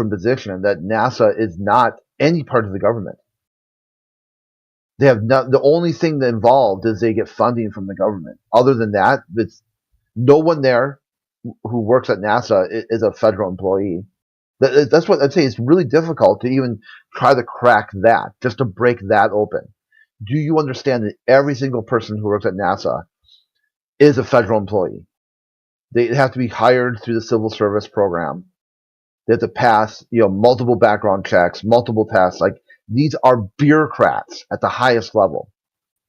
position that NASA is not any part of the government. They have not. The only thing that involved is they get funding from the government. Other than that, it's no one there who works at NASA is a federal employee. That's what I'd say. It's really difficult to even try to crack that, just to break that open. Do you understand that every single person who works at NASA is a federal employee? They have to be hired through the civil service program. They have to pass, multiple background checks, multiple tests. Like, these are bureaucrats at the highest level.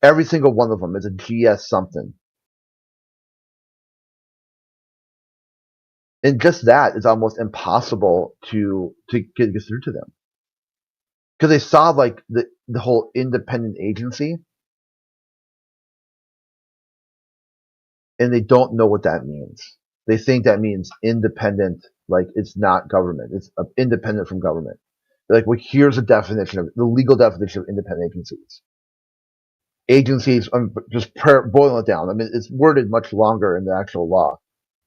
Every single one of them is a GS something. And just that is almost impossible to get through to them. Because they saw, like, the whole independent agency, and they don't know what that means. They think that means independent, like it's not government. It's independent from government. They're like, well, here's a definition of the legal definition of independent agencies. Agencies, just boiling it down. I mean, it's worded much longer in the actual law,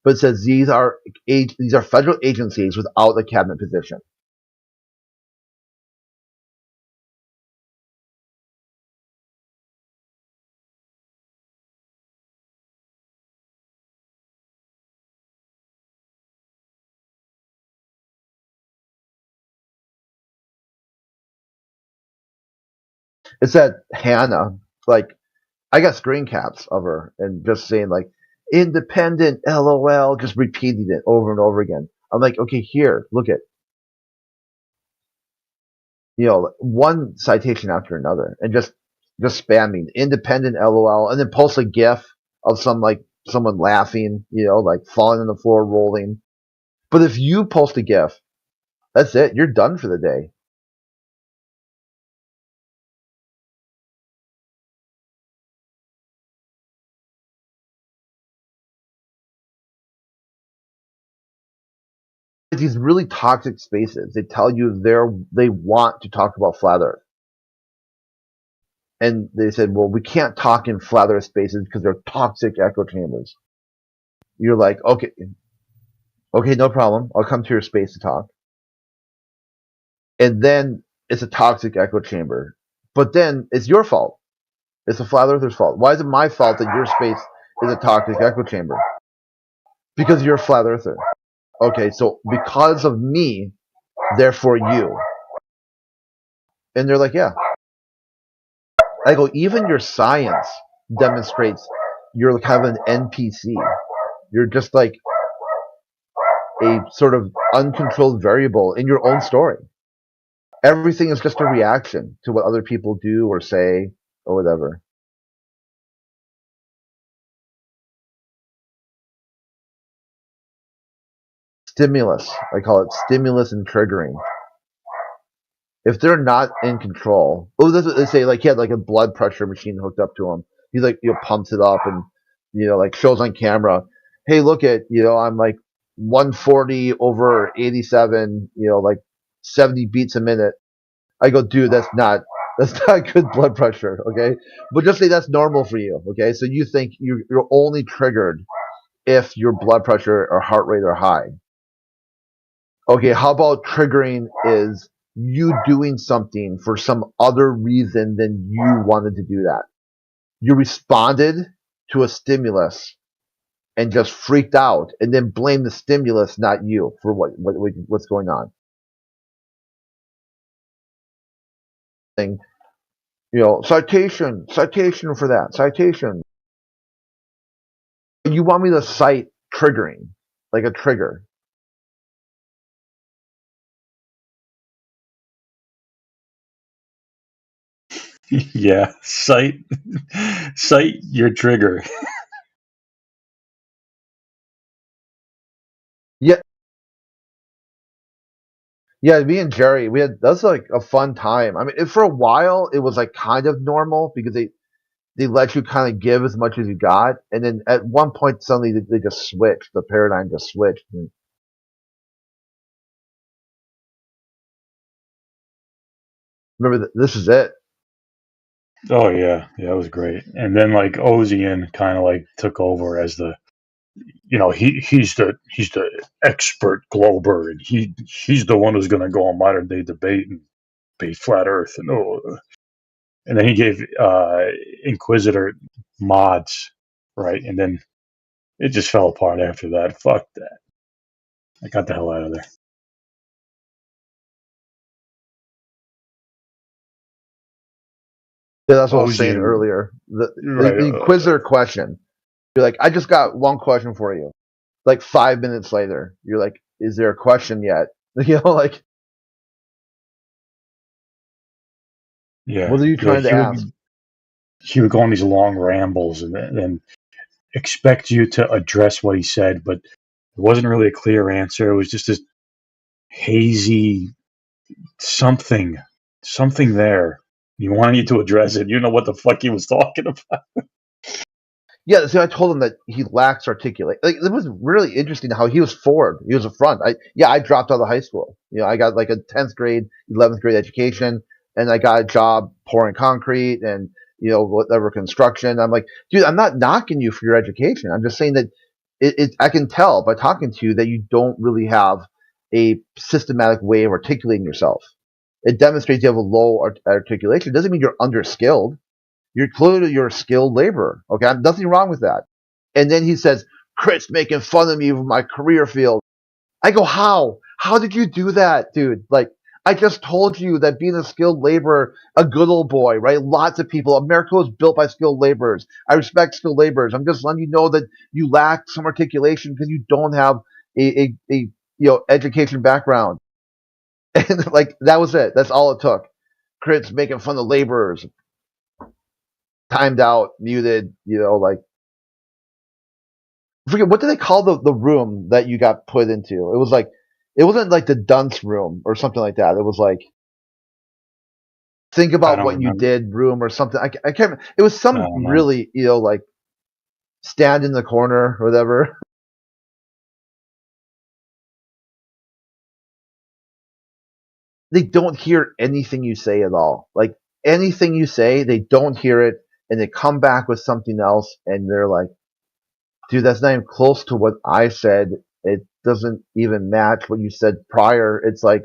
but it says these are federal agencies without a cabinet position. It said Hannah, like, I got screen caps of her and just saying, like, independent, LOL, just repeating it over and over again. I'm like, okay, here, look at, one citation after another, and just spamming independent, LOL, and then post a GIF of someone laughing, like falling on the floor, rolling. But if you post a GIF, that's it. You're done for the day. These really toxic spaces. They tell you they want to talk about flat Earth. And they said, well, we can't talk in flat Earth spaces because they're toxic echo chambers. You're like, okay, no problem. I'll come to your space to talk. And then it's a toxic echo chamber. But then it's your fault. It's the flat earther's fault. Why is it my fault that your space is a toxic echo chamber? Because you're a flat earther. Okay, so because of me, therefore you. And they're like, yeah. I go, even your science demonstrates you're kind of an NPC. You're just like a sort of uncontrolled variable in your own story. Everything is just a reaction to what other people do or say or whatever. Stimulus, I call it stimulus and triggering. If they're not in control, that's what they say. Like, he had like a blood pressure machine hooked up to him. He like pumps it up and like shows on camera, hey, look at I'm like 140 over 87, like 70 beats a minute. I go, dude, that's not good blood pressure, okay? But just say that's normal for you, okay? So you think you're only triggered if your blood pressure or heart rate are high. Okay, how about triggering is you doing something for some other reason than you wanted to do that? You responded to a stimulus and just freaked out, and then blame the stimulus, not you, for what's going on. Citation for that, citation. You want me to cite triggering, like a trigger. Yeah, cite your trigger. Yeah, me and Jerry, that's like a fun time. I mean, for a while it was like kind of normal because they let you kind of give as much as you got, and then at one point suddenly they just switched. The paradigm just switched. And remember, this is it. Oh yeah, it was great. And then like Ozian kind of like took over as the he's the expert glober, and he's the one who's going to go on modern day debate and be flat Earth, and then he gave Inquisitor mods, right, and then it just fell apart after that. Fuck that. I got the hell out of there. Yeah, that's what I was saying Ozian, earlier. The right? Inquisitor question. You're like, I just got one question for you. Like 5 minutes later, you're like, is there a question yet? Like, Yeah, what are you like trying to ask? he would go on these long rambles and then expect you to address what he said, but it wasn't really a clear answer. It was just this hazy something, something there. He wanted you to address it. You know what the fuck he was talking about. Yeah, so I told him that he lacks articulate. Like, it was really interesting how he was forward. He was a front. I dropped out of high school. I got like a 10th grade, 11th grade education, and I got a job pouring concrete and whatever construction. I'm like, dude, I'm not knocking you for your education. I'm just saying that I can tell by talking to you that you don't really have a systematic way of articulating yourself. It demonstrates you have a low articulation. It doesn't mean you're underskilled. You're a skilled laborer. Okay, nothing wrong with that. And then he says, Chris making fun of me with my career field. I go, how? How did you do that, dude? Like, I just told you that being a skilled laborer, a good old boy, right? Lots of people. America was built by skilled laborers. I respect skilled laborers. I'm just letting you know that you lack some articulation because you don't have a education background. And like that was it. That's all it took. Chris making fun of laborers, timed out, muted, like I forget what do they call the room that you got put into? It was like it wasn't like the dunce room or something like that. It was like think I about don't what you remember. did room or something. I can't. It was I some don't know. really like stand in the corner or whatever. They don't hear anything you say at all. Like anything you say, they don't hear it, and they come back with something else, and they're like, dude, that's not even close to what I said. It doesn't even match what you said prior. It's like,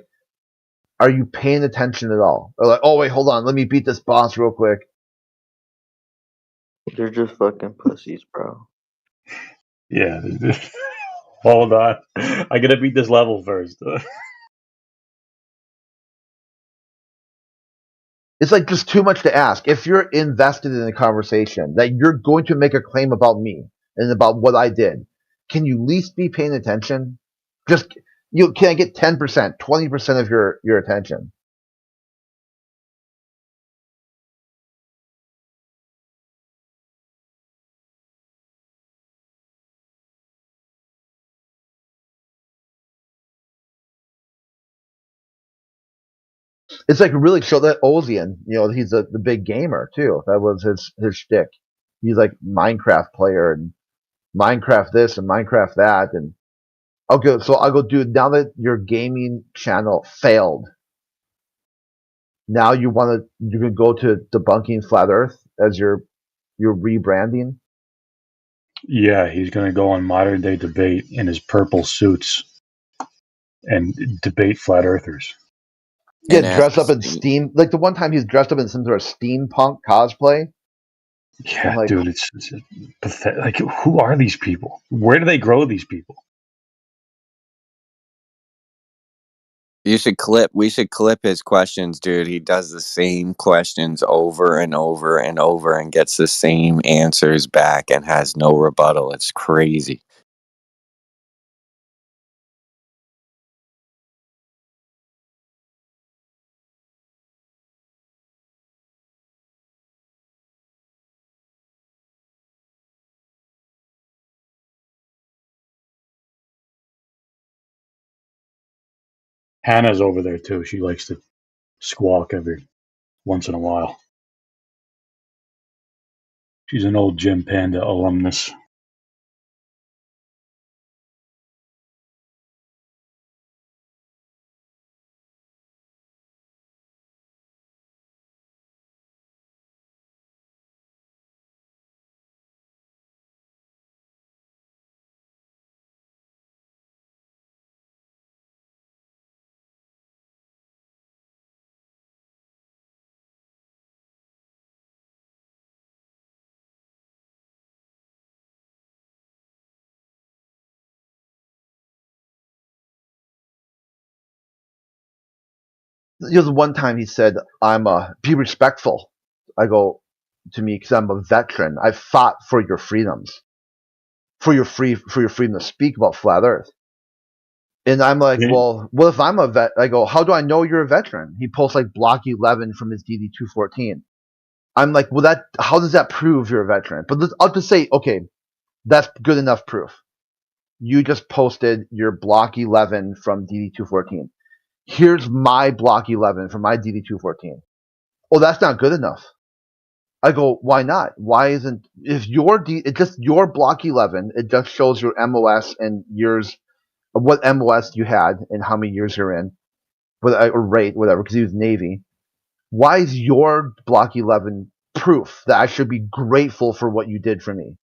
are you paying attention at all? Or like, oh wait, hold on, let me beat this boss real quick. They're just fucking pussies, bro. Yeah. Hold on. I gotta beat this level first. It's like just too much to ask. If you're invested in a conversation that you're going to make a claim about me and about what I did, can you at least be paying attention? Just can I get 10%, 20% of your attention? It's like really show that Ozian, he's the big gamer too. That was his shtick. He's like Minecraft player and Minecraft this and Minecraft that. And okay, so I'll go, dude, now that your gaming channel failed, now you can go to debunking flat earth as your rebranding. Yeah, he's gonna go on modern day debate in his purple suits and debate flat earthers. Yeah, And dressed up as in steam. Like the one time he's dressed up in some sort of steampunk cosplay. I'm Yeah, like, dude, it's pathetic. Like, who are these people? Where do they grow these people? we should clip his questions, dude. He does the same questions over and over and over and gets the same answers back and has no rebuttal. It's crazy. Hannah's over there too. She likes to squawk every once in a while. She's an old Jim Panda alumnus. The one time he said, be respectful. I go, to me, because I'm a veteran. I fought for your freedoms, for your freedom to speak about flat Earth. And I'm like, well, what if I'm a vet? I go, how do I know you're a veteran? He posts like block 11 from his DD 214. I'm like, well, how does that prove you're a veteran? But I'll just say, okay, that's good enough proof. You just posted your block 11 from DD 214. Here's my block 11 from my DD 214. Oh, that's not good enough. I go, why not? Why isn't, if it's just your block 11, it just shows your MOS and years, what MOS you had and how many years you're in, or rate, whatever, because he was Navy. Why is your block 11 proof that I should be grateful for what you did for me?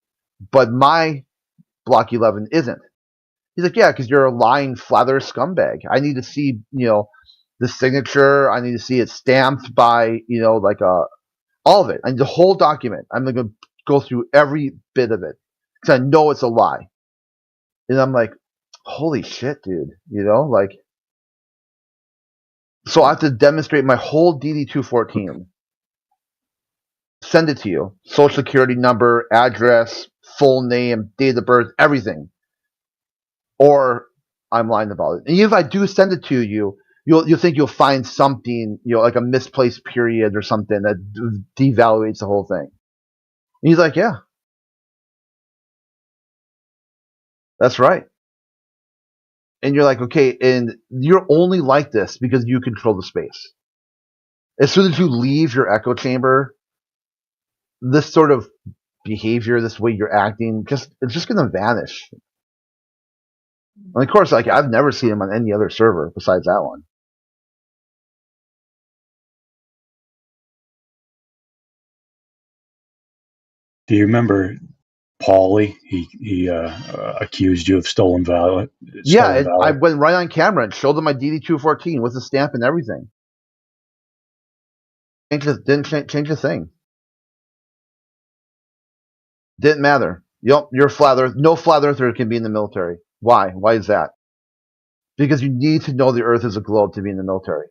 But my block 11 isn't. He's like, yeah, because you're a lying, flather scumbag. I need to see, the signature. I need to see it stamped by, all of it. I need the whole document. I'm going to go through every bit of it because I know it's a lie. And I'm like, holy shit, dude. So I have to demonstrate my whole DD 214. Send it to you. Social security number, address, full name, date of birth, everything. Or I'm lying about it. And even if I do send it to you, you'll think you'll find something, like a misplaced period or something that devaluates the whole thing. And he's like, yeah, that's right. And you're like, okay, and you're only like this because you control the space. As soon as you leave your echo chamber, this sort of behavior, this way you're acting, it's just going to vanish. And of course, like I've never seen him on any other server besides that one. Do you remember Paulie? He accused you of stolen valor. Yeah, I went right on camera and showed him my DD 214 with the stamp and everything. Didn't change a thing. Didn't matter. You're flat Earth. No flat earther can be in the military. Why? Why is that? Because you need to know the Earth is a globe to be in the military.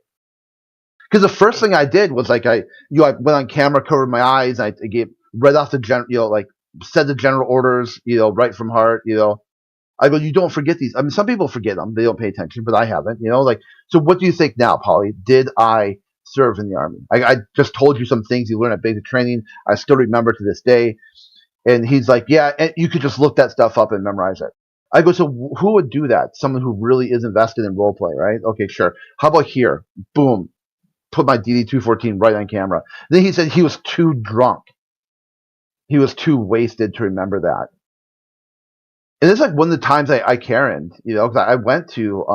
Because the first thing I did was like I went on camera, covered my eyes, I read off the general, said the general orders, right from heart, I go, you don't forget these. I mean, some people forget them; they don't pay attention, but I haven't, So, what do you think now, Polly? Did I serve in the army? I just told you some things you learn at basic training. I still remember to this day. And he's like, yeah, and you could just look that stuff up and memorize it. I go, so who would do that? Someone who really is invested in role play, right? Okay, sure. How about here? Boom. Put my DD 214 right on camera. Then he said he was too drunk. He was too wasted to remember that. And it's like one of the times I Karen'd, because I went to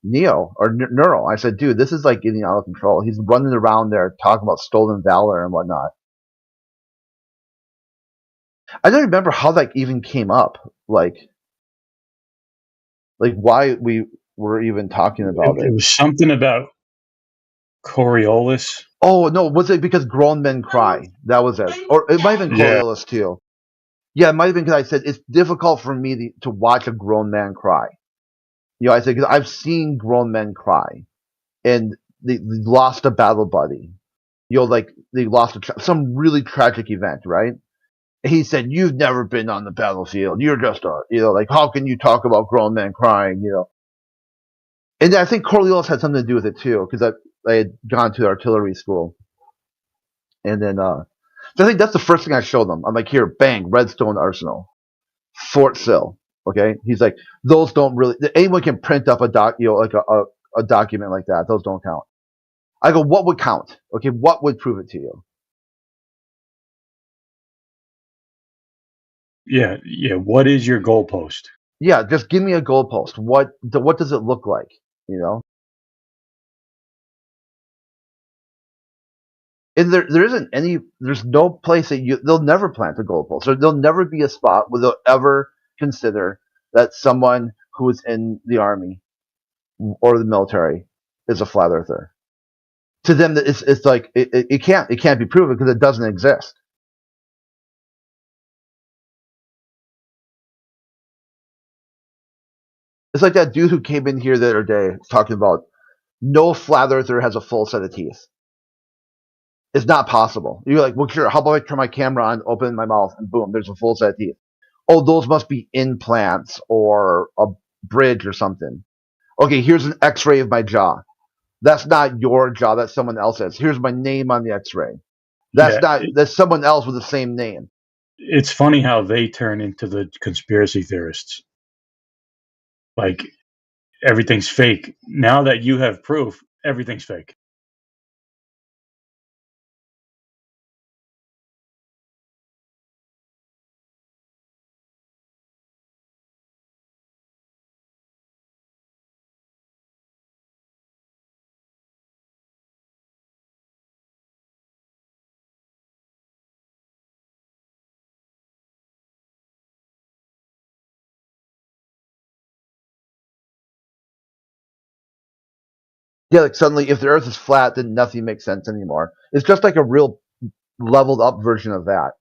Neo or Neural. I said, dude, this is like getting out of control. He's running around there talking about stolen valor and whatnot. I don't remember how that even came up. Like why we were even talking about it. It was something about Coriolis. Oh, no, was it because grown men cry? That was it. Or it might have been Coriolis, too. Yeah, it might have been because I said it's difficult for me to watch a grown man cry. I said, because I've seen grown men cry. And they lost a battle buddy. Like they lost some really tragic event, right? He said, you've never been on the battlefield. You're just how can you talk about grown men crying, And I think Coriolis had something to do with it, too, because I had gone to artillery school. And then, so I think that's the first thing I showed them. I'm like, here, bang, Redstone Arsenal, Fort Sill. Okay, he's like, those don't really. Anyone can print up a a document like that. Those don't count. I go, what would count? Okay, what would prove it to you? Yeah. What is your goalpost? Yeah, just give me a goalpost. What does it look like? And there isn't any. There's no place that they'll never plant a goalpost. Or there'll never be a spot where they'll ever consider that someone who is in the army or the military is a flat earther. To them, it's like it can't be proven because it doesn't exist. It's like that dude who came in here the other day talking about no flat earther has a full set of teeth. It's not possible. You're like, well, sure. How about I turn my camera on, open my mouth, and boom, there's a full set of teeth. Oh, those must be implants or a bridge or something. Okay, here's an X-ray of my jaw. That's not your jaw. That's someone else's. Here's my name on the X-ray. Yeah, That's someone else with the same name. it's funny how they turn into the conspiracy theorists. Like, everything's fake. Now that you have proof, everything's fake. Yeah, like suddenly, if the Earth is flat, then nothing makes sense anymore. It's just like a real leveled up version of that.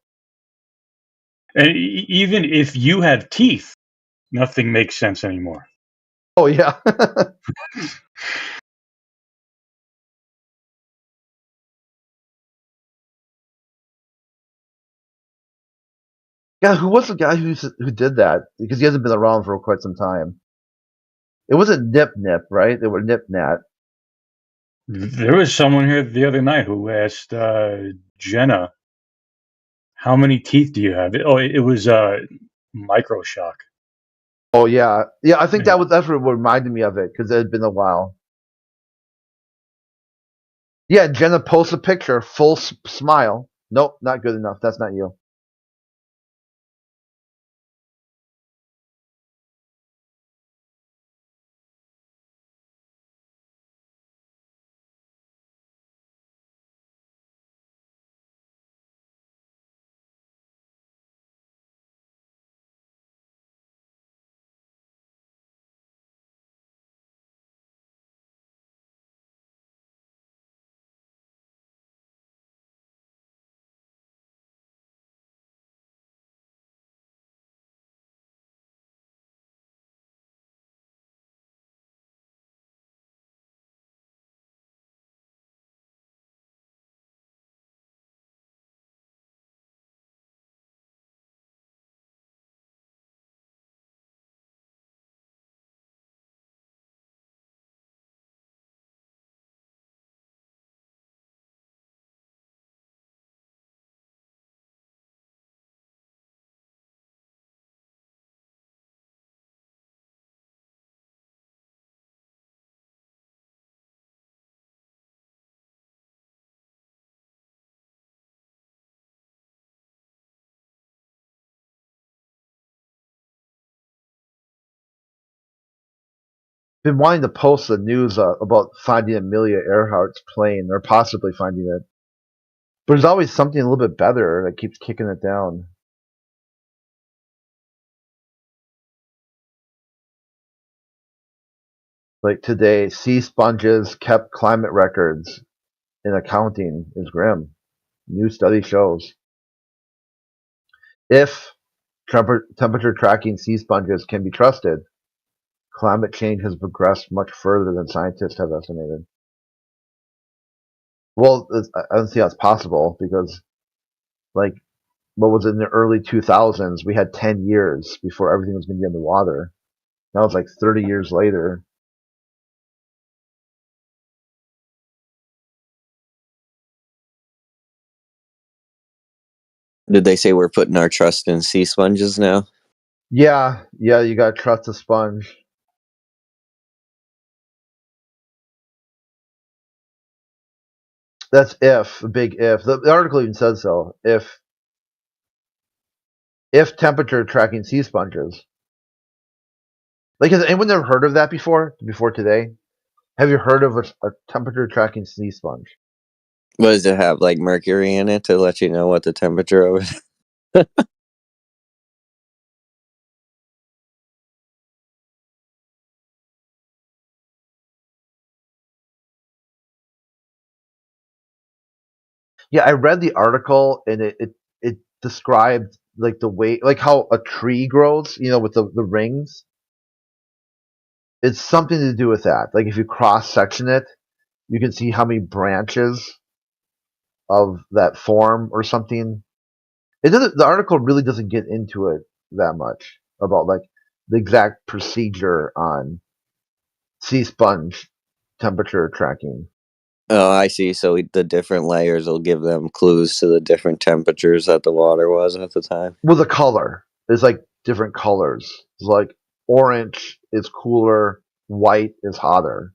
And even if you have teeth, nothing makes sense anymore. Oh yeah. Yeah, who was the guy who did that? Because he hasn't been around for quite some time. It wasn't Nip Nip, right? They were Nip Nat. There was someone here the other night who asked Jenna, how many teeth do you have? Oh, it was microshock. Oh yeah, yeah. I think that's what reminded me of it because it had been a while. Yeah, Jenna posts a picture, full smile. Nope, not good enough. That's not you. Been wanting to post the news about finding Amelia Earhart's plane, or possibly finding it. But there's always something a little bit better that keeps kicking it down. Like today, sea sponges kept climate records in accounting is grim. New study shows. If temperature tracking sea sponges can be trusted, climate change has progressed much further than scientists have estimated. Well, I don't see how it's possible because, like, what was it, in the early 2000s, we had 10 years before everything was going to be underwater. Now it's like 30 years later. Did they say we're putting our trust in sea sponges now? Yeah, you got to trust the sponge. That's if, a big if. The article even says so. If temperature tracking sea sponges. Like, has anyone ever heard of that before today? Have you heard of a temperature tracking sea sponge? What does it have, like mercury in it to let you know what the temperature of it? Yeah, I read the article and it described like the way, like how a tree grows, with the rings. It's something to do with that. Like if you cross section it, you can see how many branches of that form or something. It doesn't. The article really doesn't get into it that much about like the exact procedure on sea sponge temperature tracking. Oh, I see. So the different layers will give them clues to the different temperatures that the water was at the time. Well, the color is like different colors. It's like orange is cooler, white is hotter.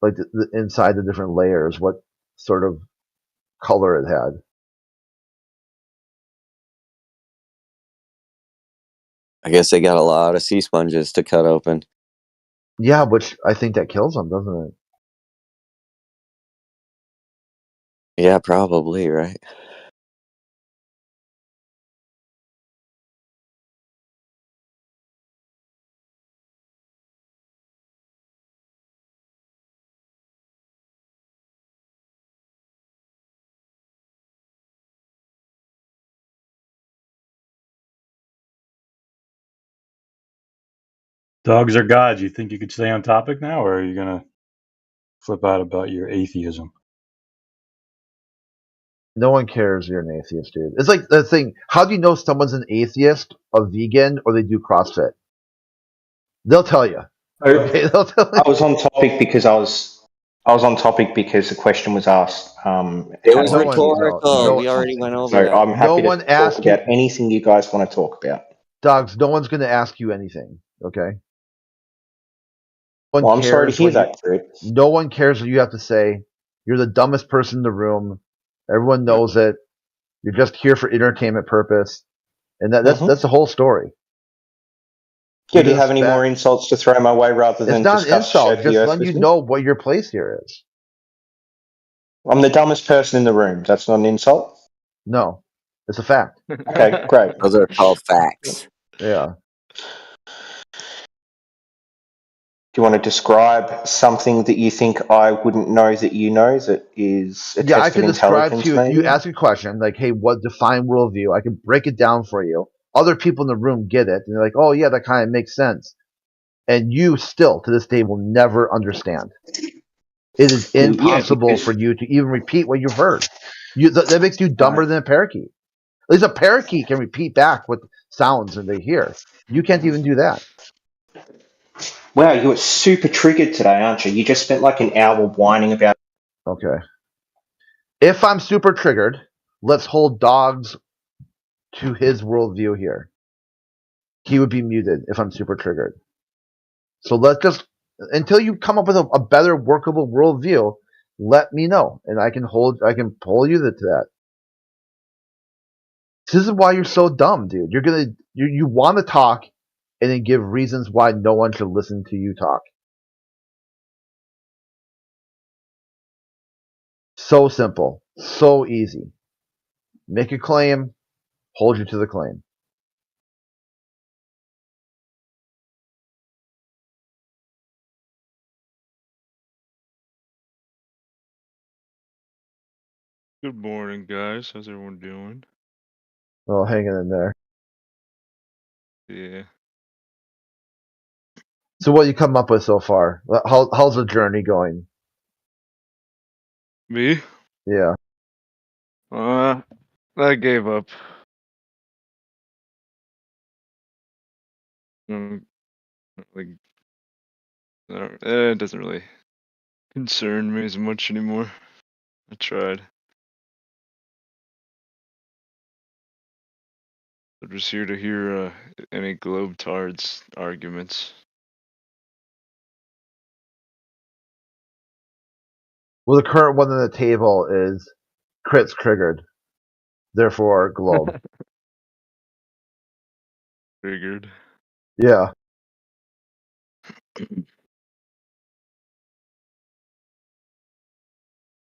Like the inside the different layers, what sort of color it had. I guess they got a lot of sea sponges to cut open. Yeah, which I think that kills them, doesn't it? Yeah, probably, right? Dogs are gods. You think you could stay on topic now, or are you gonna flip out about your atheism? No one cares you're an atheist, dude. It's like the thing. How do you know someone's an atheist, a vegan, or they do CrossFit? They'll tell you. Okay, they'll tell you. I was on topic because I was on topic because the question was asked. It was No one- rhetorical. no- We already went over So that. I'm happy one to asked talk you- about anything you guys want to talk about. Dogs, no one's going to ask you anything. Okay. No one Well, I'm sorry to cares hear what you- that, Chris. No one cares what you have to say. You're the dumbest person in the room. Everyone knows it. You're just here for entertainment purpose, and that's the whole story. Yeah, do you have any more insults to throw my way rather It's than not an discuss insult. Share the Just Earth letting with you me? know what your place here is. I'm the dumbest person in the room. That's not an insult? No, it's a fact. Okay, great. Those are called facts. Yeah. Do you want to describe something that you think I wouldn't know that you know that is a Yeah, I test can of describe intelligence, to you. maybe? You ask a question like, "Hey, what define worldview?" I can break it down for you. Other people in the room get it, and they're like, "Oh, yeah, that kind of makes sense." And you still, to this day, will never understand. It is Well, yeah, impossible because- for you to even repeat what you've heard. That makes you dumber Right. than a parakeet. At least a parakeet can repeat back what sounds that they hear. You can't even do that. Wow, you were super triggered today, aren't you? You just spent like an hour whining about. Okay. If I'm super triggered, let's hold dogs to his worldview here. He would be muted if I'm super triggered. So let's just, until you come up with a better workable worldview, let me know, and I can pull you to that. This is why you're so dumb, dude. You want to talk, and then give reasons why no one should listen to you talk. So simple, so easy. Make a claim, hold you to the claim. Good morning, guys. How's everyone doing? Oh, hanging in there. Yeah. So what you come up with so far? How's the journey going? Me? Yeah. I gave up. Like, it doesn't really concern me as much anymore. I tried. I'm just here to hear any globetards arguments. Well, the current one on the table is crits triggered, therefore globe. Triggered. Yeah.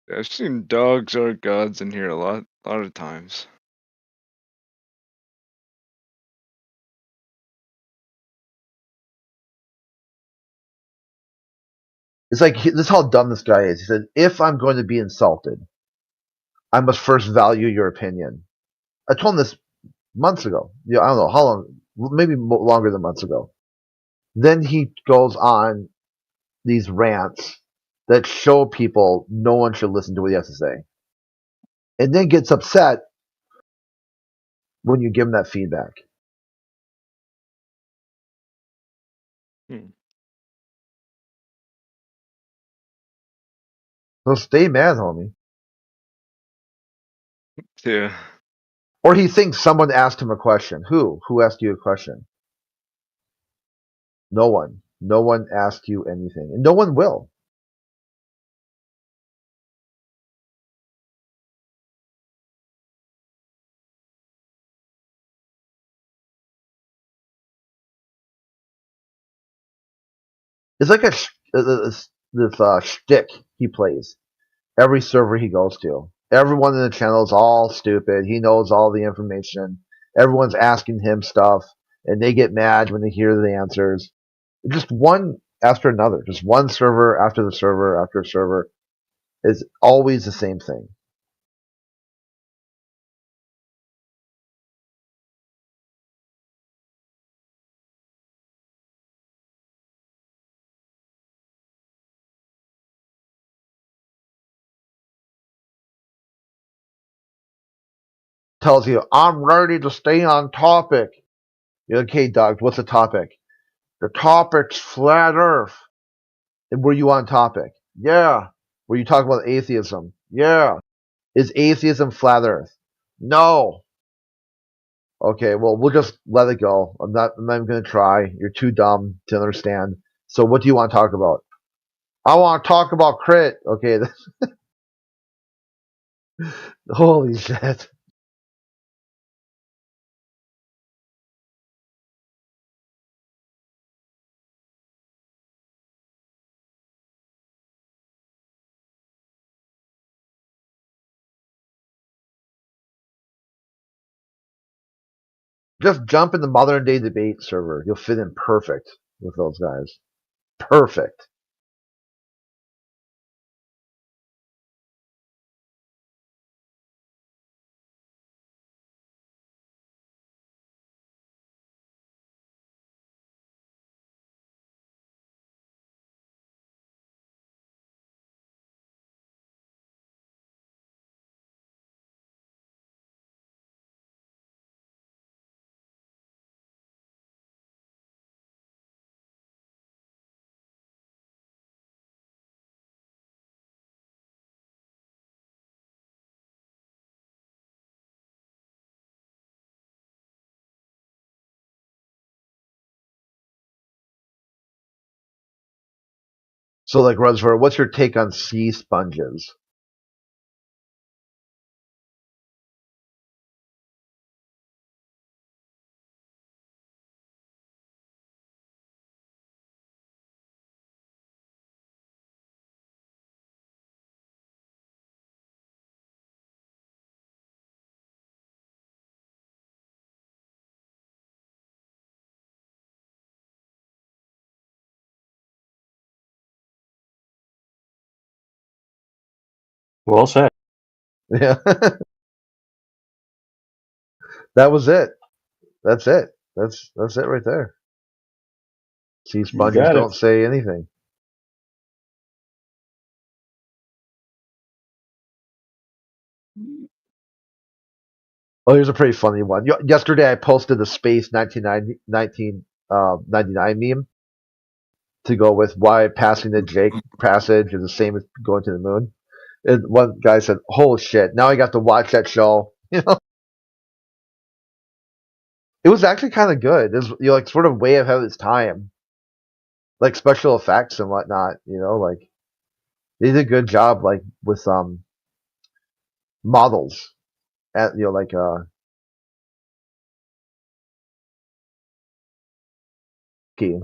I've seen dogs are gods in here a lot of times. It's like this is how dumb this guy is. He said, "If I'm going to be insulted, I must first value your opinion." I told him this months ago. Yeah, I don't know how long, maybe longer than months ago. Then he goes on these rants that show people no one should listen to what he has to say, and then gets upset when you give him that feedback. Hmm. So stay mad, homie. Yeah. Or he thinks someone asked him a question. Who? Who asked you a question? No one. No one asked you anything. And no one will. It's like this shtick he plays every server he goes to. Everyone in the channel is all stupid. He knows all the information. Everyone's asking him stuff, and they get mad when they hear the answers. Just one after another. Just one server after the server after server is always the same thing. Tells you, I'm ready to stay on topic. You're like, okay, Doug, what's the topic? The topic's flat earth. And were you on topic? Yeah. Were you talking about atheism? Yeah. Is atheism flat earth? No. Okay, well, we'll just let it go. I'm not even going to try. You're too dumb to understand. So what do you want to talk about? I want to talk about crit. Okay. Holy shit. Just jump in the modern day debate server. You'll fit in perfect with those guys. Perfect. So, like, Rutherford, what's your take on sea sponges? Well said. Yeah, that was it. That's it. That's it right there. Sea You sponges got it. don't say anything. Oh, here's a pretty funny one. Yesterday, I posted the Space 1999 meme to go with why passing the Jake passage is the same as going to the moon. And one guy said, "Holy shit! Now I got to watch that show." It was actually kind of good. It was, like sort of way ahead of its time, like special effects and whatnot. Like they did a good job, like with models, at like key.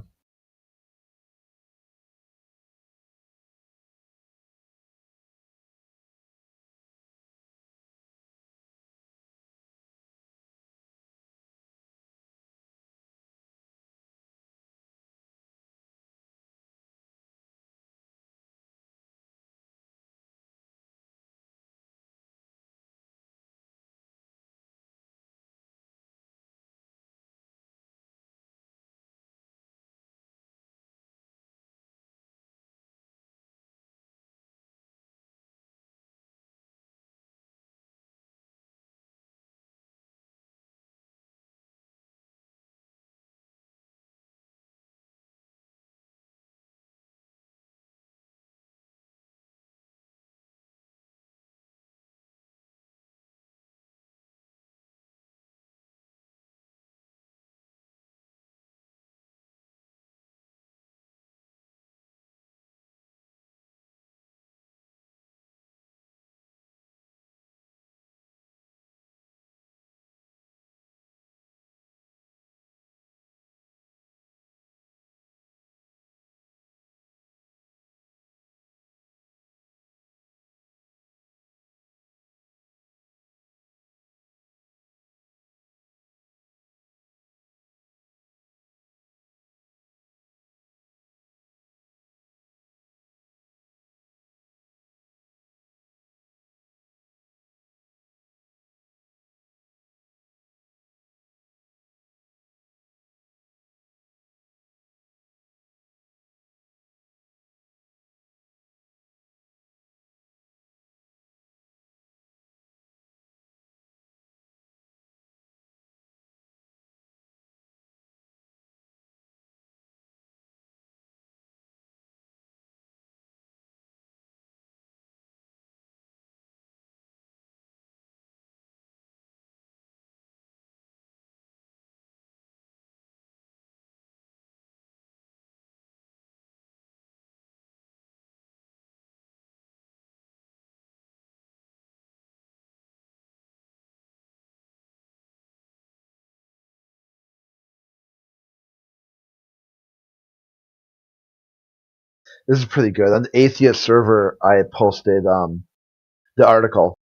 This is pretty good. On the atheist server, I had posted the article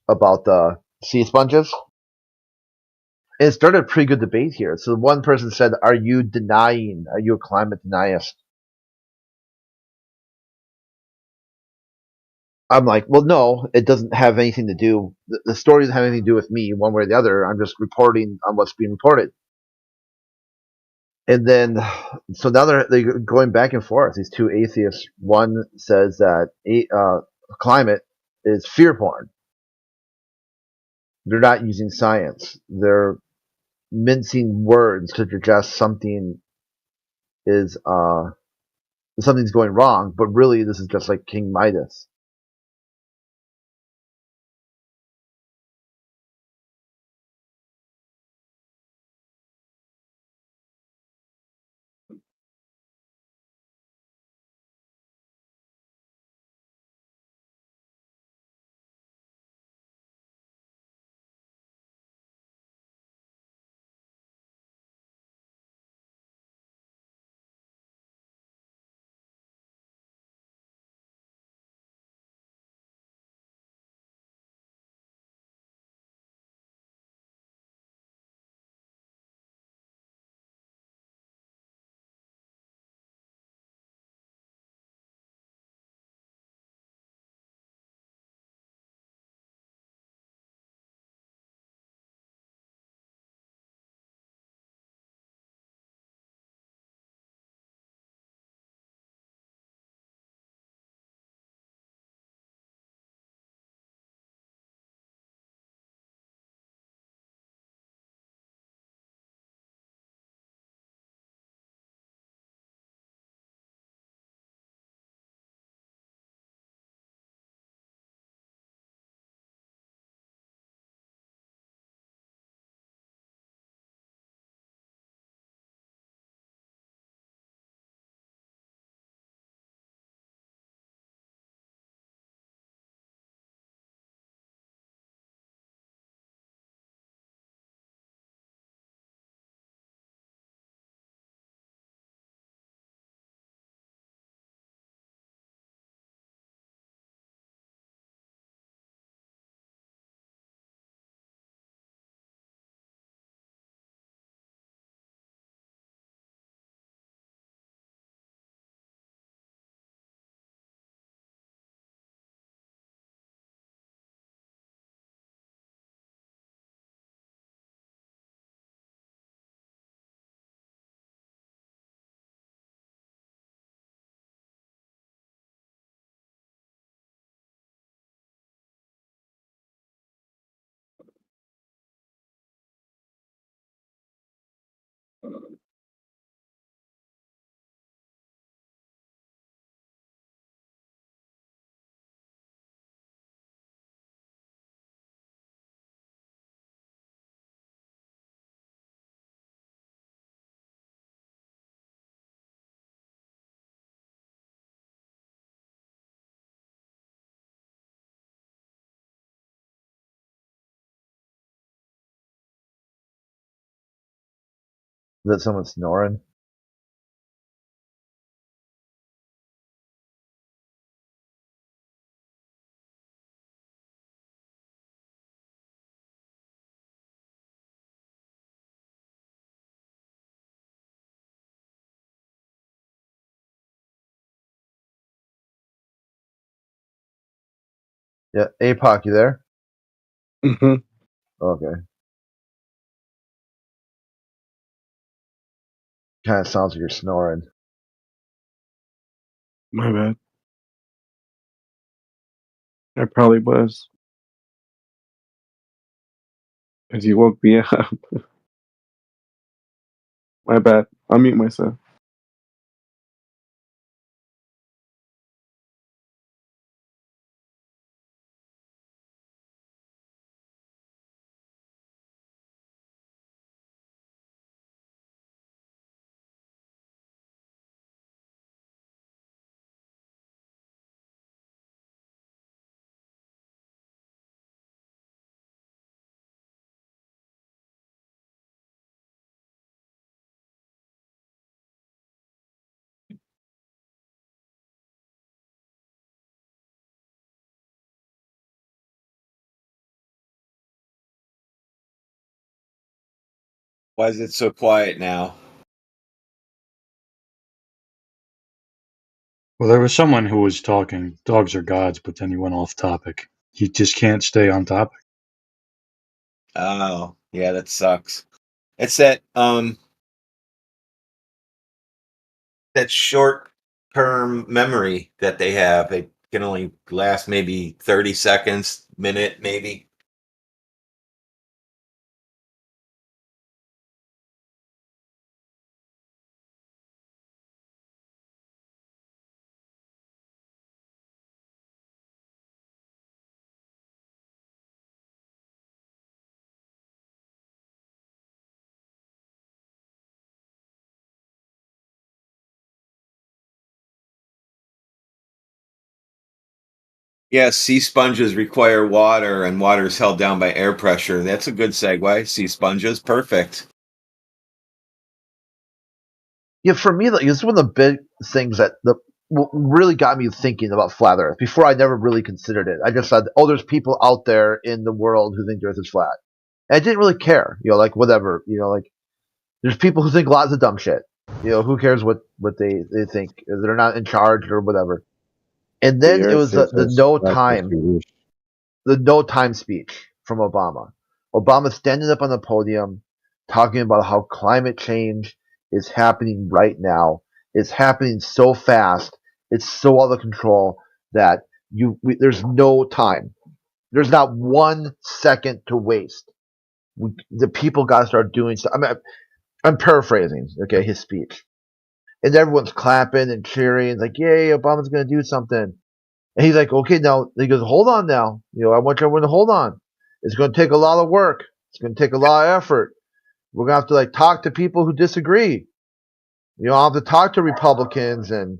about the sea sponges. And it started a pretty good debate here. So one person said, are you a climate denialist? I'm like, well, no, it doesn't have anything to do, the story doesn't have anything to do with me one way or the other. I'm just reporting on what's being reported. And then, so now they're going back and forth, these two atheists. One says that climate is fear porn. They're not using science. They're mincing words to suggest something is something's going wrong, but really this is just like King Midas. Is that someone snoring? Yeah, APOC, you there? Mm-hmm. Okay. Kind of sounds like you're snoring. My bad. I probably was. Because you woke me up. My bad. I'll mute myself. Why is it so quiet now? Well, there was someone who was talking dogs are gods, but then he went off topic. He just can't stay on topic. Oh, yeah, that sucks. It's that short term memory that they have. It can only last maybe 30 seconds, minute maybe. Yes, sea sponges require water, and water is held down by air pressure. That's a good segue. Sea sponges, perfect. Yeah, for me, like, this is one of the big things that really got me thinking about flat Earth. Before, I never really considered it. I just thought, oh, there's people out there in the world who think the Earth is flat. And I didn't really care, like whatever, like there's people who think lots of dumb shit. Who cares what they think? They're not in charge or whatever. And The then it was Earth is the as no flat as time, you wish. the no time speech from Obama. Obama standing up on the podium talking about how climate change is happening right now. It's happening so fast. It's so out of control that there's no time. There's not 1 second to waste. The people got to start doing stuff. I'm paraphrasing, okay, his speech. And everyone's clapping and cheering. It's like, yay, Obama's going to do something. And he's like, okay, now, he goes, hold on now. I want everyone to hold on. It's going to take a lot of work. It's going to take a lot of effort. We're going to have to talk to people who disagree. I'll have to talk to Republicans and,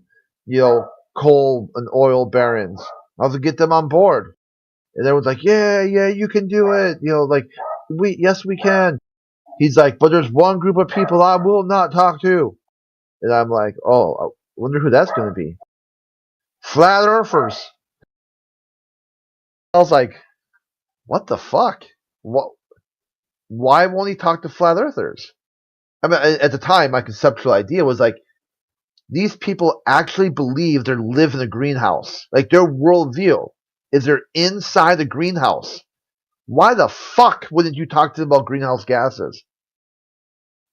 coal and oil barons. I'll have to get them on board. And everyone's like, yeah, you can do it. Yes, we can. He's like, but there's one group of people I will not talk to. And I'm like, oh, I wonder who that's going to be. Flat Earthers. I was like, what the fuck? What? Why won't he talk to flat earthers? I mean, at the time, my conceptual idea was like, these people actually believe they live in a greenhouse. Like, their worldview is they're inside the greenhouse. Why the fuck wouldn't you talk to them about greenhouse gases?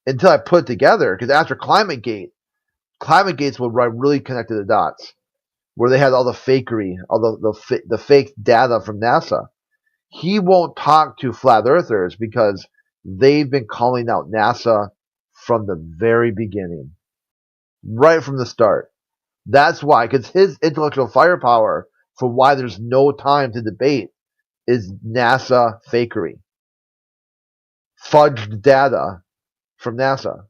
Until I put it together, because after ClimateGate's where I really connected the dots, where they had all the fakery, all the fake data from NASA. He won't talk to flat earthers because they've been calling out NASA from the very beginning, right from the start. That's why, because his intellectual firepower for why there's no time to debate is NASA fakery, fudged data from NASA.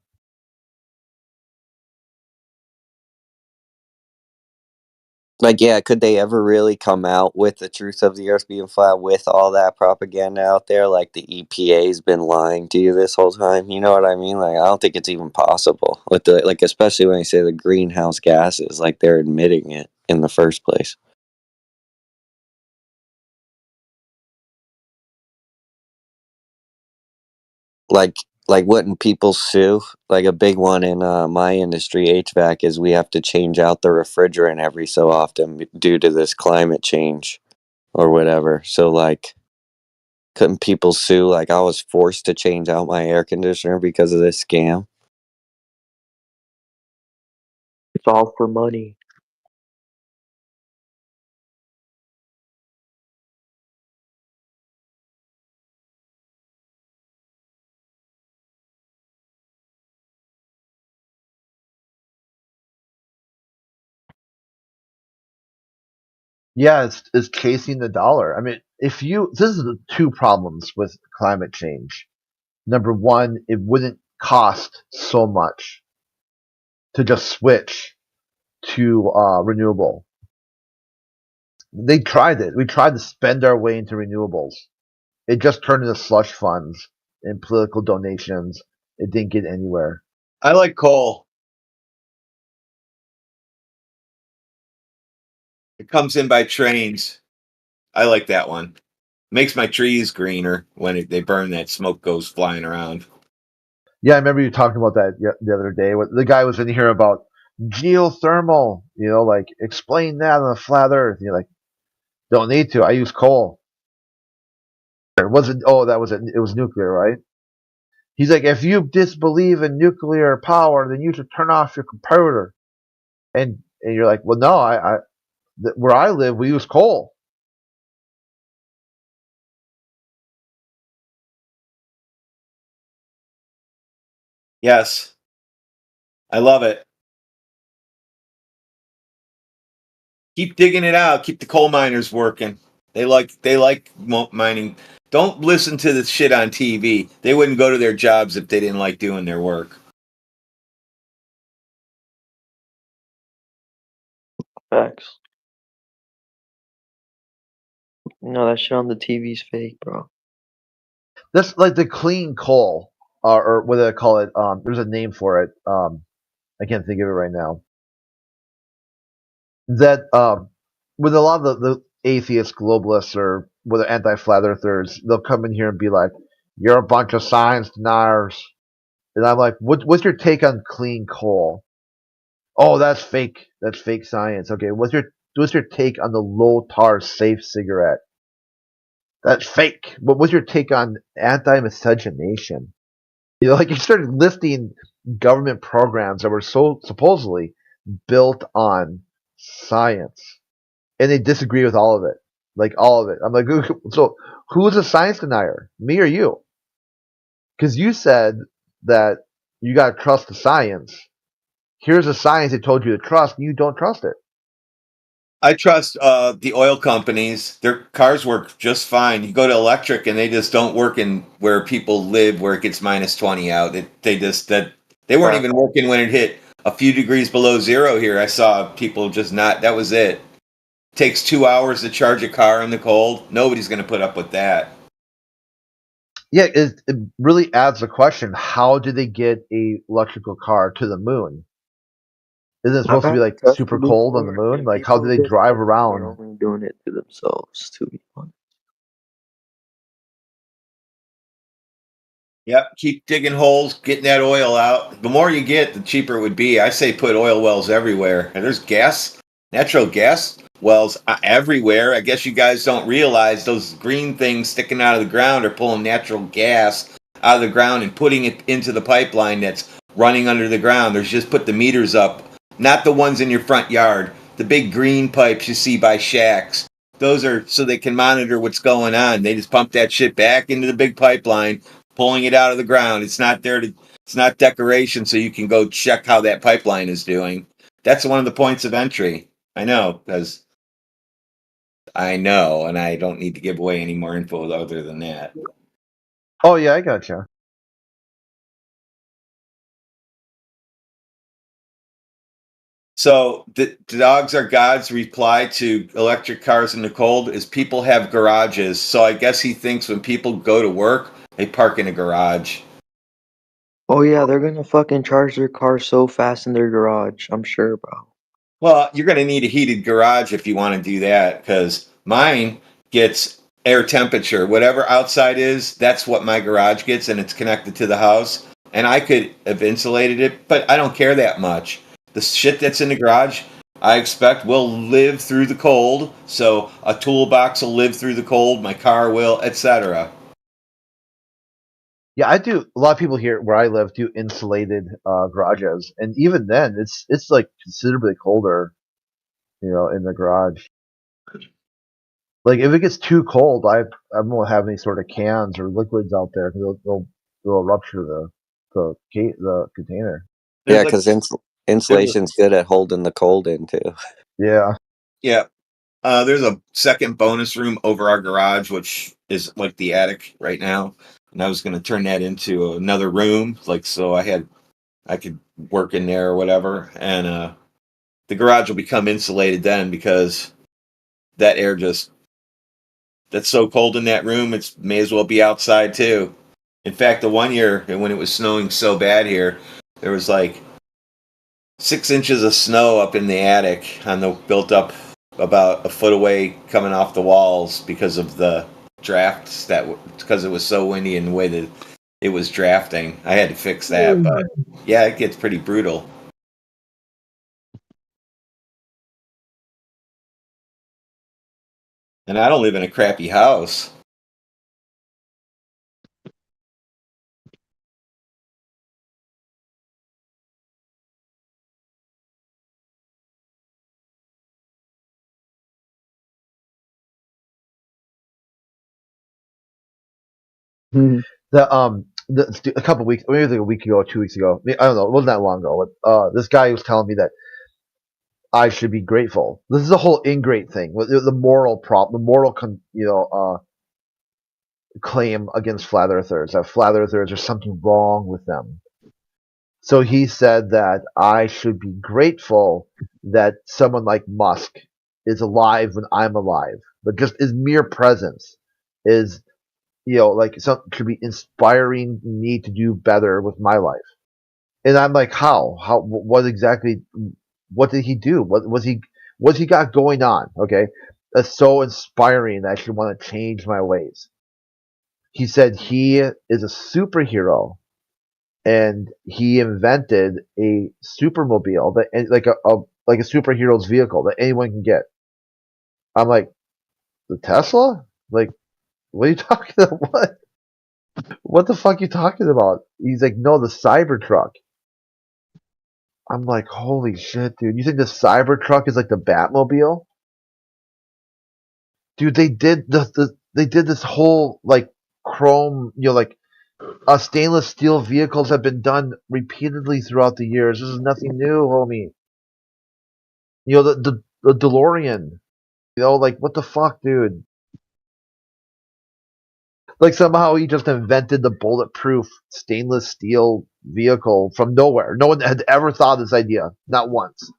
Like, yeah, could they ever really come out with the truth of the Earth being flat with all that propaganda out there? Like, the EPA's been lying to you this whole time. You know what I mean? Like, I don't think it's even possible with especially when they say the greenhouse gases, like they're admitting it in the first place. Like wouldn't people sue? Like, a big one in my industry, HVAC, is we have to change out the refrigerant every so often due to this climate change or whatever. So, like, couldn't people sue? Like, I was forced to change out my air conditioner because of this scam. It's all for money. Yeah, it's chasing the dollar. I mean, this is the two problems with climate change. Number one, it wouldn't cost so much to just switch to renewable. They tried it. We tried to spend our way into renewables. It just turned into slush funds and political donations. It didn't get anywhere. I like coal. It comes in by trains. I like that one. Makes my trees greener when they burn. That smoke goes flying around. Yeah, I remember you talking about that the other day. The guy was in here about geothermal, like explain that on a flat Earth. And you're like, don't need to. I use coal. It wasn't. Oh, that was it. It was nuclear, right? He's like, if you disbelieve in nuclear power, then you should turn off your computer. And you're like, well, no, where I live, we use coal. Yes. I love it. Keep digging it out. Keep the coal miners working. They like mining. Don't listen to the shit on TV. They wouldn't go to their jobs if they didn't like doing their work. Facts. No, that shit on the TV's fake, bro. That's like the clean coal, or what do they call it? There's a name for it. I can't think of it right now. That with a lot of the atheist globalists or with the anti-flat earthers, they'll come in here and be like, "You're a bunch of science deniers," and I'm like, "What's your take on clean coal?" Oh, that's fake. That's fake science. Okay, what's your take on the low tar safe cigarette? That's fake. What's your take on anti-miscegenation? Like you started listing government programs that were so supposedly built on science, and they disagree with all of it, like all of it. I'm like, so who's a science denier, me or you? Because you said that you got to trust the science. Here's a science they told you to trust, and you don't trust it. I trust the oil companies. Their cars work just fine. You go to electric, and they just don't work in where people live, where it gets minus 20 out. They weren't even working when it hit a few degrees below zero here. I saw people just not. That was it. Takes 2 hours to charge a car in the cold. Nobody's going to put up with that. Yeah, it really adds the question: how did they get a electrical car to the moon? Isn't it supposed to be like super cold on the moon? Like, how do they drive around? They're only doing it to themselves, to be honest. Yep, keep digging holes, getting that oil out. The more you get, the cheaper it would be. I say put oil wells everywhere. And there's natural gas wells everywhere. I guess you guys don't realize those green things sticking out of the ground are pulling natural gas out of the ground and putting it into the pipeline that's running under the ground. There's just put the meters up, not the ones in your front yard. The big green pipes you see by shacks. Those are so they can monitor what's going on. They just pump that shit back into the big pipeline, pulling it out of the ground. It's not decoration, so you can go check how that pipeline is doing. That's one of the points of entry. I know, because I know, and I don't need to give away any more info other than that. Oh yeah, I gotcha. So the dogs are God's reply to electric cars in the cold is people have garages. So I guess he thinks when people go to work, they park in a garage. Oh yeah, they're gonna fucking charge their car so fast in their garage. I'm sure, bro. Well, you're going to need a heated garage if you want to do that, because mine gets air temperature. Whatever outside is, that's what my garage gets, and it's connected to the house. And I could have insulated it, but I don't care that much. The shit that's in the garage, I expect, will live through the cold. So a toolbox will live through the cold, my car will, etc. Yeah, I do. A lot of people here where I live do insulated garages, and even then, it's like considerably colder, in the garage. Like if it gets too cold, I won't have any sort of cans or liquids out there because they'll rupture the container. Yeah, because insulation's good at holding the cold in too. Yeah. Yeah. There's a second bonus room over our garage, which is like the attic right now. And I was going to turn that into another room, like so I could work in there or whatever. And the garage will become insulated then because that air that's so cold in that room, it may as well be outside too. In fact, the one year when it was snowing so bad here, there was like 6 inches of snow up in the attic built up about a foot away coming off the walls because of the drafts because it was so windy and the way the it was drafting. I had to fix that, but yeah, it gets pretty brutal. And I don't live in a crappy house. A couple weeks, maybe like a week ago, 2 weeks ago. I don't know. It wasn't that long ago. But this guy was telling me that I should be grateful. This is a whole ingrate thing. The moral problem, the moral, claim against flat earthers. That flat earthers, there's something wrong with them. So he said that I should be grateful that someone like Musk is alive when I'm alive. But just his mere presence is, like should be inspiring me to do better with my life. And I'm like, how? What exactly? What did he do? What's he got going on? Okay, that's so inspiring that I should want to change my ways. He said he is a superhero, and he invented a supermobile that like a superhero's vehicle that anyone can get. I'm like, the Tesla? Like, what are you talking about? What the fuck are you talking about? He's like, no, the Cybertruck. I'm like, holy shit, dude. You think the Cybertruck is like the Batmobile? Dude, they did they did this whole like chrome, like stainless steel vehicles have been done repeatedly throughout the years. This is nothing new, homie. The DeLorean. Like what the fuck, dude? Like somehow he just invented the bulletproof stainless steel vehicle from nowhere. No one had ever thought of this idea, not once.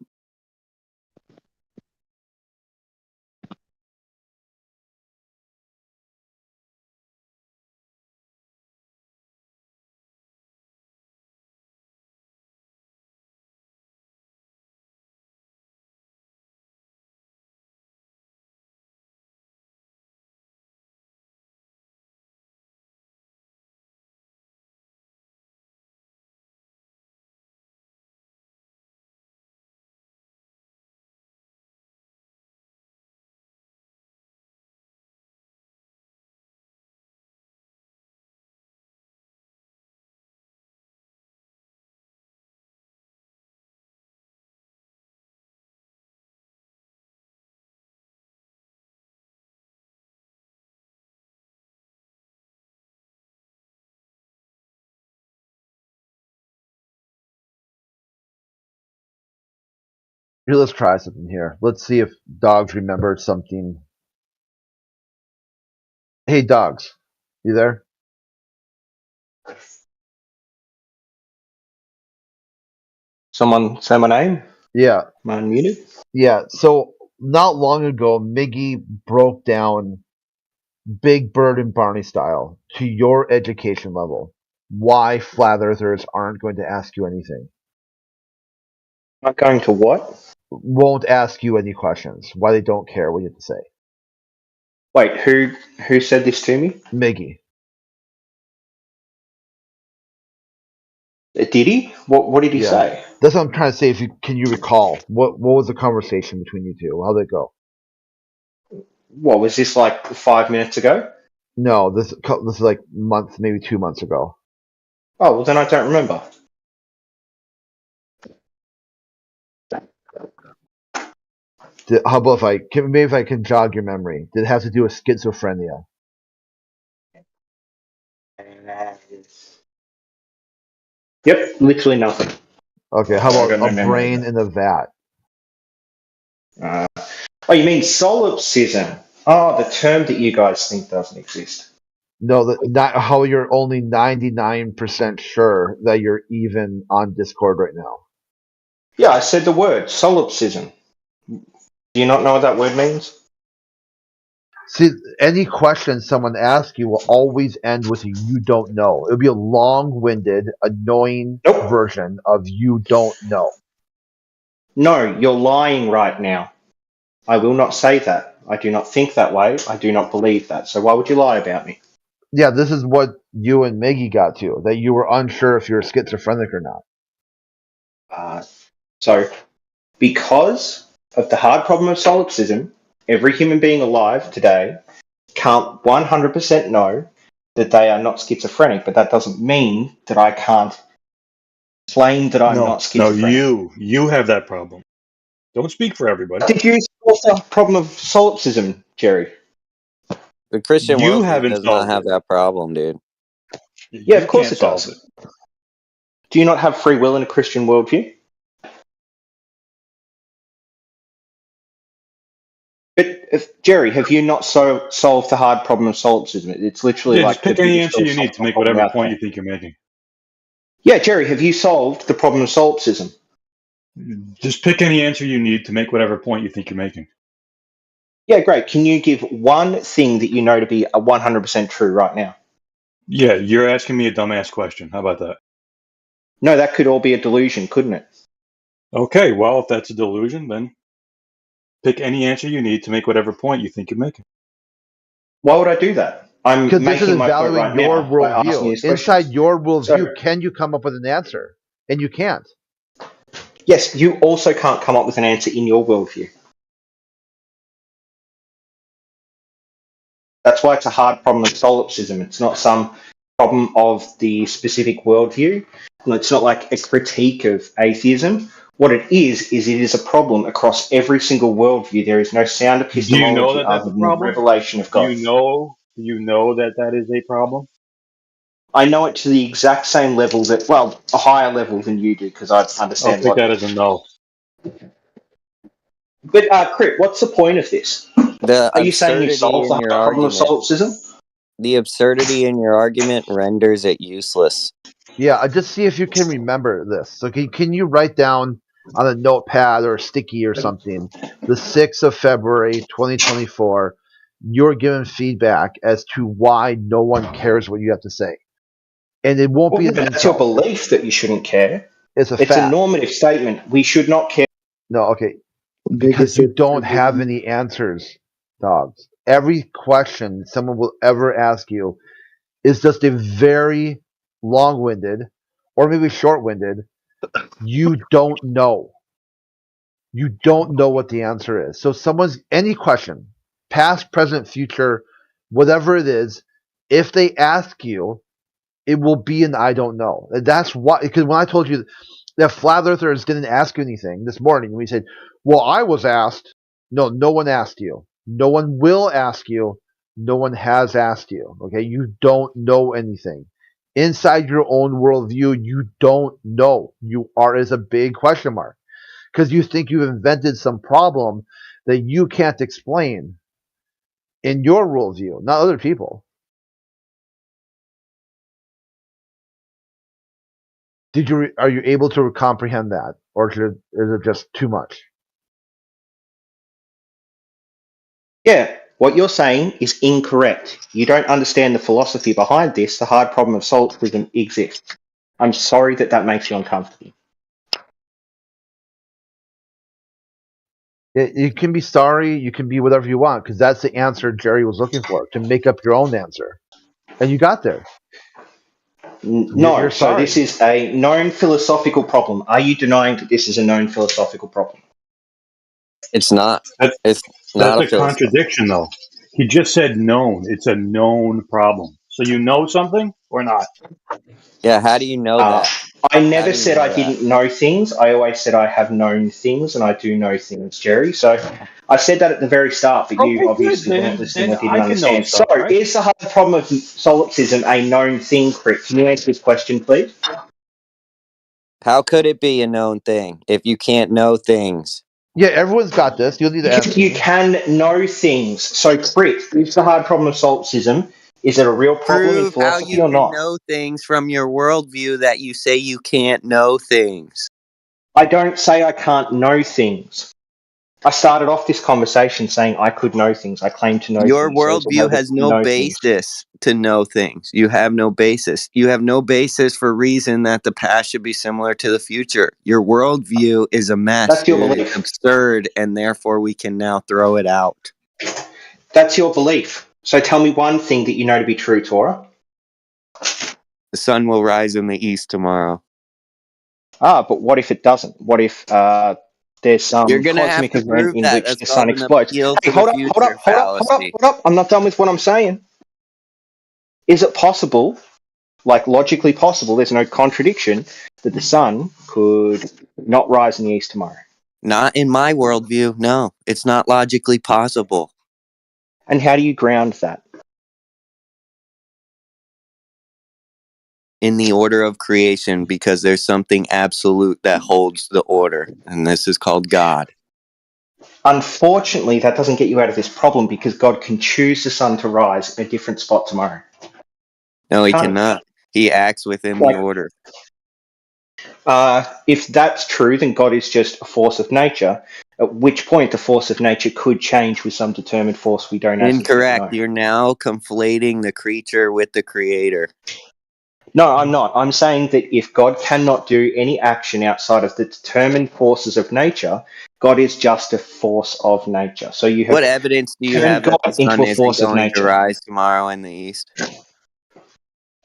Here, let's try something here. Let's see if dogs remember something. Hey, dogs, you there? Someone say my name? Yeah, Am I unmuted? yeah. So not long ago, Miggy broke down Big Bird and Barney style to your education level why flat earthers aren't going to ask you anything. Not going to what? Won't ask you any questions. Why they don't care what you have to say. Wait, who said this to me? Miggy. Did he? What did he Yeah. say? That's what I'm trying to say. Can you recall what was the conversation between you two? How did it go? What was this like 5 minutes ago? No, this is like month, maybe 2 months ago. Oh, well then I don't remember. How about if I can jog your memory? Did it have to do with schizophrenia? Yep, literally nothing. Okay, how I got about no a memory brain of in a vat? Oh, you mean solipsism? Oh, the term that you guys think doesn't exist. No, not how you're only 99% sure that you're even on Discord right now. Yeah, I said the word solipsism. Do you not know what that word means? See, any question someone asks you will always end with a "you don't know." It'll be a long-winded, annoying Nope. version of "you don't know." No, you're lying right now. I will not say that. I do not think that way. I do not believe that. So why would you lie about me? Yeah, this is what you and Maggie got to, that you were unsure if you were schizophrenic or not. So, because of the hard problem of solipsism, every human being alive today can't 100% know that they are not schizophrenic, but that doesn't mean that I can't claim that I'm not No, schizophrenic. you have that problem. Don't speak for everybody. Did you solve the problem of solipsism, Jerry? The Christian You worldview haven't does not solved have it. that problem, dude. Yeah, You of course can't it solve does. it. Do you not have free will in a Christian worldview? But Jerry, have you not solved the hard problem of solipsism? It's literally Yeah, like just the pick any biggest answer you need to philosophical make problem whatever out point there. you think you're making. Yeah, Jerry, have you solved the problem of solipsism? Just pick any answer you need to make whatever point you think you're making. Yeah, great. Can you give one thing that you know to be 100% true right now? Yeah, you're asking me a dumbass question. How about that? No, that could all be a delusion, couldn't it? Okay, well, if that's a delusion, then pick any answer you need to make whatever point you think you're making. Why would I do that? I'm Because this is making my point evaluating right your now by asking worldview. these Inside questions. your worldview, So, can you come up with an answer? And you can't. yes, you also can't come up with an answer in your worldview. That's why it's a hard problem of solipsism. It's not some problem of the specific worldview. It's not like a critique of atheism. What it is a problem across every single worldview. There is no sound Do you know epistemology that that's other a than the problem? revelation of Do God. you know that that is a problem? I know it to the exact same level that, well, a higher level than you do, because I I'll understand take that logic. as a no. But, Crit, what's the point of this? The Are you saying you absurdity solved in the your hard problem of argument, solipsism? the absurdity in your argument renders it useless. Yeah, just see if you can remember this. So can you write down on a notepad or sticky or something, the 6th of February, 2024, you're given feedback as to why no one cares what you have to say. And it won't be an That's your insult. belief that you shouldn't care. It's a It's a fact. normative statement. We should not care. No, okay. Biggest Because you don't hypocrite, have baby. any answers, dogs. Every question someone will ever ask you is just a very long-winded or maybe short-winded, you don't know. You don't know what the answer is. So any question, past, present, future, whatever it is, if they ask you, it will be an I don't know. That's why, because when I told you that flat earthers didn't ask you anything this morning, we said, well, I was asked. No one asked you. No one will ask you. No one has asked you. Okay, you don't know anything. Inside your own worldview, you don't know. You are as a big question mark because you think you've invented some problem that you can't explain in your worldview, not other people. Are you able to comprehend that, or is it just too much? Yeah, what you're saying is incorrect. You don't understand the philosophy behind this. The hard problem of solipsism exists. I'm sorry that makes you uncomfortable. You can be sorry, you can be whatever you want, because that's the answer Jerry was looking for, to make up your own answer. And you got there. No, You're so sorry. this is a known philosophical problem. Are you denying that this is a known philosophical problem? It's not. That's It's not a a philosophy. contradiction, though. He just said known. It's a known problem. So you know something or not? Yeah, how do you know that? I How never do you said know I that? didn't know things. I always said I have known things, and I do know things, Jerry. So I said that at the very start, but you Okay, good. obviously weren't listening Then or didn't I can know understand. So, stuff, right? is the hard problem of solipsism a known thing, Crit? Can you answer this question, please? How could it be a known thing if you can't know things? Yeah, everyone's got this. You'll need to ask Because you me. can know things. So, Crit, is the hard problem of solipsism, is it a real problem in Prove how philosophy you or can not? know things from your worldview that you say you can't know things. I don't say I can't know things. I started off this conversation saying I could know things. I claim to know Your things. There is a way worldview that has you no know things. basis to know things. You have no basis. You have no basis for reason that the past should be similar to the future. Your worldview is a mess. That's your It is belief. absurd, and therefore we can now throw it out. That's your belief. So tell me one thing that you know to be true, Torah. The sun will rise in the east tomorrow. But what if it doesn't? What if there's You're some gonna have cosmic to event prove in that. which That's the sun called an explodes? appeal Hey, to the hold up, hold up, future hold up, hold up, fallacy. hold up. I'm not done with what I'm saying. Is it possible, like logically possible, there's no contradiction, that the sun could not rise in the east tomorrow? Not in my worldview. No, it's not logically possible. And how do you ground that? In the order of creation, because there's something absolute that holds the order, and this is called God. Unfortunately, that doesn't get you out of this problem because God can choose the sun to rise in a different spot tomorrow. No, he Can't he? cannot. He acts within the Like, order. if that's true, then God is just a force of nature, at which point the force of nature could change with some determined force we don't as of yet Incorrect. know. You're now conflating the creature with the creator. No, I'm not. I'm saying that if God cannot do any action outside of the determined forces of nature, God is just a force of nature. So you have What evidence do you turned have that God the into sun a isn't force of going to nature. rise tomorrow in the east?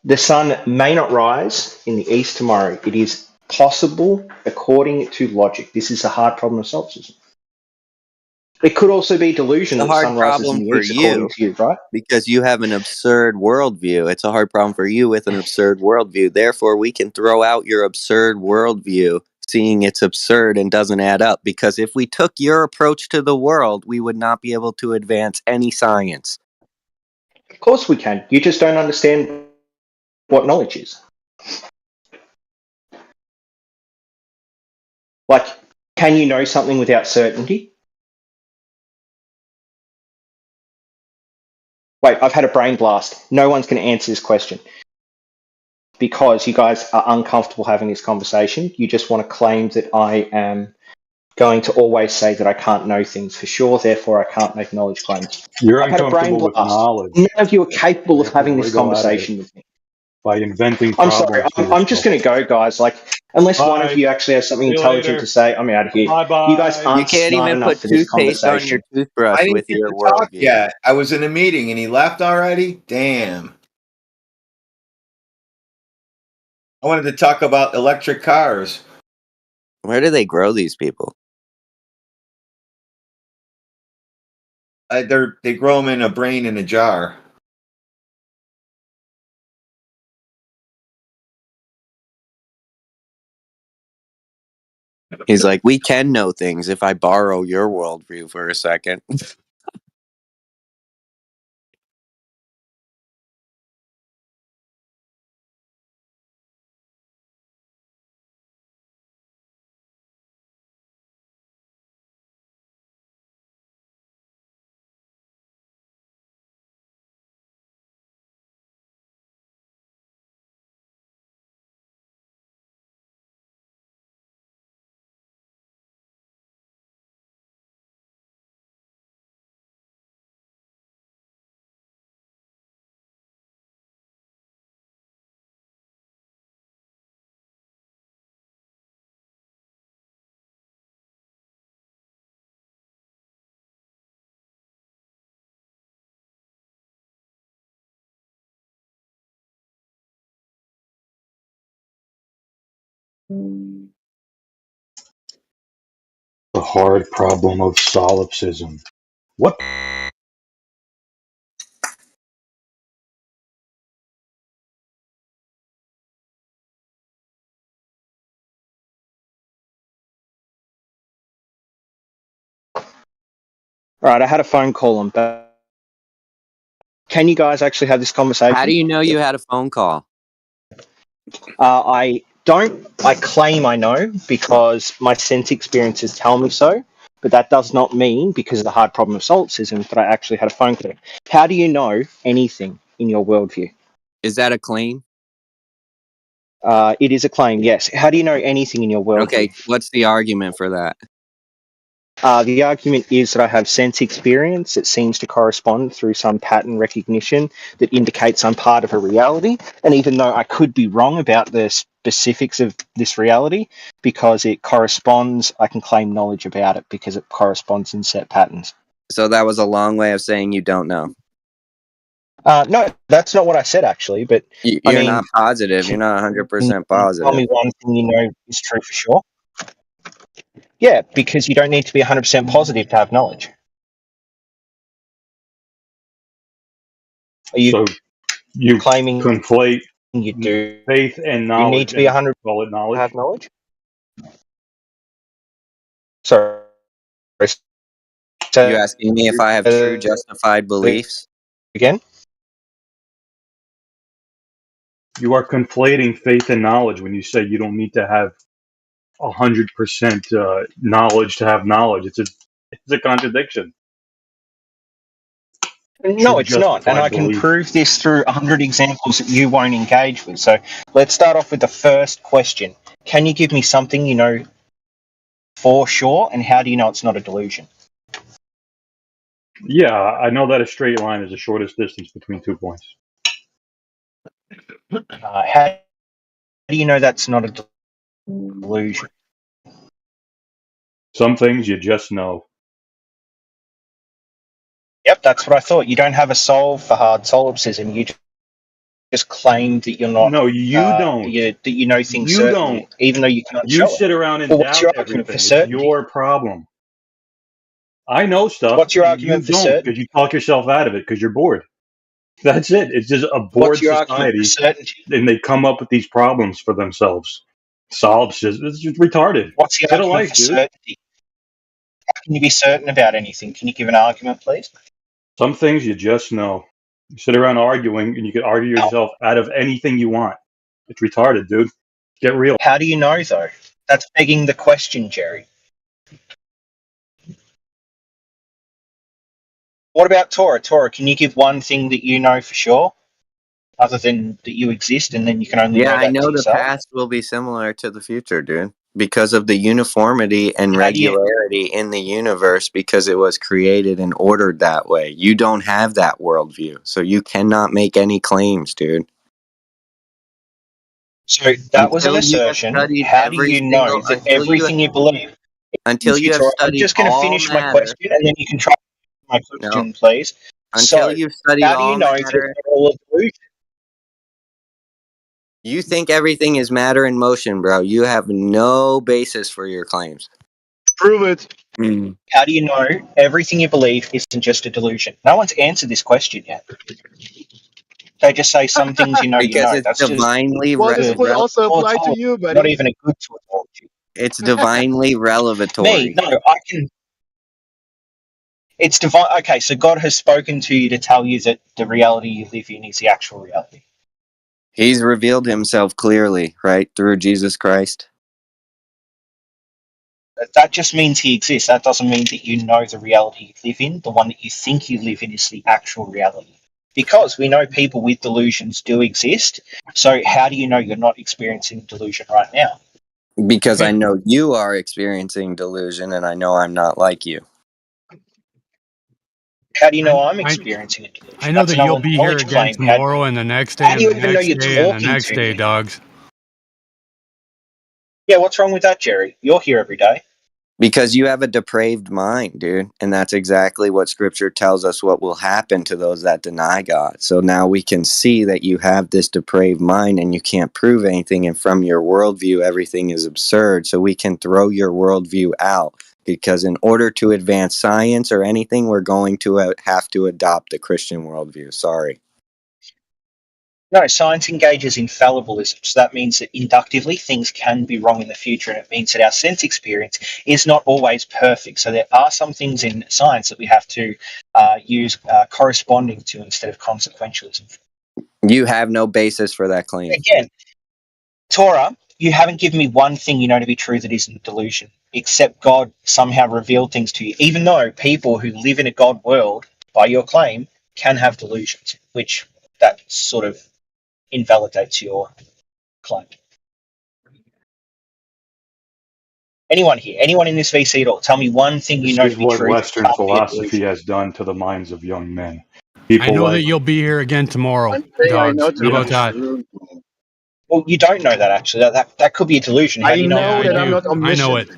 The sun may not rise in the east tomorrow. It is possible according to logic. This is a hard problem of solipsism. It could also be delusion It's a that the hard sun rises in problem the for east according you to you, right? because you have an absurd worldview. It's a hard problem for you with an absurd worldview. Therefore, we can throw out your absurd worldview, seeing it's absurd and doesn't add up. Because if we took your approach to the world, we would not be able to advance any science. Of course we can. You just don't understand what knowledge is. Like, can you know something without certainty? Wait, I've had a brain blast. No one's going to answer this question because you guys are uncomfortable having this conversation. You just want to claim that I am going to always say that I can't know things for sure, therefore I can't make knowledge claims. You're I've had a brain uncomfortable with blast. knowledge. None of you are capable You of have to having this wiggle out of it conversation with me. by inventing I'm sorry. problems for I'm just yourself. going to go, guys. Like, unless one of Bye. you actually has something See you intelligent later. to say, I'm out of here. Bye-bye. You guys You aren't can't smart even enough put for this toothpaste on your conversation. toothbrush I didn't with get your to talk worldview. yet. I was in a meeting and he left already. Damn. I wanted to talk about electric cars. Where do they grow these people? They grow them in a brain in a jar. He's like, we can know things if I borrow your worldview for a second. The hard problem of solipsism. What? All right, I had a phone call on back. Can you guys actually have this How do conversation? you know you had a phone call? I don't. I claim I know because my sense experiences tell me so, but that does not mean, because of the hard problem of solipsism, that I actually had a phone call. How do you know anything in your worldview? Is that a claim? It is a claim, yes. How do you know anything in your worldview? Okay, what's the argument for that? The argument is that I have sense experience that seems to correspond through some pattern recognition that indicates I'm part of a reality. And even though I could be wrong about the specifics of this reality, because it corresponds, I can claim knowledge about it because it corresponds in set patterns. So that was a long way of saying you don't know. No, that's not what I said actually. But I You're mean, not positive. You're not 100% can you tell positive. me one thing you know is true for sure? Yeah, because you don't need to be 100% positive to have knowledge. Are you So you claiming conflate you do faith and you knowledge need to be and 100% call it to knowledge. have knowledge? Sorry. You asking me if I have true justified beliefs? Again? You are conflating faith and knowledge when you say you don't need to have 100% knowledge to have knowledge. It's a contradiction. No, True it's not. And justified I can belief. prove this through 100 examples that you won't engage with. So let's start off with the first question. Can you give me something you know for sure, and how do you know it's not a delusion? Yeah, I know that a straight line is the shortest distance between 2 points. How do you know that's not a delusion? Some things you just know. Yep, that's what I thought. You don't have a solve for hard solipsism. You just claim that you're not, No, you don't. that you know things You certainly, don't. even though you can't You show it. sit around and Well, what's your doubt argument for everything. It's certainty? your problem. I know stuff. What's your You argument for don't because certainty? you talk yourself out of it because you're bored. That's it. It's just a What's bored your argument for society, certainty? and they come up with these problems for themselves. Solipsism. It's just retarded. What's your Get a argument life, for dude. certainty? How can you be certain about anything? Can you give an argument, please? Some things you just know. You sit around arguing, and you can argue yourself out of anything you want. It's retarded, dude. Get real. How do you know, though? That's begging the question, Jerry. What about Torah? Torah, can you give one thing that you know for sure, other than that you exist, and then you can only Yeah, know I that to know the yourself? past will be similar to the future, dude, because of the uniformity and How do you? regularity in the universe because it was created and ordered that way. You don't have that worldview, so you cannot make any claims, dude. So that was an Until you have assertion. studied How do you know that everything you believe until is you, you have Torah? I'm studied just going to all finish my matter. question, and then you can try my No, question, please. until So, you've studied how do you all know that it's matter. not all a delusion? You think everything is matter in motion, bro. You have no basis for your claims. Prove it. How do you know everything you believe isn't just a delusion? No one's answered this question yet. They just say some things you know. Because it's That's just divinely Well, this would also apply to tautology, you, not buddy. even a good tautology. it's divinely Me, revelatory. no, I can. It's divine. Okay, so God has spoken to you to tell you that the reality you live in is the actual reality. He's revealed himself clearly, right, through Jesus Christ. That just means he exists. That doesn't mean that you know the reality you live in. The one that you think you live in is the actual reality. Because we know people with delusions do exist. So how do you know you're not experiencing delusion right now? Because I know you are experiencing delusion and I know I'm not like you. How do you know I'm experiencing a delusion? I know That's that an you'll be here knowledge again claim. tomorrow and the next day How do and you the even know next you're day and the talking next to day, me? dogs. Yeah, what's wrong with that, Jerry? You're here every day. Because you have a depraved mind, dude. And that's exactly what scripture tells us what will happen to those that deny God. So now we can see that you have this depraved mind and you can't prove anything. And from your worldview, everything is absurd. So we can throw your worldview out. Because in order to advance science or anything, we're going to have to adopt the Christian worldview. Sorry. No, science engages in fallibilism. So that means that inductively things can be wrong in the future, and it means that our sense experience is not always perfect. So there are some things in science that we have to use corresponding to instead of consequentialism. You have no basis for that claim. Again, Torah, you haven't given me one thing you know to be true that isn't delusion, except God somehow revealed things to you, even though people who live in a God world, by your claim, can have delusions, which that sort of invalidates your claim. Anyone here, anyone in this VC at all, tell me one thing you This know is to be what true that Western can't be a philosophy delusion. has done to the minds of young men. I People know like that you'll be here again tomorrow, One thing I dogs. know How to about be that? true. Well, you don't know that actually. That could be a delusion. How I do you know Yeah, it's know I that not? I'm do. not I know omniscient. it.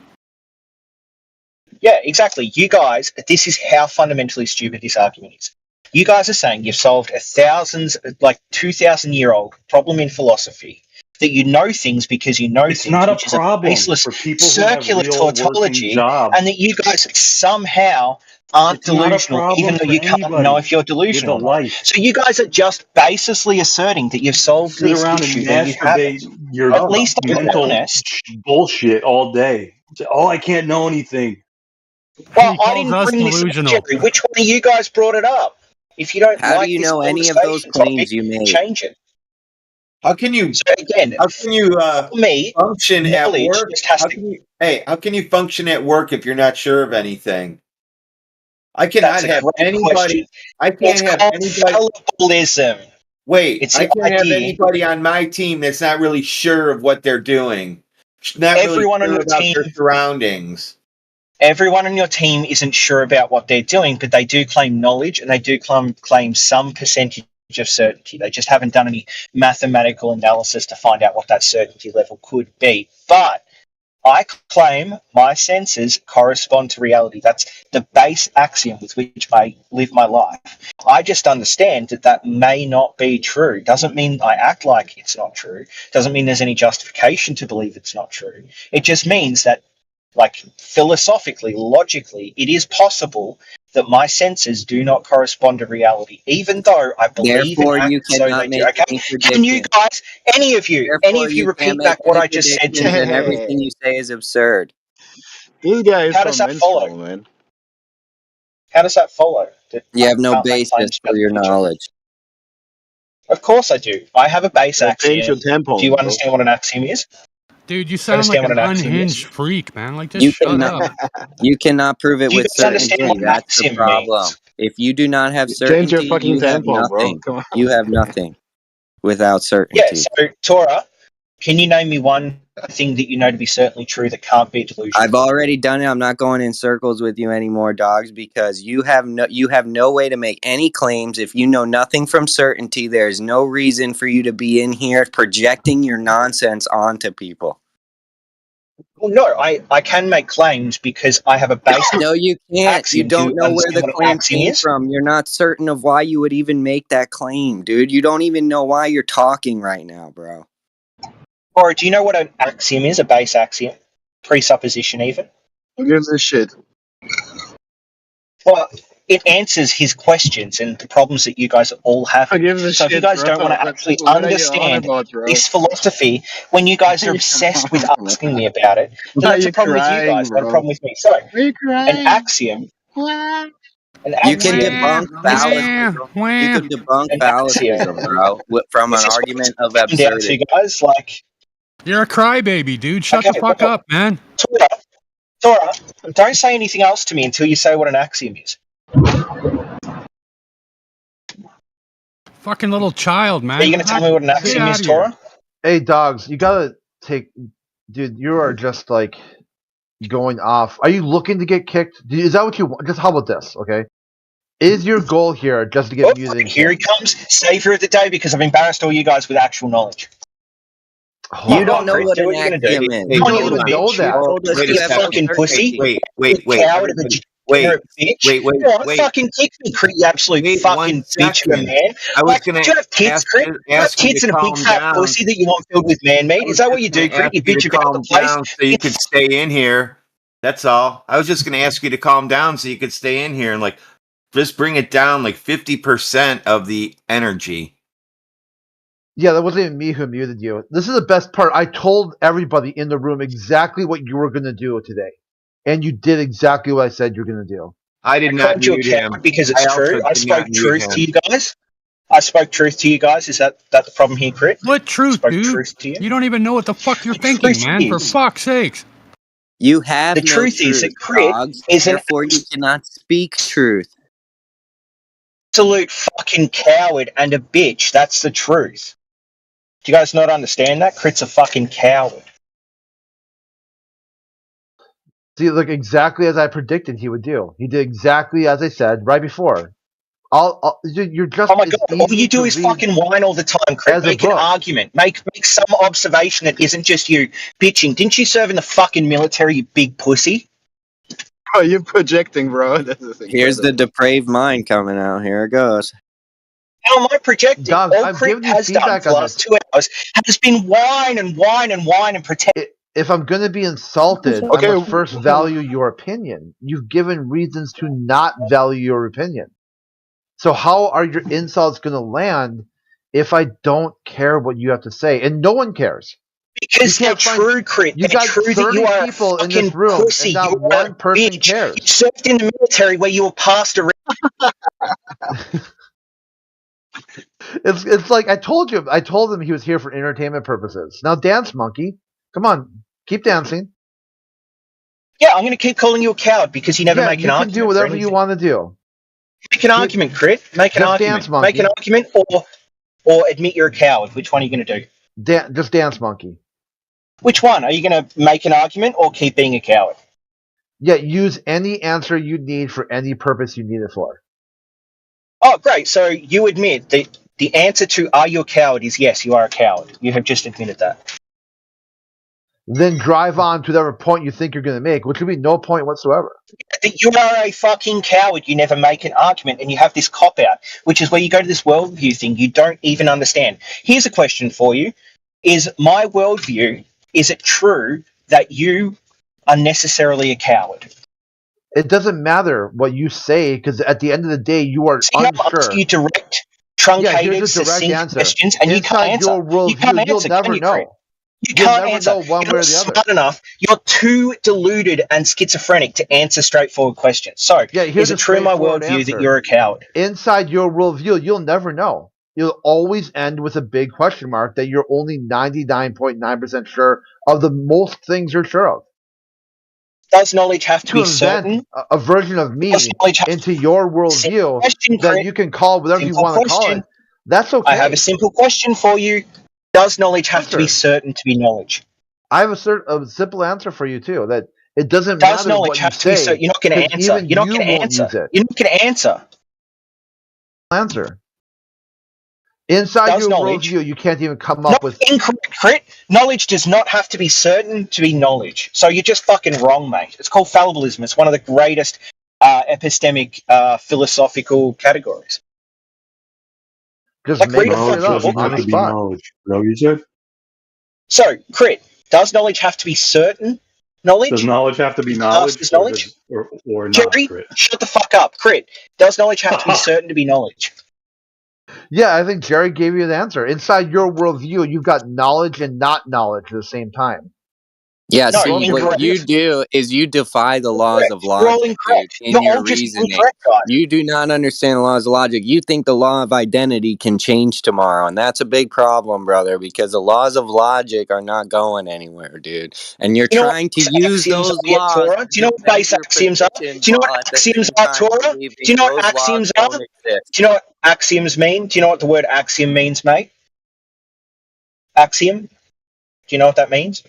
Yeah, exactly. You guys, this is how fundamentally stupid this argument is. You guys are saying you've solved 2,000-year-old problem in philosophy, that you know things because you know It's things, not a which is a problem baseless for people who have circular real working tautology, jobs. and that you guys somehow aren't It's not a delusional, even problem though for you can't know anybody if you're with delusional a or not. life. So you guys are just baselessly asserting that you've solved Sit this around issue and when you haven't. masturbate your At least I'm mental honest. bullshit all day. Oh, I can't know anything. Well, He I calls didn't us bring this up, delusional. Jerry. Which one of you guys brought it up? If you don't How do like you this know any of those conversation topic, claims you made? change it. How can you So again, for me, function at knowledge work? just has How to. can you how can you function at work if you're not sure of anything? I That's cannot a have great question. anybody. I It's can't have called anybody. fallibilism. Wait, It's I the can't have idea anybody on my team that's not really sure of what they're doing. Not really everyone on sure your about team, their surroundings. everyone on your team isn't sure about what they're doing, but they do claim knowledge and they do claim some percentage of certainty. They just haven't done any mathematical analysis to find out what that certainty level could be. But I claim my senses correspond to reality. That's the base axiom with which I live my life. I just understand that that may not be true. Doesn't mean I act like it's not true. Doesn't mean there's any justification to believe it's not true. It just means that, like, philosophically, logically, it is possible that my senses do not correspond to reality, even though I believe and Therefore, act you as though cannot they do. make Okay? any Can you predictions. guys, any of you Therefore, you can't repeat make back what any I just said to predictions, me? and everything you say is absurd. This guy is How does so that follow? mental, man. How does that follow? That You I have no can't make basis claims for about the your future? knowledge. Of course I do. I have a base Well, change your axiom. tempo, Do you bro. understand what an axiom is? Dude, you Do you sound like understand what an an axiom is? unhinged freak, man. Like, just You shut cannot. up. You cannot prove it Do you with guys understand certainty. what Again, an That's the axiom problem. means? If you do not have change your certainty, fucking you have tempo, bro. nothing. Come on. You have nothing without Yeah, certainty. so Tora, can you name me one thing that you know to be certainly true that can't be delusional? I've already done it. I'm not going in circles with you anymore, dogs, because you have no way to make any claims. If you know nothing from certainty, there's no reason for you to be in here projecting your nonsense onto people. Well, no, I can make claims because I have a base No, you can't. You axiom. Do don't you know where understand the what an claim axiom came is? from. You're not certain of why you would even make that claim, dude. You don't even know why you're talking right now, bro. Or do you know what an axiom is? A base axiom? Presupposition, even? Who gives a shit? Well, it answers his questions and the problems that you guys are all having. Who gives a So if you shit, guys bro? don't want to actually What are you on understand about, bro? this philosophy, when you guys are obsessed with asking me about it, then Why are that's a you problem with you crying, guys, not a bro? problem with me. So, Why are you an crying? axiom, What? an You can axiom Wah, debunk is wah, phallicism. You wah. can debunk an phallicism, axiom bro, from is an just what argument of it's come down absurdity. to, guys. Like, You're a crybaby, dude. Shut okay, the fuck well, up, man. Tora, don't say anything else to me until you say what an axiom is. Fucking little child, Are you man. going to tell me what an Get axiom out is, of here. Tora? Hey, dogs, you gotta take, dude. You are just like going off. Are you looking to get kicked? Is that what you want? Just how about this? Okay, is your goal here just to get Oh, muted and here he kicked? comes, savior of the day, because I've embarrassed all you guys with actual knowledge. Come You on, Hold go on. don't on, know Chris. what Do an what you're going to do. axiom is. You Come on, don't you little even know bitch. You that. told us Wait a you You have no second. fucking pussy. certainty. You Wait, coward of a everybody. degenerate bitch. Go on, Wait. fucking kick me, Crit, you absolute Wait 1 fucking bitch of a second. man. I was Like, gonna do you have tits, ask Crit? you, You have ask you to tits and a big calm fat down. pussy that you want filled with man I meat? Is was that what just you gonna do, Crit? ask You you to bitch about the calm place? down so you could stay in here. That's all. I was just gonna ask you to calm down so you could stay in here and like just bring it down like 50% of the energy. Yeah, that wasn't even me who muted you. This is the best part. I told everybody in the room exactly what you were gonna do today, and you did exactly what I said you're gonna do. I I did not called you a mute coward him. because I it's also true. I did not spoke mute truth to him. you guys. I spoke truth to you guys. Is that the problem here, Crit? What truth, Spoke dude? truth to you. You don't even know what the fuck you're The thinking, truth man. For is, fuck's sakes. You have the no truth is truth, that Crit dogs. is an Therefore, you cannot speak truth. absolute fucking coward and a bitch. That's the truth. Do you guys not understand that? Crit's a fucking coward. See, look, exactly as I predicted he would do. He did exactly as I said right before. You're just Oh my as god, all easy you do to is read fucking whine all the time, Crit. as a Make an book. argument. Make some observation that isn't just you bitching. Didn't you serve in the fucking military, you big pussy? Bro, you're projecting, bro. This is Here's the incredible. depraved mind coming out. Here it goes. How am I projecting? Doug, All I'm Crit giving you has done feedback for the on last this. 2 hours has been whine and pretend. If I'm going to be insulted, I Okay, must first value your opinion. You've given reasons to not value your opinion. So how are your insults going to land if I don't care what you have to say? And no one cares. Because they're true, Crit. You They're got true that 30 you are a people in this fucking room, pussy. and not You are one a person bitch. cares. You served in the military where you were passed around. It's like I told him he was here for entertainment purposes. Now dance, monkey. Come on, keep dancing. Yeah, I'm going to keep calling you a coward because you never make an you can argument. do whatever you want to do. Make an argument, Crit. Make an Just argument. dance, monkey. Make an argument or admit you're a coward. Which one are you going to do? Just dance, monkey. Which one? Are you going to make an argument or keep being a coward? Yeah, use any answer you need for any purpose you need it for. Oh, great. So you admit that the answer to are you a coward is yes, you are a coward. You have just admitted that. Then drive on to whatever point you think you're going to make, which would be no point whatsoever. That you are a fucking coward. You never make an argument, and you have this cop-out, which is where you go to this worldview thing you don't even understand. Here's a question for you. Is my worldview, is it true that you are necessarily a coward? It doesn't matter what you say, because at the end of the day, you are unsure. I'm asking you direct, truncated, succinct questions, and you can't answer. Your worldview, you can't answer, you'll never you, know. You can't answer. Know one You're way or not the other. smart enough. You're too deluded and schizophrenic to answer straightforward questions. So, is it true in my worldview that you're a coward? Inside your worldview, you'll never know. You'll always end with a big question mark that you're only 99.9% sure of the most things you're sure of. Does knowledge have to be certain? A version of me into your worldview that you can call whatever you want to call it. That's okay. I have a simple question for you. Does knowledge have to be certain to be knowledge? I have a simple answer for you too. That it doesn't Does matter knowledge what have you to be say. certain? You're not going to answer. You're not going to answer. You're not going to answer. Answer. Inside your worldview, you can't even come up with. Incorrect, Crit. Knowledge does not have to be certain to be knowledge. So you're just fucking wrong, mate. It's called fallibilism. It's one of the greatest epistemic philosophical categories. Just like, read knowledge doesn't have to be knowledge. What you said? So, Crit, does knowledge have to be certain knowledge? Does knowledge have to be knowledge, or not? Jerry, Crit? Shut the fuck up, Crit. Does knowledge have to be certain to be knowledge? Yeah, I think Jerry gave you the answer. Inside your worldview, you've got knowledge and not knowledge at the same time. Yeah, no, see, what you do is you defy the laws of logic in your reasoning. You do not understand the laws of logic. You think the law of identity can change tomorrow, and that's a big problem, brother, because the laws of logic are not going anywhere, dude. And you're trying to use those laws. Do you know what base axioms are? Do you know what axioms are, Torah? Do you know what axioms are? Do you know what axioms mean? Do you know what the word axiom means, mate? Axiom? Do you know what that means?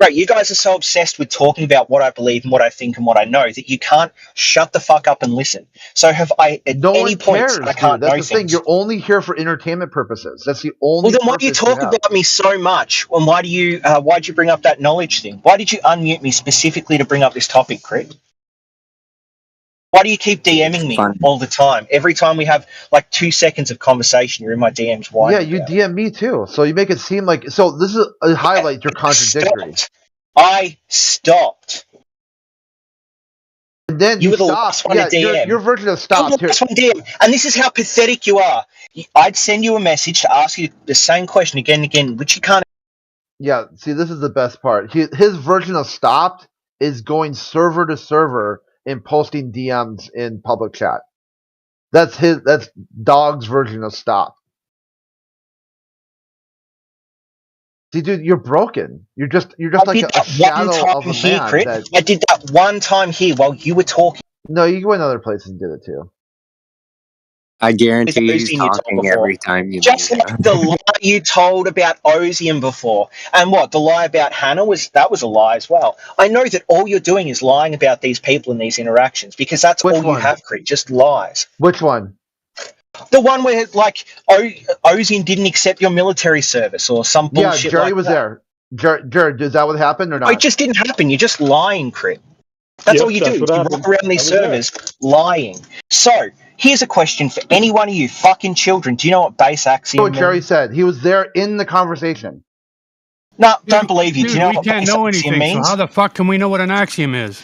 Right, you guys are so obsessed with talking about what I believe and what I think and what I know that you can't shut the fuck up and listen. So have I at any point I can't know things? That's the thing. You're only here for entertainment purposes. That's the only. Well, then why do you talk about me so much? And why'd you bring up that knowledge thing? Why did you unmute me specifically to bring up this topic, Craig? Why do you keep DMing me all the time? Every time we have like 2 seconds of conversation, you're in my DMs. Why? Yeah, you DM me too. So you make it seem like so. This is a highlight. You're contradictory. I stopped. And then you were the last one to DM. Your version of stopped. The last one DM. And this is how pathetic you are. I'd send you a message to ask you the same question again and again, which you can't. Yeah, see, this is the best part. His version of stopped is going server to server and posting DMs in public chat. That's Dog's version of stop. See, dude, you're broken. You're just like a shadow of a man. I did that one time here while you were talking. No, you went other places and did it too. I guarantee he's talking every time you just like the lie you told about Ozium before. And what, the lie about Hannah, was a lie as well. I know that all you're doing is lying about these people and these interactions because that's all you have, Creed, just lies. Which one? The one where, like, Ozium didn't accept your military service or some bullshit. Yeah, Jerry like was that. there. Jared, is that what happened or Oh, it not? just didn't happen. You're just lying, Crip. That's all you do. That's what You happened. walk around these I was there. servers lying. So, here's a question for any one of you fucking children. Do you know what base What axiom Jerry means? said. He was there in the conversation. No, don't believe you. Do you Dude, know we what can't base know axiom anything, so how means? the fuck can we know what an axiom is?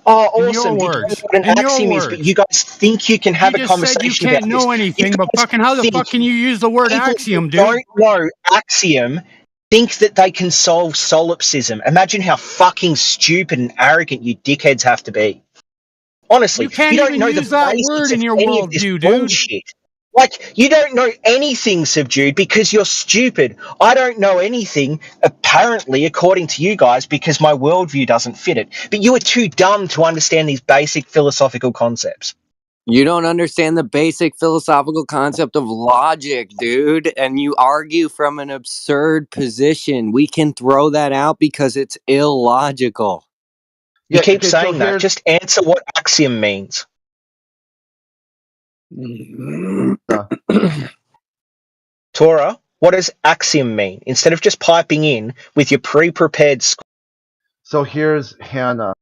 Oh, In your awesome. Did you know words. what an In your axiom is? But words. you guys think you can He have a just said you conversation about can't this. know You anything, but guys fucking how the think fuck can you use the word people axiom, who dude? don't know axiom think that they can solve solipsism. Imagine how fucking stupid and arrogant you dickheads have to be. Honestly, You can't you don't even know the use that basics word of in your any of this worldview, dude. bullshit. Like, you don't know anything, Subdued, because you're stupid. I don't know anything, apparently, according to you guys, because my worldview doesn't fit it. But you are too dumb to understand these basic philosophical concepts. You don't understand the basic philosophical concept of logic, dude, and you argue from an absurd position. We can throw that out because it's illogical. You Yeah, keep okay, so saying that. here's Just answer what axiom means. Torah, what does axiom mean? Instead of just piping in with your pre-prepared here's Hannah.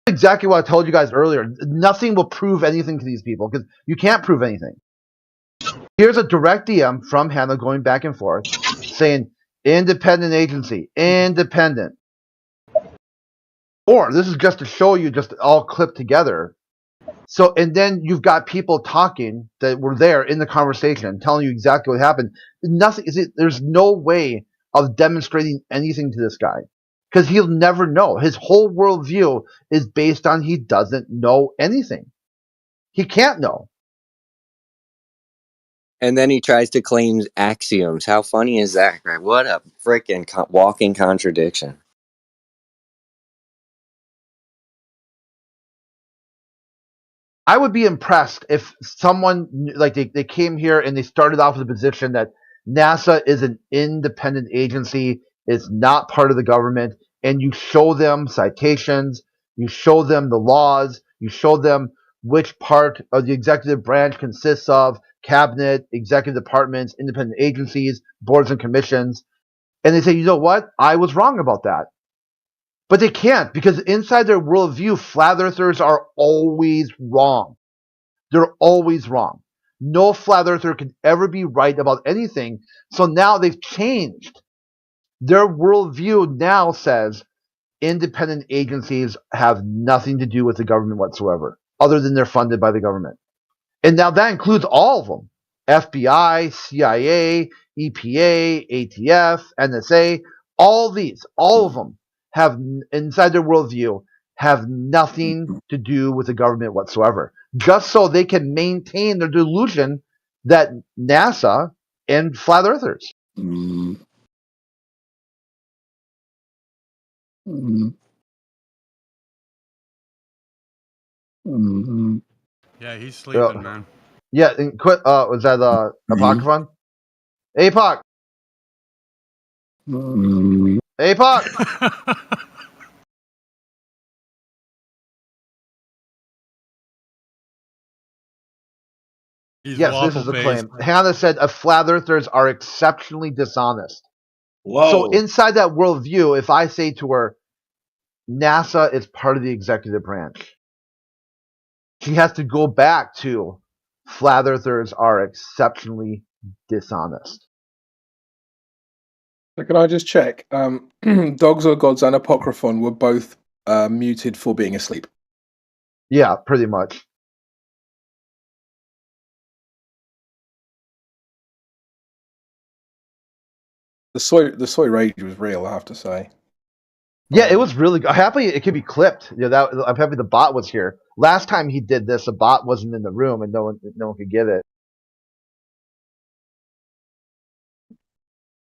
Exactly what I told you guys earlier. Nothing will prove anything to these people because you can't prove anything. Here's a direct DM from Hannah going back and forth saying independent agency, independent. Or this is just to show you just all clipped together. So, and then you've got people talking that were there in the conversation telling you exactly what happened. There's no way of demonstrating anything to this guy because he'll never know. His whole worldview is based on he doesn't know anything. He can't know. And then he tries to claim axioms. How funny is that, right? What a freaking walking contradiction. I would be impressed if someone like they came here and they started off with a position that NASA is an independent agency, it's not part of the government, and you show them citations, you show them the laws, you show them which part of the executive branch consists of cabinet, executive departments, independent agencies, boards and commissions, and they say, you know what, I was wrong about that. But they can't because inside their worldview, flat earthers are always wrong. They're always wrong. No flat earther can ever be right about anything. So now they've changed. Their worldview now says independent agencies have nothing to do with the government whatsoever, other than they're funded by the government. And now that includes all of them. FBI, CIA, EPA, ATF, NSA, all of them have inside their worldview have nothing to do with the government whatsoever. Just so they can maintain their delusion that NASA and flat earthers. Yeah, he's sleeping, man. Yeah, and quit. Was that Apocryphon? Apoc. Apoc. He's Yes, this waffle is the faced. claim. Hannah said flat earthers are exceptionally dishonest. Whoa. So inside that worldview, if I say to her, NASA is part of the executive branch, she has to go back to flat earthers are exceptionally dishonest. So can I just check? Dogs or Gods and Apocryphon were both muted for being asleep. Yeah, pretty much. The soy rage was real, I have to say. Yeah, it was really good. Happily, it could be clipped. I'm happy the bot was here. Last time he did this, the bot wasn't in the room and no one could get it.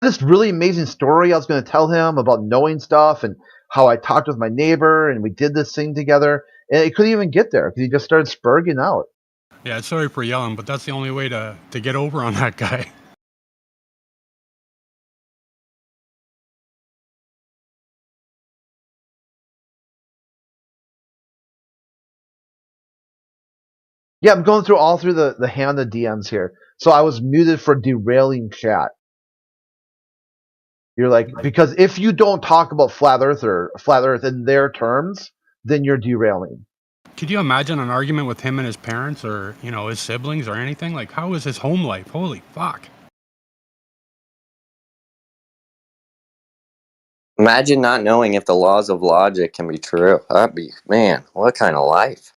This really amazing story I was going to tell him about knowing stuff and how I talked with my neighbor and we did this thing together. And it couldn't even get there because he just started spurging out. Yeah, sorry for yelling, but that's the only way to get over on that guy. Yeah, I'm going through all through the Hannah DMs here. So I was muted for derailing chat. You're like, because if you don't talk about flat Earth in their terms, then you're derailing. Could you imagine an argument with him and his parents, or his siblings, or anything? Like, how is his home life? Holy fuck! Imagine not knowing if the laws of logic can be true. That'd be, man, what kind of life?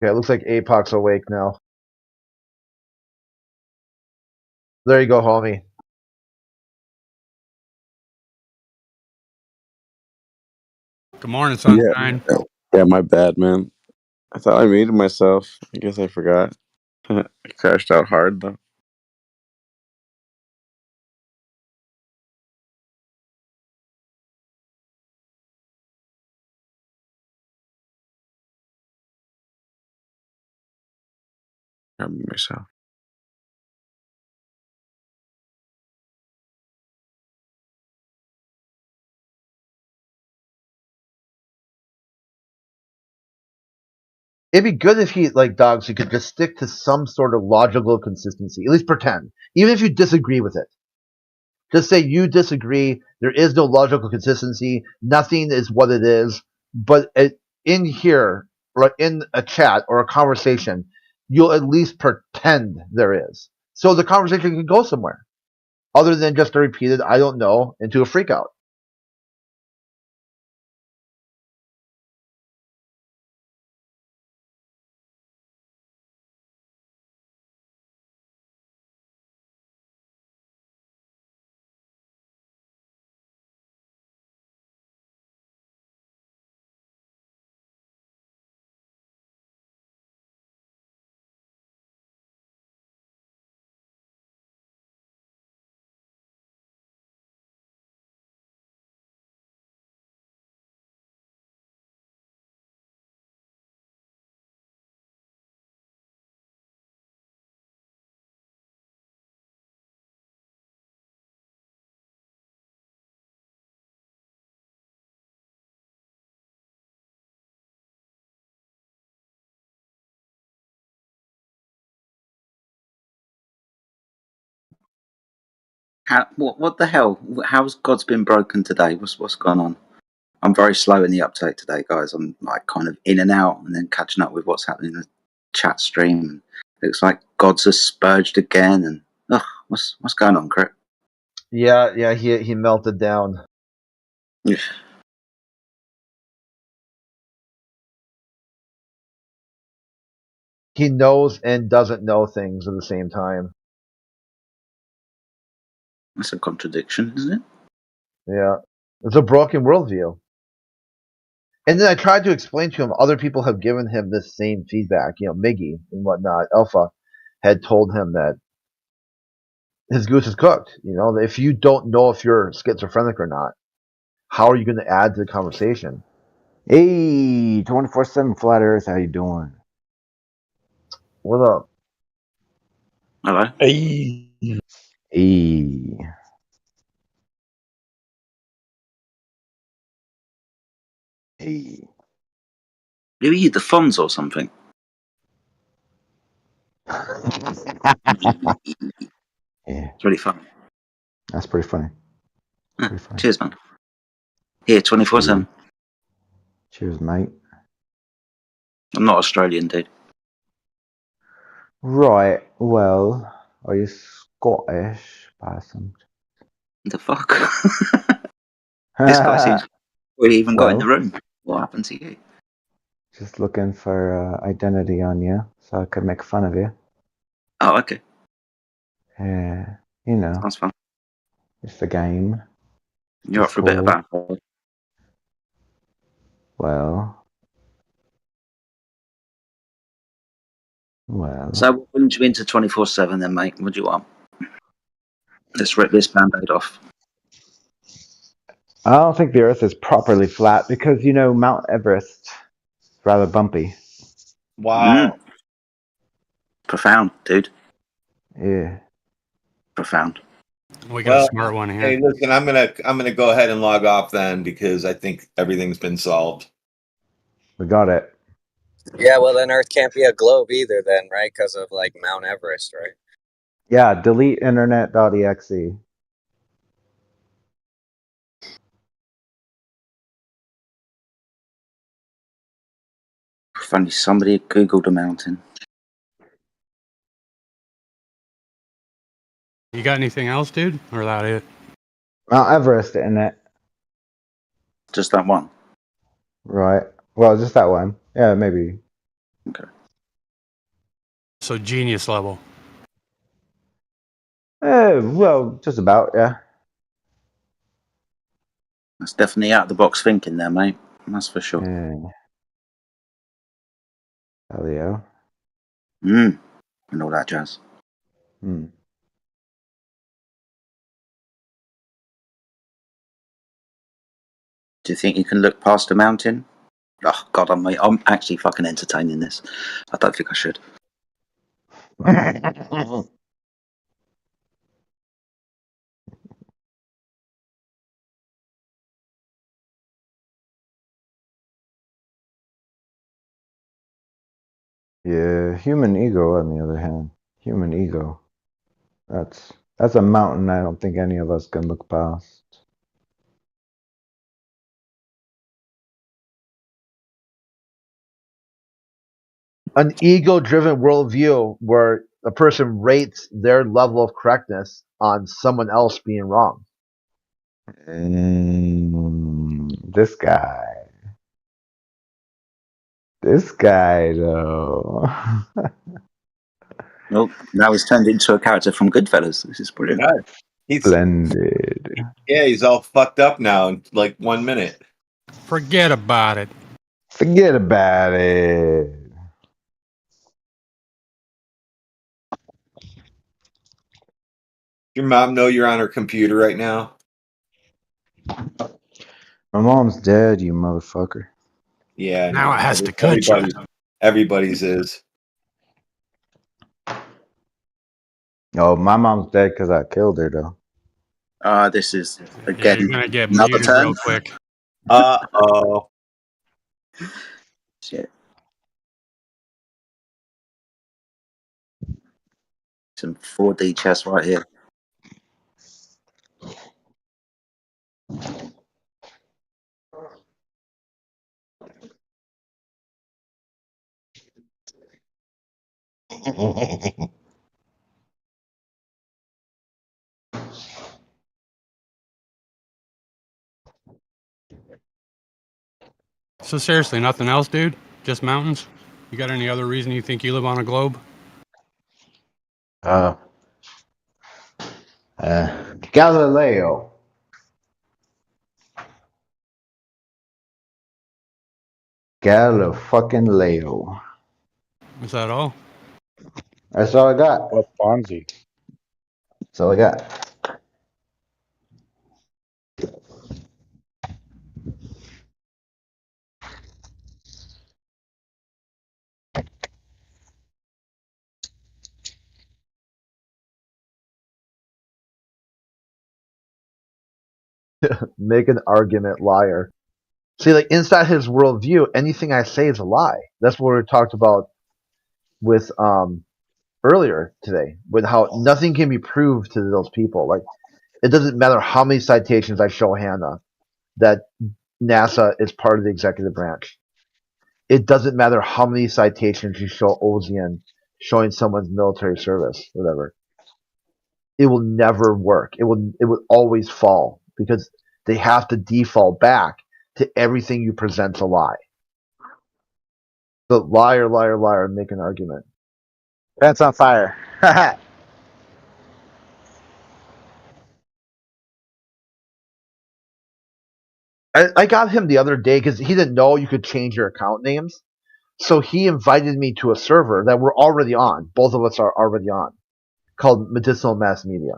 Okay, it looks like Apoc's awake now. There you go, homie. Good morning, sunshine. Yeah, my bad, man. I thought I muted myself. I guess I forgot. I crashed out hard, though. I muted myself. It'd be good if he, like Dogs, you could just stick to some sort of logical consistency. At least pretend. Even if you disagree with it. Just say you disagree. There is no logical consistency. Nothing is what it is. But in here, like in a chat or a conversation, you'll at least pretend there is. So the conversation can go somewhere. Other than just a repeated, I don't know, into a freakout. What the hell? How's God's been broken today? What's going on? I'm very slow in the uptake today, guys. I'm like kind of in and out, and then catching up with what's happening in the chat stream. It looks like God's has spurged again, and what's going on, Crit? Yeah, he melted down. He knows and doesn't know things at the same time. That's a contradiction, isn't it? Yeah. It's a broken worldview. And then I tried to explain to him other people have given him this same feedback. Miggy and whatnot, Alpha, had told him that his goose is cooked. If you don't know if you're schizophrenic or not, how are you going to add to the conversation? Hey, 24/7 Flat Earth, how you doing? What up? Hello. Hey. Hey. Hey. Maybe you the Fonz or something. Yeah. It's really fun. That's pretty funny. Cheers, man. Here, 24/7. Cheers, mate. I'm not Australian, dude. Right, well, are you Scottish by some... The fuck? This guy seems we even got in the room. What happened to you? Just looking for identity on you, so I could make fun of you. Oh, okay. Yeah, Sounds fun. It's a game. You're up for a bit of that. Well. So what brings you into 24/7 then, mate? What do you want? Let's rip this band-aid off. I don't think the Earth is properly flat because, Mount Everest is rather bumpy. Wow. Profound, dude. Yeah. Profound. We got a Well, smart one here. hey, listen, I'm gonna go ahead and log off then because I think everything's been solved. We got it. Yeah, well then Earth can't be a globe either then, right? Because of like Mount Everest, right? Yeah, delete internet.exe. If only somebody had Googled a mountain. You got anything else, dude? Or that it? Mount Everest in it. Just that one. Right. Well, just that one. Yeah, maybe. Okay. So genius level. Well, just about, yeah. That's definitely out of the box thinking there, mate. That's for sure. Yeah. Galileo. And all that jazz. Hmm. Do you think you can look past a mountain? Oh God, I'm actually fucking entertaining this. I don't think I should. Yeah, human ego, on the other hand. Human ego. That's a mountain I don't think any of us can look past. An ego-driven worldview where a person rates their level of correctness on someone else being wrong. This guy. This guy, though. Well, now he's turned into a character from Goodfellas. This is brilliant. God, Splendid. Yeah, he's all fucked up now in like 1 minute. Forget about it. Forget about it. Your mom know you're on her computer right now? My mom's dead, you motherfucker. Yeah, I Now know. it has to cut you. Everybody's is. Oh, my mom's dead because I killed her, though. This is Yeah, again you're gonna get another muted turn. real quick. Uh-oh. Shit. Some 4D chess right here. So seriously, nothing else, dude? Just mountains? You got any other reason you think you live on a globe? Galileo. Galileo. Is that all? That's all I got. What Fonzie? That's all I got. Make an argument, liar. See, like inside his worldview, anything I say is a lie. That's what we talked about with earlier today, with how nothing can be proved to those people. Like it doesn't matter how many citations I show Hannah that NASA is part of the executive branch. It doesn't matter how many citations you show Ozian showing someone's military service, whatever. It will never work. It will always fall because they have to default back to everything you present's a lie. So liar, liar, liar, make an argument. Pants on fire. I got him the other day because he didn't know you could change your account names. So he invited me to a server that we're already on. Both of us are already on, called Medicinal Mass Media.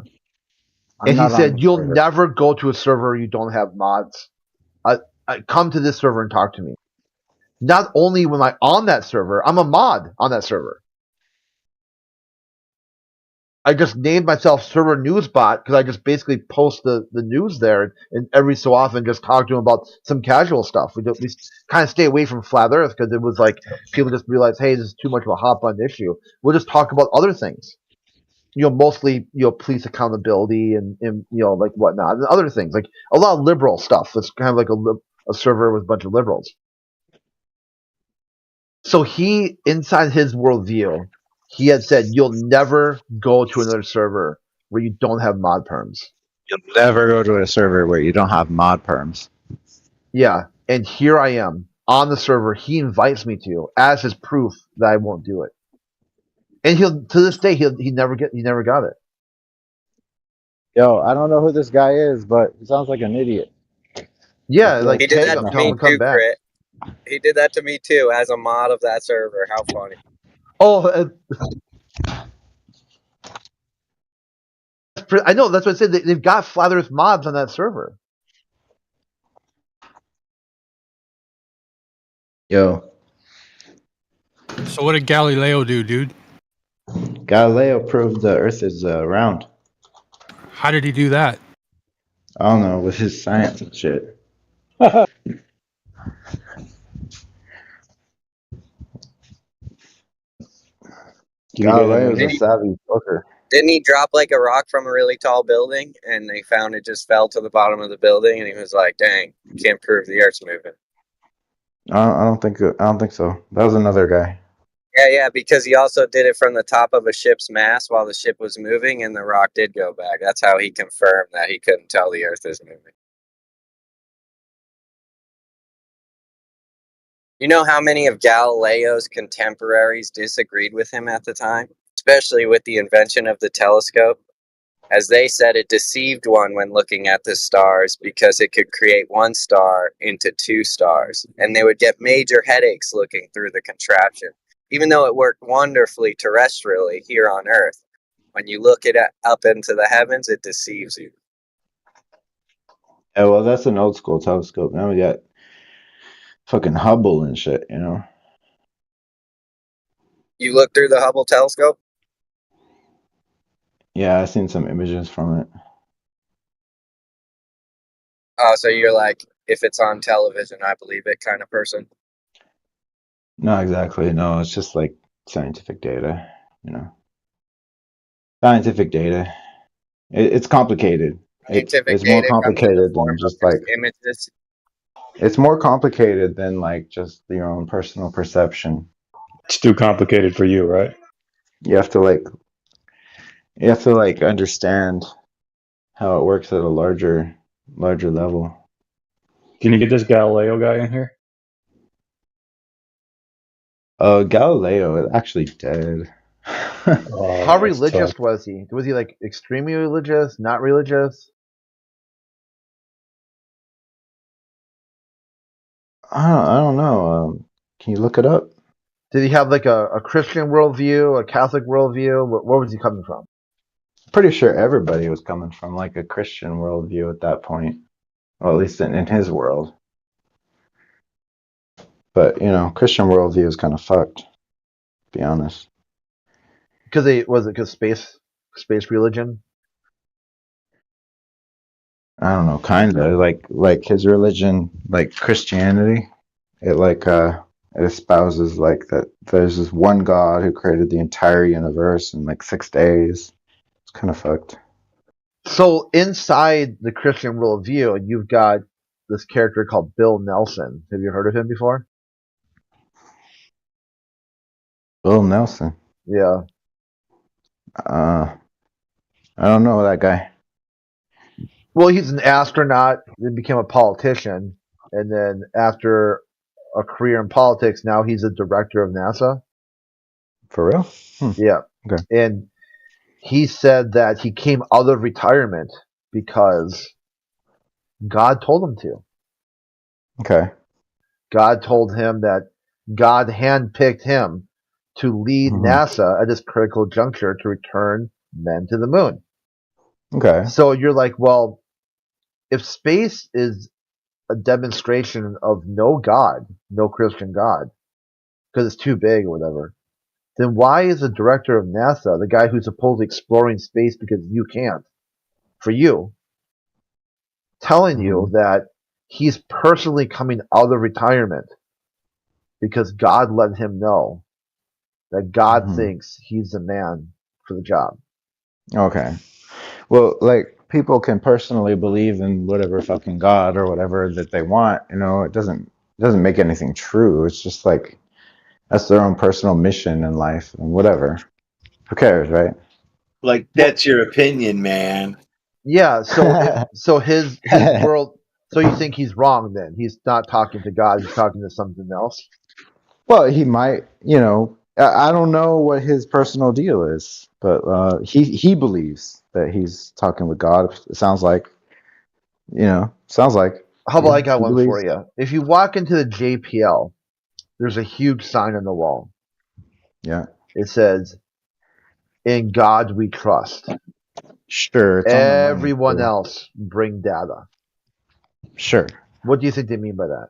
And he said, "You'll never go to a server you don't have mods. Come to this server and talk to me." not only when I'm on that server, I'm a mod on that server. I just named myself Server Newsbot because I just basically post the news there, and every so often just talk to them about some casual stuff. We kind of stay away from Flat Earth because it was like people just realize, hey, this is too much of a hot button issue. We'll just talk about other things. Mostly, police accountability and like whatnot, and other things, like a lot of liberal stuff. It's kind of like a server with a bunch of liberals. So he, inside his worldview, he had said, you'll never go to another server where you don't have mod perms. You'll never go to a server where you don't have mod perms. Yeah, and here I am on the server he invites me to as his proof that I won't do it. And to this day he never got it. Yo, I don't know who this guy is, but he sounds like an idiot. Yeah, like He did hey, that tell to me him to come too, back. Crit. He did that to me too as a mod of that server. How funny. Oh, I know, that's what I said. They've got Flat Earth mods on that server. Yo. So what did Galileo do, dude? Galileo proved the Earth is round. How did he do that? I don't know, with his science and shit. Galileo's a savvy fucker. Didn't he drop like a rock from a really tall building and they found it just fell to the bottom of the building and he was like, dang, can't prove the Earth's moving. I don't think so. That was another guy. Yeah, because he also did it from the top of a ship's mast while the ship was moving and the rock did go back. That's how he confirmed that he couldn't tell the Earth is moving. You know how many of Galileo's contemporaries disagreed with him at the time? Especially with the invention of the telescope. As they said, it deceived one when looking at the stars because it could create one star into two stars, and they would get major headaches looking through the contraption, even though it worked wonderfully terrestrially here on Earth. When you look it up into the heavens, it deceives you. Yeah, well, that's an old school telescope. Now we got fucking Hubble and shit, you know? You look through the Hubble telescope? Yeah, I've seen some images from it. Oh, so you're like, if it's on television, I believe it kind of person? No, exactly. No, it's just like scientific data, you know? Scientific data. It's complicated. It's more complicated than just like images. It's more complicated than like just your own personal perception. It's too complicated for you, right? You have to understand how it works at a larger level. Can you get this Galileo guy in here? Galileo is actually dead. How religious was he? Was he like extremely religious, not religious? I don't know. Can you look it up? Did he have like a Christian worldview, a Catholic worldview? Where was he coming from? Pretty sure everybody was coming from like a Christian worldview at that point, or at least in his world. But Christian worldview is kind of fucked, to be honest. Because space religion? I don't know, kinda like his religion, like Christianity. It espouses like that there's this one God who created the entire universe in like 6 days. It's kind of fucked. So inside the Christian worldview, you've got this character called Bill Nelson. Have you heard of him before? Bill Nelson. Yeah. I don't know that guy. Well, he's an astronaut, then became a politician, and then after a career in politics, now he's a director of NASA. For real? Yeah. Okay. And he said that he came out of retirement because God told him to. Okay. God told him that God handpicked him to lead NASA at this critical juncture to return men to the moon. Okay. So you're like, well, if space is a demonstration of no God, no Christian God, because it's too big or whatever, then why is the director of NASA, the guy who's supposedly exploring space because you can't, for you, telling you that he's personally coming out of retirement because God let him know that God thinks he's the man for the job? Okay. Well, like people can personally believe in whatever fucking God or whatever that they want. You know, it doesn't make anything true. It's just like that's their own personal mission in life and whatever. Who cares, right? Like, that's your opinion, man. Yeah, so his world. So you think he's wrong then? He's not talking to God. He's talking to something else. Well, he might. You know, I don't know what his personal deal is, but he believes that he's talking with God. It sounds like, sounds like. How about Yeah, I got he one for believes. you? If you walk into the JPL, there's a huge sign on the wall. Yeah, It says, "In God we trust." sure. It's on the money Everyone too. else bring data. Sure. What do you think they mean by that?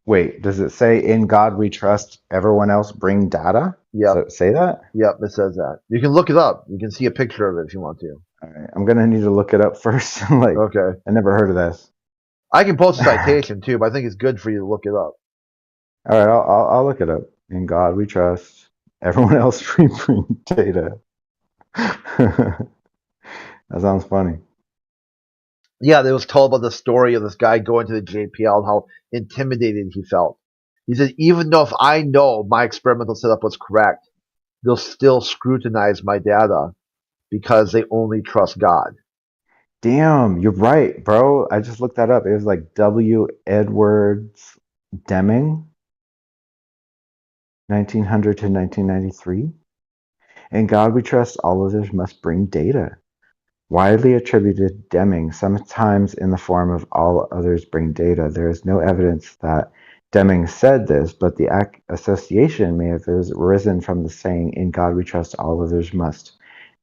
Wait, does it say in God we trust, everyone else bring data? Does Yep, it say that? yep, it says that. You can look it up. You can see a picture of it if you want to. All right, I'm gonna need to look it up first. Like, Okay. I never heard of this. I can post a citation too, but I think it's good for you to look it up. All right, I'll look it up. In God we trust, everyone else we bring data. That sounds funny. Yeah, they was told about the story of this guy going to the JPL and how intimidated he felt. He said, even though if I know my experimental setup was correct, they'll still scrutinize my data because they only trust God. Damn, you're right, bro. I just looked that up. It was like W. Edwards Deming, 1900 to 1993. In God we trust, all others must bring data. Widely attributed to Deming, sometimes in the form of all others bring data. There is no evidence that Deming said this, but the association may have arisen from the saying, in God we trust, all others must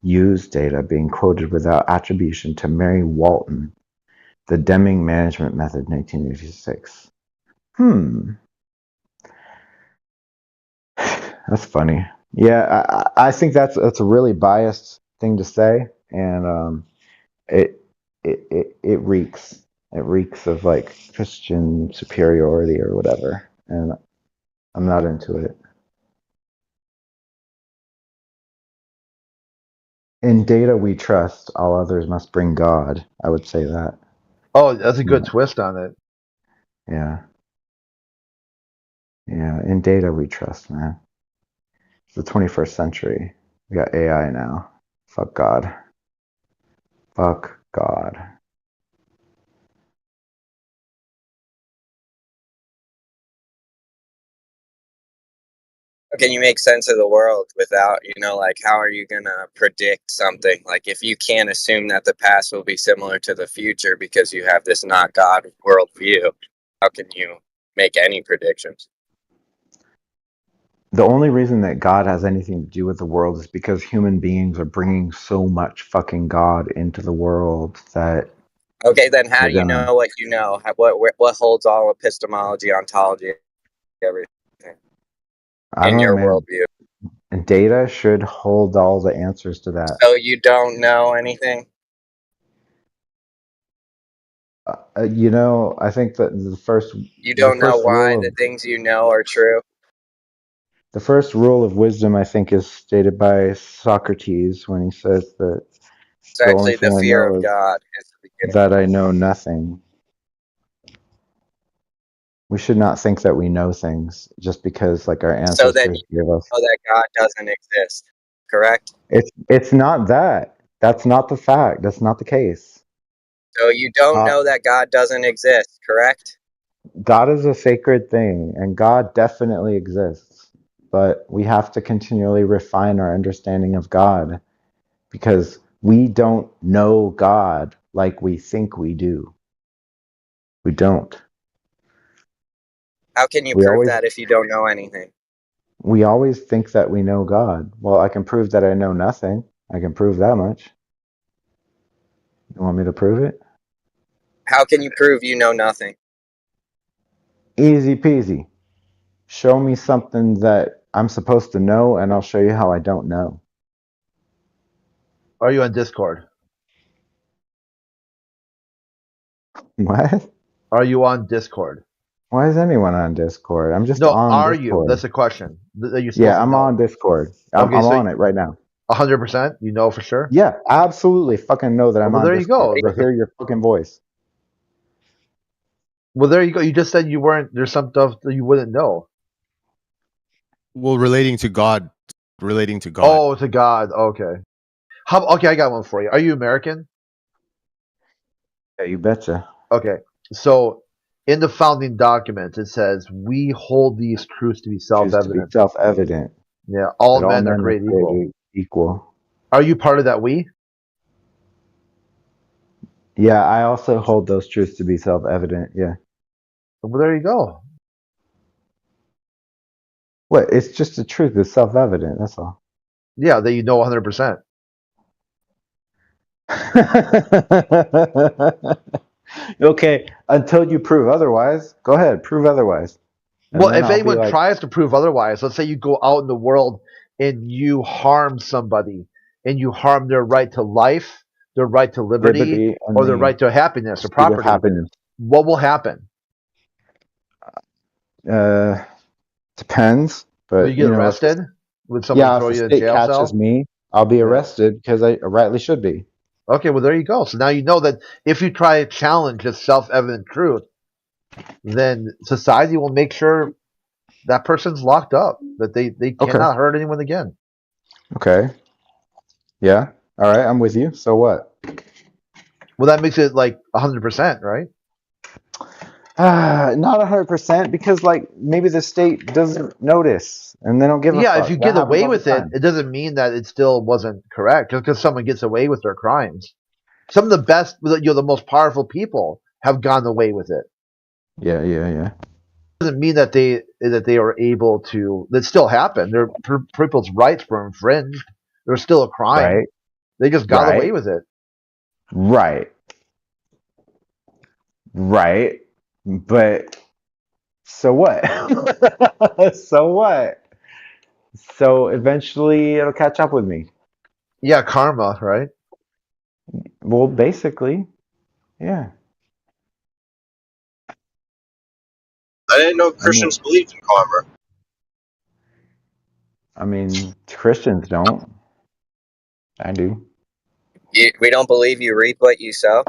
use data, being quoted without attribution to Mary Walton, The Deming Management Method, 1986. That's funny. Yeah, I think that's a really biased thing to say, and it it reeks of like Christian superiority or whatever, and I'm not into it. In data we trust, all others must bring God. I would say that. Oh, that's a good twist on it. Yeah. Yeah. In data we trust, man. It's the 21st century. We got AI now. Fuck God. Fuck God. How can you make sense of the world without, like, how are you going to predict something? Like, if you can't assume that the past will be similar to the future because you have this not God worldview, how can you make any predictions? The only reason that God has anything to do with the world is because human beings are bringing so much fucking God into the world that Okay, then how they're do you gonna. know what you know? What holds all epistemology, ontology, everything I in don't know, your man. worldview? And data should hold all the answers to that. So you don't know anything? I think that You the don't know first why rule the of things you know are true? the first rule of wisdom, I think, is stated by Socrates when he says that It's the only actually the thing I fear know of is God is the beginning. that I know nothing. We should not think that we know things just because, like, our So then ancestors you give us. know that God doesn't exist, correct? It's not that. That's not the fact. That's not the case. So you don't Uh, know that God doesn't exist, correct? God is a sacred thing, and God definitely exists. But we have to continually refine our understanding of God because we don't know God like we think we do. We don't. How can you We prove always that if you don't know anything? we always think that we know God. Well, I can prove that I know nothing. I can prove that much. You want me to prove it? How can you prove you know nothing? Easy peasy. Show me something that I'm supposed to know, and I'll show you how I don't know. Are you on Discord? What? Are you on Discord? Why is anyone on Discord? I'm just No, on are Discord. you? That's the question. That you're supposed Yeah, to I'm know. on Discord. I'm Okay, so on it right now. 100%? You know for sure? Yeah, absolutely fucking know that I'm Well, on there you go. Discord. I hear your fucking voice. Well, there you go. You just said you weren't. There's some stuff that you wouldn't know. Well, relating to God. Oh, to God. Okay. Okay, I got one for you. Are you American? Yeah, you betcha. Okay. So, in the founding documents, it says, "We hold these truths to be Choose to be self-evident." self-evident. Yeah, all that men are created equal. equal. Are you part of that we? Yeah, I also hold those truths to be self-evident. Yeah. Well, there you go. What? It's just the truth. It's self-evident. That's all. Yeah, that you know 100%. Okay, until you prove otherwise. Go ahead, prove otherwise. And Well, then if I'll be anyone like, tries to prove otherwise, let's say you go out in the world and you harm somebody and you harm their right to life, their right to liberty, and or their the right to happiness or pursuit of property, happiness. what will happen? Depends, Will but you get arrested? Would somebody if throw the you in a state jail catches cell? me, I'll be arrested because I rightly should be. Okay, well, there you go. So now you know that if you try to challenge this self-evident truth, then society will make sure that person's locked up, that they cannot hurt anyone again. Okay. Yeah. All right. I'm with you. So what? Well, that makes it like 100%, right? Not 100% because like maybe the state doesn't notice and they don't give a fuck. If you That get happens away all the with it, time. it doesn't mean that it still wasn't correct. Just because someone gets away with their crimes, some of the best, the most powerful people have gone away with it. Yeah. It doesn't mean that they are able to. That still happened. Their people's rights were infringed. There's still a crime. Right. They just got away with it. Right. But so what? So what? So eventually it'll catch up with me. Yeah, karma, right? Well, basically, yeah. I didn't know Christians believed in karma. I mean, Christians don't. I do. We don't believe you reap what you sow.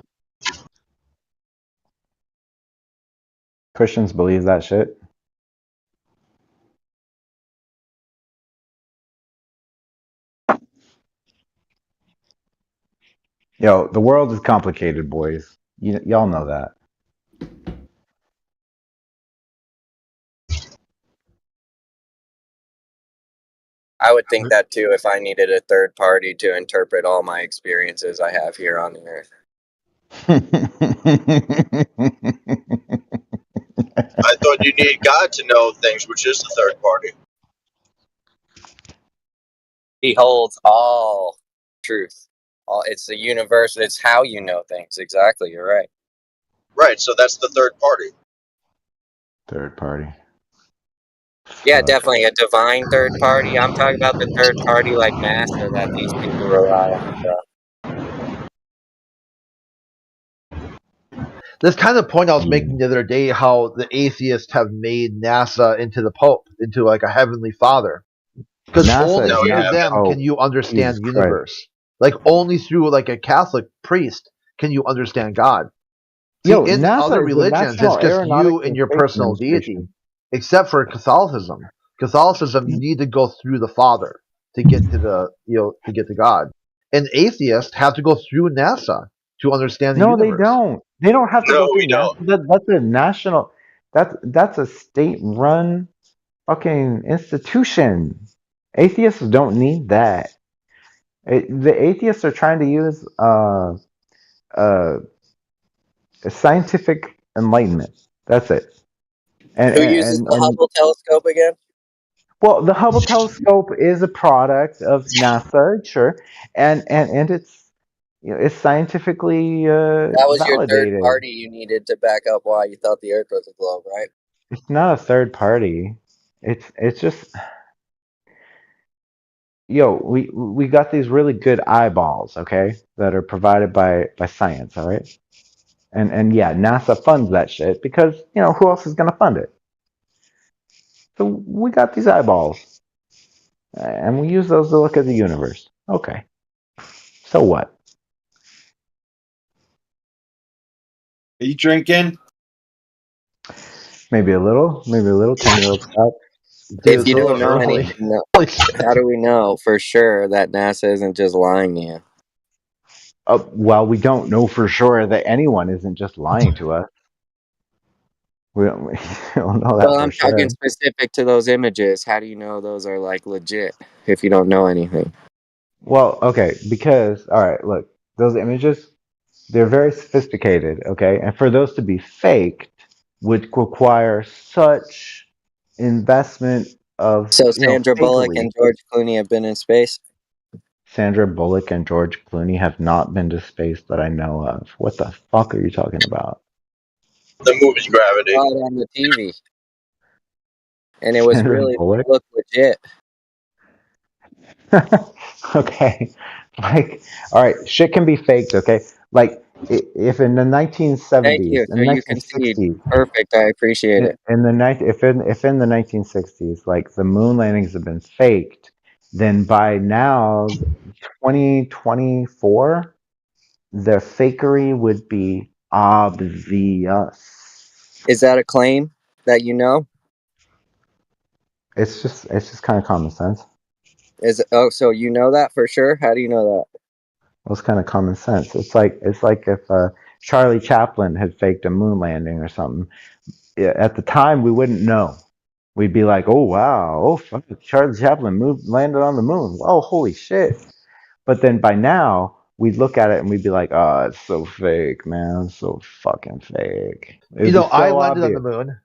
Christians believe that shit. Yo, the world is complicated, boys. Y'all know that. I would think that too if I needed a third party to interpret all my experiences I have here on the earth. I thought you needed God to know things, which is the third party. He holds all truth. It's the universe. It's how you know things. Exactly. You're right. Right, so that's the third party. Third party. Yeah, definitely a divine third party. I'm talking about the third party like NASA that these people rely on. This kind of point I was making the other day, how the atheists have made NASA into the Pope, into like a heavenly father. Because only through them can you understand the universe. Like only through like a Catholic priest can you understand God. See, in other religions, it's just you and your personal deity, except for Catholicism. Catholicism, you need to go through the Father to get to to get to God. And atheists have to go through NASA to understand the universe. No, they don't. They don't have to go through NASA. That's a national. That's a state-run fucking institution. Atheists don't need that. The atheists are trying to use scientific enlightenment. That's it. Who uses the Hubble telescope again? Well, the Hubble telescope is a product of NASA, sure, and it's scientifically That was your third validated. party you needed to back up why you thought the Earth was a globe, right? It's not a third party. It's just we got these really good eyeballs, okay, that are provided by science, all right? And yeah, NASA funds that shit because, who else is gonna fund it? So we got these eyeballs, and we use those to look at the universe. Okay. So what? Are you drinking? Maybe a little, 10-year-old Scott. If you don't know anything, how do we know for sure that NASA isn't just lying to you? Well, we don't know for sure that anyone isn't just lying to us. We don't, we don't know that Well, for I'm sure. talking specific to those images. How do you know those are like legit if you don't know anything? Well, okay, because all right, look, those images, they're very sophisticated, okay? And for those to be faked would require such investment of, So Sandra Bullock fakery. and George Clooney have been in space? Sandra Bullock and George Clooney have not been to space that I know of. What the fuck are you talking about? The movie Gravity. Saw it on the TV. And it was Sandra really Bullock? looked legit. Okay. Like, all right, shit can be faked, okay? Like, if in the 1970s, Thank you. in So the you concede. 1960s, Perfect. I appreciate it. if in the 1960s, like the moon landings have been faked, then by now, 2024, the fakery would be obvious. Is that a claim that you know? It's just kind of common sense. So you know that for sure? How do you know that? Well, it's kind of common sense. It's like if Charlie Chaplin had faked a moon landing or something. At the time, we wouldn't know. We'd be like, "Oh wow, oh fuck, Charlie Chaplin landed on the moon. Oh holy shit!" But then by now, we'd look at it and we'd be like, "Oh, it's so fake, man. It's so fucking fake." It'd be so I landed on obvious. the moon.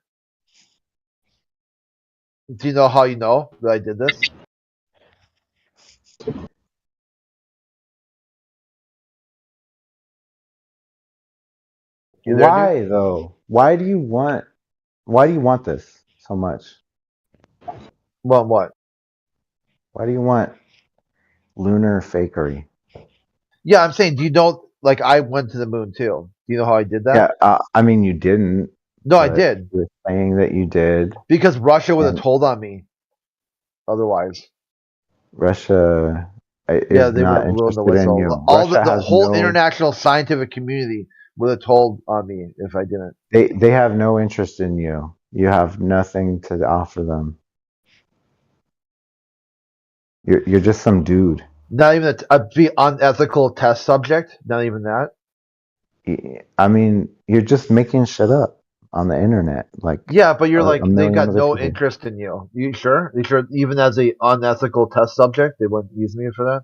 Do you know how you know that I did this? You there, Why though? Why do you want this so much? Well, what? Why do you want lunar fakery? Yeah, I'm saying, do you know? Like, I went to the moon too. Do you know how I did that? Yeah, I mean, you didn't. No, I but did. You're saying that you did. Because Russia would have And told on me. Otherwise, Russia yeah, is they would not have blown the interested in you. whistle. All Russia the has whole no. international scientific community would have told on me if I didn't. They have no interest in you. You have nothing to offer them. You're just some dude. Not even a unethical test subject. Not even that. I mean, you're just making shit up on the internet. Like, Yeah, but you're like, a they've million got other no people. interest in you. You sure? You sure? Even as a unethical test subject, they wouldn't use me for that.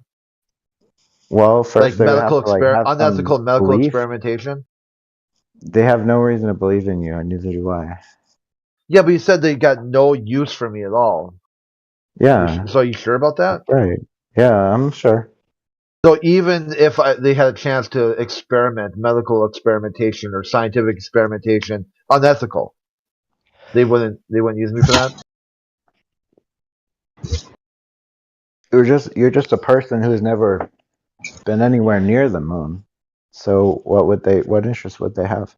Well, first Like they would have medical to have unethical some medical belief. experimentation. They have no reason to believe in you, and neither do I. Yeah, but you said they got no use for me at all. Yeah. So are you sure about that? Right. Yeah, I'm sure. So even if they had a chance to experiment, medical experimentation or scientific experimentation, unethical, they wouldn't use me for that. You're just a person who's never been anywhere near the moon. So what interest would they have?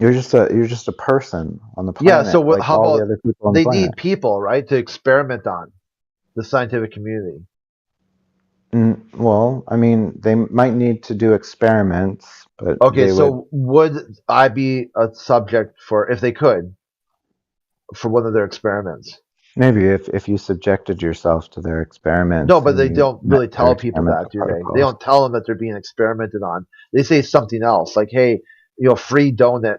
You're just a person on the planet. Yeah. So like how all the about other people on the they planet. need people, right, to experiment on the scientific community? Well, I mean, they might need to do experiments, but Okay, they so would I be a subject for, if they could, for one of their experiments? maybe if you subjected yourself to their experiments. No, but and they you don't met really their tell people that, experimental do they? They protocols. don't tell them that they're being experimented on. They say something else, like, "Hey, free donut,"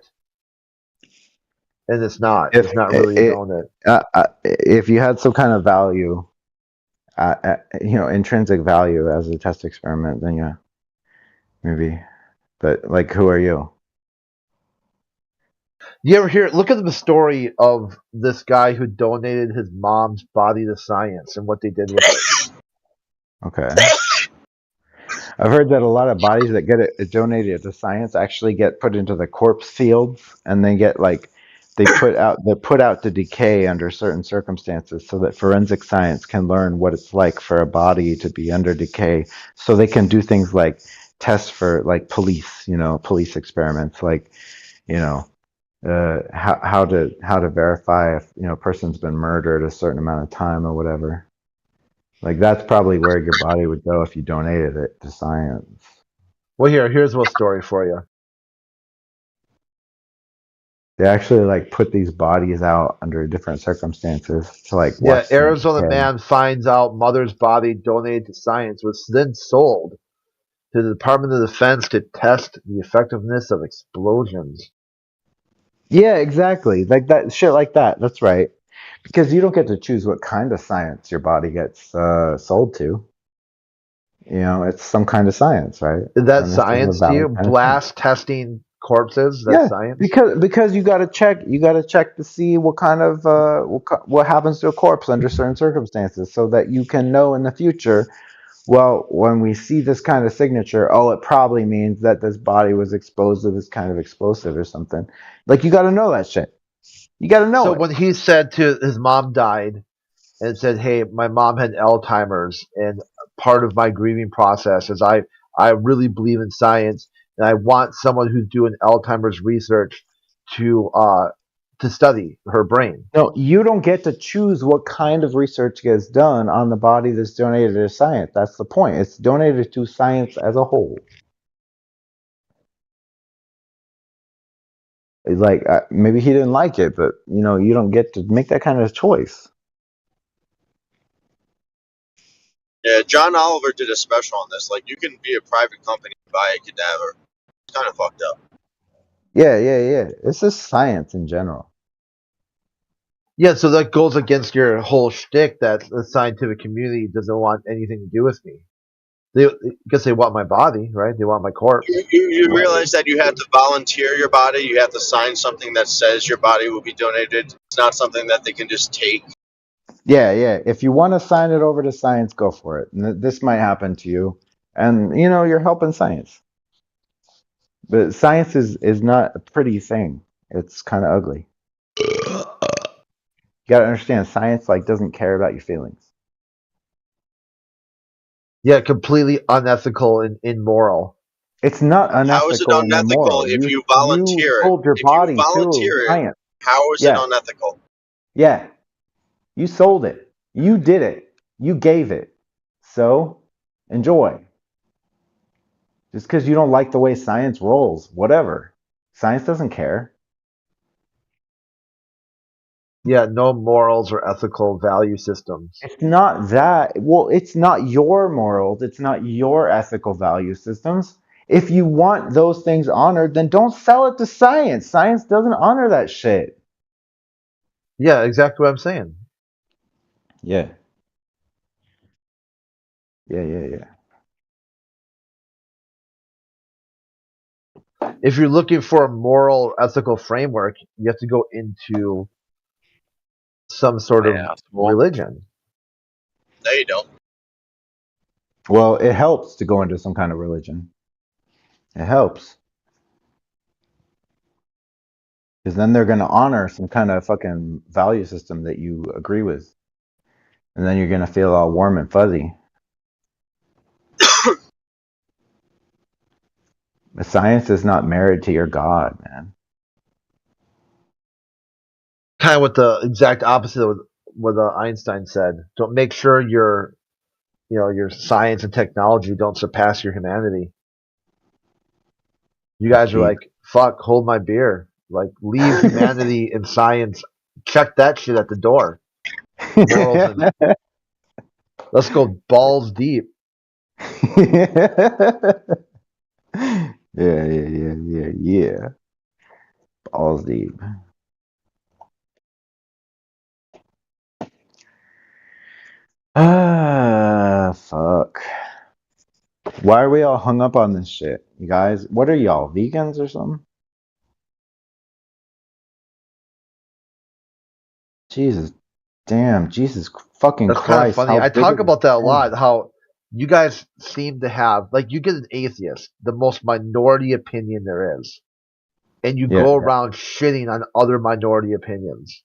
and it's not. It's not really a donut. If you had some kind of value, intrinsic value as a test experiment, then yeah, maybe. But like, who are you? You ever hear? Look at the story of this guy who donated his mom's body to science and what they did with it. Okay. I've heard that a lot of bodies that get it donated to science actually get put into the corpse fields, and they get like they're put out to decay under certain circumstances, so that forensic science can learn what it's like for a body to be under decay, so they can do things like tests for like police experiments, like you know how to verify if a person's been murdered a certain amount of time or whatever. Like that's probably where your body would go if you donated it to science. Well, here's a little story for you. They actually like put these bodies out under different circumstances to like Yeah, watch them Arizona decay. man finds out mother's body donated to science was then sold to the Department of Defense to test the effectiveness of explosions. Yeah, exactly. Like that shit like that. That's right. Because you don't get to choose what kind of science your body gets sold to. It's some kind of science, right? Is that And this is a science to valid you? kind of science. Blast testing corpses? That's Yeah, science? because you got to check to see what kind of what happens to a corpse under certain circumstances, so that you can know in the future. Well, when we see this kind of signature, it probably means that this body was exposed to this kind of explosive or something. Like you got to know that shit. You got to know So it. when he said to his mom died and said, "Hey, my mom had Alzheimer's, and part of my grieving process is I really believe in science, and I want someone who's doing Alzheimer's research to study her brain." No, you don't get to choose what kind of research gets done on the body that's donated to science. That's the point. It's donated to science as a whole. It's like maybe he didn't like it, but you don't get to make that kind of choice. Yeah, John Oliver did a special on this. Like, you can be a private company and buy a cadaver. It's kind of fucked up. Yeah. It's just science in general. Yeah, so that goes against your whole shtick that the scientific community doesn't want anything to do with me. Because they want my body, right? They want my corpse. You realize that you have to volunteer your body. You have to sign something that says your body will be donated. It's not something that they can just take. Yeah. If you want to sign it over to science, go for it. And this might happen to you, and you're helping science. But science is not a pretty thing. It's kind of ugly. You gotta understand, science doesn't care about your feelings. Yeah, completely unethical and immoral. It's not How is it unethical and unethical immoral. if you You volunteer it? sold your If you body to volunteer it, science. how is it unethical? Yeah. You sold it. You did it. You gave it. So enjoy. Just because you don't like the way science rolls, whatever. Science doesn't care. Yeah, no morals or ethical value systems. It's not that. Well, it's not your morals. It's not your ethical value systems. If you want those things honored, then don't sell it to science. Science doesn't honor that shit. Yeah, exactly what I'm saying. Yeah. If you're looking for a moral or ethical framework, you have to go into some sort of religion. No, you don't. Well, it helps to go into some kind of religion. It helps. Because then they're going to honor some kind of fucking value system that you agree with. And then you're going to feel all warm and fuzzy. But science is not married to your God, man. Kind of what the exact opposite of what Einstein said. Don't make sure your science and technology don't surpass your humanity. You guys are like, fuck, hold my beer. Like, leave humanity and science. Check that shit at the door. Morals and let's go balls deep. Yeah. Balls deep. Fuck. Why are we all hung up on this shit? You guys, what are y'all, vegans or something? Jesus. Damn, Jesus fucking That's Christ. kind of funny. I talk about that a lot, how you guys seem to have, like, you get an atheist, the most minority opinion there is, and you Yeah. go around shitting on other minority opinions.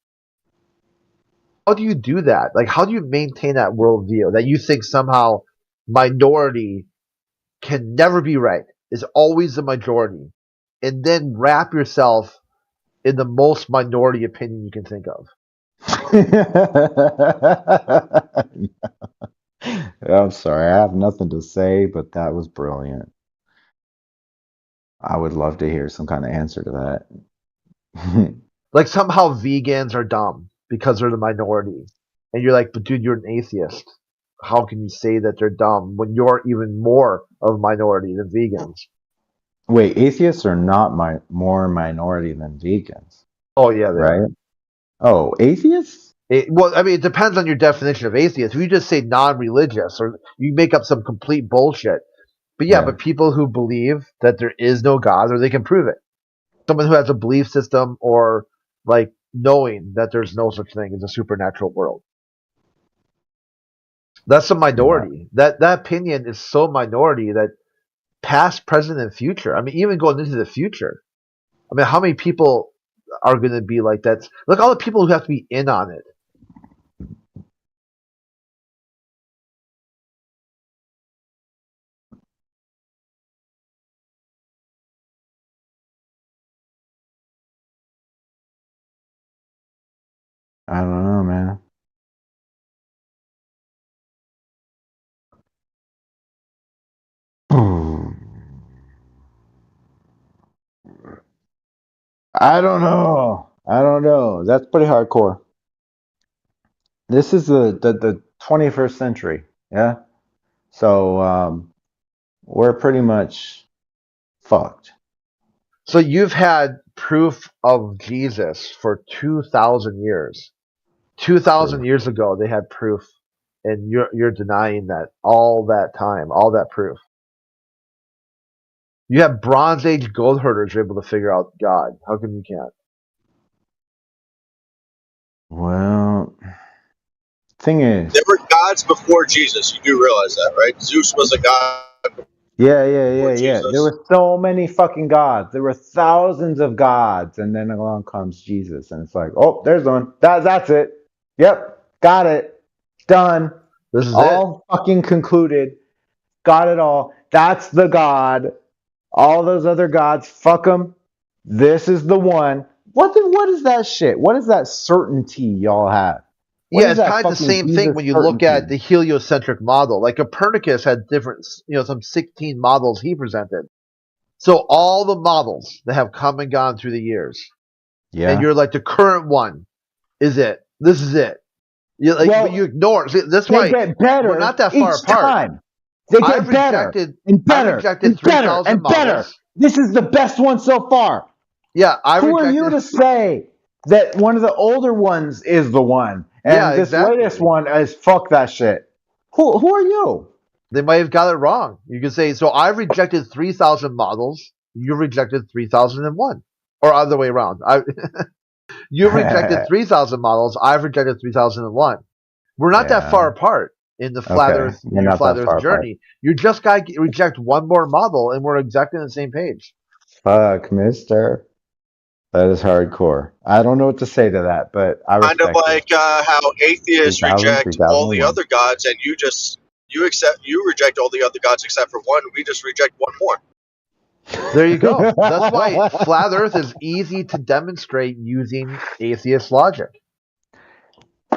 How do you do that? Like, how do you maintain that worldview that you think somehow minority can never be right, is always the majority, and then wrap yourself in the most minority opinion you can think of? I'm sorry, I have nothing to say, but that was brilliant. I would love to hear some kind of answer to that. Like, somehow vegans are dumb because they're the minority. And you're like, but dude, you're an atheist. How can you say that they're dumb when you're even more of a minority than vegans? Wait, atheists are not more minority than vegans, Oh, yeah, they are. right? Oh, atheists? Well, I mean, it depends on your definition of atheist. If you just say non-religious or you make up some complete bullshit. But yeah, Yeah. but people who believe that there is no God or they can prove it. Someone who has a belief system or like knowing that there's no such thing as a supernatural world. That's a minority. That opinion is so minority that past, present, and future. I mean, even going into the future. I mean, how many people are going to be like that? Look, all the people who have to be in on it. I don't know, man. I don't know. I don't know. That's pretty hardcore. This is the 21st century, yeah? So we're pretty much fucked. So you've had proof of Jesus for 2,000 years. 2,000 years ago, they had proof, and you're denying that all that time, all that proof. You have Bronze Age gold herders who are able to figure out God. How come you can't? Well, thing is, There were gods before Jesus. You do realize that, right? Zeus was a god yeah. before There Jesus. were so many fucking gods. There were thousands of gods, and then along comes Jesus, and it's like, oh, there's one. That's it. Yep, got it. Done. This is all fucking concluded. Got it all. That's the God. All those other gods, fuck them. This is the one. What is that shit? What is that certainty y'all have? What Yeah, is it's that kind of the fucking same thing Jesus when you look certainty? at the heliocentric model. Like Copernicus had different, some 16 models he presented. So all the models that have come and gone through the years, Yeah. and you're like, the current one is it. This is it. But you ignore. See, that's why they get better. we're not that far each apart. time. They get I've better rejected, and better I rejected and better 3,000 and models. better. This is the best one so far. Yeah, Who are you to say that one of the older ones is the one and Yeah, this exactly. latest one is fuck that shit? Who are you? They might have got it wrong. You could say, so I've rejected 3,000 models. You rejected 3,001, or other way around. You rejected 3,000 models. I've rejected 3,001. We're not that far apart in the flat Earth, We're not flat that Earth far journey. You just got to reject one more model, and we're exactly on the same page. Fuck, mister. That is hardcore. I don't know what to say to that, but I Kind of respect it. like how atheists 3,000, reject all the 3001. other gods, and you reject all the other gods except for one. We just reject one more. There you go. That's why flat Earth is easy to demonstrate using atheist logic.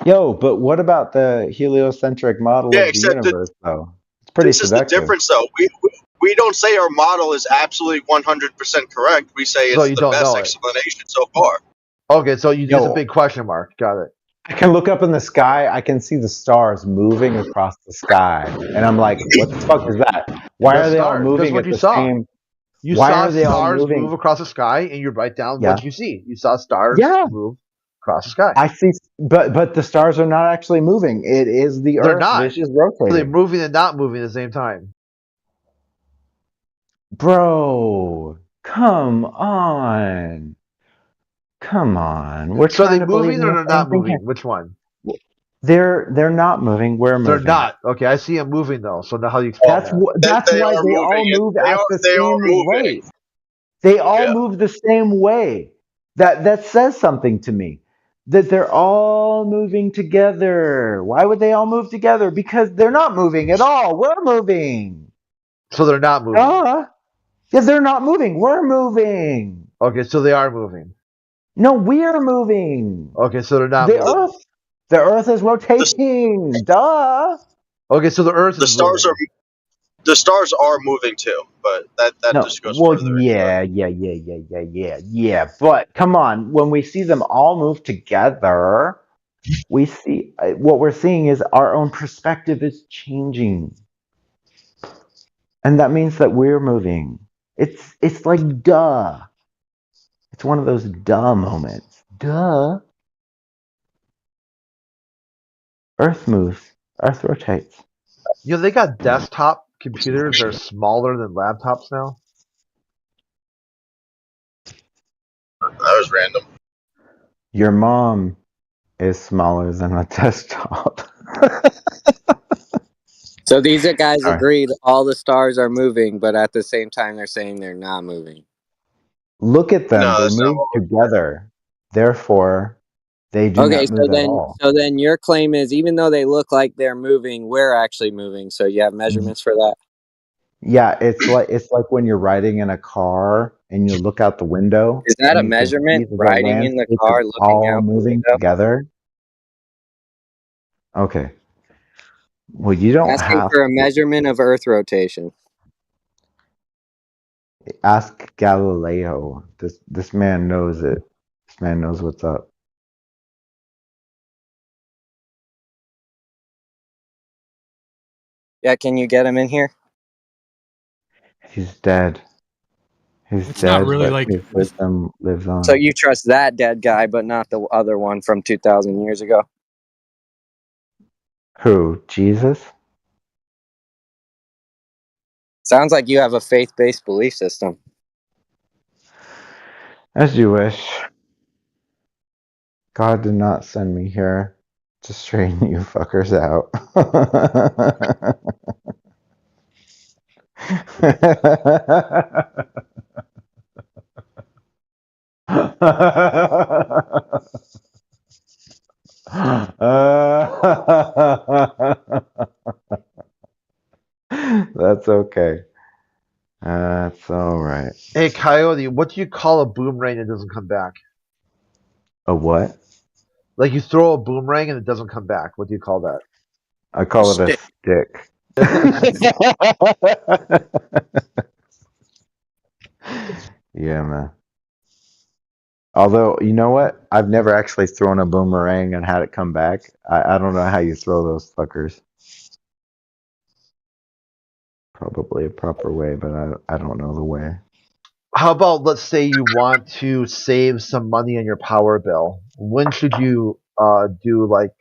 Yo, but what about the heliocentric model Yeah, of the except that universe, though? It's pretty this is the seductive. difference, though. We don't say our model is absolutely 100% correct. We say So it's you the don't best know it. explanation so far. Okay, so it's Yo. a big question mark. Got it. I can look up in the sky. I can see the stars moving across the sky, and I'm like, "What the fuck is that? Why The are they all stars. moving That's what at you the saw. same? You Why saw are they all stars moving? move across the sky, and you write down Yeah. what you see. You saw stars move across the sky. I see, but the stars are not actually moving. It is the They're Earth not. which is rotating. They're moving and not moving at the same time. Bro, come on. Come on. We're So are trying they to believe moving in or the they're same not thing moving? here. Which one? They're not moving. We're They're moving. not. Okay, I see them moving though. So now how do you explain that? That's They why are they moving. all move at the They are same moving. rate. They all Yeah. move the same way. That says something to me. That they're all moving together. Why would they all move together? Because they're not moving at all. We're moving. So they're not moving. Yeah, they're not moving. We're moving. Okay, so they are moving. No, we're moving. Okay, so they're not The moving. Earth is rotating. Duh. Okay, so the Earth The is stars moving. the stars are moving too, but that No, just goes well, further. yeah. But come on, when we see them all move together, we see what we're seeing is our own perspective is changing, and that means that we're moving. It's like duh. It's one of those duh moments. Duh. Earth moves. Earth rotates. You know, they got desktop computers that are smaller than laptops now. That was random. Your mom is smaller than a desktop. So these guys Sorry. agreed all the stars are moving, but at the same time they're saying they're not moving. Look at them. No, They that's not move what we're together. Therefore, they do Okay, not move at all. so then your claim is even though they look like they're moving, we're actually moving. So you have measurements for that? Yeah, it's like when you're riding in a car and you look out the window Is that and a you can see measurement? that the Riding in the landscape is car, looking all out the moving window? together. Okay. Well, you don't Asking have for a to measurement of Earth rotation. ask Galileo. This man knows it. This man knows what's up. Yeah, can you get him in here? He's dead. He's It's not dead, really but like his wisdom lives on. So you trust that dead guy, but not the other one from 2,000 years ago? Who? Jesus? Sounds like you have a faith-based belief system. As you wish. God did not send me here to straighten you fuckers out. That's okay. That's all right. Hey, Coyote, what do you call a boomerang that doesn't come back? A what? Like you throw a boomerang and it doesn't come back. What do you call that? I call it a stick. Yeah, man. Although, you know what? I've never actually thrown a boomerang and had it come back. I don't know how you throw those fuckers. Probably a proper way, but I don't know the way. How about let's say you want to save some money on your power bill? When should you do like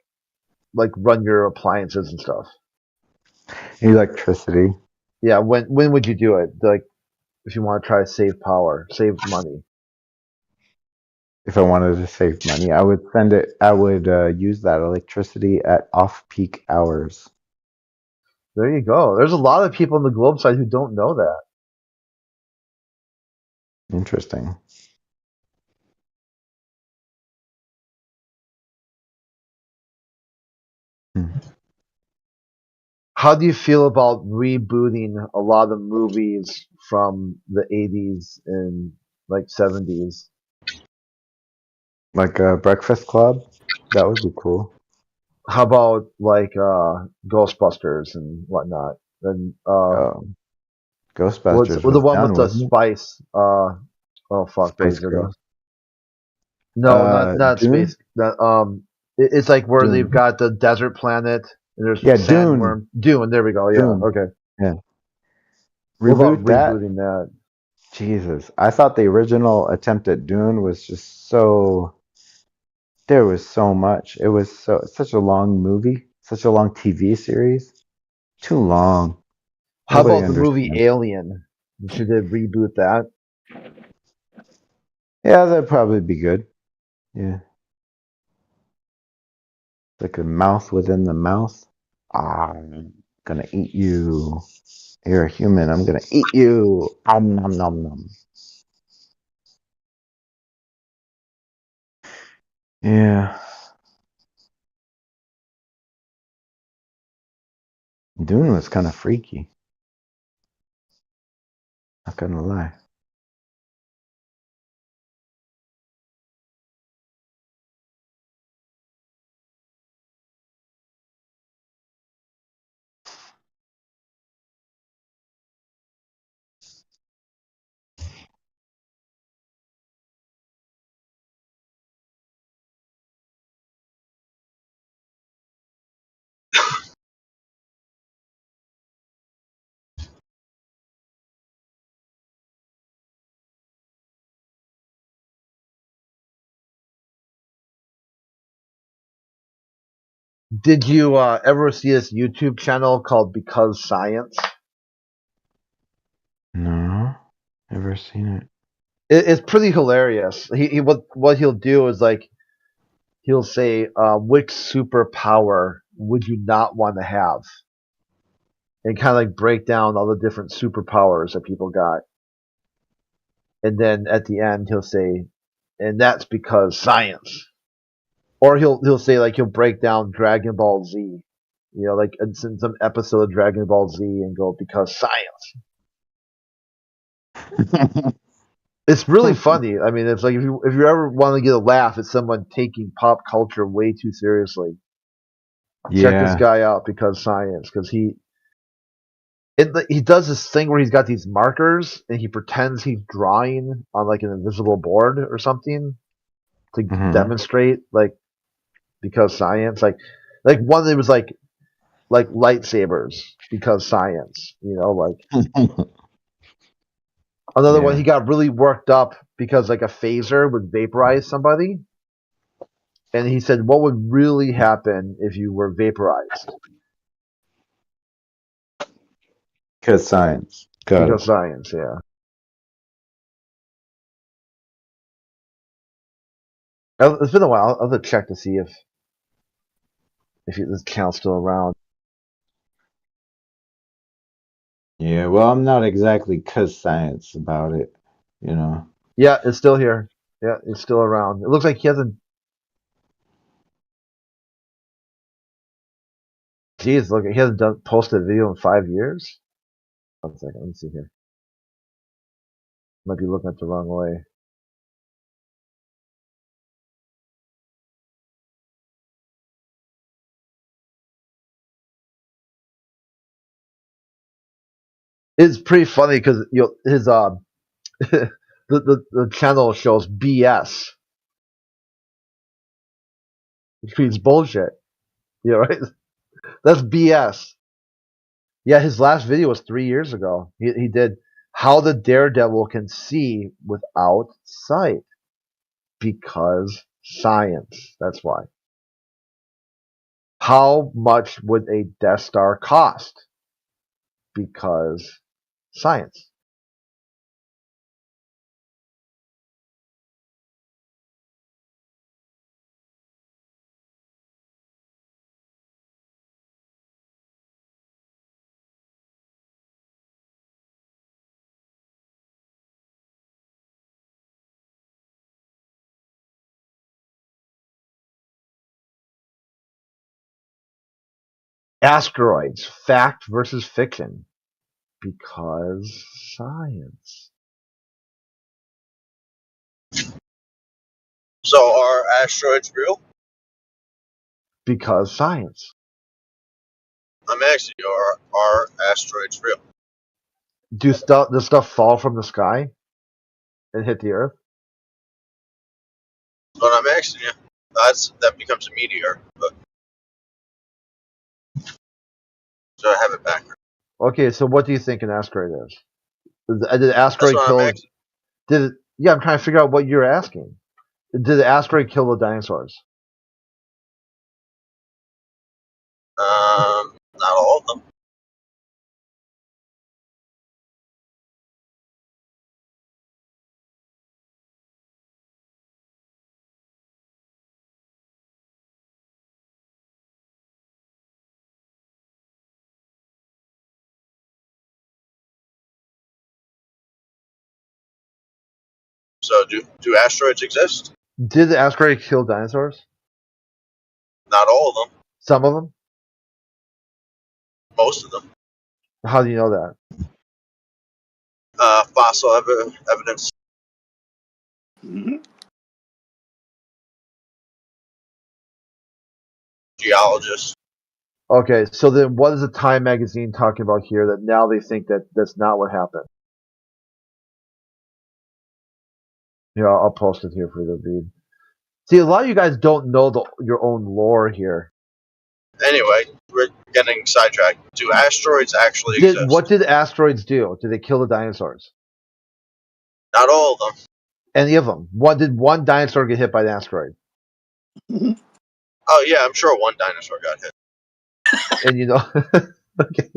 run your appliances and stuff? Electricity. Yeah, when would you do it? Like if you want to try to save power, save money. If I wanted to save money, I would use that electricity at off-peak hours. There you go. There's a lot of people on the globe side who don't know that. Interesting. How do you feel about rebooting a lot of movies from the 80s and like 70s? Like a Breakfast Club? That would be cool. How about like Ghostbusters and whatnot? And what's Ghostbusters the was one with done, the wasn't it? spice? Oh fuck, what Space is it? Ghost. No, not Dune? space. It's like where they've Dune. got the desert planet and there's Yeah, Dune. sandworm. Dune. There we go. Yeah. Dune. Okay. Yeah. What about Reboot that? rebooting that? Jesus. I thought the original attempt at Dune was just so... There was so much. It was such a long movie. Such a long TV series. Too long. How Nobody about the movie understands. Alien? Should they reboot that? Yeah, that'd probably be good. Yeah. like a mouth within the mouth. I'm gonna eat you. You're a human. I'm gonna eat you. Nom nom nom. Yeah. Dune was kind of freaky. Not gonna lie. Did you ever see this YouTube channel called Because Science? No, never seen it. It's pretty hilarious. He what he'll do is like he'll say, which superpower would you not want to have? And kind of like break down all the different superpowers that people got. And then at the end he'll say, and that's because science. Or he'll say like he'll break down Dragon Ball Z. You know, like in some episode of Dragon Ball Z and go because science. It's really funny. I mean, it's like if you ever want to get a laugh at someone taking pop culture way too seriously, check this Yeah. guy out because science. Because he does this thing where he's got these markers and he pretends he's drawing on like an invisible board or something to demonstrate like because science. Like one that was like lightsabers because science. You know, like another one he Yeah. got really worked up because like a phaser would vaporize somebody. And he said, what would really happen if you were vaporized? Because science. Got Because it. science, yeah. It's been a while. I'll have to check to see if this count's still around. Yeah, well, I'm not exactly cause science about it, you know. Yeah, it's still here. Yeah, it's still around. It looks like he hasn't. Geez, look, he hasn't posted a video in 5 years. One second, let me see here. Might be looking at the wrong way. It's pretty funny because his the channel shows BS, which means bullshit. Yeah, right. That's BS. Yeah, his last video was 3 years ago. He did how the daredevil can see without sight because science. That's why. How much would a Death Star cost? Because science. Asteroids, fact versus fiction. Because science. So are asteroids real? Because science. I'm asking you, are asteroids real? Does stuff fall from the sky and hit the earth? But I'm asking you. That becomes a meteor. But so I have it back. Okay, so what do you think an asteroid is? Did the That's asteroid what I'm kill? asking. Yeah, I'm trying to figure out what you're asking. Did the asteroid kill the dinosaurs? Not all of them. So do asteroids exist? Did the asteroid kill dinosaurs? Not all of them. Some of them? Most of them. How do you know that? Fossil evidence. Geologists. Okay, so then what is the Time magazine talking about here that now they think that that's not what happened? Yeah, I'll post it here for you to read. See, a lot of you guys don't know your own lore here. Anyway, we're getting sidetracked. Do asteroids actually exist? What did asteroids do? Did they kill the dinosaurs? Not all of them. Any of them? Did one dinosaur get hit by an asteroid? Oh yeah, I'm sure one dinosaur got hit. And you know, okay.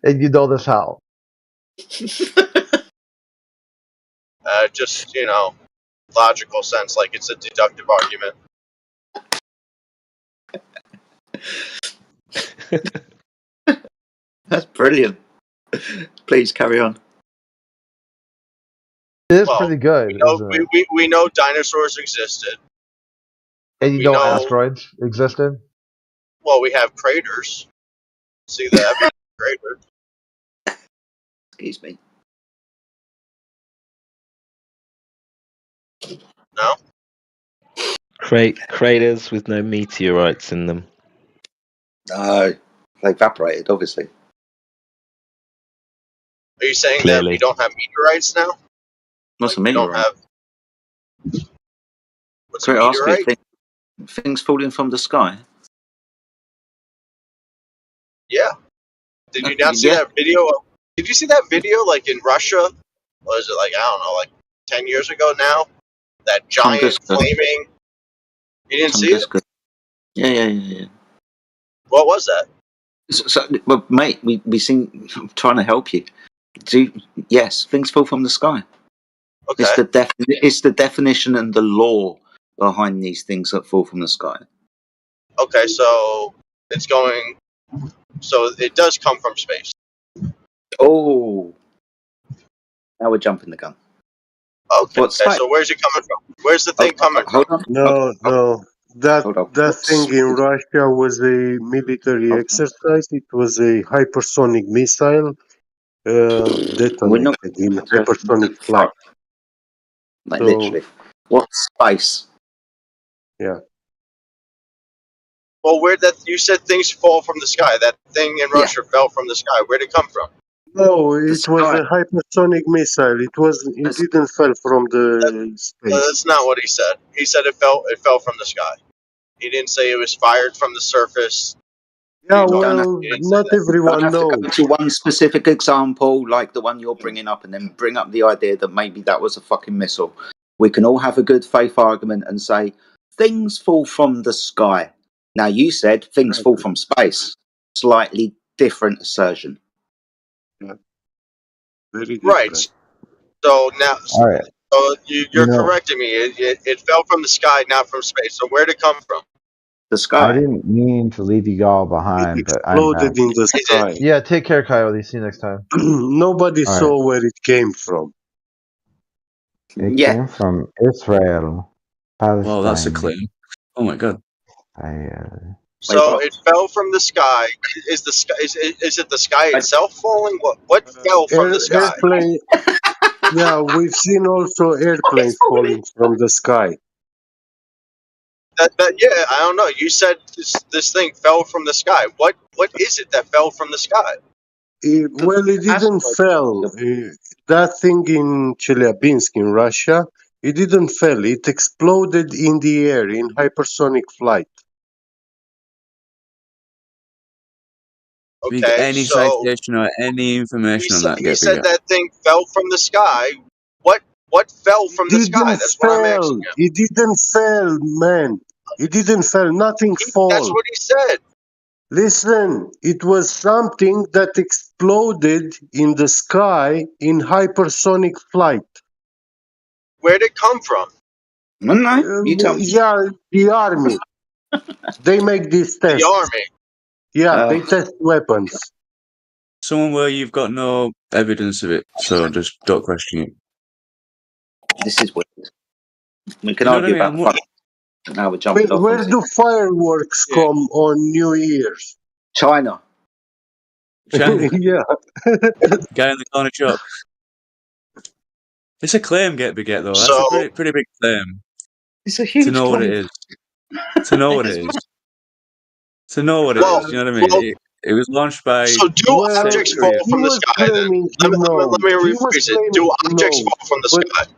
And you know this how? Just logical sense, like it's a deductive argument. That's brilliant. Please carry on. It is pretty good, isn't it? We know dinosaurs existed. And you know asteroids existed? Well, we have craters. See the evidence of craters. Excuse me. No? Craters with no meteorites in them. No, they evaporated, obviously. Are you saying Clearly. that we don't have meteorites now? What's a We meteorite? don't have. What's a Could I ask you meteorite? things falling from the sky? Yeah. Did you not see that video? Did you see that video, like in Russia? Was it like, I don't know, like 10 years ago now? That giant flaming. You didn't see it? Yeah. What was that? Well, mate, we seem. I'm trying to help you. Yes, things fall from the sky. Okay. It's the definition and the law behind these things that fall from the sky. Okay, so it's going. So it does come from space. Oh, now we're jumping the gun. Okay, so where's it coming from? Where's the thing coming from? No. That thing in Russia was a military exercise. It was a hypersonic missile detonated in hypersonic flight. Like literally. What space? Yeah. Well, you said things fall from the sky. That thing in Russia fell from the sky. Where'd it come from? No, it was a hypersonic missile. It didn't fall from the space. That's not what he said. He said it fell from the sky. He didn't say it was fired from the surface. Yeah, well, not everyone knows. Go to one specific example, like the one you're bringing up, and then bring up the idea that maybe that was a fucking missile. We can all have a good faith argument and say things fall from the sky. Now you said things fall from space. Slightly different assertion. Yeah. Very different. Right. So now, All right. so you're correcting me. It fell from the sky, not from space. So where'd it come from? The sky. I didn't mean to leave you all behind, but I'm Exploded in the sky. Yeah, take care, Coyote. See you next time. Nobody All saw where it came from. It came from Israel, Palestine. Well, that's a clue. Oh my god. So it fell from the sky. Is the sky? Is it the sky itself falling? What fell from the sky? Airplane. Yeah, we've seen also airplanes falling from the sky. Yeah, I don't know. You said this thing fell from the sky. What is it that fell from the sky? Well, it didn't fall. That thing in Chelyabinsk in Russia, it didn't fall. It exploded in the air in hypersonic flight. If you get any citation or any information on that, He said that thing fell from the sky. What fell from the sky? That's what I'm asking you. It didn't fall, man. It didn't fall. Nothing fell. That's what he said. Listen, it was something that exploded in the sky in hypersonic flight. Where'd it come from? You tell me. Yeah, the army. They make these tests. The army. Yeah, they test weapons. Someone where you've got no evidence of it, so just don't question it. This is weird. We can You know what I argue mean? about fuck. Now we're Where, jumping off where onto do fireworks come on New Year's? China. China. Yeah. Guy in the corner shop. It's a claim, get though. That's So a pretty big claim. It's a huge To know what it claim. is. To know what it is. To know what it well, is. You know what I mean? well, It was launched by so do Well, objects Century. fall he from the was sky then? claiming he Let knows. me He was rephrase it. claiming Do he objects knows. fall from the But sky?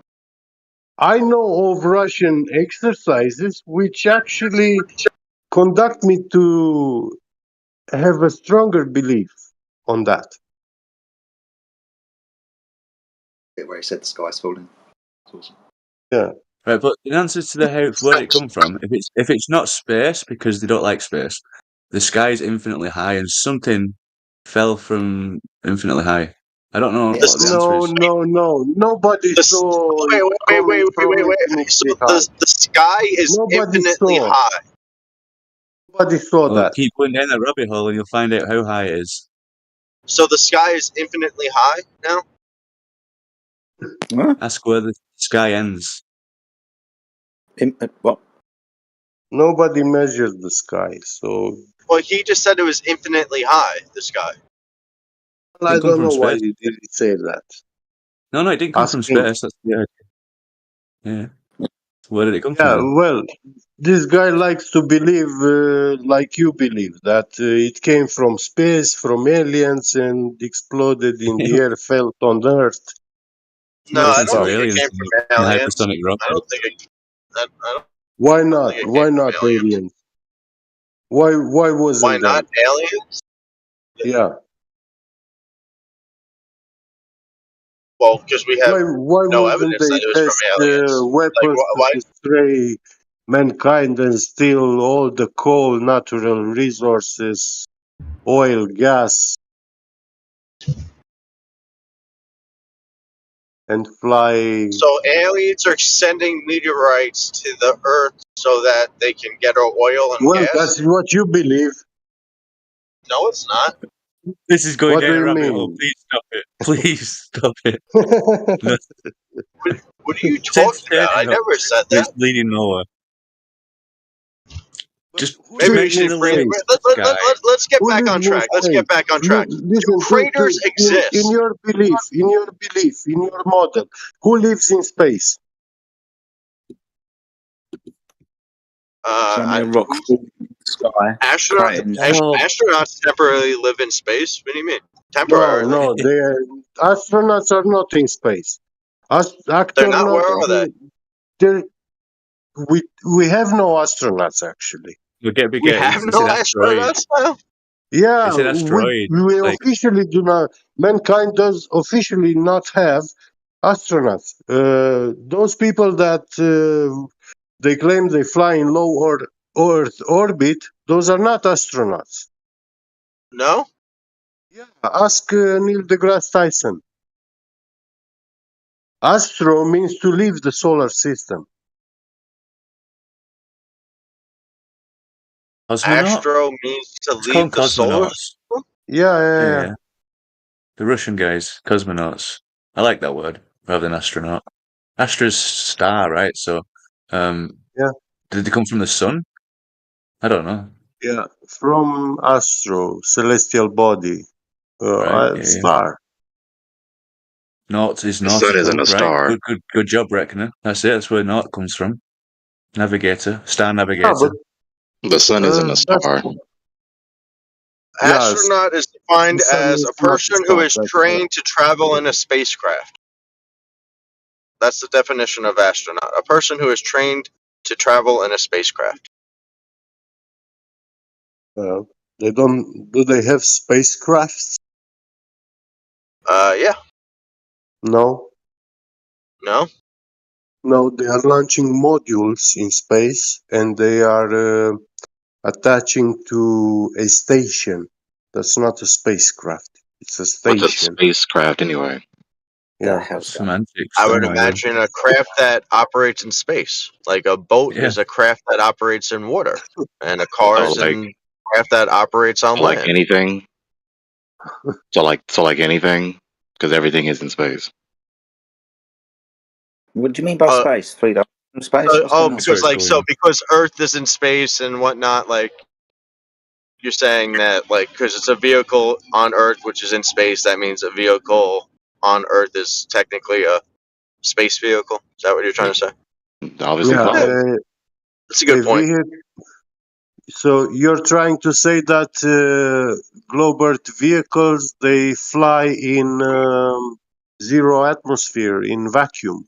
I know of Russian exercises which actually conduct me to have a stronger belief on that. Where he said the sky's falling. It's awesome. Yeah. Right, but in answer to the how where did it come from? If it's not space because they don't like space, the sky is infinitely high and something fell from infinitely high. I don't know what the answer No, is. no. Nobody saw it coming from So infinitely high. the sky is Nobody infinitely saw. high. Nobody saw Well, that. keep going down that rabbit hole and you'll find out how high it is. So the sky is infinitely high now? Ask where the sky ends. What? Nobody measured the sky, so Well, he just said it was infinitely high, the sky. I Didn't come don't from know why space. he did say that. No, it didn't come from Asking, space. That's the yeah. Where did it come from yeah, then? well, this guy likes to believe like you believe that it came from space, from aliens, and exploded in the air, fell on Earth. No, Well, if I it's don't for think it aliens came in from a aliens. hypersonic I rocket. don't think it. I don't Why think not? it Why came not from aliens. aliens? Why Why wasn't them? not aliens? Yeah. Well, because we have Why no wouldn't evidence they that it was from test aliens. Like, weapons to why? destroy mankind and steal all the coal, natural resources, oil, gas, and fly? So aliens are sending meteorites to the Earth so that they can get our oil and Well, gas? that's what you believe. No, it's not. This is going What down do a you rabbit hole. mean? Please stop it. Please stop it. No. What are you Said talking about? I never said it's that. leading nowhere. Just Maybe we lives mentioning in should. the lake space? sky. Let's get Who back lives on in track. Let's get space? back on track. Do Listen craters in exist? your belief, in your model. Who lives in space? Show me a rock falling from the sky. Astronauts, Oh, astronauts temporarily live in space. What do you mean? No, Temporarily? no. Astronauts are not in space. They're not. Where Astronauts. are they? There, we have no astronauts actually. we We have He no said asteroid. astronauts now. Yeah, He said asteroid. we Like, officially do not. Mankind does officially not have astronauts. Those people that they claim they fly in low Earth orbit, those are not astronauts. No. Yeah, ask Neil deGrasse Tyson. Astro means to leave the solar system. cosmonaut? Astro means to Let's call them leave the solar cosmonauts. system. Yeah. The Russian guys, cosmonauts. I like that word rather than astronaut. Astra's star, right? So, Yeah. did they come from the sun? I don't know. Yeah, from astro, celestial body, Right? Yeah. star. Naut is The sun isn't nautical, a right? star. Good job, Reckoner. That's it. That's where naut comes from. Navigator, star Yeah, navigator. but The sun isn't a star. Astronaut is defined the sun as is a not a person who star. is That's trained to travel in a spacecraft. That's the definition of astronaut. A person who is trained to travel in a spacecraft. they don't. Do they have spacecrafts? Yeah. No. No. No, they are launching modules in space, and they are attaching to a station. That's not a spacecraft. It's a What's a station. spacecraft anyway? Yeah. Semantics. I would Oh my God. imagine a craft that operates in space. Like a boat Yeah. is a craft that operates in water, and a car Oh, is like- a craft that operates on Like land. anything? So like anything? Because everything is in space. What do you mean by space? 3 space? What's going on? Because Earth is in space and whatnot, like you're saying that, like, because it's a vehicle on Earth which is in space, that means a vehicle on Earth is technically a space vehicle. Is that what you're trying to say? Obviously, Yeah, that's a good point. So you're trying to say that globe Earth vehicles, they fly in zero atmosphere, in vacuum.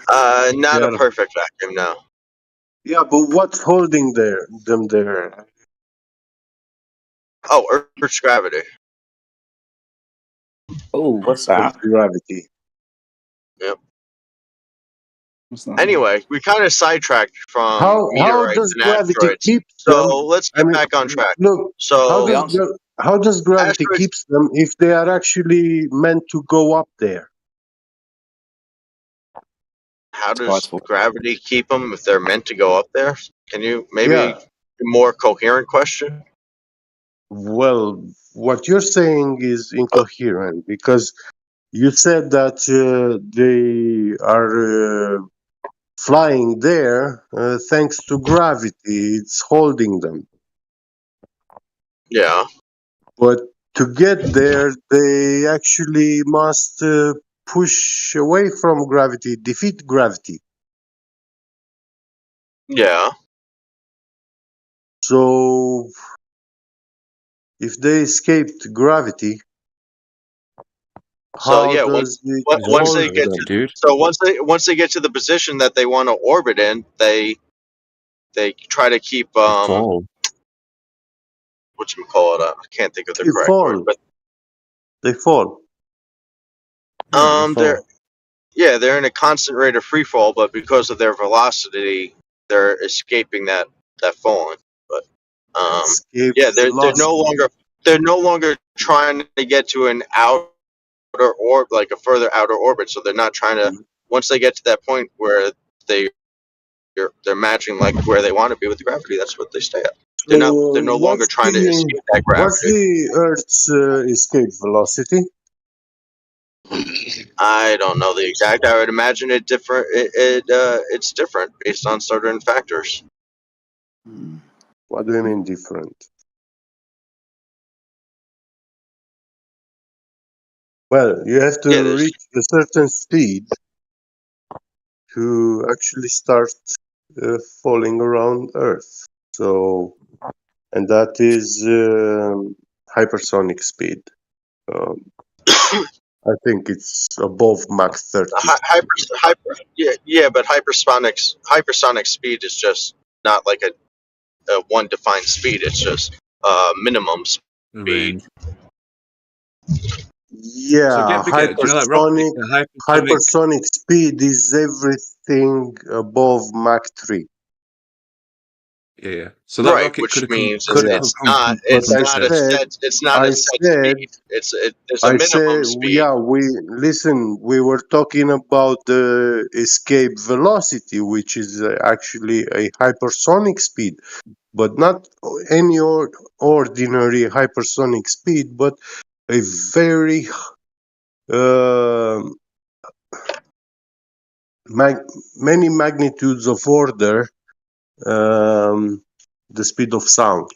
Not a perfect vacuum, no. Yeah, but what's holding them there? Oh, Earth's gravity. Oh, what's that? Gravity. Yep. What's that? Anyway, we kind of sidetracked from How meteorites does and gravity asteroids. keep So them? let's get back on track. Look, So how does gravity asteroids, keeps them if they are actually meant to go up there? how does gravity keep them if they're meant to go up there? Can you maybe Yeah. a more coherent question? Well, what you're saying is incoherent because you said that they are flying there thanks to gravity. It's holding them. Yeah. But to get there, they actually must push away from gravity, defeat gravity. Yeah. So if they escaped gravity, So how yeah, does it once hold they get them? to, so once they get to the position that they want to orbit in, they try to keep Fall. whatchamacallit, I can't think of the They correct word, fall. but They fall. they're in a constant rate of free fall, but because of their velocity, they're escaping that falling. But Escape they're no longer trying to get to an outer like a further outer orbit. So they're not trying to. Once they get to that point where they're matching like where they want to be with the gravity, that's what they stay at. They're no longer trying to escape that What's gravity. the Earth's escape velocity? I don't know the exact. I would imagine it different. It's different based on certain factors. What do you mean different? Well, you have to reach a certain speed to actually start falling around Earth. So, and that is hypersonic speed. I think it's above Mach 30. But hypersonic speed is just not like a one defined speed. It's just minimum speed. Yeah, Do you know that rocket? hypersonic speed is everything above Mach 3. Yeah. So that rocket which could have means come it's from not a set speed. There's a minimum speed. Yeah, we were talking about the escape velocity, which is actually a hypersonic speed, but not any ordinary hypersonic speed, but a very many magnitudes of order the speed of sound.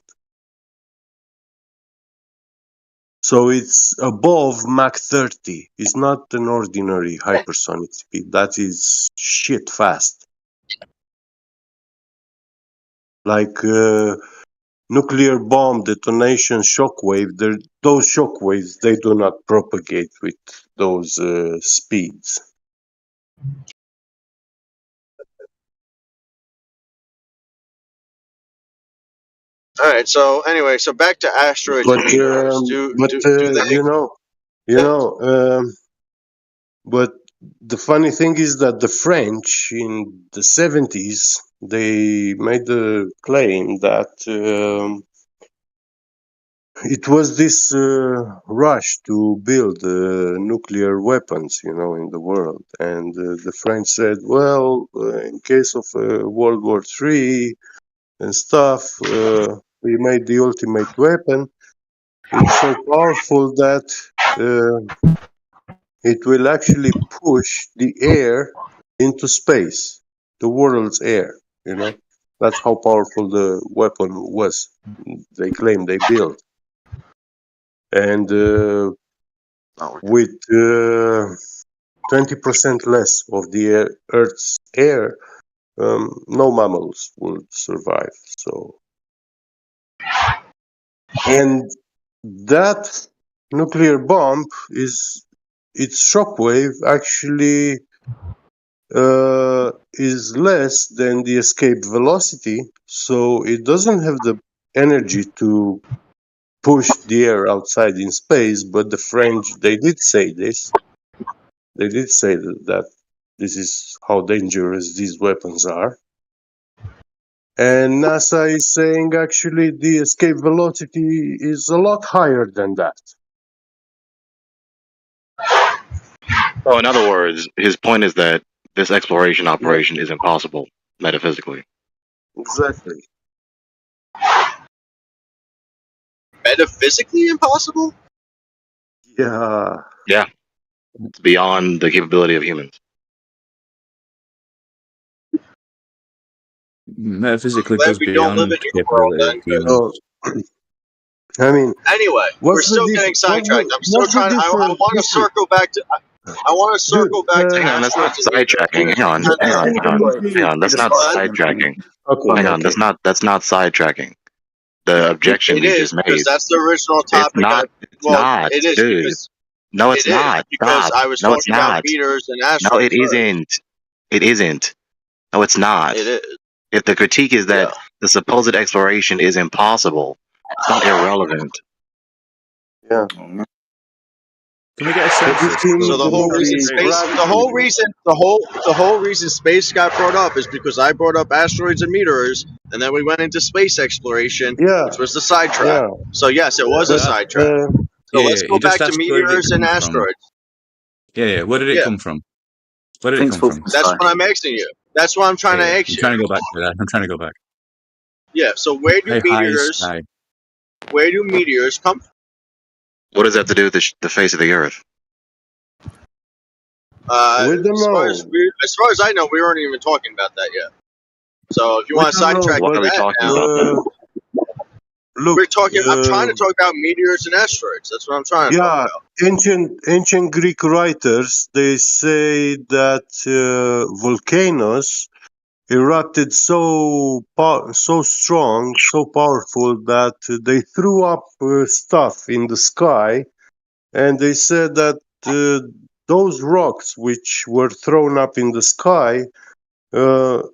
So it's above Mach 30. It's not an ordinary hypersonic speed. That is shit fast. Like nuclear bomb detonation shockwave, those shockwaves, they do not propagate with those speeds. All right. So anyway, so back to asteroids and meteors. But the funny thing is that the French in the 70s, they made the claim that it was this rush to build nuclear weapons, in the world. And the French said, well, in case of World War III and stuff, we made the ultimate weapon. It's so powerful that it will actually push the air into space, the world's air. You know, that's how powerful the weapon was. They claim they built, and with 20% less of the Earth's air, no mammals would survive. So, and that nuclear bomb is its shockwave actually is less than the escape velocity, so it doesn't have the energy to push the air outside in space. But the French, they did say this. They did say that this is how dangerous these weapons are. And NASA is saying actually the escape velocity is a lot higher than that. So, in other words, his point is that this exploration operation is impossible metaphysically. Exactly. Metaphysically impossible? Yeah. Yeah, it's beyond the capability of humans. Metaphysically Glad goes we don't live beyond in your world capability of then. humans. I mean, Anyway, we're still getting sidetracked. I'm still trying. I want to circle back to. I want to circle back to Hang on, that's not asteroids and meteors. sidetracking. Hang on, that's not sidetracking. Hang on, that's not sidetracking. The objection It you is just made. because that's the original It's topic. not. It's not, it is dude. because No, it's not. because Stop. I was No, it's talking about not. meteors and No, asteroids. it isn't. It isn't. No, it's not. It is. If the critique is that the supposed exploration is impossible, it's not irrelevant. Yeah. Can we get a census? So the whole reason space, the whole reason space got brought up is because I brought up asteroids and meteors, and then we went into space exploration, which was the sidetrack. So yes, it was a sidetrack. So let's go back to meteors and asteroids. Yeah. Where did it come from? Where did it come from? That's what I'm asking you. That's what I'm trying to ask you. I'm trying to go back to that. I'm trying to go back. Yeah. So where do meteors come from? What does that have to do with the face of the Earth? As far as I know, we weren't even talking about that yet. So if you want to sidetrack what are we that talking now, about? Look, we're talking. I'm trying to talk about meteors and asteroids. That's what I'm trying to talk about. Ancient Greek writers, they say that volcanoes erupted so strong, so powerful that they threw up stuff in the sky, and they said that those rocks which were thrown up in the sky would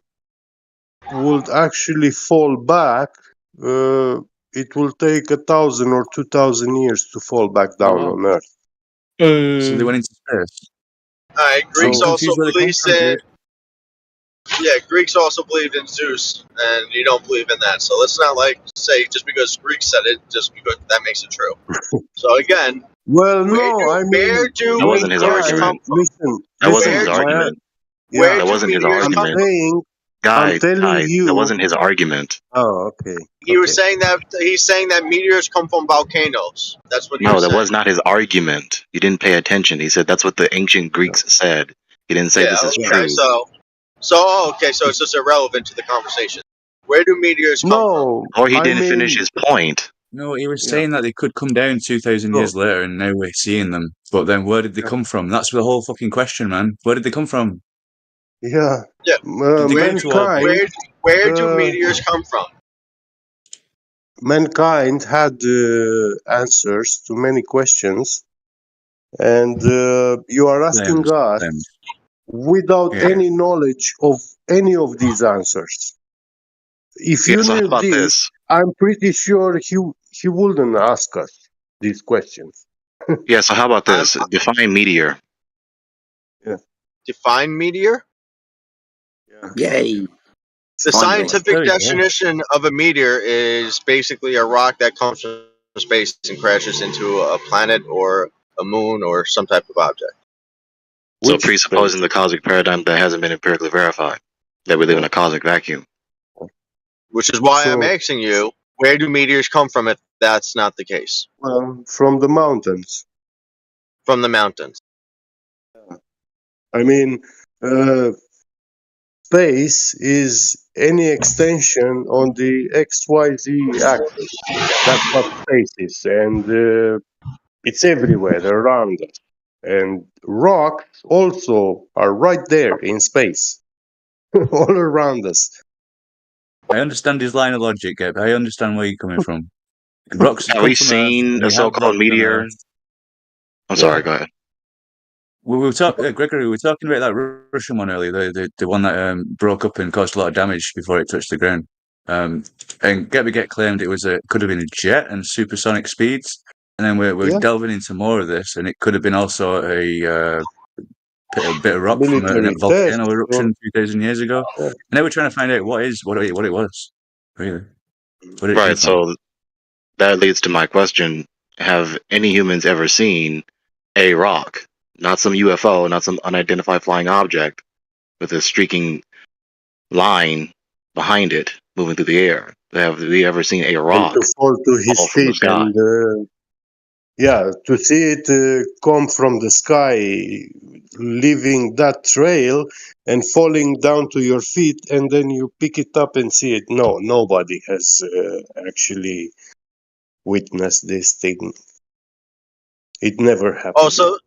actually fall back. It will take 1,000 or 2,000 years to fall back down on Earth. So they went into space. All right, Greeks also believe in. Greeks also believed in Zeus, and you don't believe in that. So let's not say just because Greeks said it, just because that makes it true. So again, where do that wasn't his argument. Listen, that wasn't his argument. That wasn't his argument. Guys, that wasn't his argument. Oh, okay. He's saying that meteors come from volcanoes. That's what he was saying. No, that was not his argument. You didn't pay attention. He said that's what the ancient Greeks said. He didn't say this is true. So it's just irrelevant to the conversation. Where do meteors come from? Or he didn't finish his point. No, he was saying that they could come down 2,000 years later, and now we're seeing them. But then, where did they come from? That's the whole fucking question, man. Where did they come from? Yeah. Where do meteors come from? Mankind had answers to many questions, and you are asking us without any knowledge of any of these answers. If you knew this, I'm pretty sure he wouldn't ask us these questions. Yeah, so how about this? Define meteor. Yeah. Define meteor? Yay. The scientific definition of a meteor is basically a rock that comes from space and crashes into a planet or a moon or some type of object. So presupposing the cosmic paradigm that hasn't been empirically verified, that we live in a cosmic vacuum. Which is why I'm asking you, where do meteors come from if that's not the case? From the mountains. From the mountains. I mean, space is any extension on the XYZ axis. That's what space is, and it's everywhere around us. And rocks also are right there in space, all around us. I understand his line of logic, Gabe. I understand where you're coming from. Rocks Have come we from Earth. seen a We have so-called rocks on meteor? Earth. I'm sorry, go ahead. We were talking, Gregory. We were talking about that Russian one earlier, the one that broke up and caused a lot of damage before it touched the ground. And Get claimed it was could have been a jet and supersonic speeds. And then we're delving into more of this, and it could have been also a bit of rock from a Military volcano test. eruption 2,000 years ago. Yeah. And then we're trying to find out what it was, really, where it came Right, from. so that leads to my question. Have any humans ever seen a rock? Not some UFO, not some unidentified flying object with a streaking line behind it moving through the air. Have we ever seen a And rock to fall to his fall from the feet sky? and yeah, to see it come from the sky, leaving that trail and falling down to your feet, and then you pick it up and see it. No, nobody has actually witnessed this thing. It never happened. Oh,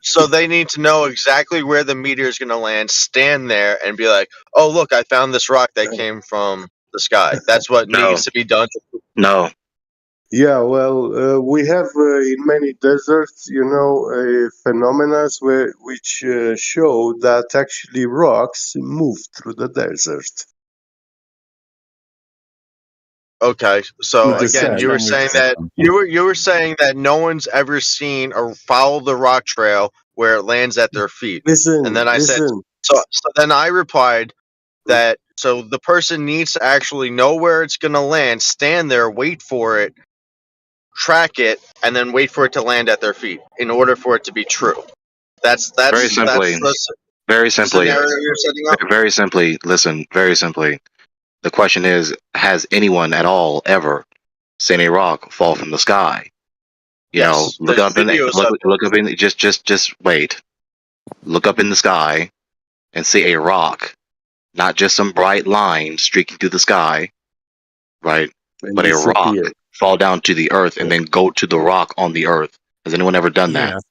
so they need to know exactly where the meteor is going to land, stand there, and be like, "Oh, look, I found this rock that came from the sky." That's what No. needs to be done. No. Yeah, well, we have in many deserts, phenomena which show that actually rocks move through the desert. Okay, so With the again, sand. you were saying that you were saying that no one's ever seen or followed the rock trail where it lands at their feet. Listen, And then I said, listen. so then I replied that so the person needs to actually know where it's going to land, stand there, wait for it, track it, and then wait for it to land at their feet in order for it to be true. That's Very simply. Very simply. scenario you're setting up. Very simply. Listen, very simply. The question is, has anyone at all ever seen a rock fall from the sky? Yes, Look there's up in videos of it. look up in just wait. Look up in the sky and see a rock, not just some bright line streaking through the sky, right? And But a rock disappear. fall down to the earth and then go to the rock on the earth. Has anyone ever done that?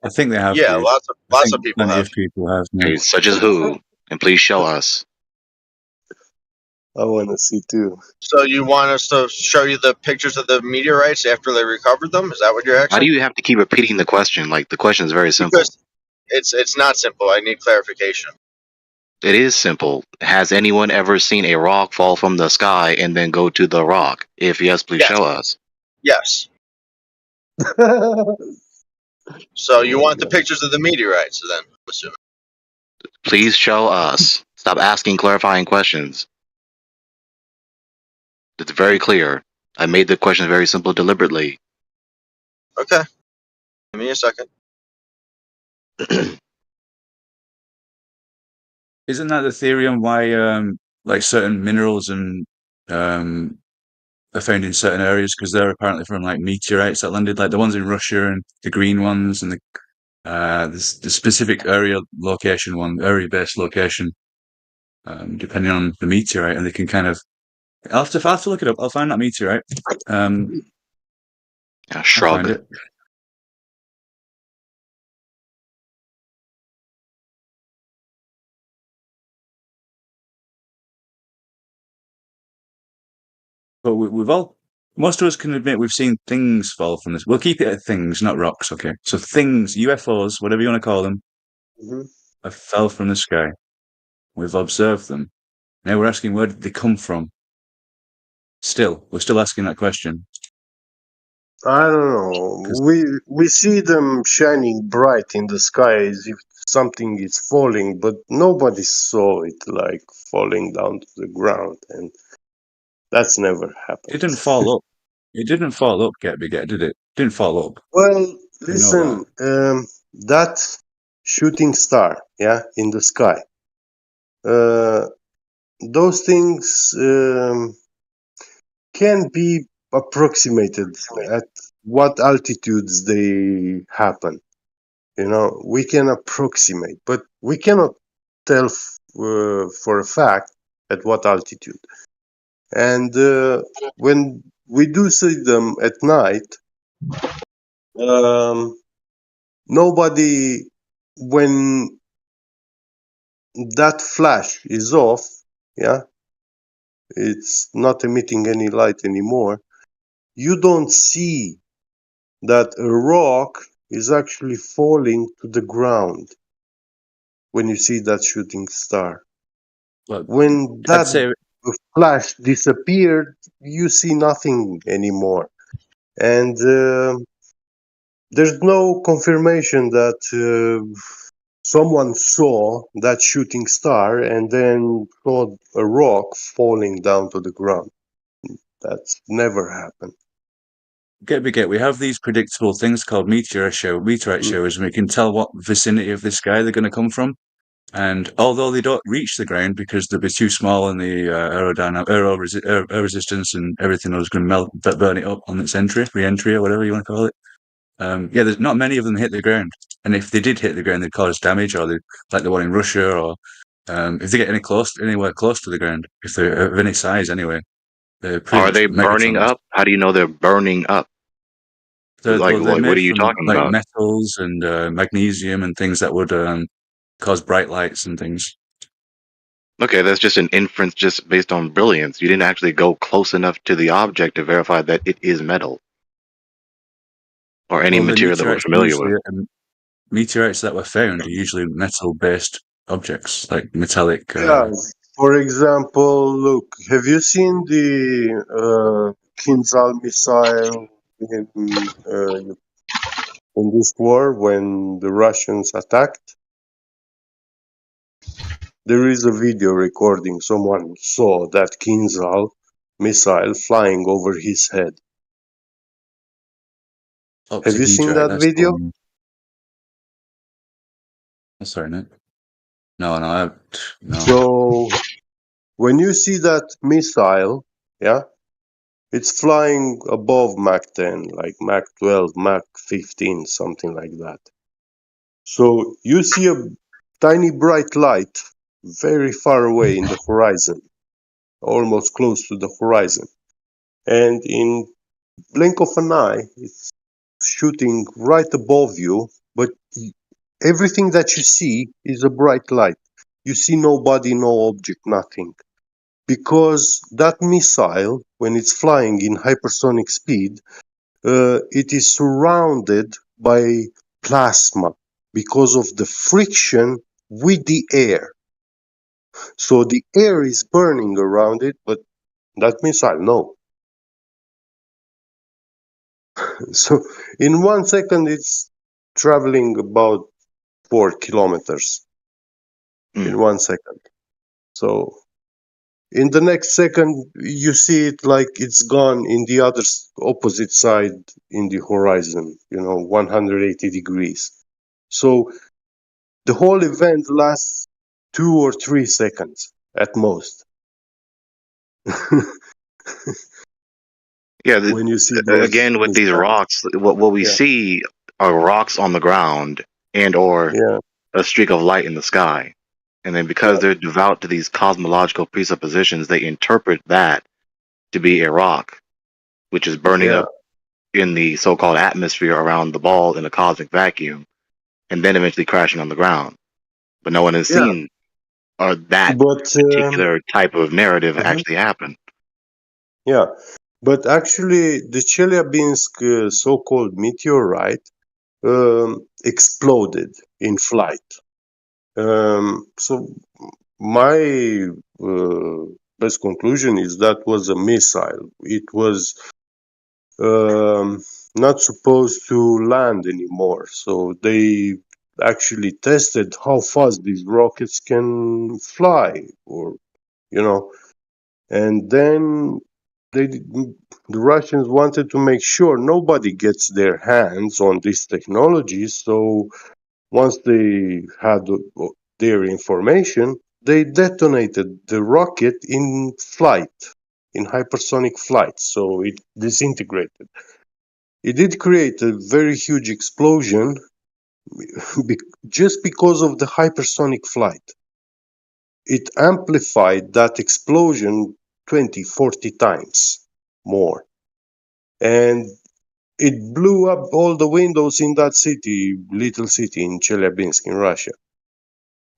I think they have. Yeah, Dave. lots of people Plenty have. of people have. Okay, such as who? And please show us. I want to see too. So you want us to show you the pictures of the meteorites after they recovered them? Is that what you're Why asking? do you have to keep repeating the question? Like, the question is very simple. Because it's not simple. I need clarification. It is simple. Has anyone ever seen a rock fall from the sky and then go to the rock? If yes, please show us. Yes. So you want the pictures of the meteorites then, I'm assuming. Please show us. Stop asking clarifying questions. It's very clear. I made the question very simple deliberately. Okay. Give me a second. Isn't that the theory on why like certain minerals and are found in certain areas because they're apparently from like meteorites that landed, like the ones in Russia and the green ones and the specific area based location, depending on the meteorite, and they can kind of. I'll have to look it up. I'll find that meteorite. Shrug. I'll find it. But most of us can admit we've seen things fall from this. We'll keep it at things, not rocks, okay? So things, UFOs, whatever you want to call them, have fell from the sky. We've observed them. Now we're asking, where did they come from? We're still asking that question. I don't know. We see them shining bright in the sky as if something is falling, but nobody saw it like falling down to the ground, and that's never happened. It didn't fall up. It didn't fall up, did it? It didn't fall up. Well, listen, that shooting star, in the sky. Those things can be approximated at what altitudes they happen. We can approximate, but we cannot tell for a fact at what altitude. And when we do see them at night, nobody, when that flash is off, yeah, it's not emitting any light anymore, you don't see that a rock is actually falling to the ground when you see that shooting star. Well, When I'd that say flash disappeared, you see nothing anymore. And there's no confirmation that someone saw that shooting star and then saw a rock falling down to the ground. That's never happened. we have these predictable things called meteorite showers, and we can tell what vicinity of the sky they're going to come from. And although they don't reach the ground because they'll be too small and the air resistance and everything is going to burn it up on its re-entry or whatever you want to call it. There's not many of them hit the ground. And if they did hit the ground, they'd cause damage, or like the one in Russia, or if they get anywhere close to the ground, if they're of any size anyway. They're pretty Are much they burning megatons. up? How do you know they're burning up? They're What made are you from talking like about? metals and magnesium and things that would cause bright lights and things. Okay, that's just an inference just based on brilliance. You didn't actually go close enough to the object to verify that it is metal or any material that we're familiar with. Meteorites that were found are usually metal-based objects, like metallic. Yeah, for example, look, have you seen the Kinzhal missile in this war when the Russians attacked? There is a video recording. Someone saw that Kinzhal missile flying over his head. Have you seen that video? Sorry, Nick. No. So when you see that missile, yeah, it's flying above Mach 10, like Mach 12, Mach 15, something like that. So you see a tiny bright light very far away in the horizon, almost close to the horizon. And in blink of an eye, it's shooting right above you, but everything that you see is a bright light. You see nobody, no object, nothing. Because that missile, when it's flying in hypersonic speed, it is surrounded by plasma because of the friction with the air. So the air is burning around it, but that missile, no. So in 1 second, it's traveling about 4 kilometers in 1 second. So in the next second, you see it like it's gone in the other opposite side in the horizon, 180 degrees. So the whole event lasts 2 or 3 seconds at most. Yeah, when you see those again with these rocks, what we see are rocks on the ground and or a streak of light in the sky. And then because they're devout to these cosmological presuppositions, they interpret that to be a rock, which is burning up in the so-called atmosphere around the ball in a cosmic vacuum, and then eventually crashing on the ground. But no one has seen that particular type of narrative actually happen. Yeah, but actually the Chelyabinsk so-called meteorite exploded in flight. So my best conclusion is that was a missile. It was not supposed to land anymore. So they actually tested how fast these rockets can fly, and then the Russians wanted to make sure nobody gets their hands on this technology. So once they had their information, they detonated the rocket in flight, in hypersonic flight. So it disintegrated. It did create a very huge explosion, just because of the hypersonic flight. It amplified that explosion 20, 40 times more. And it blew up all the windows in that city, little city in Chelyabinsk in Russia.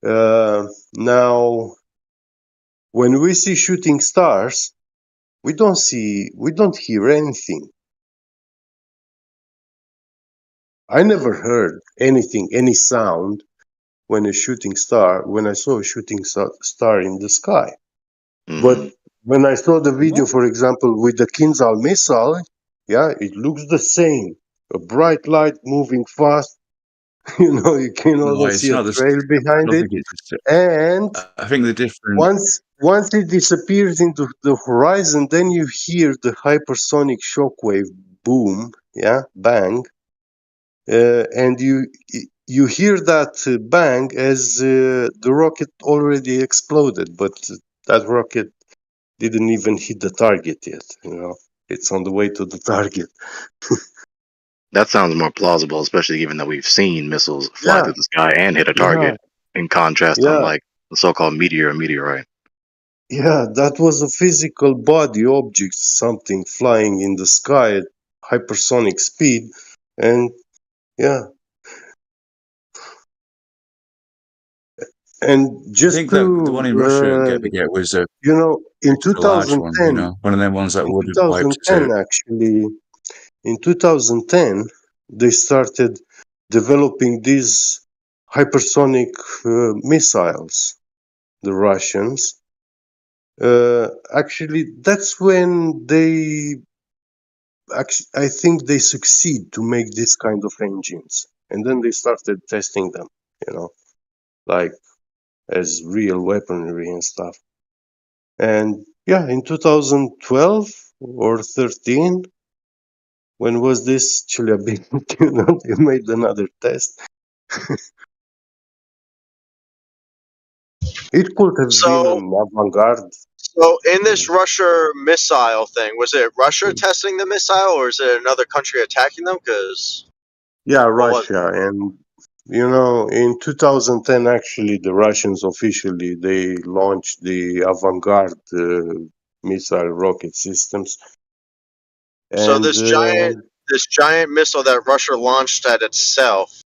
Now, when we see shooting stars, we don't hear anything. I never heard anything, any sound when I saw a shooting star in the sky. But when I saw the video, for example, with the Kinzhal missile, yeah, it looks the same. A bright light moving fast. You can No, almost see it's a not the. trail I behind don't it. think it's. And I think the different. once it disappears into the horizon, then you hear the hypersonic shockwave boom, yeah, bang, and you hear that bang as the rocket already exploded, but that rocket didn't even hit the target yet. It's on the way to the target. That sounds more plausible, especially given that we've seen missiles fly Yeah, through the sky and hit a yeah, target, in contrast to yeah, like the so-called meteor or meteorite. yeah. That was a physical body object, something flying in the sky at hypersonic speed, and yeah. And I just think that the one in Russia at Get was a in extra large one. 2010, One of them ones that in would have wiped us 2010 out. actually, in 2010, they started developing these hypersonic missiles, the Russians. Actually, that's when I think they succeed to make this kind of engines. And then they started testing them, like as real weaponry and stuff. And yeah, in 2012 or 13, when was this? Chelyabinsk, they made another test. It could have been So, an avant-garde. so in this Russia missile thing, was it Russia testing the missile, or is it another country attacking them? Because Yeah, what was it? Russia. And, in 2010, actually, the Russians officially, they launched the avant-garde missile rocket systems. So And, this giant missile that Russia launched at itself,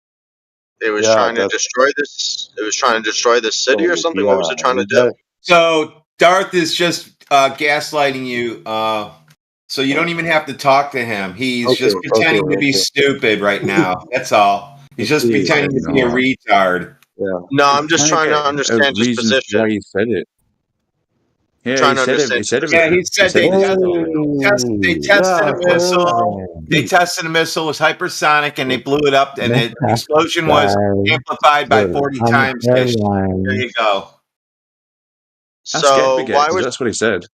it was yeah, trying to that's destroy this. It was trying to destroy this city or something. What was yeah. it trying to And do? So Darth is just gaslighting you. So you don't even have to talk to him. He's just pretending to be okay. stupid right now. That's all. He's just See, pretending to be a retard. yeah. No, He's I'm just trying to trying to get understand his reasons position. why he said it. Yeah, Trying he to said it. understand He his said position. Yeah, he everything. He said said they what he said already. tested a missile. That's They tested a missile. It was hypersonic, and they blew it up. And the explosion was amplified by 40 on the times. Kish. There airline. you go. Ask So Getbiget, why because was that's what he said.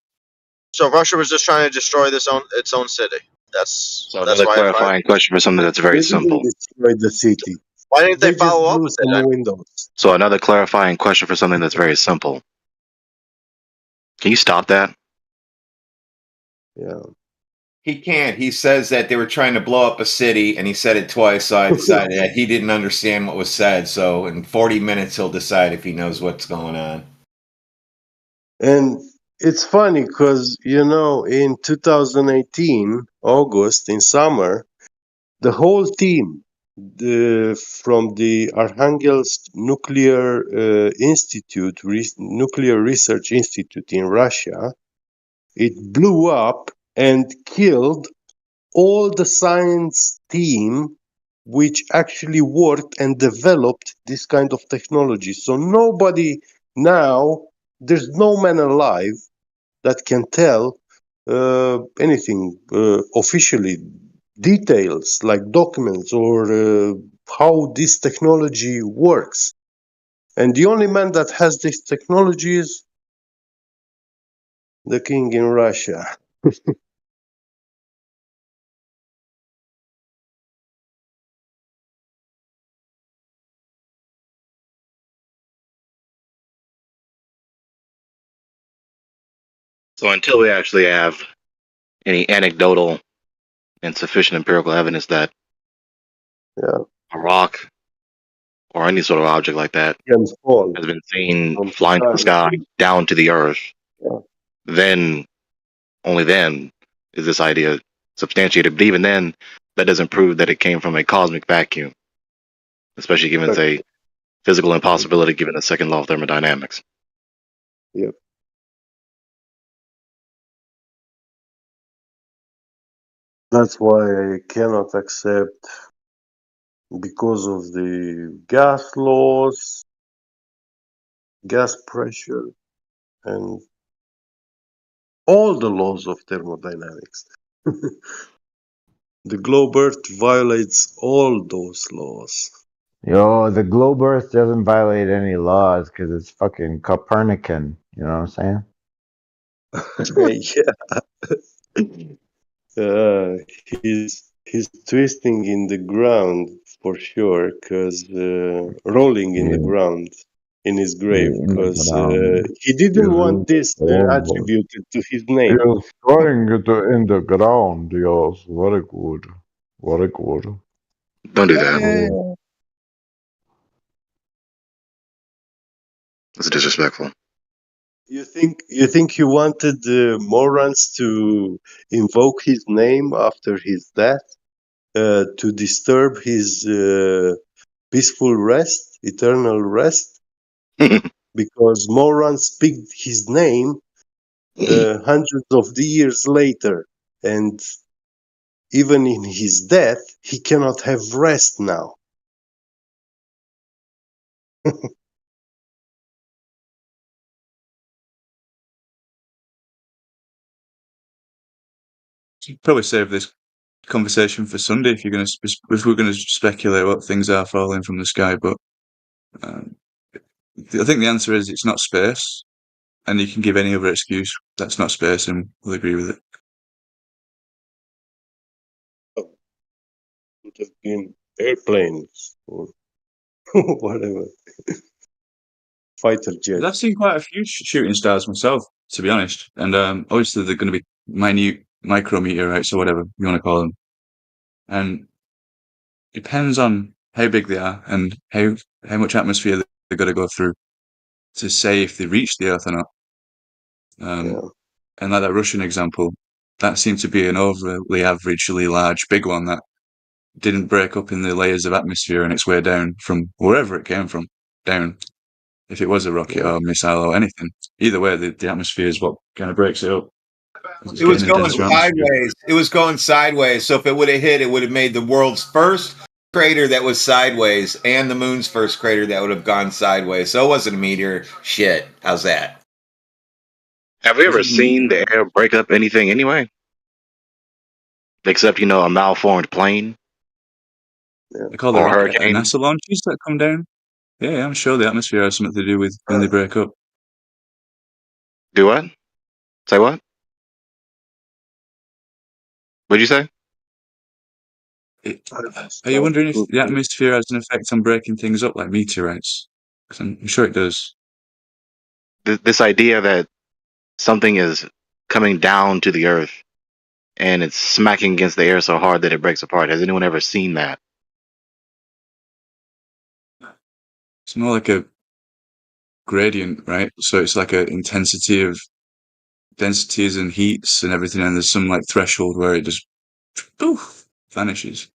so Russia was just trying to destroy its own city. So That's another why. clarifying question for something that's very They didn't simple. destroy the city. Why didn't they They just follow up blew with it some then? windows. So another clarifying question for something that's very simple. Can you stop that? Yeah. He can't. He says that they were trying to blow up a city, and he said it twice. So I decided that he didn't understand what was said. So in 40 minutes, he'll decide if he knows what's going on. And it's funny because, in 2018, August, in summer, the whole team from the Arkhangelsk Nuclear Research Institute in Russia, it blew up and killed all the science team which actually worked and developed this kind of technology. So nobody now, there's no man alive that can tell anything officially, details like documents or how this technology works. And the only man that has this technology is the king in Russia. So until we actually have any anecdotal and sufficient empirical evidence that Yeah. a rock or any sort of object like that Can fall has been seen from flying from the sky. sky down to the earth, Yeah. then only then is this idea substantiated. But even then, that doesn't prove that it came from a cosmic vacuum, especially given, say, physical impossibility given the second law of thermodynamics. Yep. That's why I cannot accept, because of the gas laws, gas pressure, and all the laws of thermodynamics. The globe Earth violates all those laws. Yo, the globe Earth doesn't violate any laws because it's fucking Copernican. You know what I'm saying? Yeah. He's twisting in the ground for sure, because rolling in the ground in his grave, because he didn't want this attributed to his name. Yes, going in the ground, yes, very good. Very good. Don't do that. It's disrespectful. You think he wanted morons to invoke his name after his death, to disturb his peaceful rest, eternal rest? Because morons picked his name hundreds of the years later, and even in his death, he cannot have rest now. Probably save this conversation for Sunday if we're going to speculate what things are falling from the sky. But I think the answer is it's not space, and you can give any other excuse that's not space, and we'll agree with it. Would have been airplanes or whatever. Fighter jets. I've seen quite a few shooting stars myself, to be honest, and obviously they're going to be minute micrometeorites or whatever you want to call them, and it depends on how big they are and how much atmosphere they've got to go through to say if they reach the Earth or not. And like that Russian example, that seemed to be an overly averagely large big one that didn't break up in the layers of atmosphere on its way down from wherever it came from down. If it was a rocket or a missile or anything, either way, the atmosphere is what kind of breaks it up. It was going sideways. It was going sideways. So if it would have hit, it would have made the world's first crater that was sideways and the moon's first crater that would have gone sideways. So it wasn't a meteor. Shit. How's that? Have we ever seen the air break up anything anyway? Except, a malformed plane? They call the hurricane. NASA launches that come down. Yeah, I'm sure the atmosphere has something to do with when they break up. Do what? Say what? What'd you say? Are you wondering if the atmosphere has an effect on breaking things up like meteorites? Because I'm sure it does. This idea that something is coming down to the earth and it's smacking against the air so hard that it breaks apart. Has anyone ever seen that? It's more like a gradient, right? So it's like an intensity of densities and heats and everything, and there's some like threshold where it just poof, vanishes.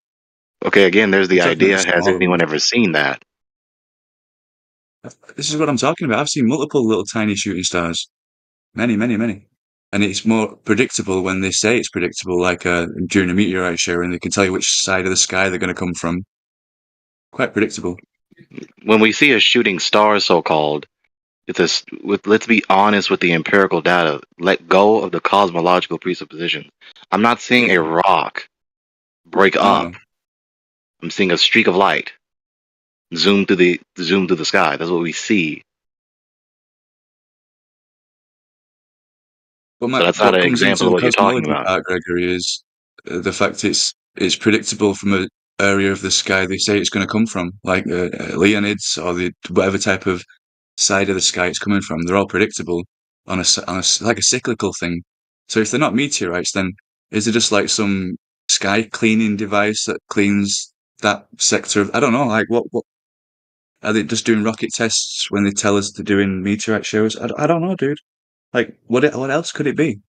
Okay, again, there's the idea. Has anyone ever seen that? This is what I'm talking about. I've seen multiple little tiny shooting stars. Many, many, many. And it's more predictable when they say it's predictable, like during a meteorite shower, and they can tell you which side of the sky they're going to come from. Quite predictable. When we see a shooting star, so-called, let's be honest with the empirical data. Let go of the cosmological presupposition. I'm not seeing a rock break up. I'm seeing a streak of light zoom through the sky. That's what we see. But so that's not an example of what you're talking about. Part, Gregory, is the fact it's predictable from an area of the sky they say it's going to come from, like Leonids or whatever type of side of the sky it's coming from. They're all predictable on a like a cyclical thing. So if they're not meteorites, then is it just like some sky cleaning device that cleans that sector of? I don't know. Like what Are they just doing rocket tests when they tell us they're doing meteorite shows? I don't know, dude. Like, what else could it be?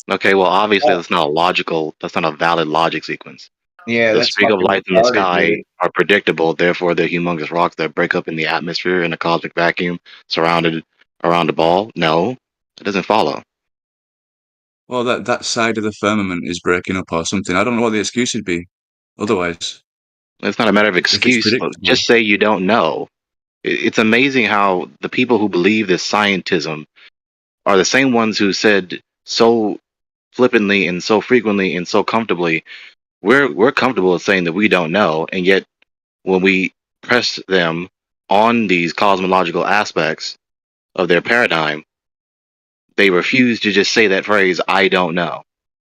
Okay, well, obviously that's not a logical. That's not a valid logic sequence. Yeah, The that's streak of fucking lights in the retarded, sky dude. are predictable. Therefore, they're humongous rocks that break up in the atmosphere in a cosmic vacuum surrounded around the ball. No, it doesn't follow. Well, that side of the firmament is breaking up or something. I don't know what the excuse would be. Otherwise, It's not a matter of if it's excuse. predictable. Just say you don't know. It's amazing how the people who believe this scientism are the same ones who said so flippantly and so frequently and so comfortably, we're comfortable with saying that we don't know, and yet when we press them on these cosmological aspects of their paradigm, they refuse to just say that phrase, I don't know.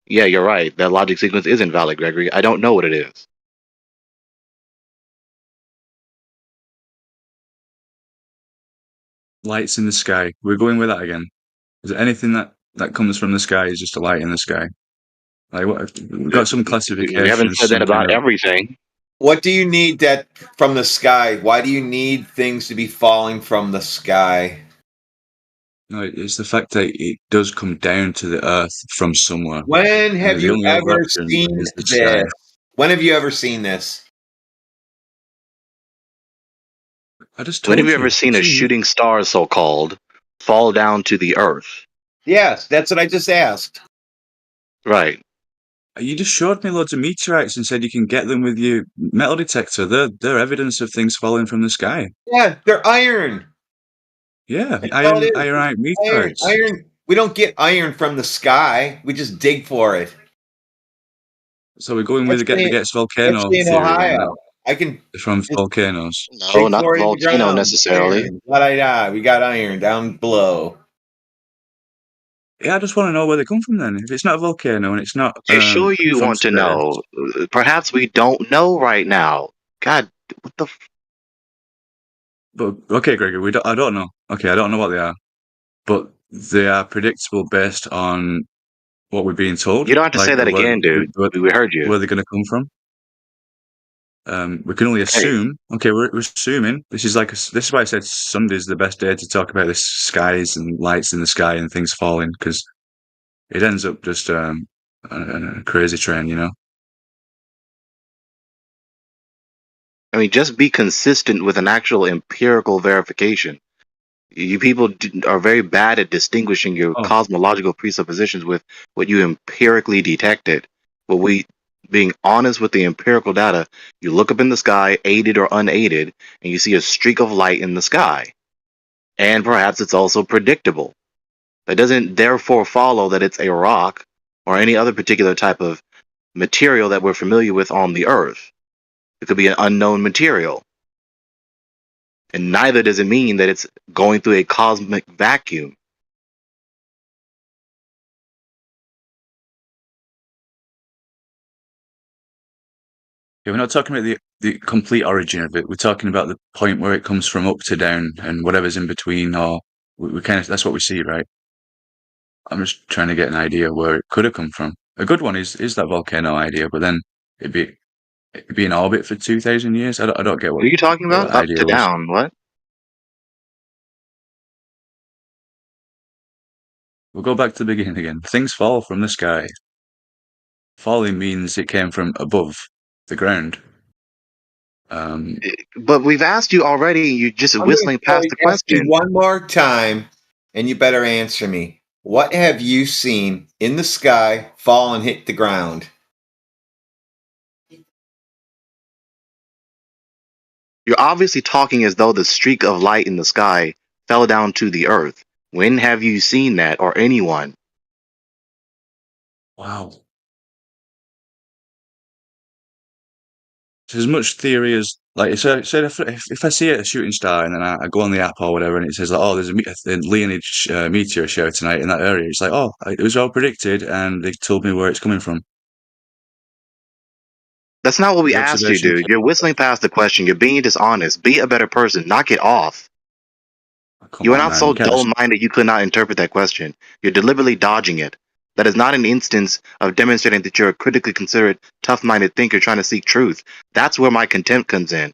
Yeah, you're right. That logic sequence is invalid, Gregory. I don't know what it is. Lights in the sky. We're going with that again. Is there anything that comes from the sky is just a light in the sky? Like what? We've got some We haven't classifications, said that some kind about of. everything. What do you need that from the sky? Why do you need things to be falling from the sky? No, it's the fact that it does come down to the earth from somewhere. When And have the you only other ever option seen is the sky. this? When have you ever seen this? I just When have told you you. ever seen a shooting star, so called, fall down to the earth? Yes, that's what I just asked. Right. You just showed me loads of meteorites and said you can get them with your metal detector. They're evidence of things falling from the sky. Yeah, they're iron. Yeah, That's all it is. ironite Iron, meteorites. iron. We don't get iron from the sky. We just dig for it. So we're going with the gets volcano Especially in theory then. Ohio. I can From just volcanoes. No, dig not for the it in the volcano ground. necessarily. Iron. La-da-da. We got iron down below. Yeah, I just want to know where they come from then. If it's not a volcano and it's not Okay, sure you from want to space. know. Perhaps we don't know right now. God, what the... But okay, Gregory, I don't know. Okay, I don't know what they are. But they are predictable based on what we're being told. You don't have to say that where, again, dude. We heard you. Where they're going to come from. We can only assume. Okay, we're assuming. This is why I said Sunday's the best day to talk about the skies and lights in the sky and things falling, because it ends up just a crazy train, you know. I mean, just be consistent with an actual empirical verification. You people are very bad at distinguishing your cosmological presuppositions with what you empirically detected. But being honest with the empirical data, you look up in the sky, aided or unaided, and you see a streak of light in the sky. And perhaps it's also predictable. That doesn't therefore follow that it's a rock or any other particular type of material that we're familiar with on the Earth. It could be an unknown material. And neither does it mean that it's going through a cosmic vacuum. Yeah, we're not talking about the complete origin of it. We're talking about the point where it comes from up to down and whatever's in between, or we kind of, that's what we see, right? I'm just trying to get an idea where it could have come from. A good one is that volcano idea, but then it'd be in orbit for 2,000 years. I don't get What are you talking what about? that Up idea to was. down, what? We'll go back to the beginning again. Things fall from the sky. Falling means it came from above the ground. But we've asked you already. You're just whistling past the Ask you question. one more time, and you better answer me. What have you seen in the sky fall and hit the ground? You're obviously talking as though the streak of light in the sky fell down to the earth. When have you seen that, or anyone? Wow. There's as much theory as so if I see a shooting star and then I go on the app or whatever and it says like, oh, there's a Leonid meteor show tonight in that area. It's like, oh, it was all predicted and they told me where it's coming from. That's not what we The asked you, observation dude. You're whistling past the question. You're being dishonest. Be a better person. Knock it off. You are on, not man. so You can't just- dull-minded you could not interpret that question. You're deliberately dodging it. That is not an instance of demonstrating that you're a critically considerate, tough-minded thinker trying to seek truth. That's where my contempt comes in.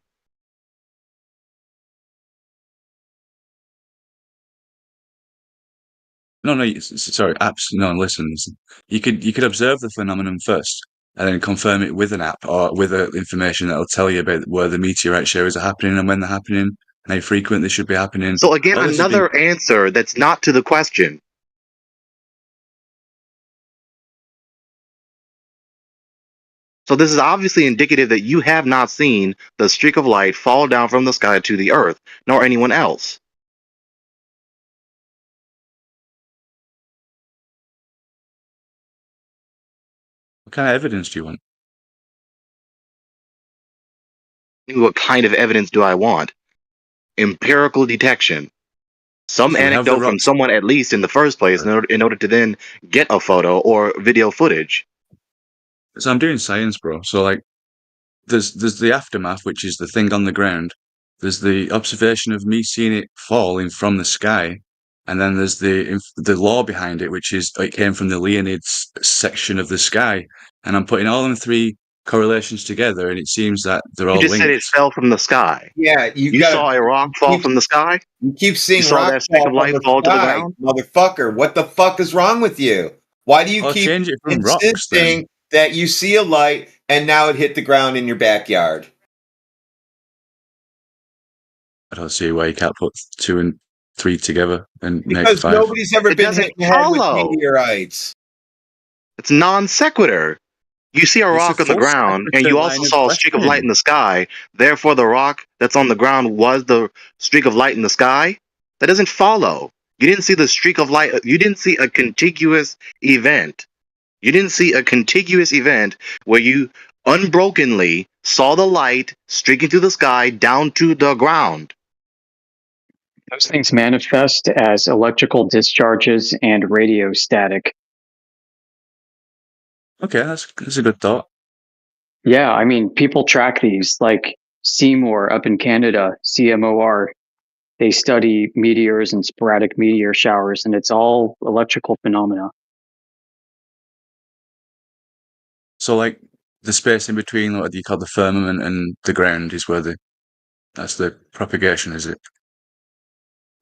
Sorry, apps. No, listen. You could observe the phenomenon first, and then confirm it with an app or with information that'll tell you about where the meteorite showers are happening and when they're happening, and how frequent they should be happening. So again, All this has been another answer that's not to the question. So this is obviously indicative that you have not seen the streak of light fall down from the sky to the earth, nor anyone else. What kind of evidence do you want? What kind of evidence do I want? Empirical detection. Some So we have the anecdote from rocks. someone at least in the first place in order to then get a photo or video footage. So I'm doing science, bro. So like, there's the aftermath, which is the thing on the ground. There's the observation of me seeing it falling from the sky, and then there's the law behind it, which is it came from the Leonids section of the sky. And I'm putting all them three correlations together, and it seems that they're You all just said linked. it fell from the sky. Yeah, You saw a rock fall from the sky? You keep You seeing saw rocks that streak fall of from light the fall to the sky, ground? motherfucker. What the fuck is wrong with you? Why do you I'll keep change it from rocks then. insisting that you see a light and now it hit the ground in your backyard? I don't see why you can't put 2 and 3 together and make Because 5. nobody's ever It been doesn't hit in the head with follow. meteorites. It's non sequitur. You see a It's a rock on the full ground, and sequitur you line also of saw a streak of light questioning. in the sky. Therefore, the rock that's on the ground was the streak of light in the sky. That doesn't follow. You didn't see the streak of light. You didn't see a contiguous event. You didn't see a contiguous event where you unbrokenly saw the light streaking through the sky down to the ground. Those things manifest as electrical discharges and radio static. Okay, that's a good thought. Yeah, I mean, people track these, like Seymour up in Canada, CMOR. They study meteors and sporadic meteor showers, and it's all electrical phenomena. So, like, the space in between what do you call the firmament and the ground is where that's the propagation, is it?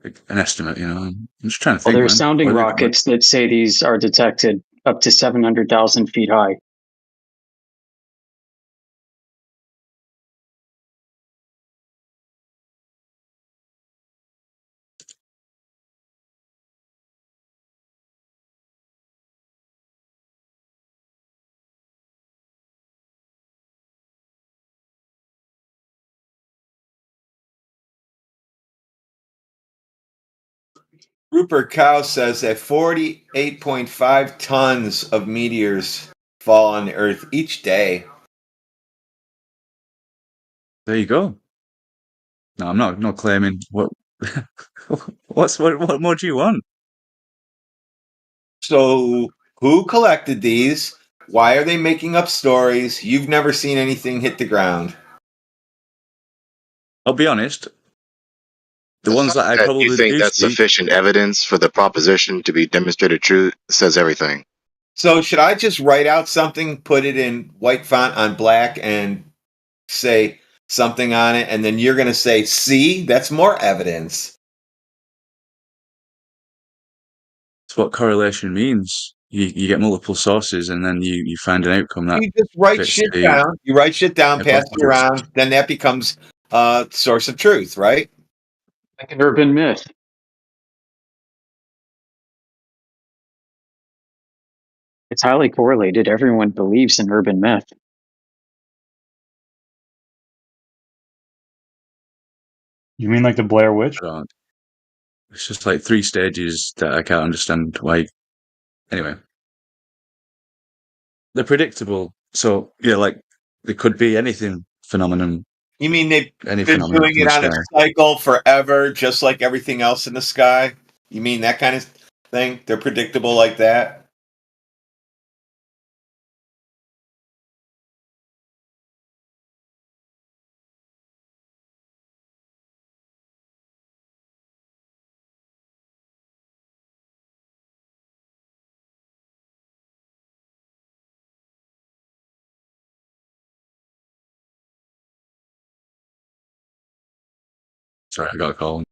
Like an estimate, you know? I'm just trying to Well, think, there's man. sounding rockets that say these are detected up to 700,000 feet high. Rupert Cow says that 48.5 tons of meteors fall on the Earth each day. There you go. No, I'm not claiming what. What more do you want? So, who collected these? Why are they making up stories? You've never seen anything hit the ground. I'll be honest. The ones that I That you probably think do that's see. sufficient evidence for the proposition to be demonstrated true says everything. So, should I just write out something, put it in white font on black, and say something on it, and then you're going to say, see, that's more evidence. It's what correlation means. You get multiple sources, and then you find an outcome that You just write fits shit the down. You write shit down, pass it hypothesis. around, then that becomes a source of truth, right? Like an urban myth. It's highly correlated. Everyone believes in urban myth. You mean like the Blair Witch? It's just like 3 stages that I can't understand why. Anyway, they're predictable. So yeah, like there could be anything phenomenon. You mean they've Any been phenomenon doing from it the on a sky. cycle forever, just like everything else in the sky? You mean that kind of thing? They're predictable like that? Sorry, I got a call.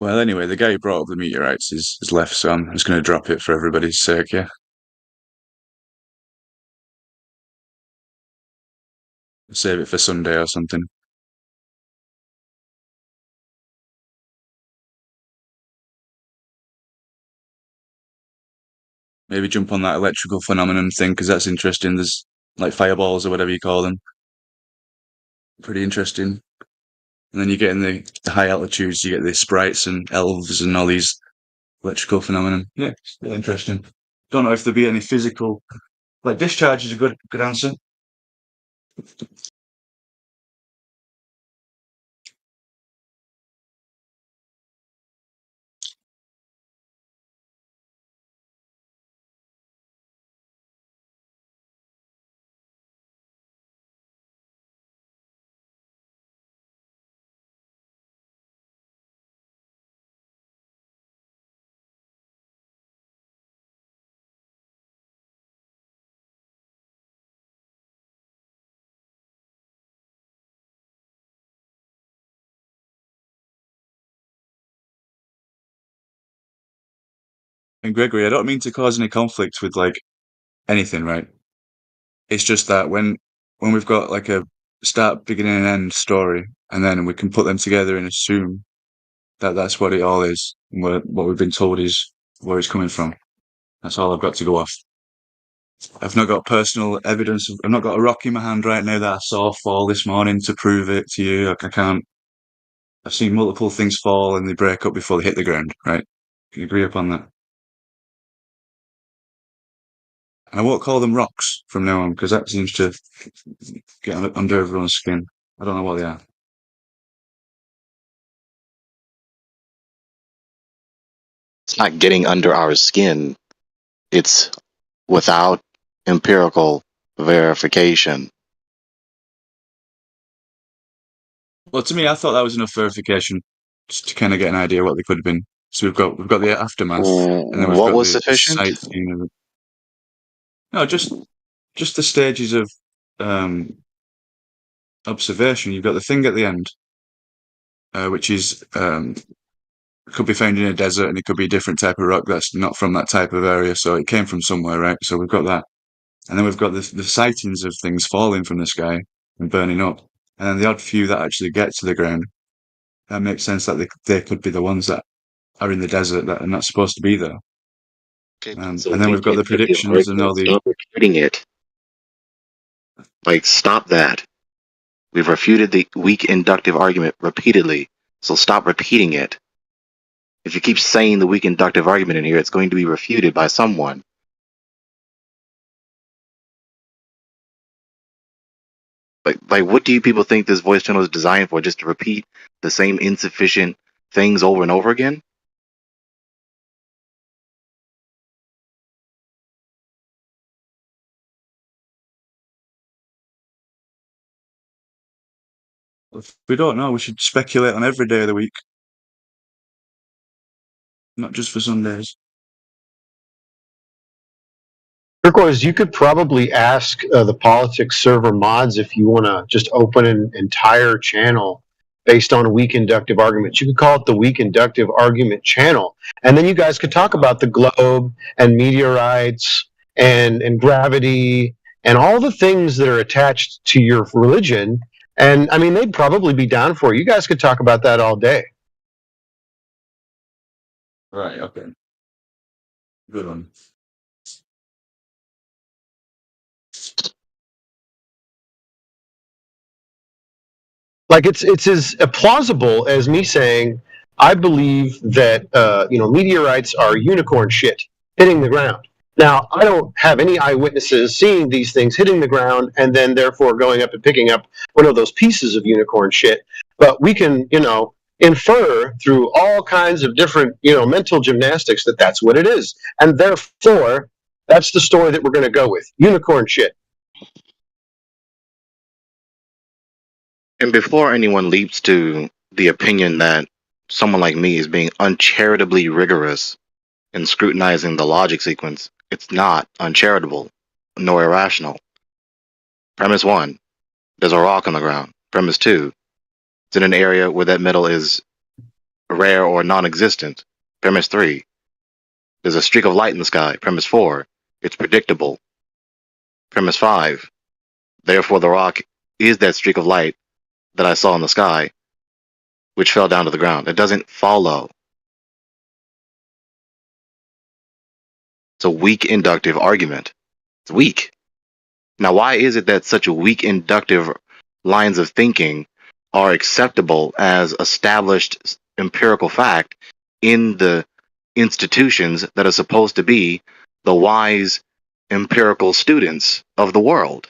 Well, anyway, the guy who brought up the meteorites is left, so I'm just going to drop it for everybody's sake, yeah? Save it for Sunday or something. Maybe jump on that electrical phenomenon thing, because that's interesting. There's like fireballs or whatever you call them. Pretty interesting. And then you get in the high altitudes, you get the sprites and elves and all these electrical phenomenon. Yeah, it's really interesting. Don't know if there'll be any physical... Like, discharge is a good answer. And Gregory, I don't mean to cause any conflict with, like, anything, right? It's just that when we've got, like, a start, beginning, and end story, and then we can put them together and assume that that's what it all is, and what we've been told is where it's coming from. That's all I've got to go off. I've not got personal evidence. I've not got a rock in my hand right now that I saw fall this morning to prove it to you. Like, I can't. I've seen multiple things fall and they break up before they hit the ground, right? Can you agree upon that? And I won't call them rocks from now on, because that seems to get under everyone's skin. I don't know what they are. It's not getting under our skin. It's without empirical verification. Well, to me, I thought that was enough verification just to kind of get an idea what they could have been. So we've got the aftermath, and then we've What got was the sufficient? sightseeing of it. No, just the stages of observation. You've got the thing at the end, which is could be found in a desert, and it could be a different type of rock that's not from that type of area. So it came from somewhere, right? So we've got that, and then we've got the sightings of things falling from the sky and burning up, and then the odd few that actually get to the ground. That makes sense that they could be the ones that are in the desert that are not supposed to be there. And then we've got the predictions and all the... Stop refuting it. Like, stop that. We've refuted the weak inductive argument repeatedly, so stop repeating it. If you keep saying the weak inductive argument in here, it's going to be refuted by someone. Like, what do you people think this voice channel is designed for? Just to repeat the same insufficient things over and over again? If we don't know, we should speculate on every day of the week, not just for Sundays. Turquoise, you could probably ask the politics server mods if you want to just open an entire channel based on weak inductive arguments. You could call it the weak inductive argument channel. And then you guys could talk about the globe and meteorites and gravity and all the things that are attached to your religion. And I mean, they'd probably be down for it. You guys could talk about that all day. Right, okay. Good one. Like it's as plausible as me saying I believe that meteorites are unicorn shit hitting the ground. Now I don't have any eyewitnesses seeing these things hitting the ground and then therefore going up and picking up one of those pieces of unicorn shit. But we can infer through all kinds of different mental gymnastics that that's what it is, and therefore that's the story that we're going to go with: unicorn shit. And before anyone leaps to the opinion that someone like me is being uncharitably rigorous in scrutinizing the logic sequence, it's not uncharitable nor irrational. Premise 1, there's a rock on the ground. Premise 2, it's in an area where that metal is rare or non-existent. Premise 3, there's a streak of light in the sky. Premise 4, it's predictable. Premise 5, therefore the rock is that streak of light that I saw in the sky, which fell down to the ground. It doesn't follow. It's a weak inductive argument. It's weak. Now, why is it that such weak inductive lines of thinking are acceptable as established empirical fact in the institutions that are supposed to be the wise empirical students of the world?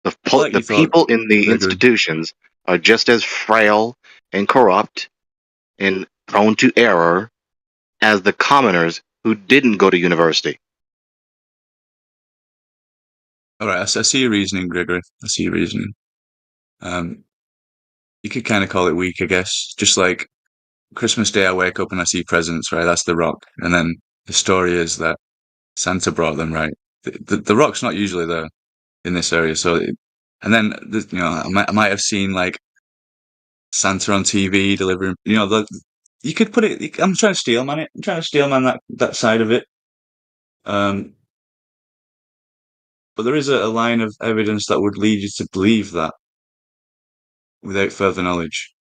The people in the institutions are just as frail and corrupt and prone to error as the commoners who didn't go to university. All right, I see your reasoning, Gregory. I see your reasoning. You could kind of call it weak, I guess. Just like Christmas Day, I wake up and I see presents, right? That's the rock. And then the story is that Santa brought them, right? The rock's not usually there in this area. So, and then, I might have seen like Santa on TV delivering, you could put it, I'm trying to steelman it. I'm trying to steelman that side of it. But there is a line of evidence that would lead you to believe that without further knowledge.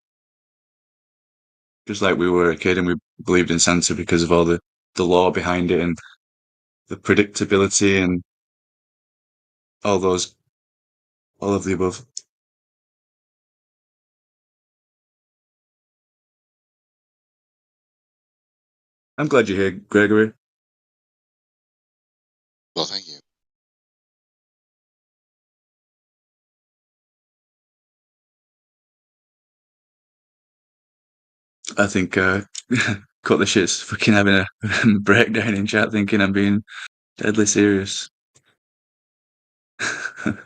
Just like we were a kid and we believed in Santa because of all the law behind it and the predictability and all of the above. I'm glad you're here, Gregory. Well, thank you. I think cut the shit's fucking having a breakdown in chat thinking I'm being deadly serious. I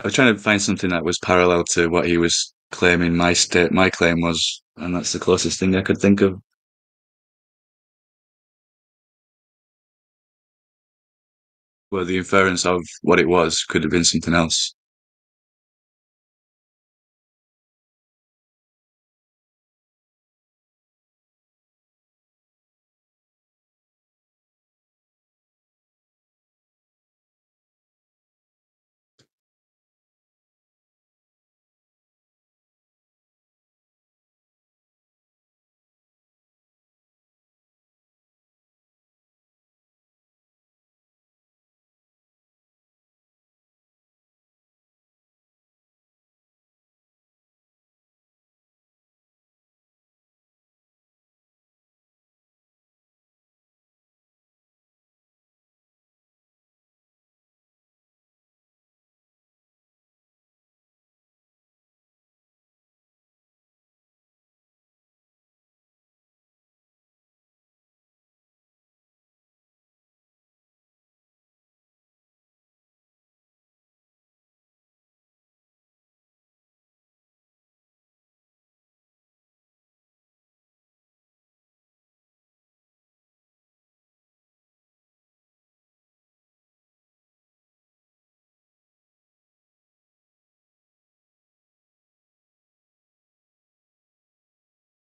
was trying to find something that was parallel to what he was claiming my claim was, and that's the closest thing I could think of. Well, the inference of what it was could have been something else.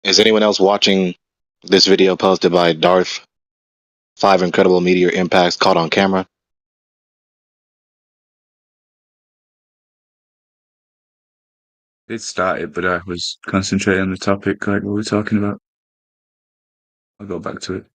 Is anyone else watching this video posted by Darth? 5 incredible meteor impacts caught on camera. It started, but I was concentrating on the topic, like what we're talking about. I'll go back to it.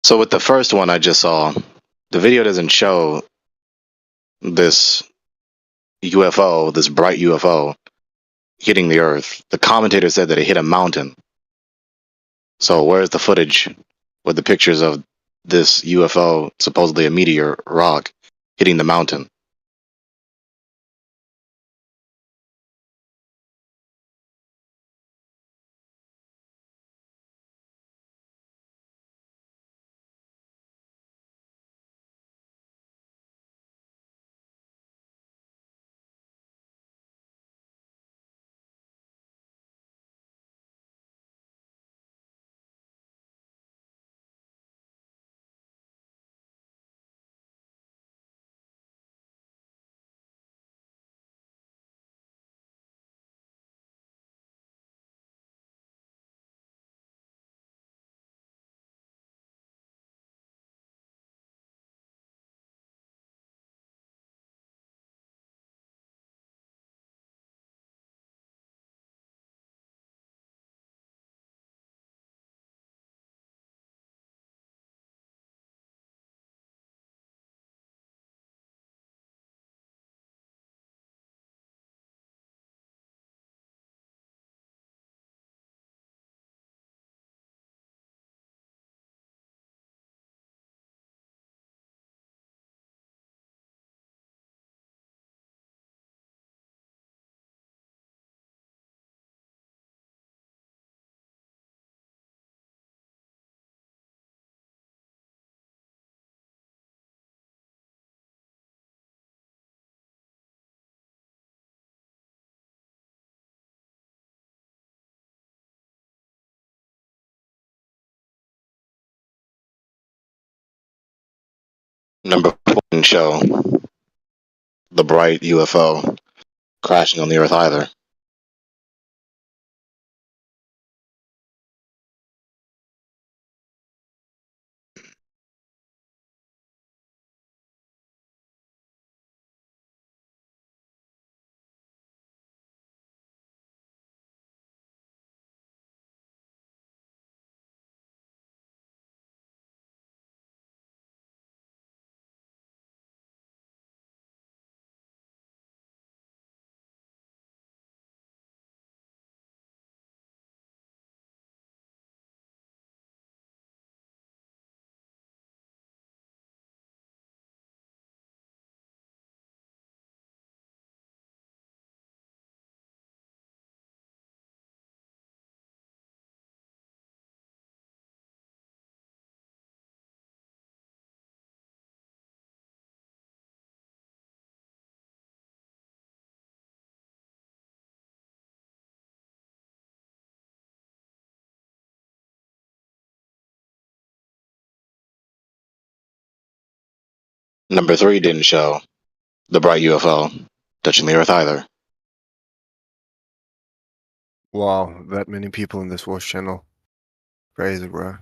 So with the first one I just saw, the video doesn't show this UFO, this bright UFO, hitting the Earth. The commentator said that it hit a mountain. So where's the footage with the pictures of this UFO, supposedly a meteor rock, hitting the mountain? Number 4 didn't show the bright UFO crashing on the Earth either. Number 3 didn't show the bright UFO touching the Earth either. Wow, that many people in this watch channel. Crazy, bro.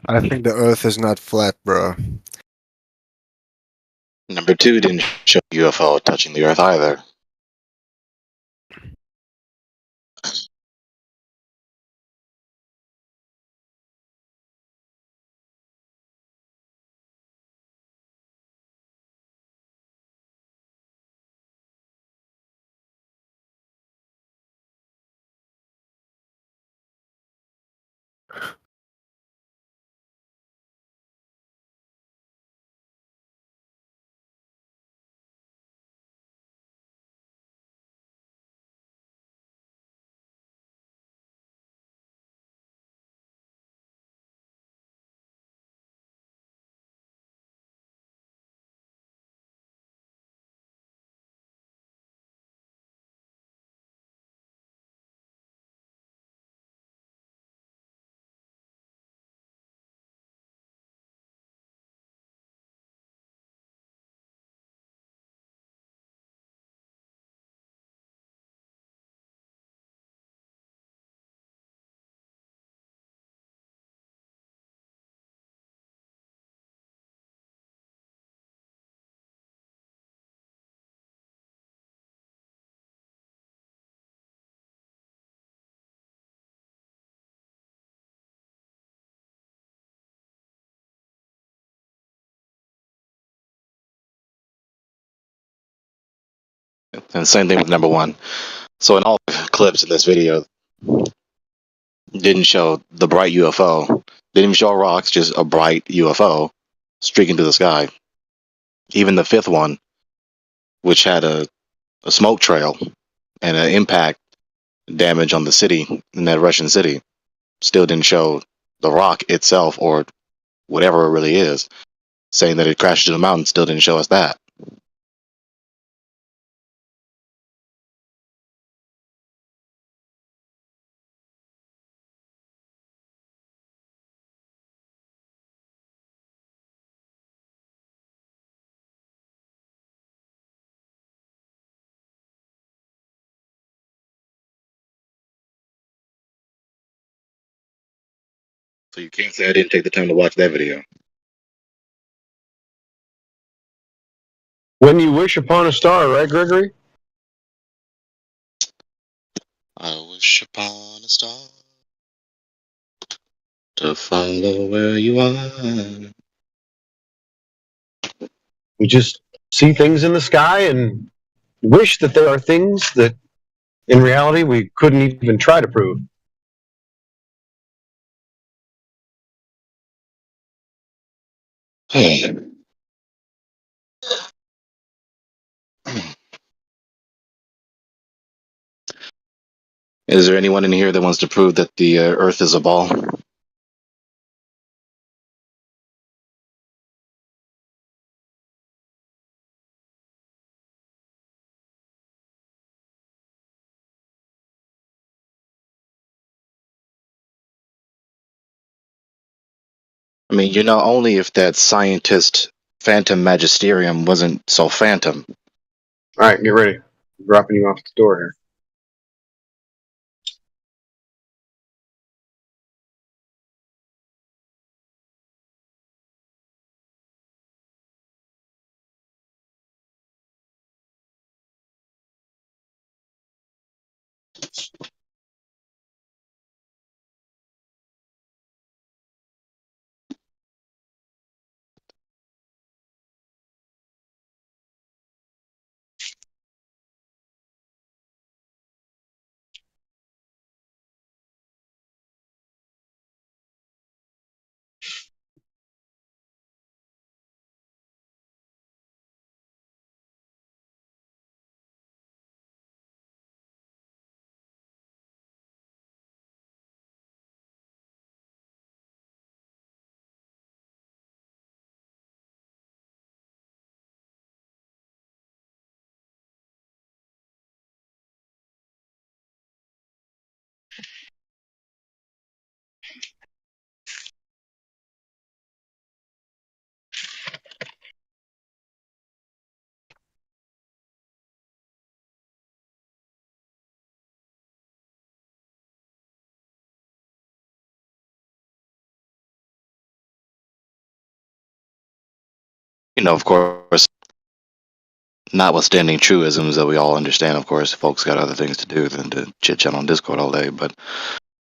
I think the Earth is not flat, bro. Number two didn't show UFO touching the Earth either. And same thing with number one. So in all clips in this video, didn't show the bright UFO. Didn't even show rocks, just a bright UFO streaking through the sky. Even the fifth one, which had a smoke trail and an impact damage on the city, in that Russian city, still didn't show the rock itself or whatever it really is. Saying that it crashed into the mountain still didn't show us that. So you can't say I didn't take the time to watch that video. When you wish upon a star, right, Gregory? I wish upon a star to follow where you are. We just see things in the sky and wish that there are things that in reality we couldn't even try to prove. Is there anyone in here that wants to prove that the Earth is a ball? I mean, you know, only if that scientist Phantom Magisterium wasn't so phantom. All right, get ready. I'm dropping you off at the door here. of course, notwithstanding truisms that we all understand, of course, folks got other things to do than to chit chat on Discord all day. But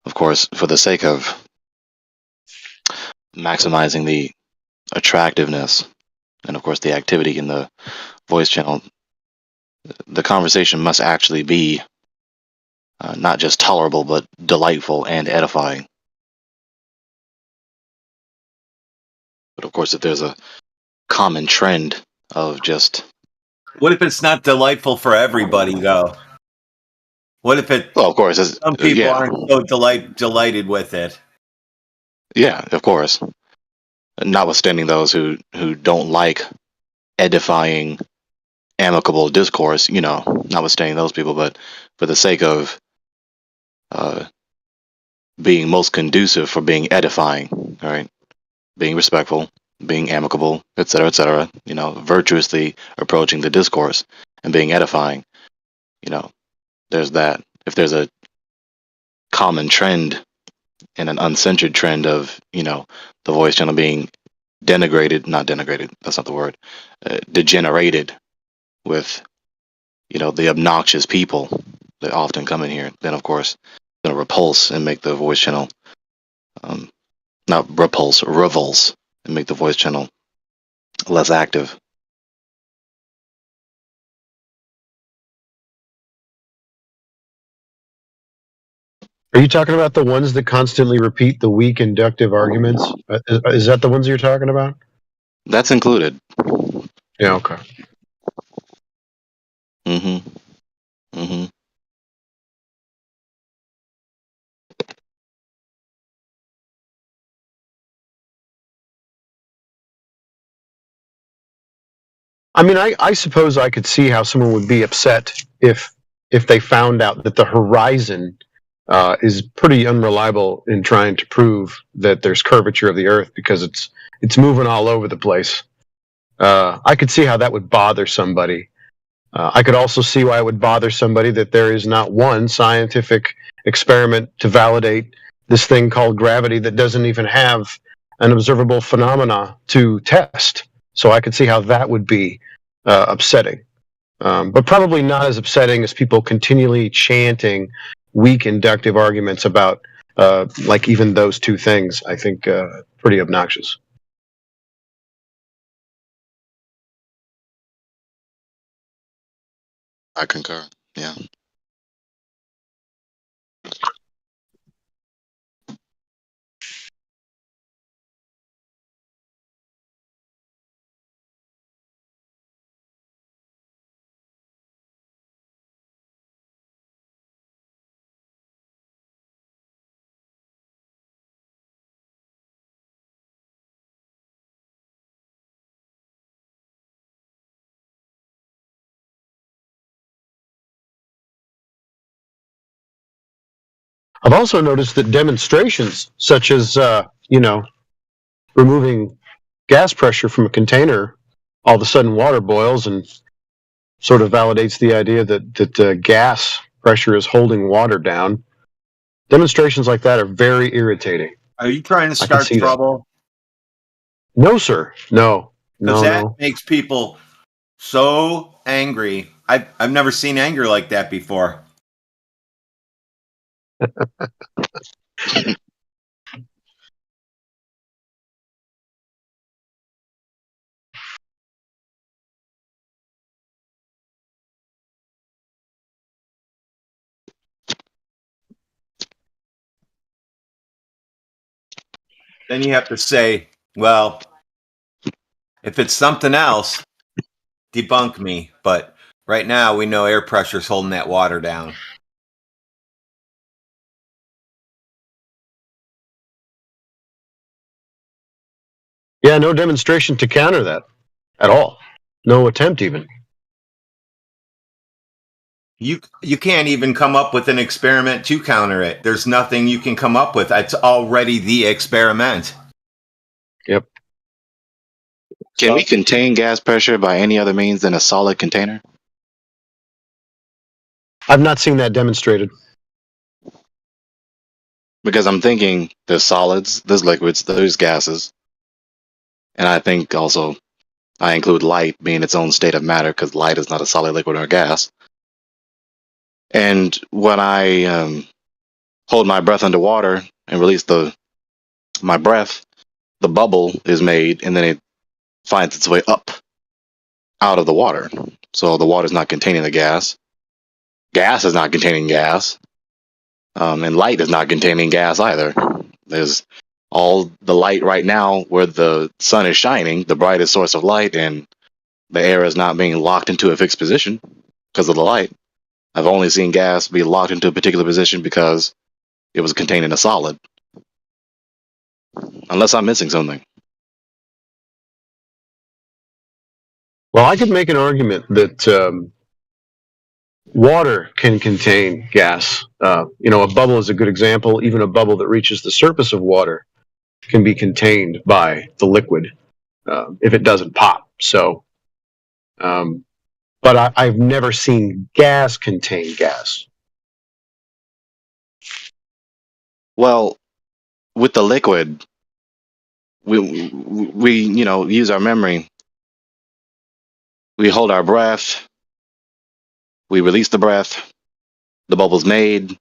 of course, for the sake of maximizing the attractiveness and, of course, the activity in the voice channel, the conversation must actually be not just tolerable, but delightful and edifying. But of course, if there's a common trend of just... What if it's not delightful for everybody, though? What if it... Well, of course, some people aren't so delighted with it? Yeah, of course. Notwithstanding those who don't like edifying, amicable discourse, notwithstanding those people, but for the sake of being most conducive for being edifying, all right, being respectful, being amicable, etc., virtuously approaching the discourse and being edifying, there's that. If there's a common trend and an uncensored trend of, the voice channel being not denigrated, that's not the word, degenerated with, the obnoxious people that often come in here, then of course, it's going to repulse and make the voice channel, not repulse, revulse, and make the voice channel less active. Are you talking about the ones that constantly repeat the weak inductive arguments? Is that the ones you're talking about? That's included. Yeah, okay. I mean, I suppose I could see how someone would be upset if they found out that the horizon is pretty unreliable in trying to prove that there's curvature of the Earth because it's moving all over the place. I could see how that would bother somebody. I could also see why it would bother somebody that there is not one scientific experiment to validate this thing called gravity that doesn't even have an observable phenomena to test. So I could see how that would be upsetting. But probably not as upsetting as people continually chanting weak inductive arguments about like even those two things. I think pretty obnoxious. I concur. Yeah. I've also noticed that demonstrations such as removing gas pressure from a container, all of a sudden water boils and sort of validates the idea that gas pressure is holding water down. Demonstrations like that are very irritating. Are you trying to start trouble? No, sir. No. Because No, that no. makes people so angry. I've never seen anger like that before. Then you have to say, well, if it's something else, debunk me. But right now, we know air pressure is holding that water down. Yeah, no demonstration to counter that at all. No attempt even. You can't even come up with an experiment to counter it. There's nothing you can come up with. It's already the experiment. Yep. Can we contain gas pressure by any other means than a solid container? I've not seen that demonstrated. Because I'm thinking there's solids, there's liquids, there's gases. And I think also I include light being its own state of matter because light is not a solid, liquid, or a gas. And when I hold my breath underwater and release my breath, the bubble is made, and then it finds its way up out of the water. So the water is not containing the gas. Gas is not containing gas. And light is not containing gas either. There's all the light right now where the sun is shining, the brightest source of light, and the air is not being locked into a fixed position because of the light. I've only seen gas be locked into a particular position because it was contained in a solid. Unless I'm missing something. Well, I could make an argument that water can contain gas. A bubble is a good example. Even a bubble that reaches the surface of water can be contained by the liquid if it doesn't pop. So, but I've never seen gas contain gas. Well, with the liquid, we use our memory. We hold our breath. We release the breath. The bubble's made.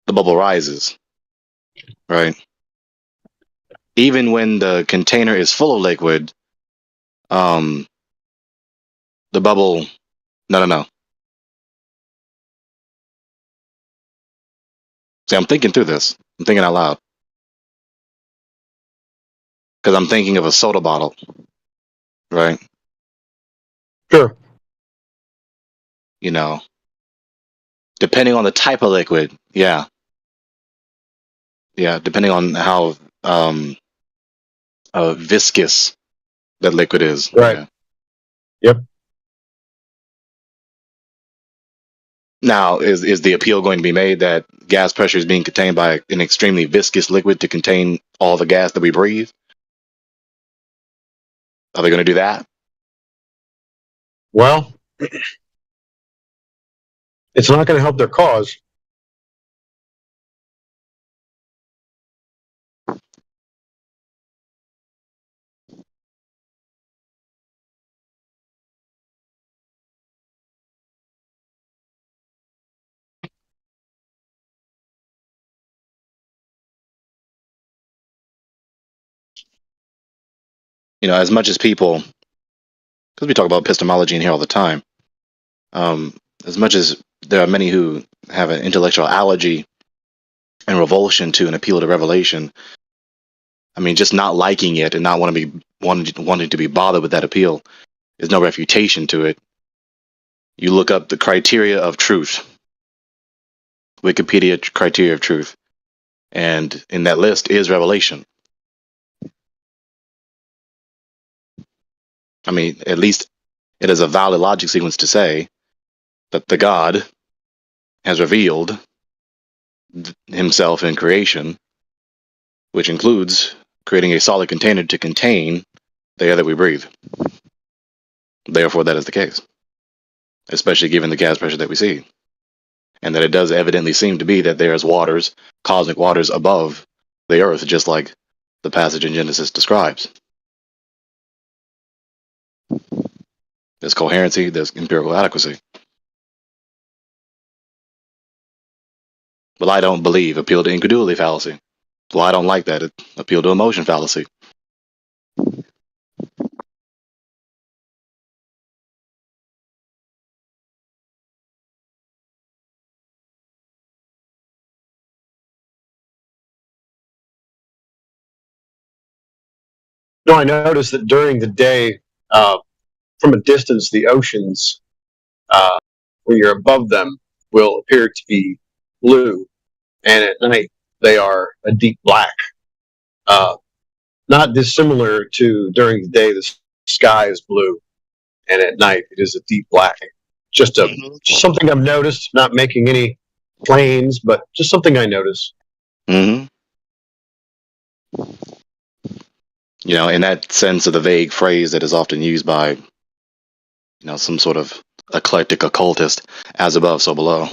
The bubble rises. Right. Even when the container is full of liquid, the bubble. No. See, I'm thinking through this. I'm thinking out loud. Because I'm thinking of a soda bottle. Right? Sure. Depending on the type of liquid, yeah. Yeah, depending on how viscous that liquid is. Right. Yeah. Yep. Now, is the appeal going to be made that gas pressure is being contained by an extremely viscous liquid to contain all the gas that we breathe? Are they going to do that? Well, it's not going to help their cause. As much as people, because we talk about epistemology in here all the time, as much as there are many who have an intellectual allergy and revulsion to an appeal to revelation, I mean, just not liking it and not wanting to be bothered with that appeal is no refutation to it. You look up the criteria of truth, Wikipedia criteria of truth, and in that list is revelation. I mean, at least it is a valid logic sequence to say that the God has revealed himself in creation, which includes creating a solid container to contain the air that we breathe. Therefore, that is the case, especially given the gas pressure that we see. And that it does evidently seem to be that there is waters, cosmic waters above the earth, just like the passage in Genesis describes. There's coherency, there's empirical adequacy. Well, I don't believe appeal to incredulity fallacy. Well, I don't like that. It appeal to emotion fallacy. No, I noticed that during the day, from a distance, the oceans, when you're above them, will appear to be blue, and at night they are a deep black. Not dissimilar to during the day, the sky is blue, and at night it is a deep black. Just something I've noticed. Not making any claims, but just something I notice. Mm-hmm. In that sense of the vague phrase that is often used by, some sort of eclectic occultist, as above, so below.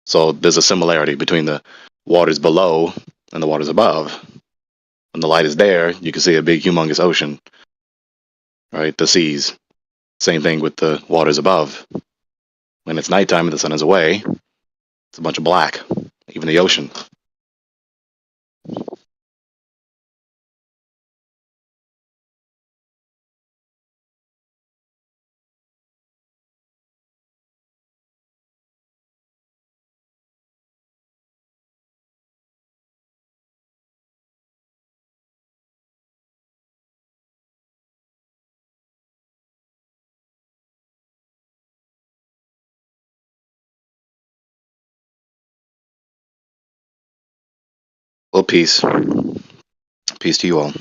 So there's a similarity between the waters below and the waters above. When the light is there, you can see a big, humongous ocean. right? The seas. Same thing with the waters above. When it's nighttime and the sun is away, it's a bunch of black. Even the ocean. Well, peace. Peace to you all.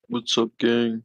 What's up, gang?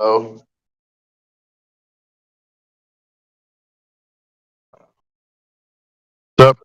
Oh. Sup?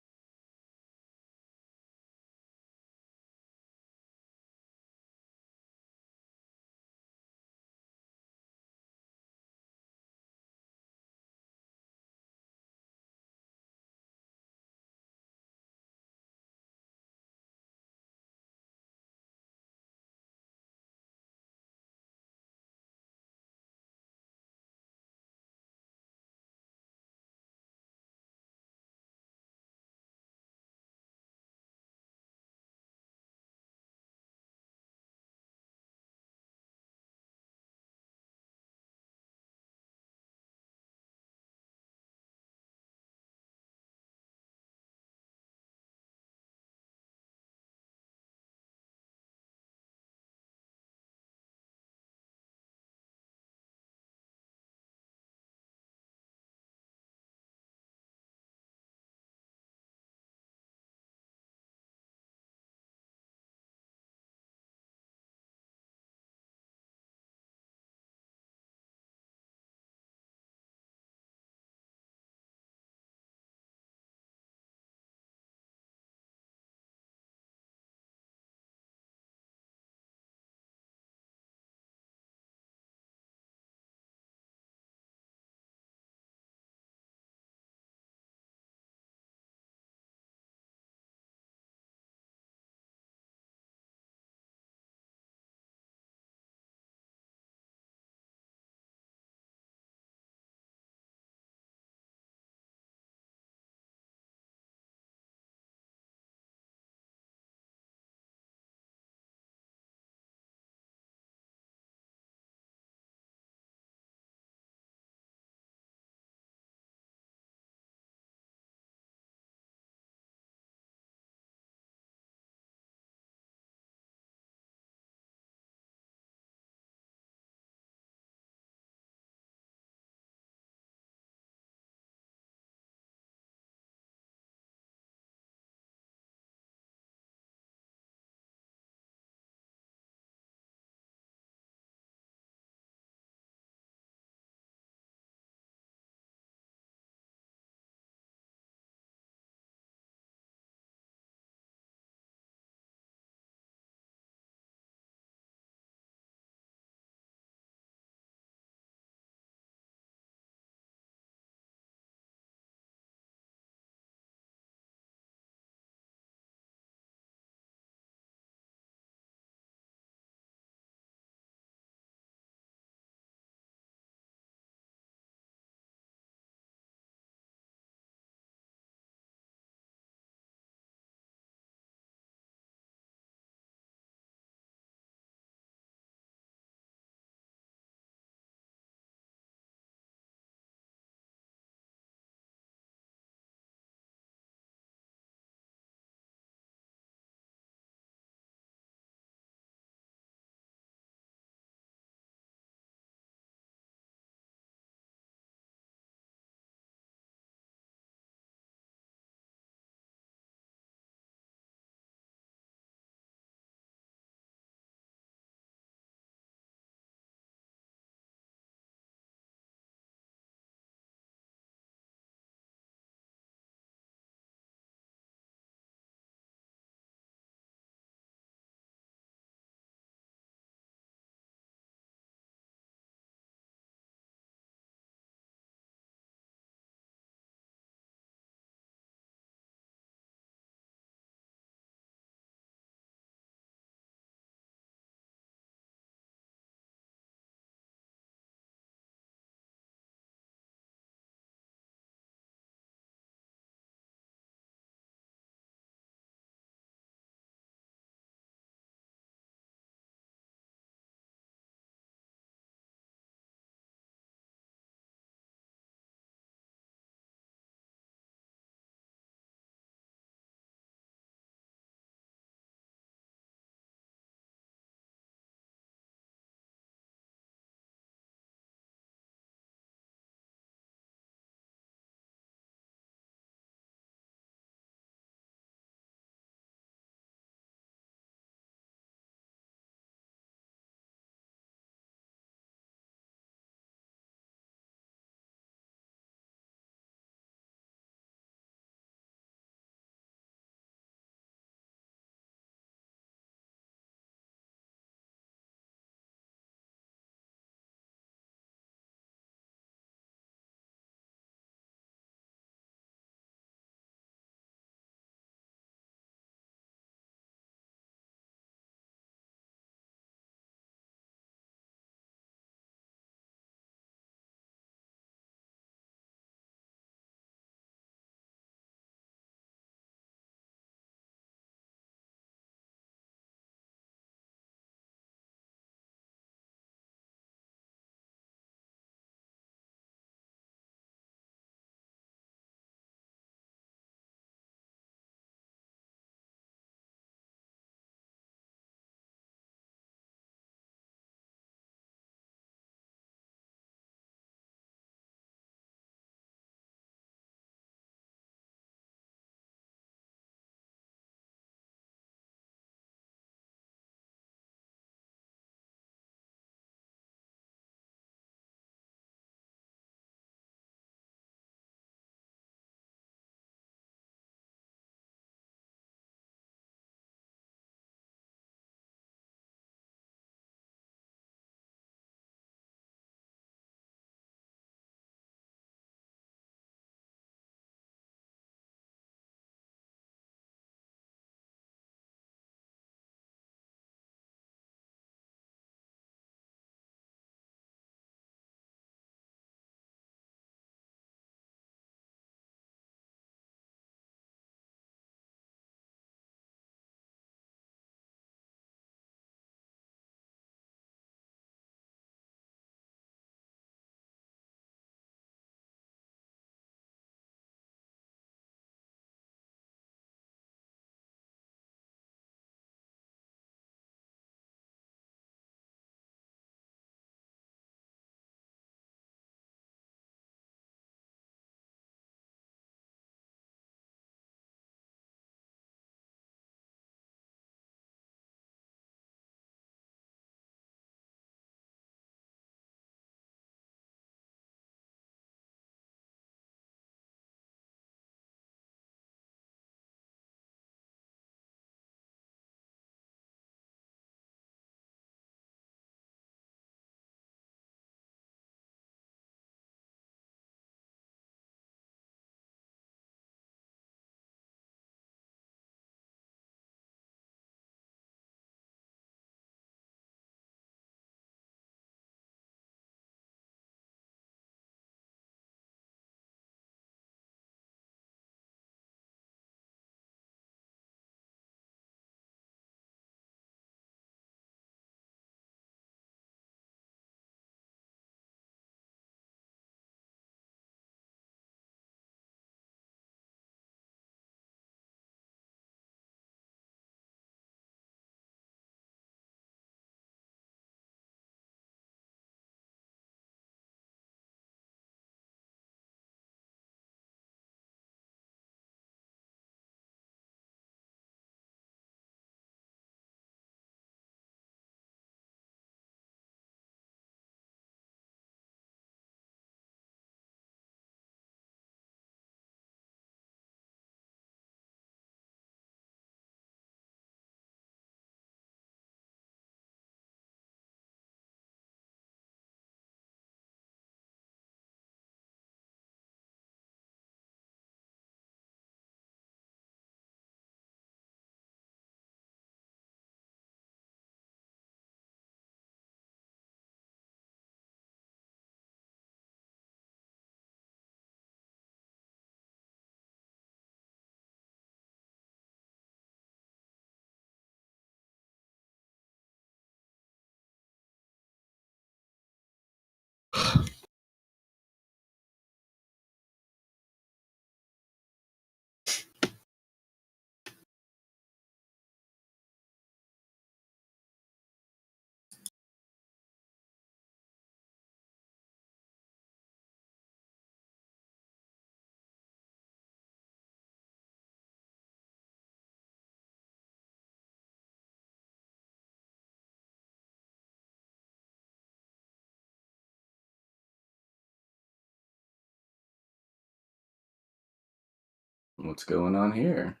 What's going on here?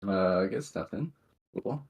I guess nothing. Cool.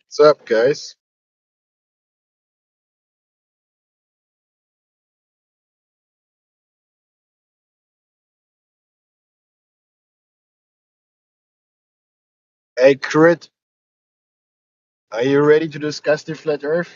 What's up, guys? Hey, Crit, are you ready to discuss the flat Earth?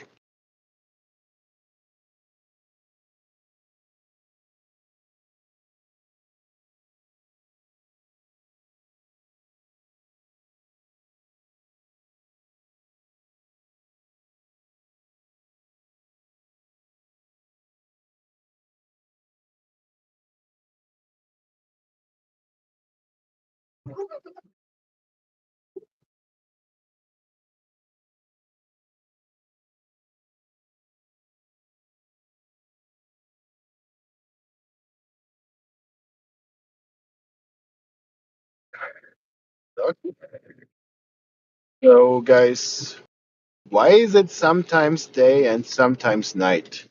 Okay. So, guys, why is it sometimes day and sometimes night?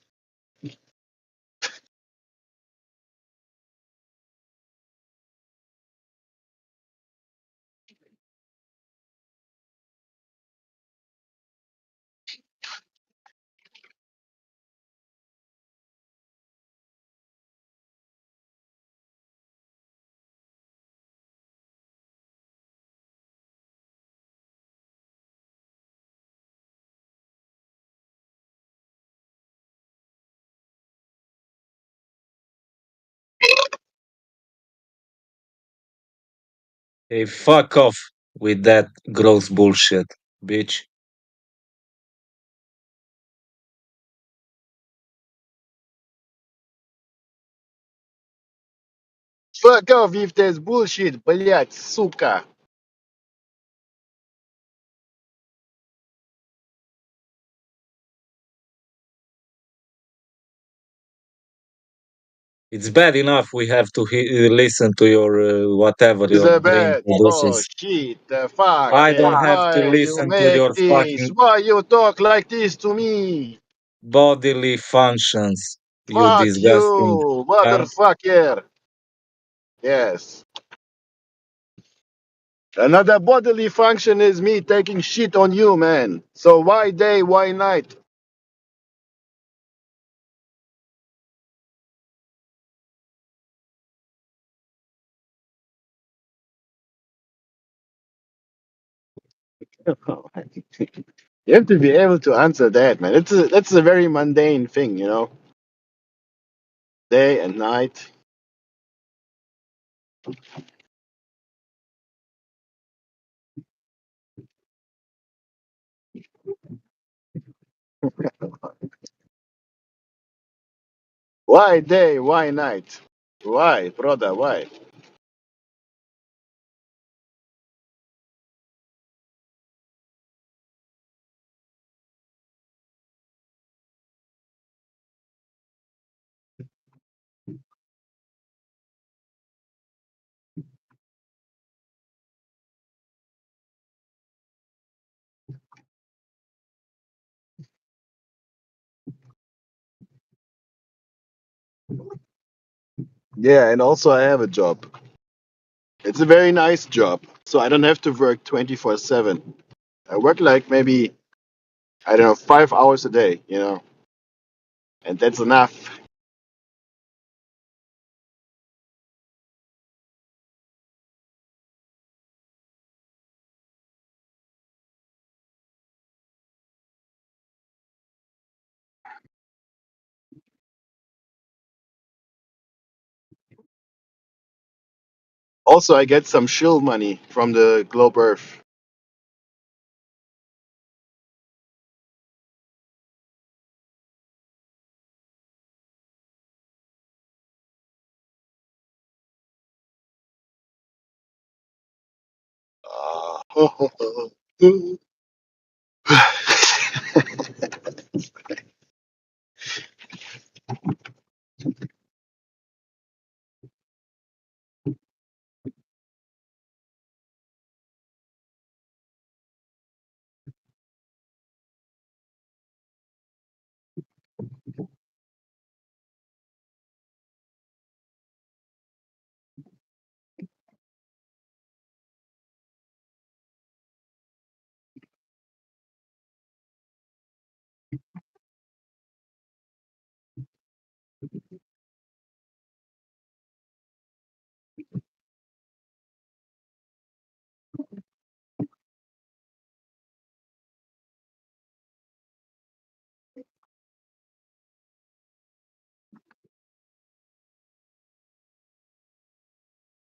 Hey, fuck off with that growth bullshit, bitch. Fuck off if there's bullshit, блядь, сука. It's bad enough we have to listen to your whatever Is your a brain bad. Oh, produces. shit. Fuck, I man. don't have to Why you listen to make your this? fucking Why you talk like this to me? bodily functions, you Fuck disgusting you, cunt. motherfucker. Yes. Another bodily function is me taking shit on you, man. So why day, why night? You have to be able to answer that, man. That's a very mundane thing, you know. Day and night. Why day, why night? Why, brother, why? Yeah, and also I have a job. It's a very nice job. So I don't have to work 24/7. I work like maybe, I don't know, 5 hours a day, you know. And that's enough. Also, I get some shill money from the Globe Earth.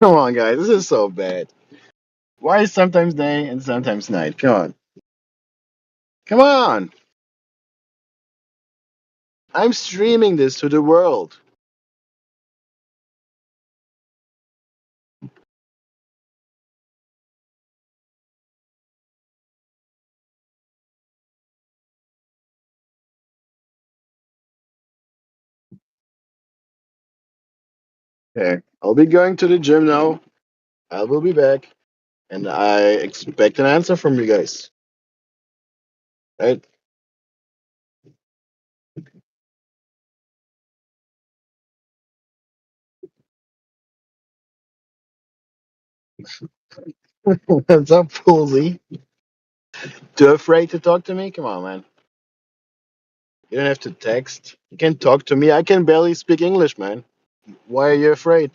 Come on, guys, this is so bad. Why is sometimes day and sometimes night? Come on. Come on. I'm streaming this to the world. Okay, I'll be going to the gym now. I will be back, and I expect an answer from you guys. Right? What's up, Poolsy? Too afraid to talk to me? Come on, man. You don't have to text. You can talk to me. I can barely speak English, man. Why are you afraid?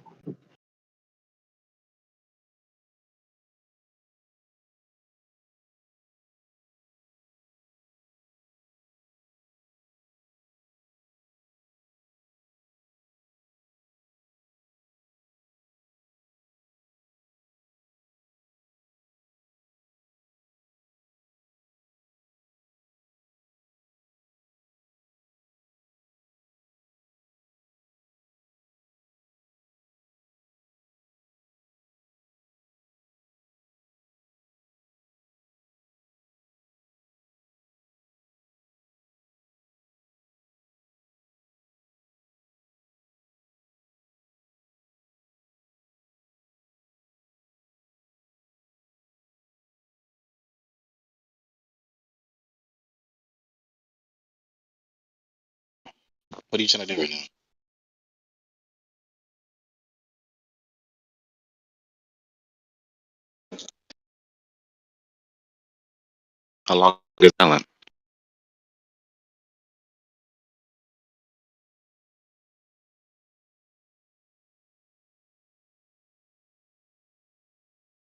What are you trying to do right now? How long is talent?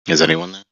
Is anyone there?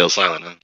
Still silent, huh?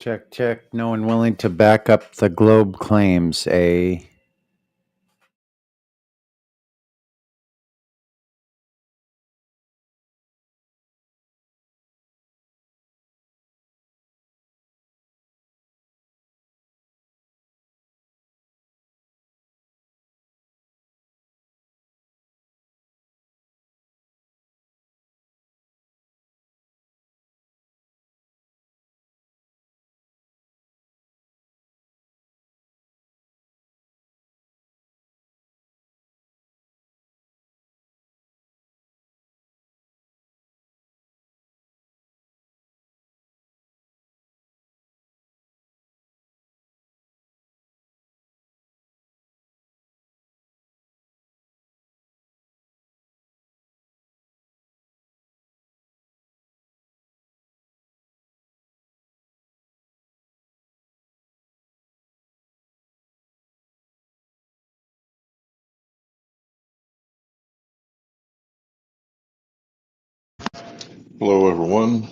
Check, check. No one willing to back up the globe claims, eh? Hello, everyone.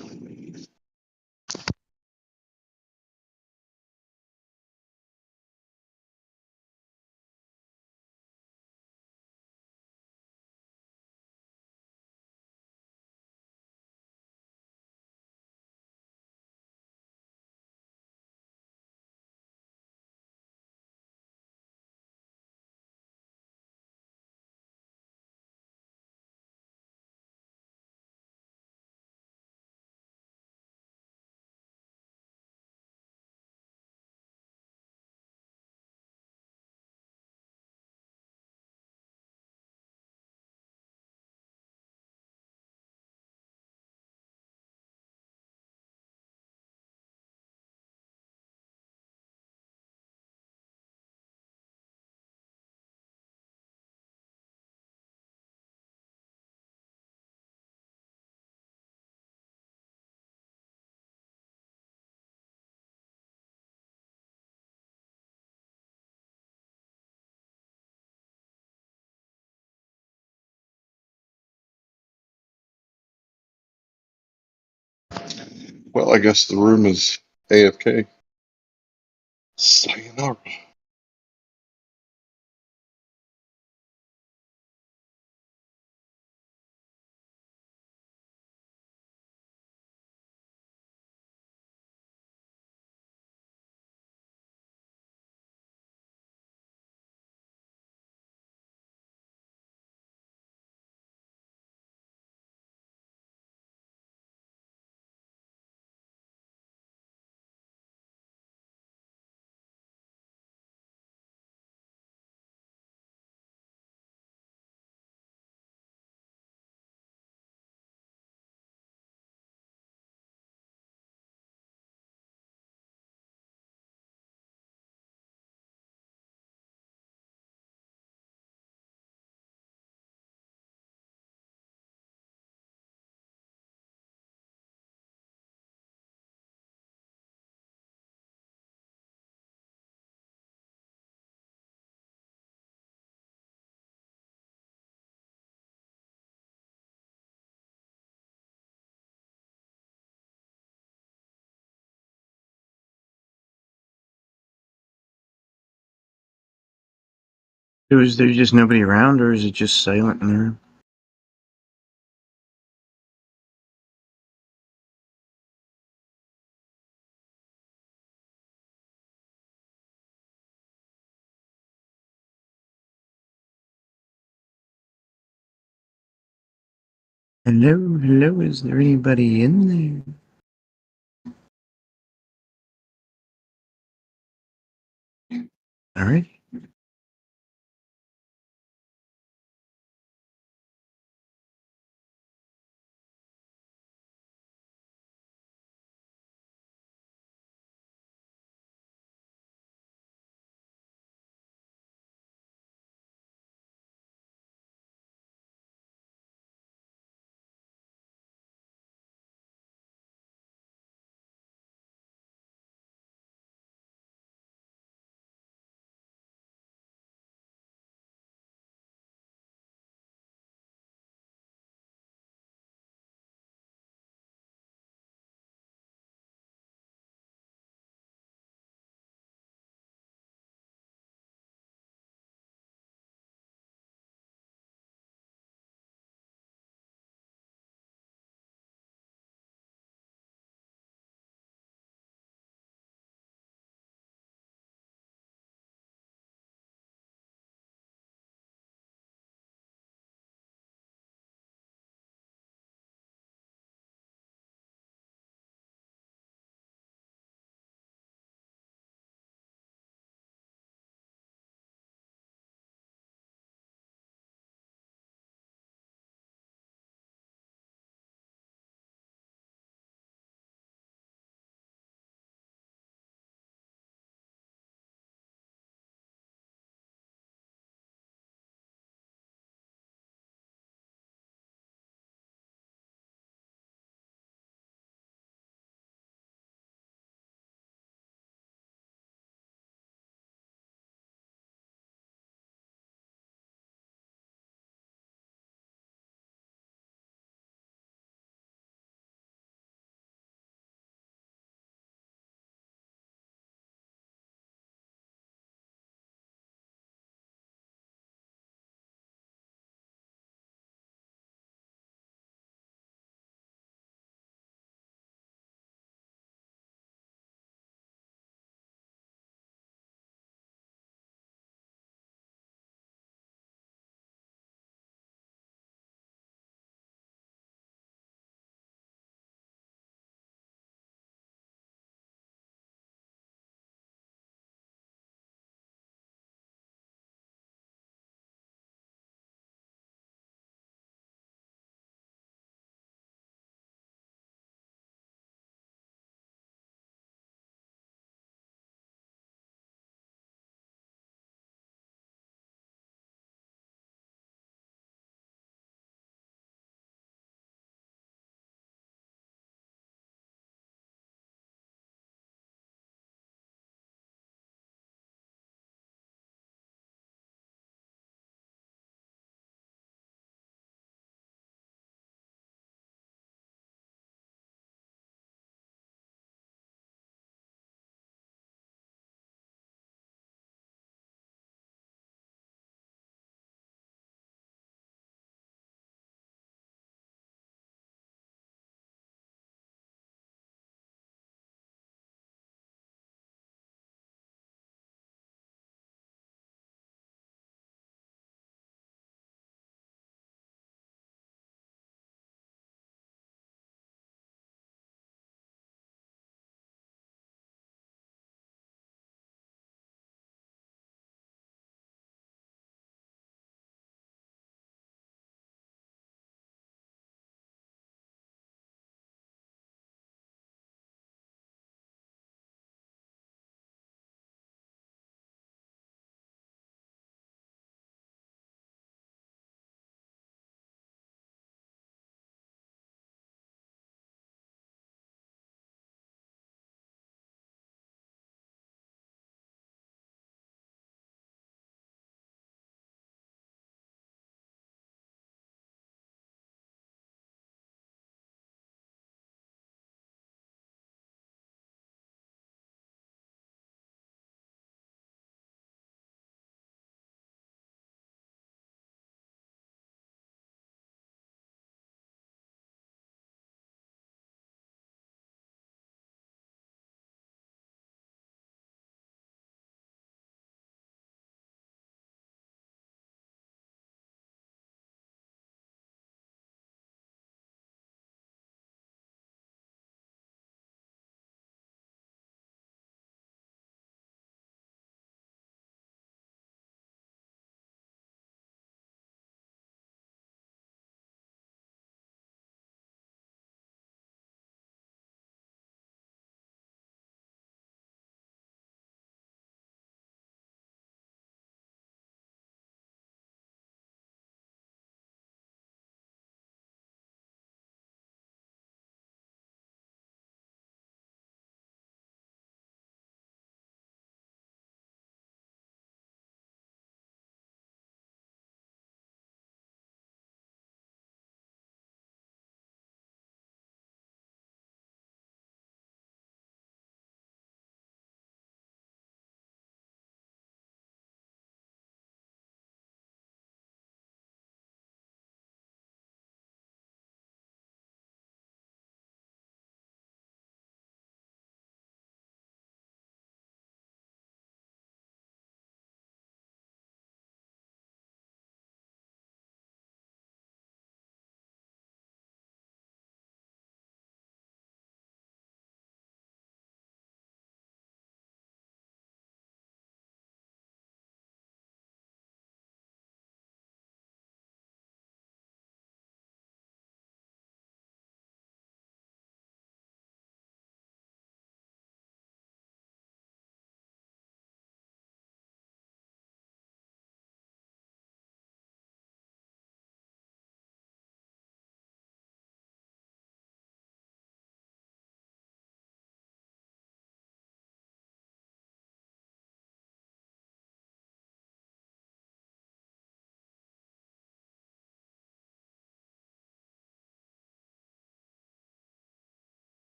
Well, I guess the room is AFK. Sayonara. Is there just nobody around, or is it just silent in the room? Hello, hello, is there anybody in there? All right.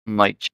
Might.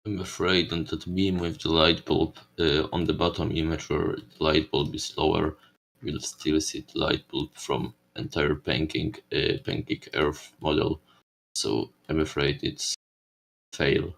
I'm afraid on that beam with the light bulb on the bottom image where the light bulb is lower, we'll still see the light bulb from entire pancake Earth model. So I'm afraid it's fail.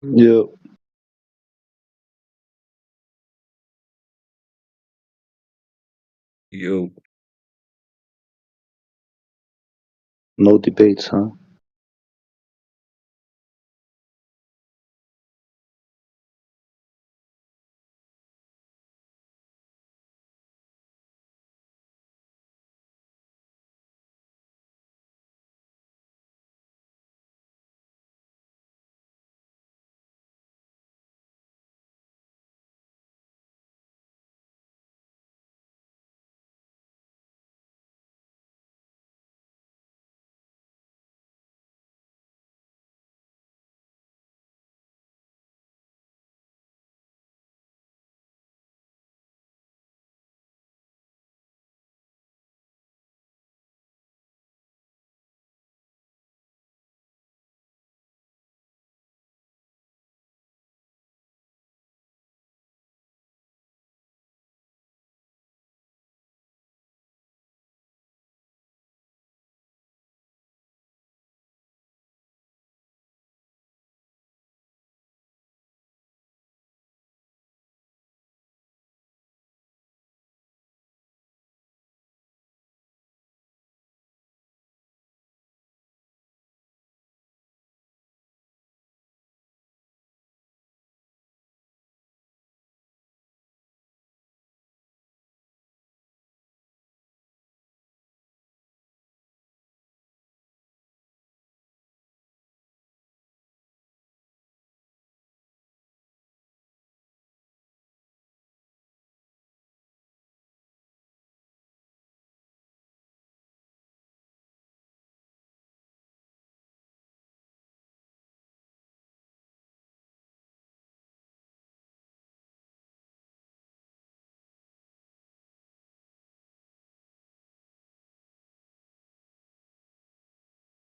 Yep. Yo. No debates, huh?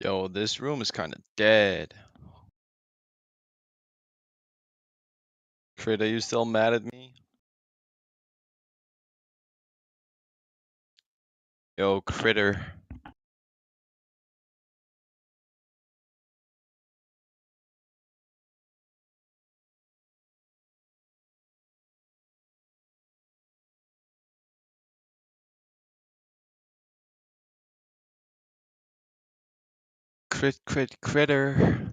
Yo, this room is kind of dead. Crit, are you still mad at me? Yo, Critter. Critter.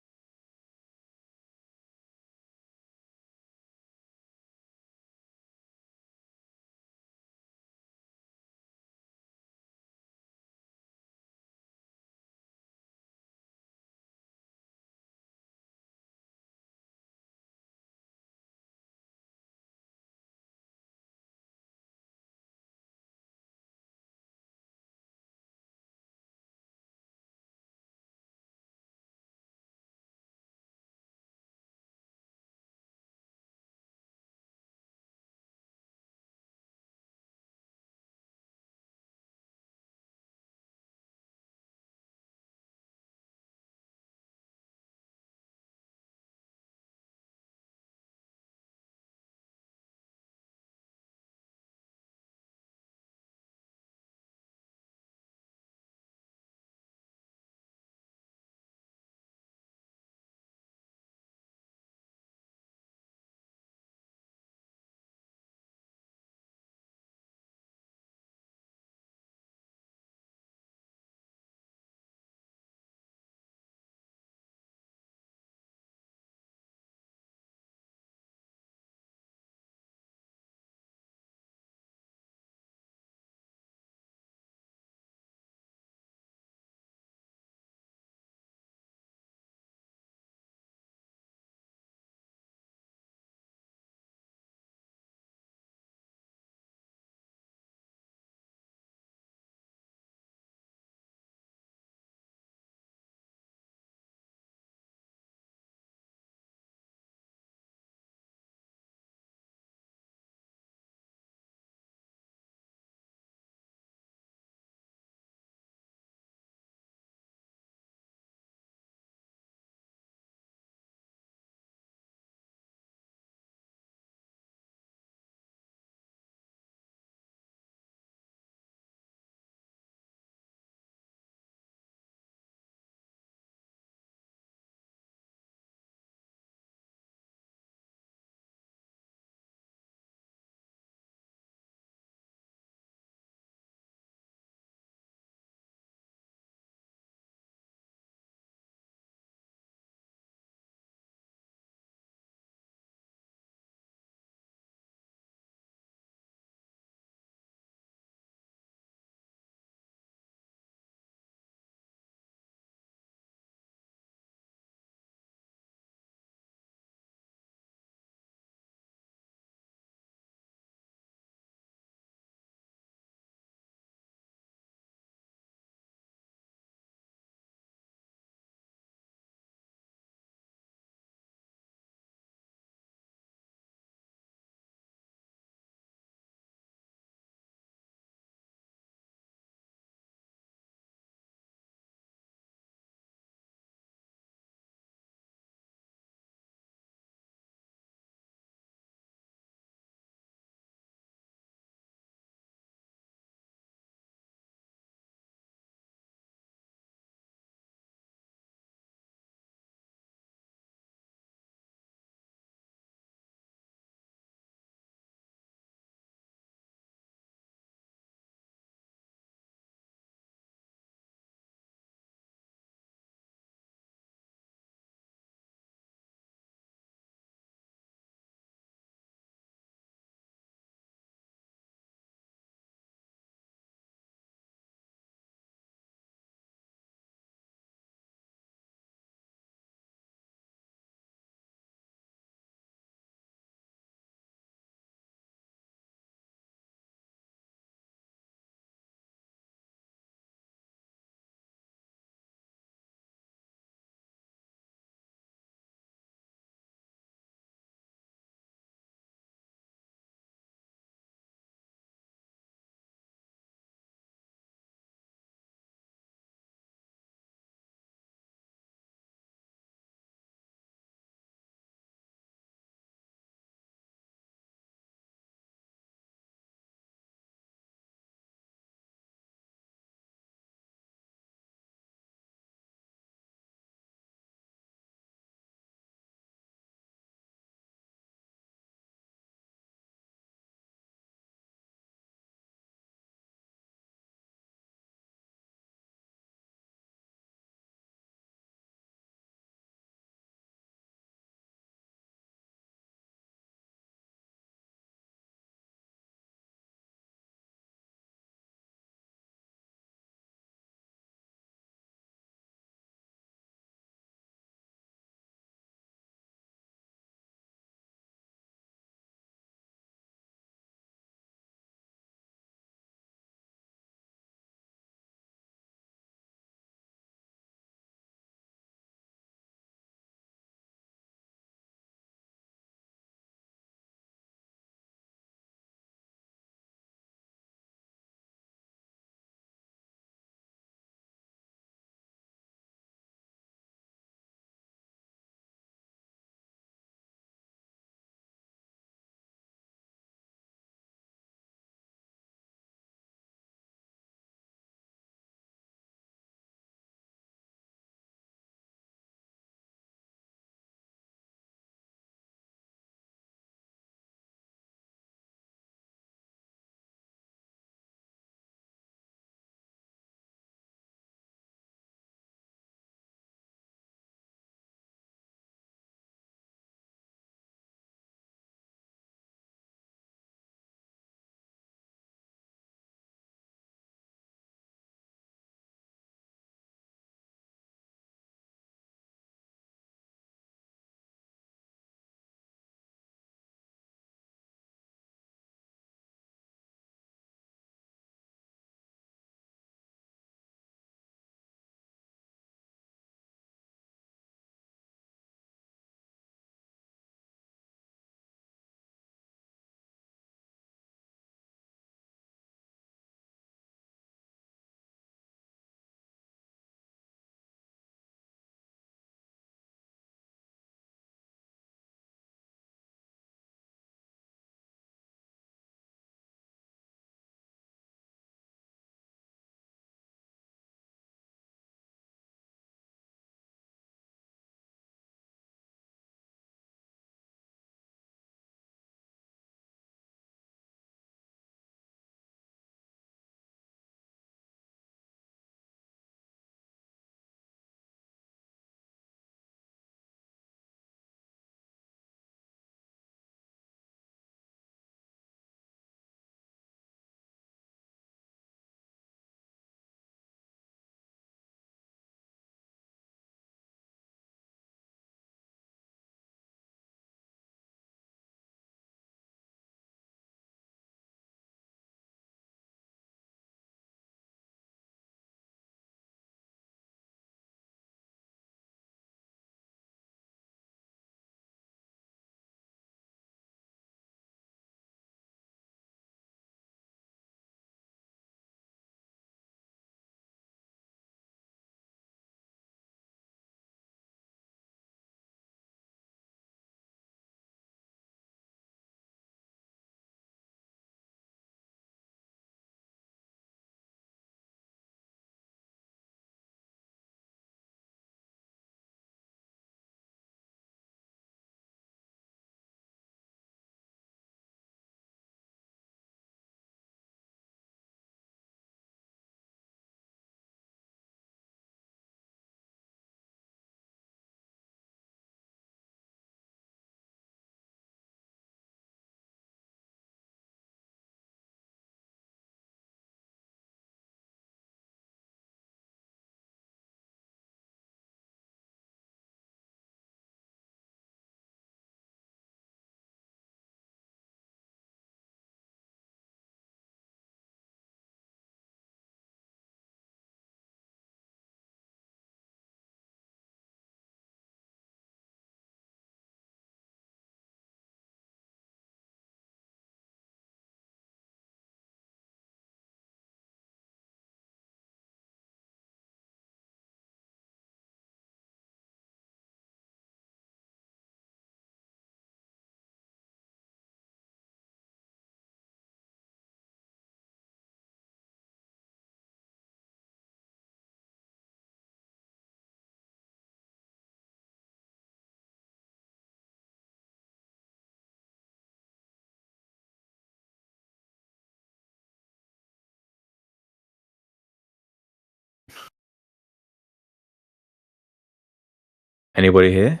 Anybody here?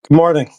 Good morning.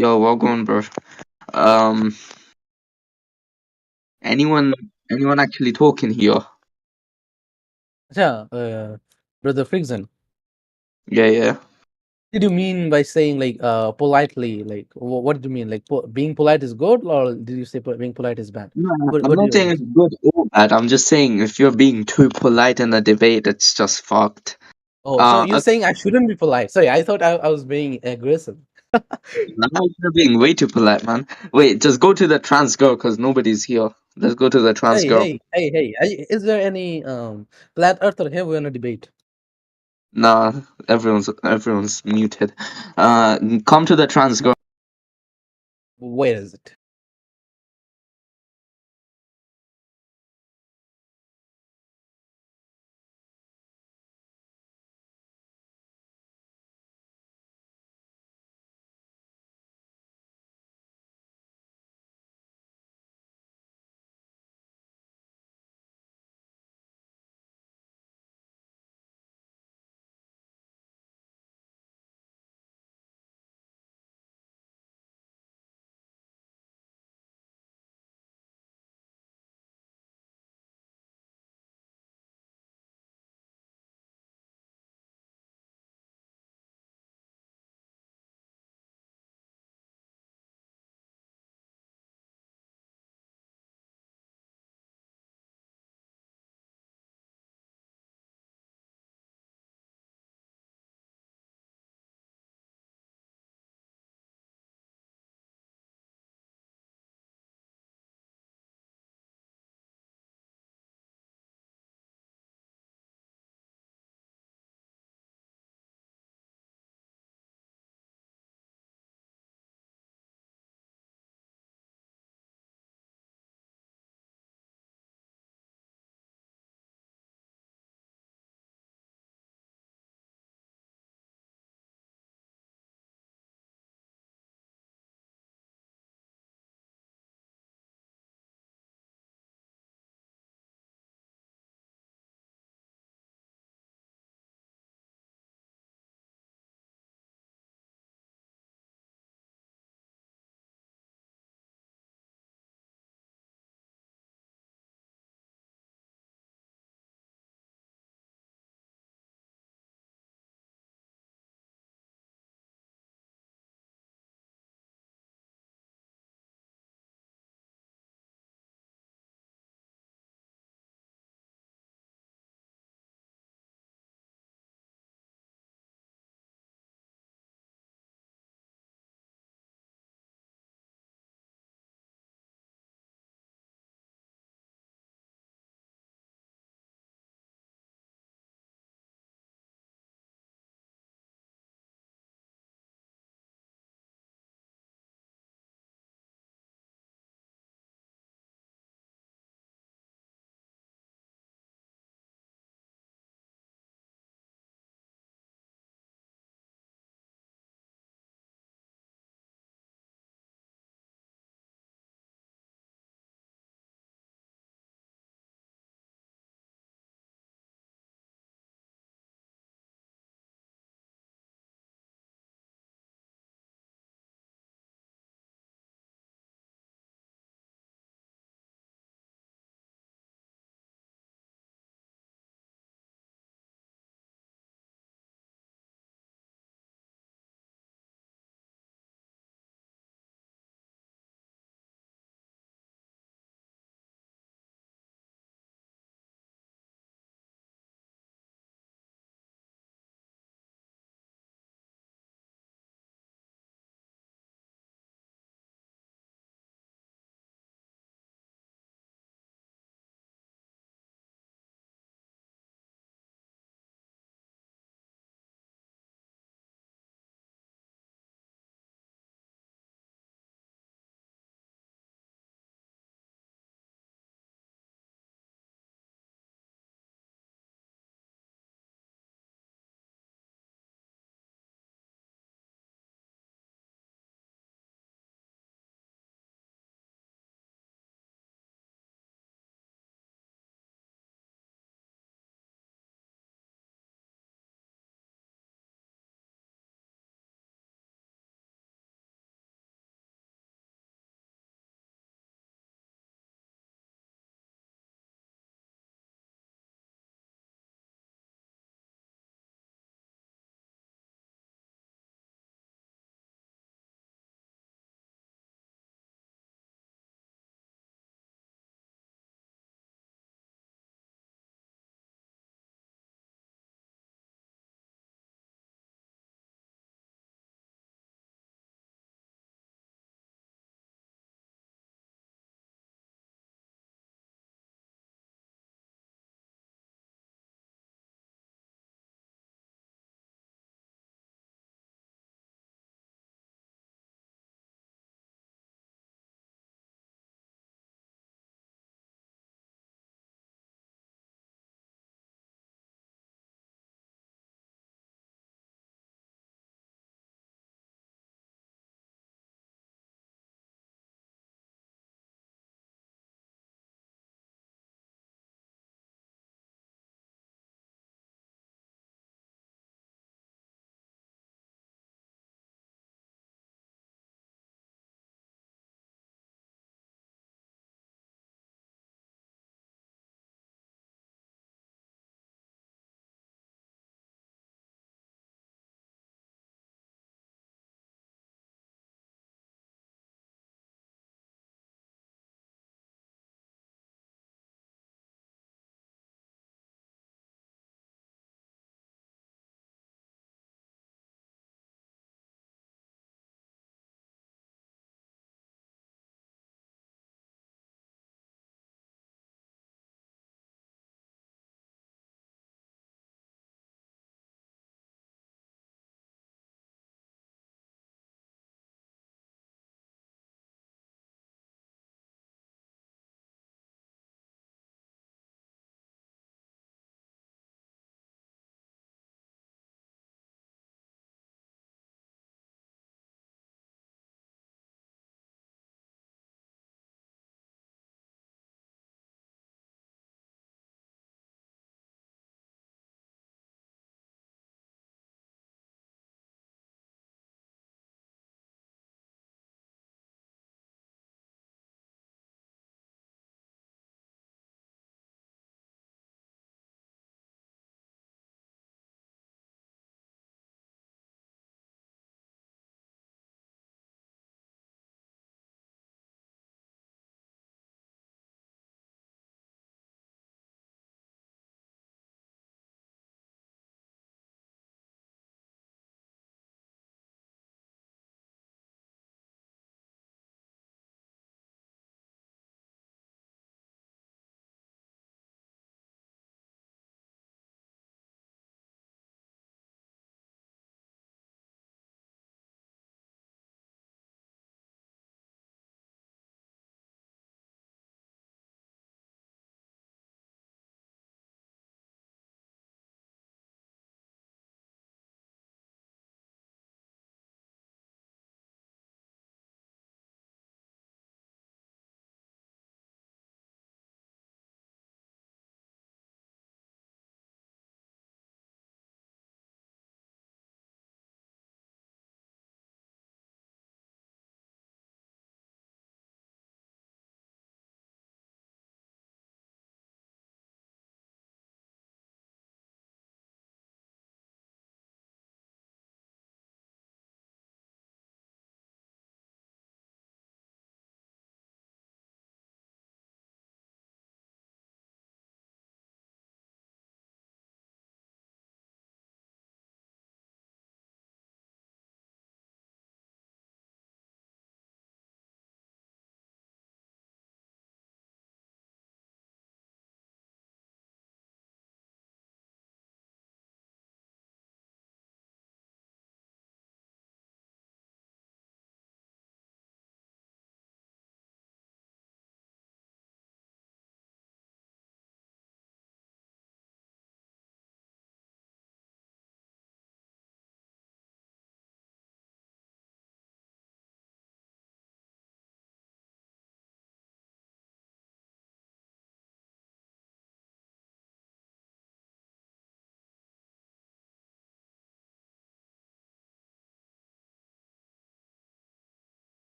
Yo, welcome, bro. Um, anyone actually talking here? Yeah, Brother Frickson. Yeah. What did you mean by saying like politely? Like what did you mean? Like being polite is good, or did you say being polite is bad? No, What I'm what do not you saying it's good or bad. I'm just saying if you're being too polite in a debate, it's just fucked. Oh, so you're Okay, saying I shouldn't be polite? Sorry, I thought I was being aggressive. now you're being way too polite, man. Wait, just go to the trans girl because nobody's here. Let's go to the trans girl. Hey! Is there any flat earther here? We're in a debate. Nah, everyone's muted. Come to the trans girl. Where is it?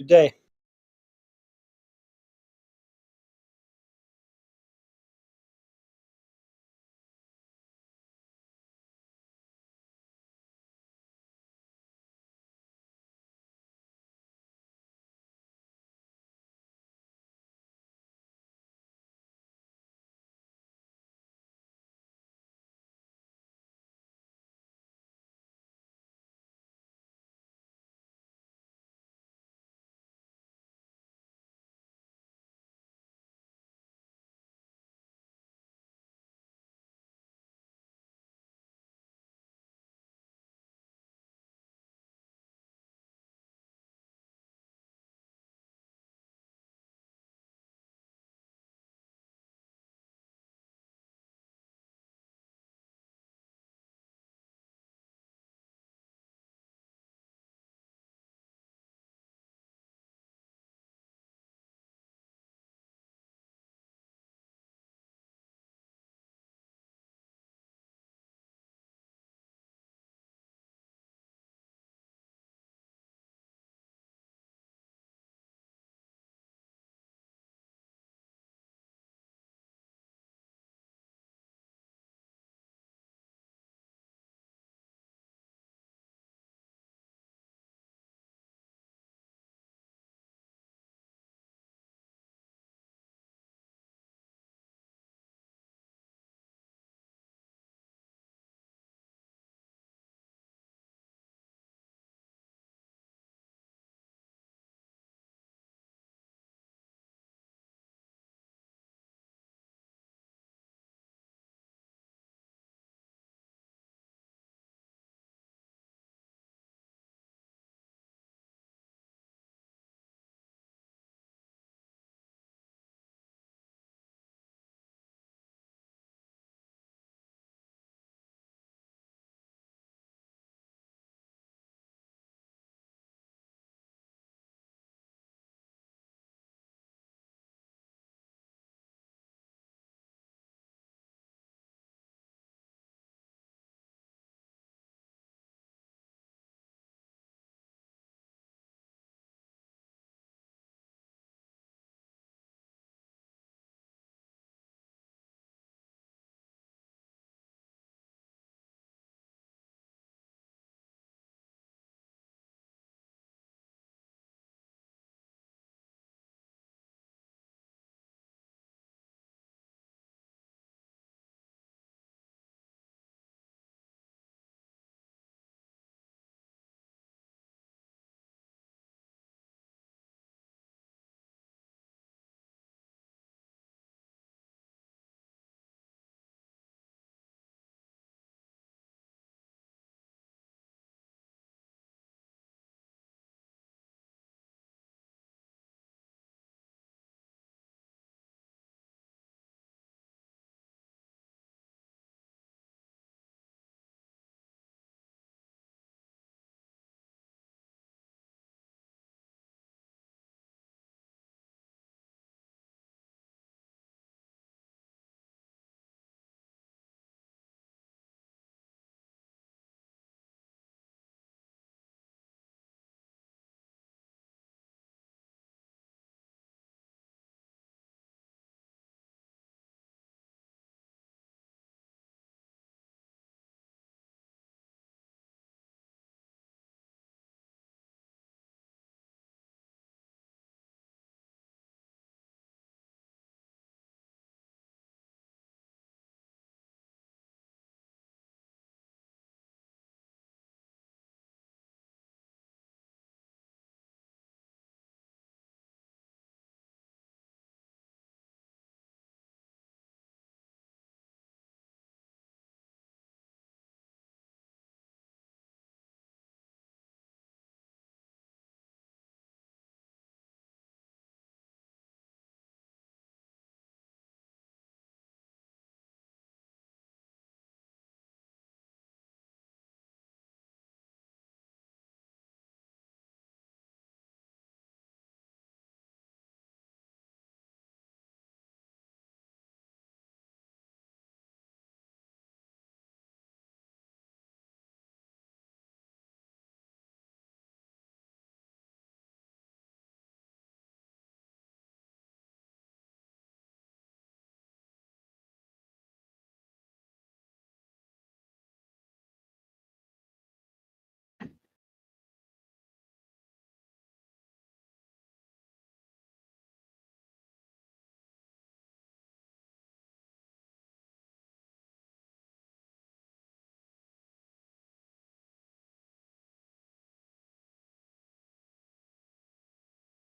Good day.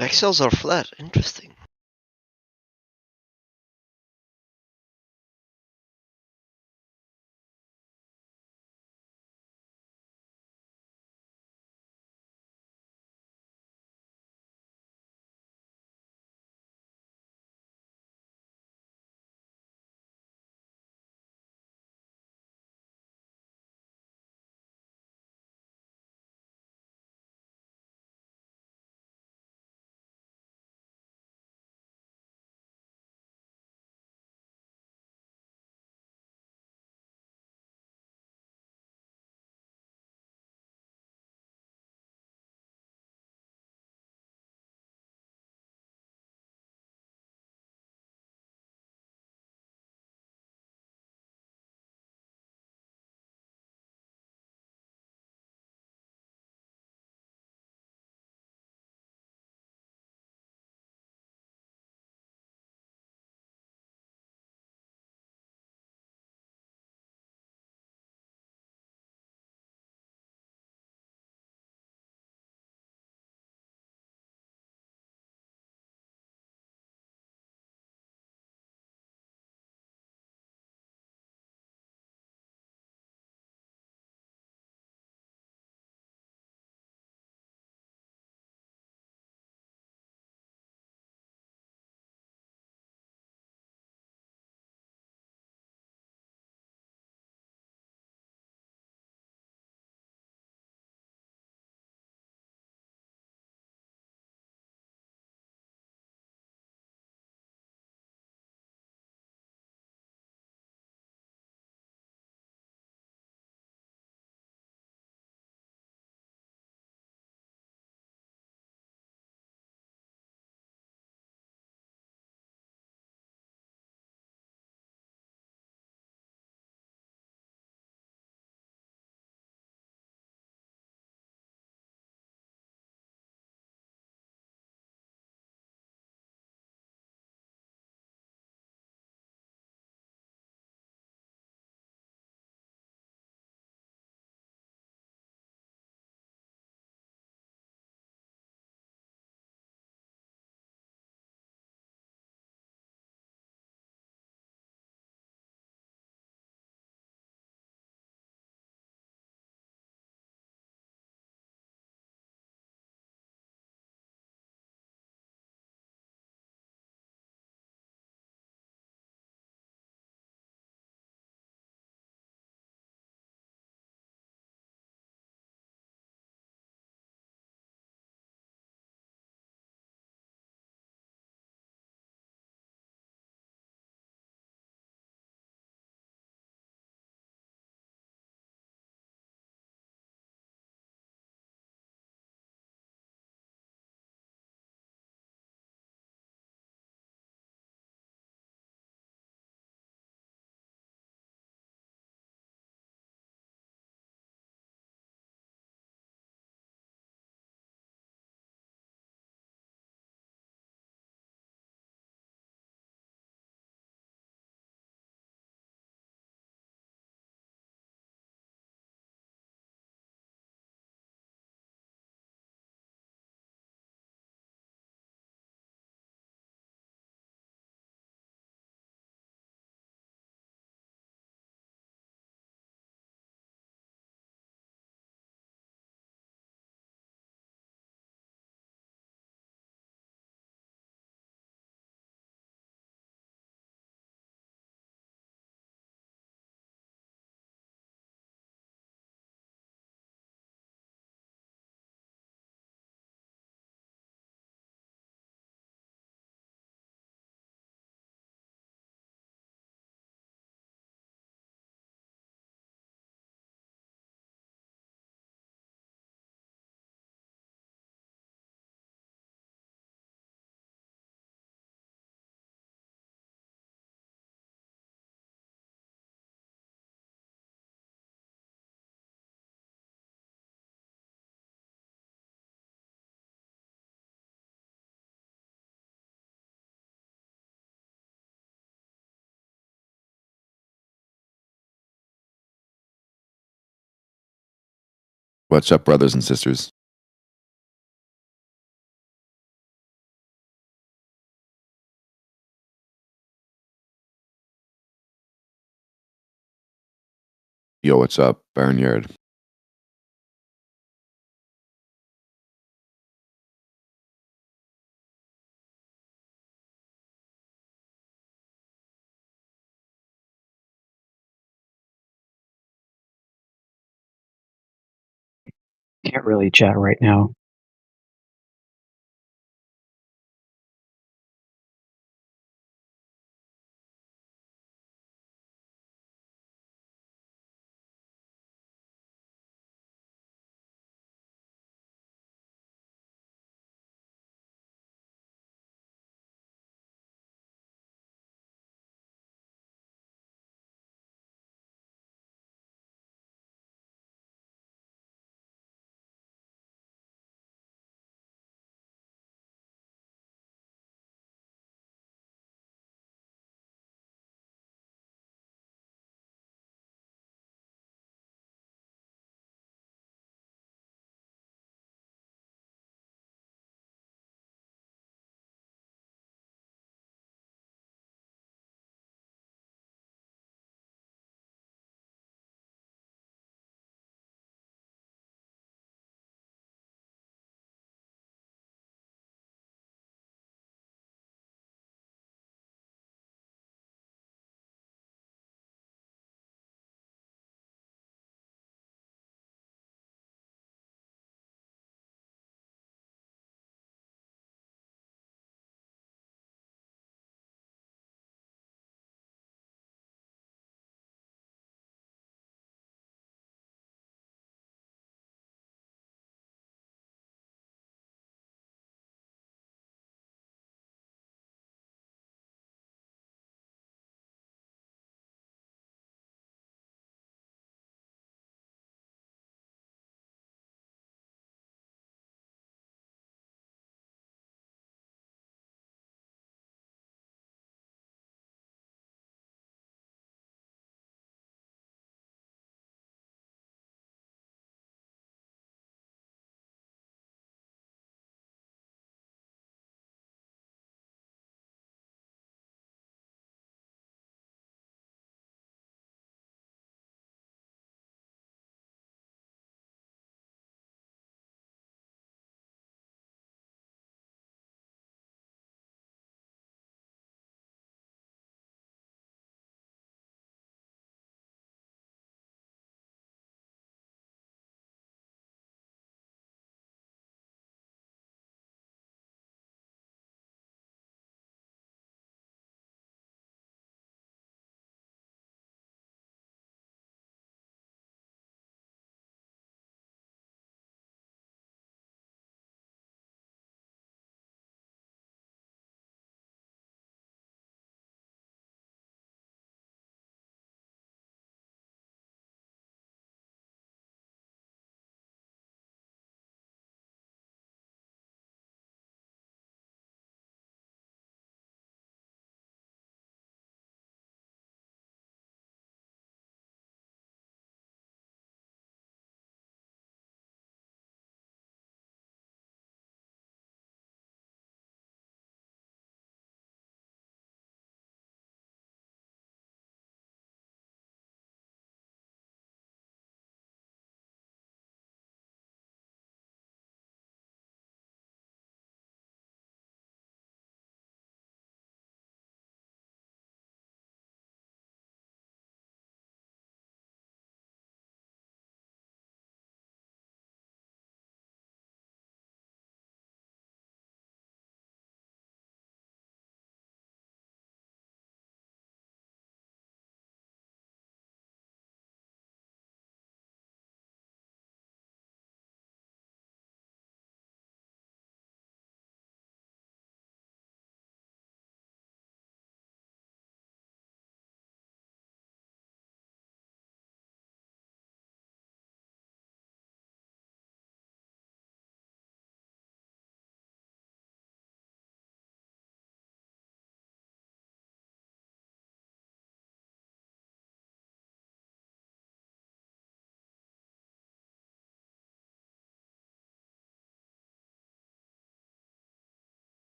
Axioms are flat. Interesting. What's up, brothers and sisters? Yo, what's up, Barnyard? Can't really chat right now.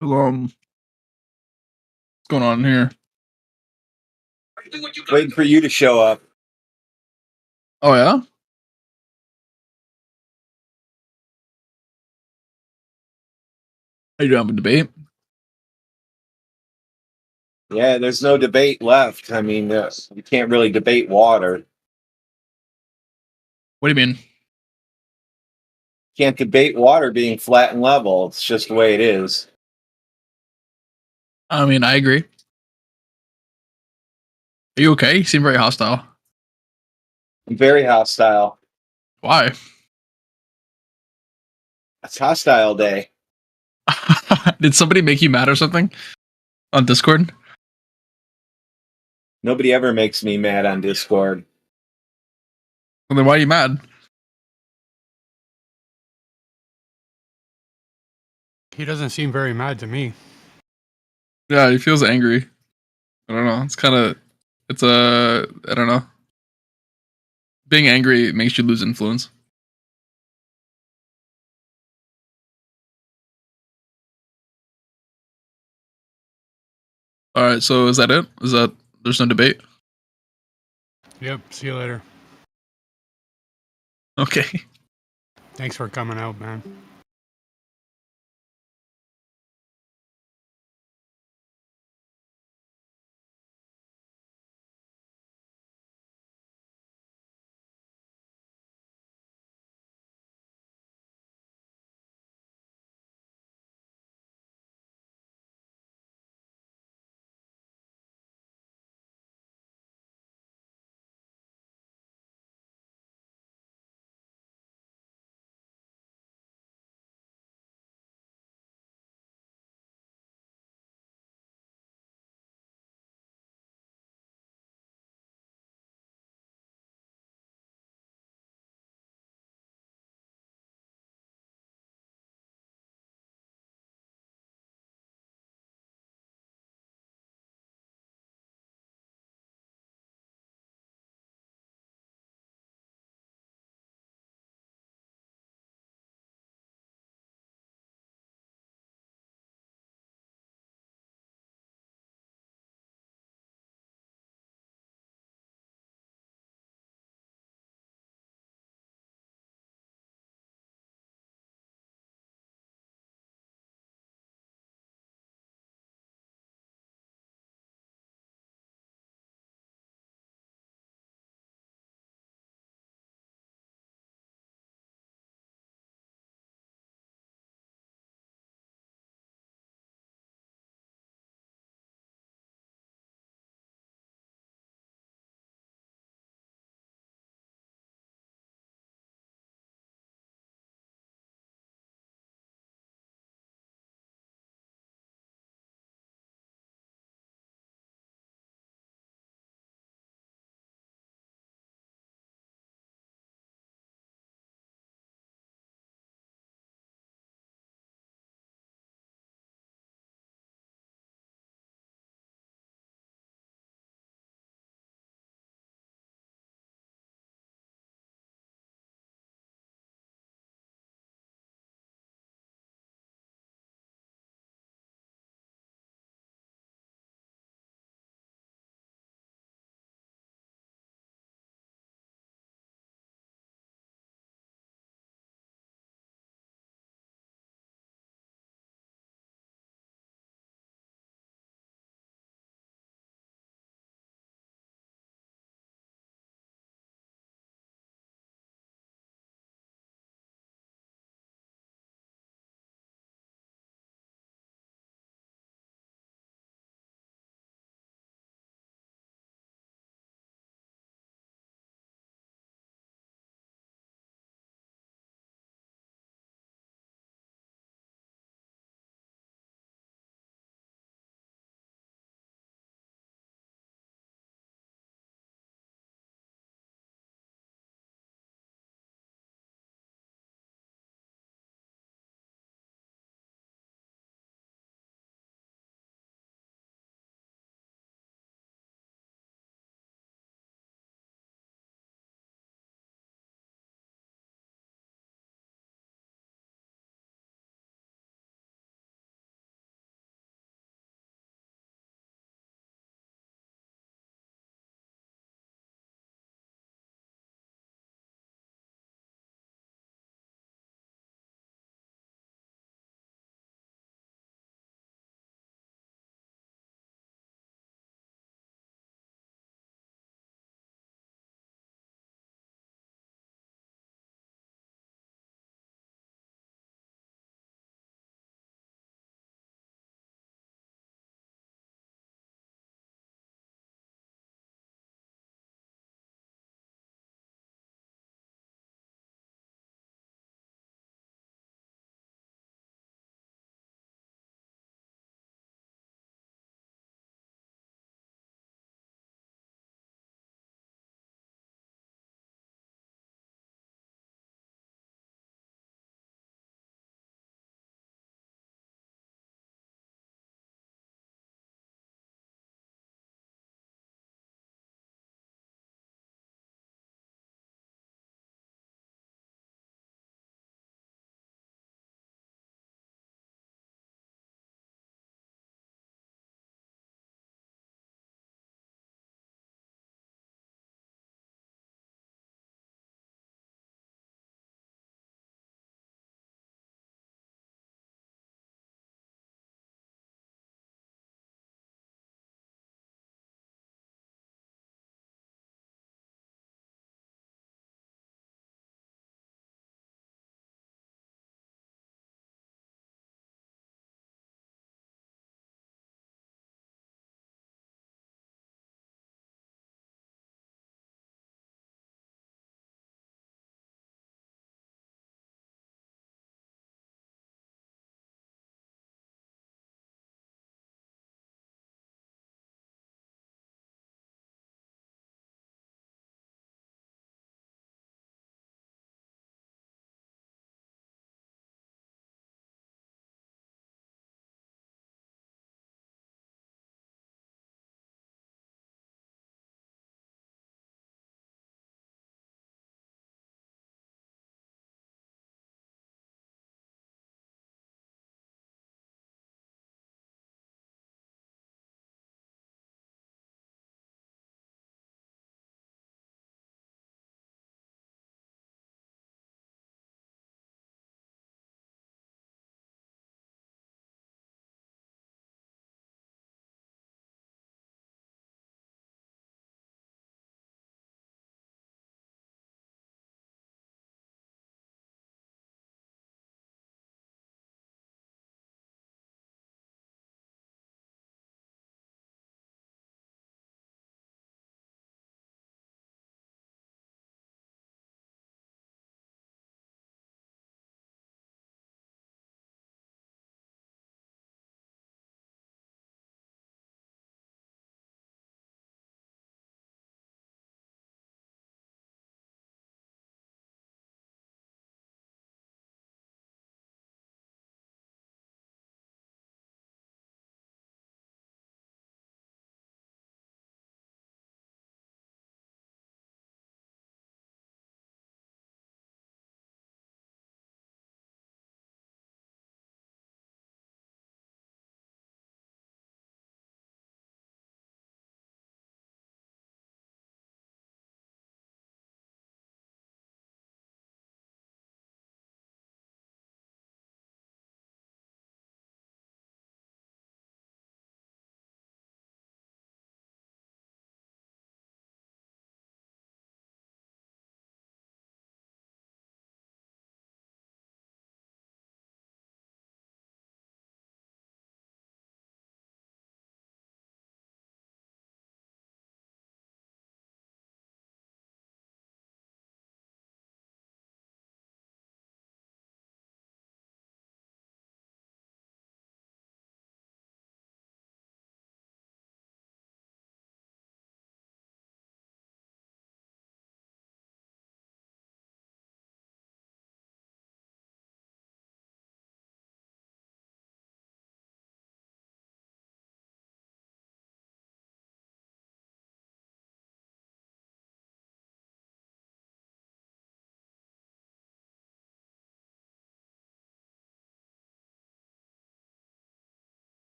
What's going on here? Waiting for you to show up. Oh yeah. Are you having a debate? Yeah, there's no debate left. I mean, you can't really debate water. What do you mean? Can't debate water being flat and level. It's just the way it is. I mean, I agree. Are you okay? You seem very hostile. I'm very hostile. Why? It's hostile day. Did somebody make you mad or something on Discord? Nobody ever makes me mad on Discord. Well, then why are you mad? He doesn't seem very mad to me. Yeah, he feels angry. I don't know. I don't know. Being angry makes you lose influence. All right, so is that it? There's no debate? Yep. See you later. Okay. Thanks for coming out, man.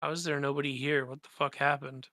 How is there nobody here? What the fuck happened?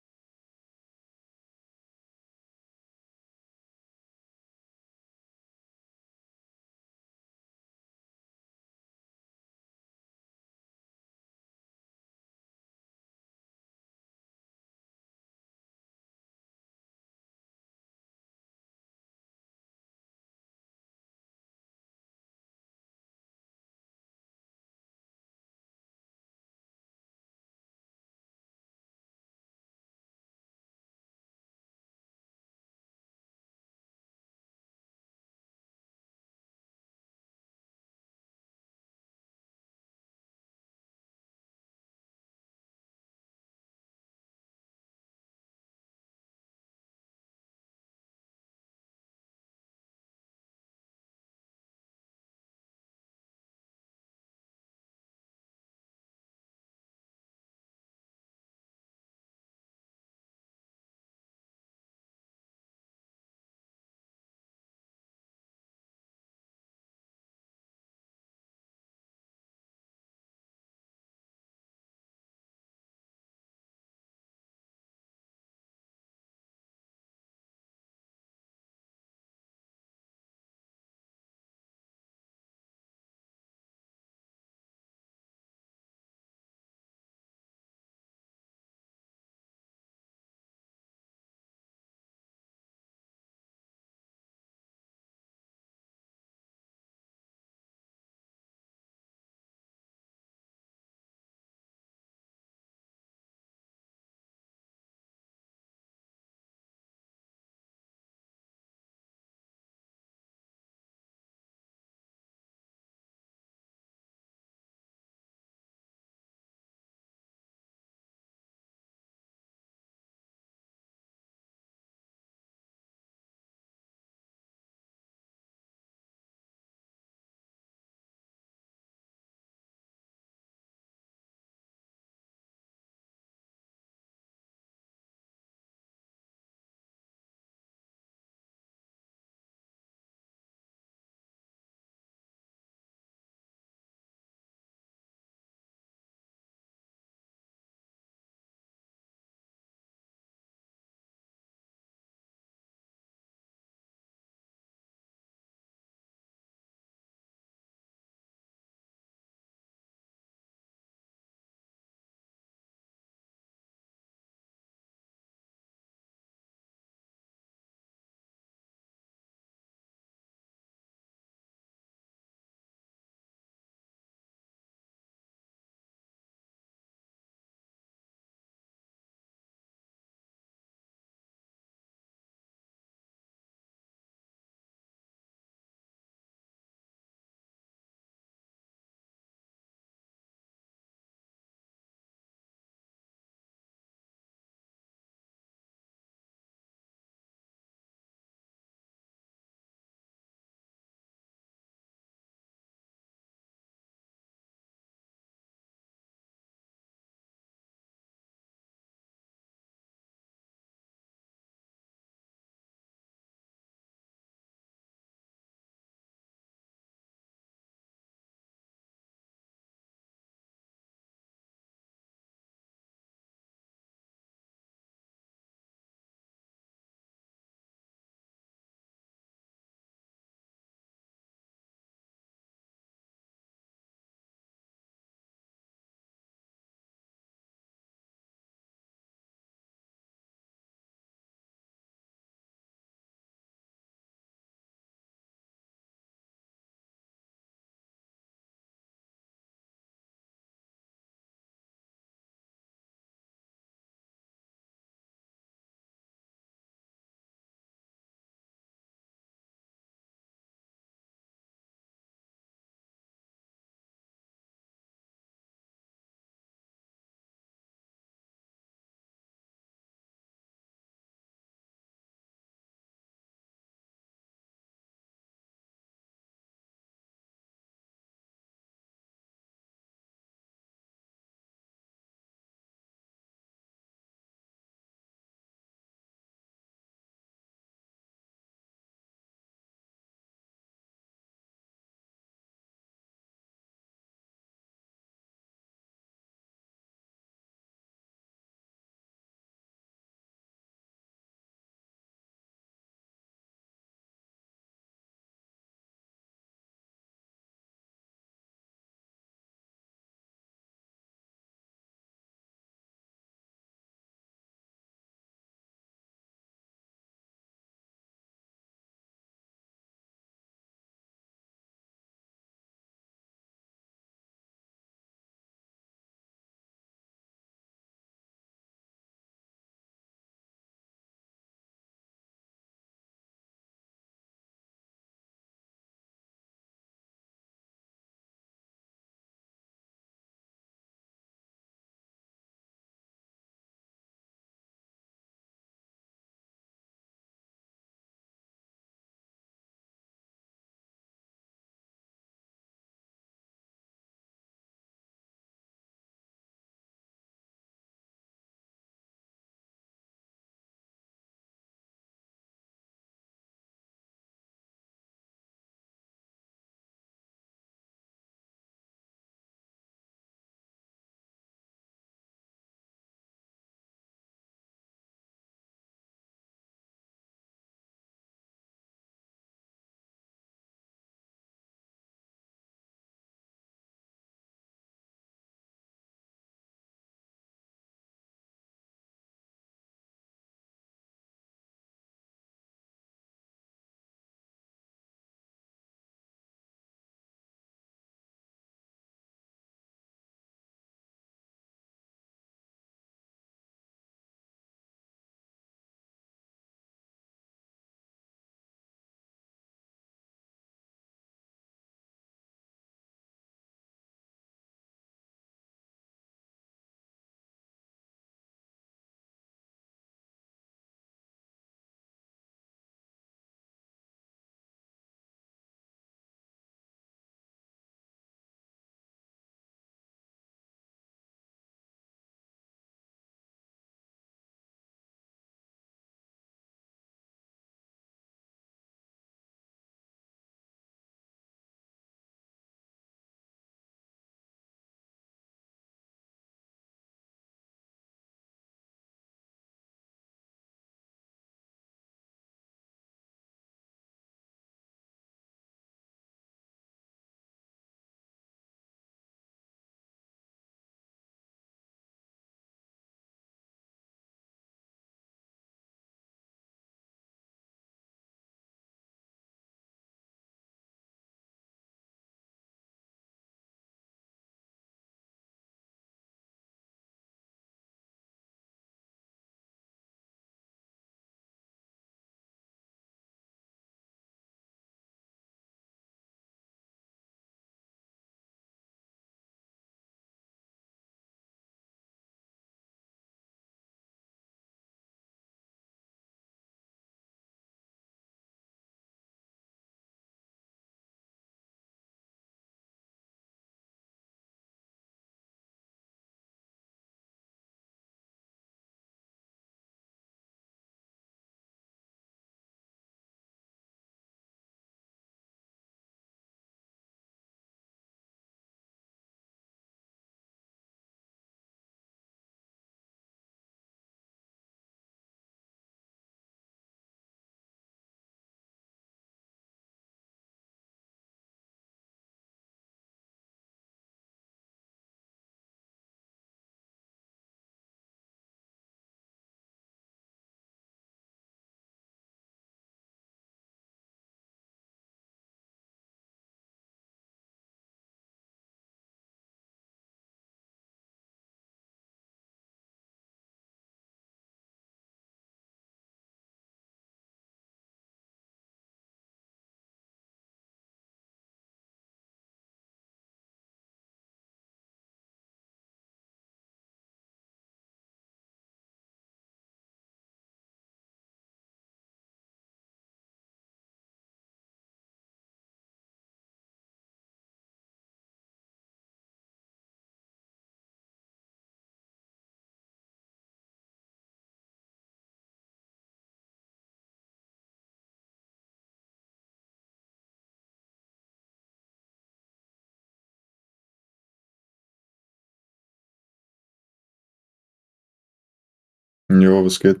Jo, was geht?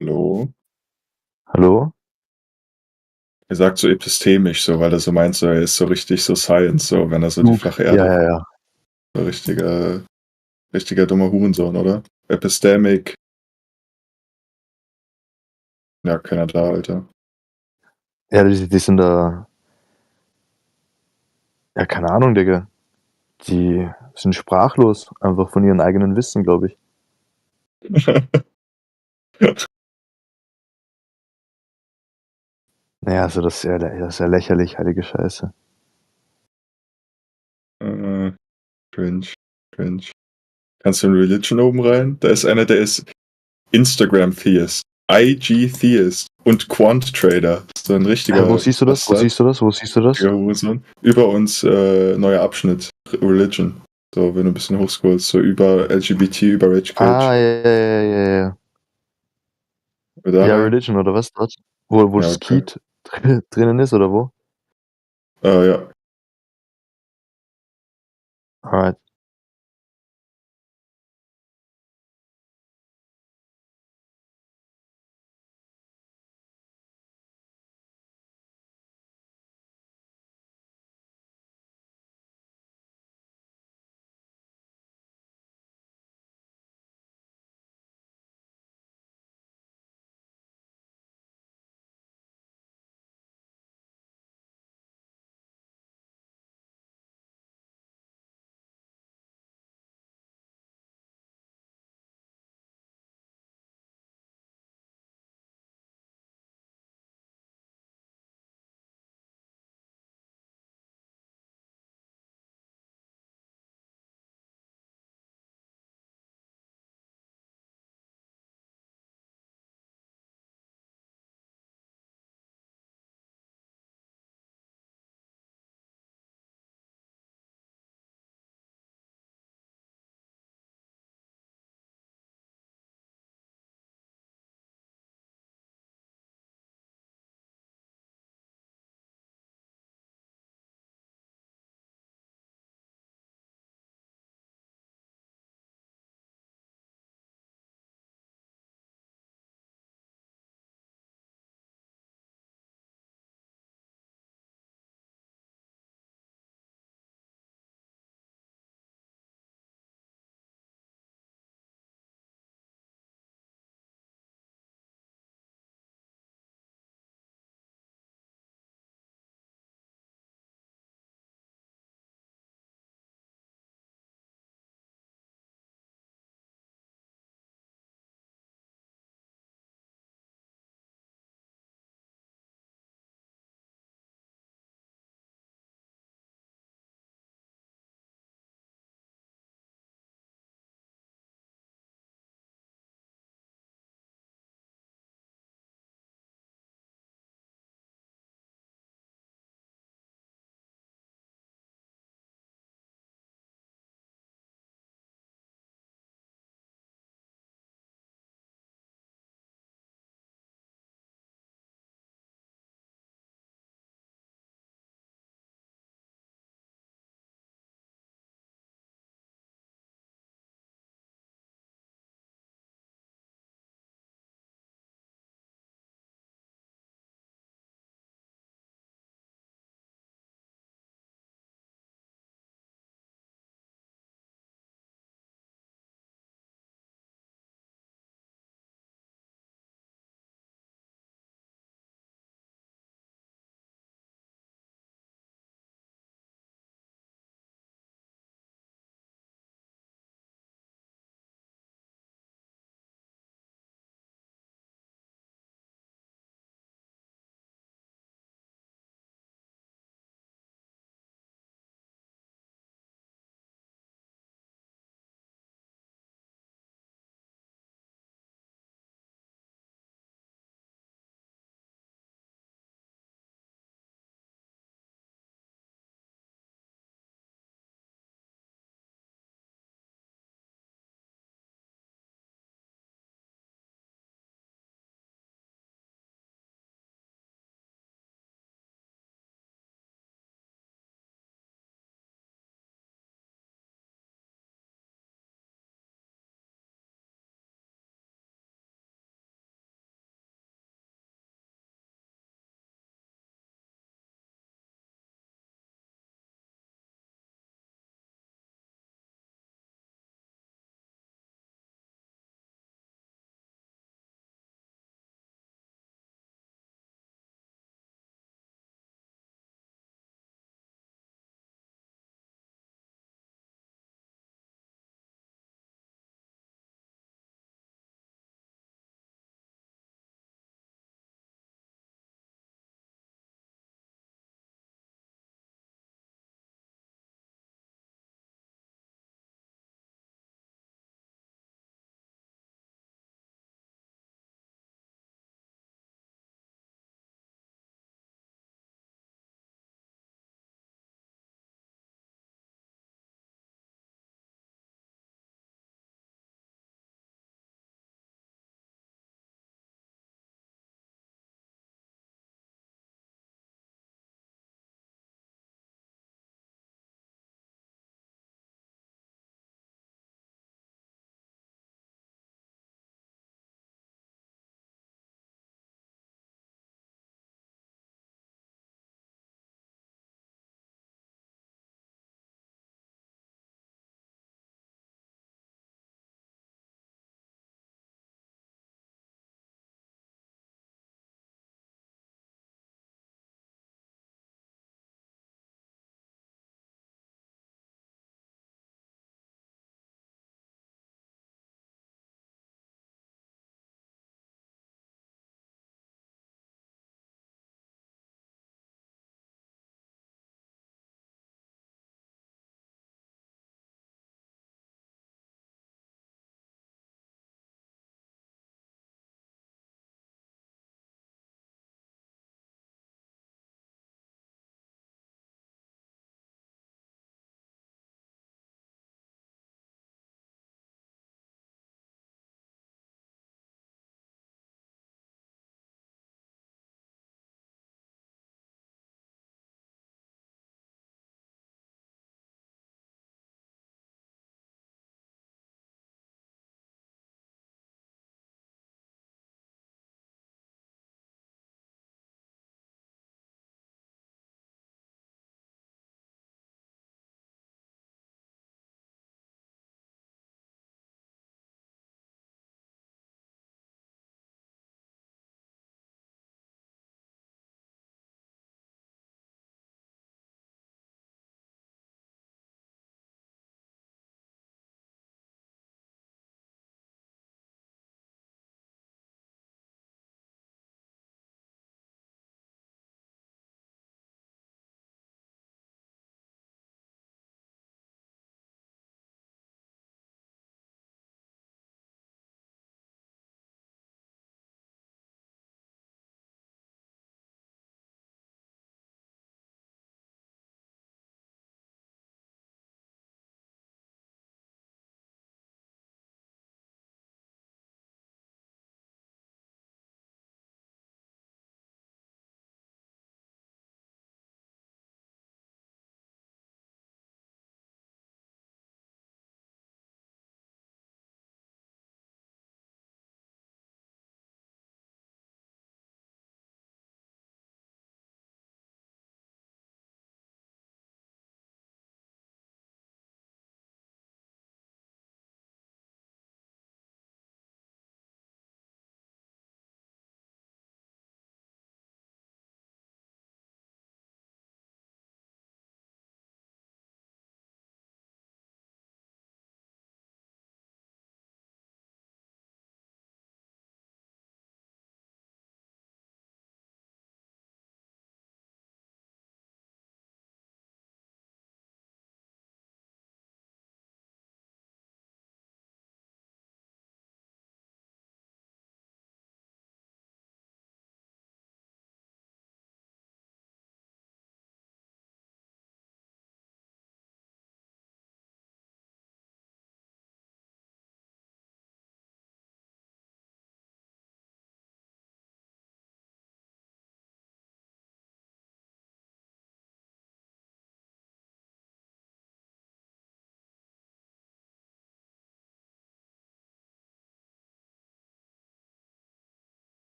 Hallo? Hallo? Er sagt so epistemisch, so, weil er so meint, so, er ist so richtig so Science, so, wenn er so die Klug. flache Ja, Erde. ja, ja. So richtiger dummer Hurensohn, oder? Epistemic. Ja, keiner da, Alter. Ja, die sind da. Ja, keine Ahnung, Digga. Die sind sprachlos, einfach von ihrem eigenen Wissen, glaube ich. Naja, also das ist ja lächerlich, heilige Scheiße. Cringe. Kannst du in Religion oben rein? Da ist einer, der ist Instagram-Theist, IG-Theist und Quant-Trader. So ein richtiger Wo siehst du das? Wo Bastard. siehst du das? Wo siehst du das? Richtiger Hurensohn. Über uns neuer Abschnitt, Religion. So, wenn du ein bisschen hochscrollst, so über LGBT, über Rage Cage. Ah, ja. Oder Ja, rein? Religion oder was? Dort? Wo Ja, okay. Skeet drinnen ist, oder wo? Ja. Alright.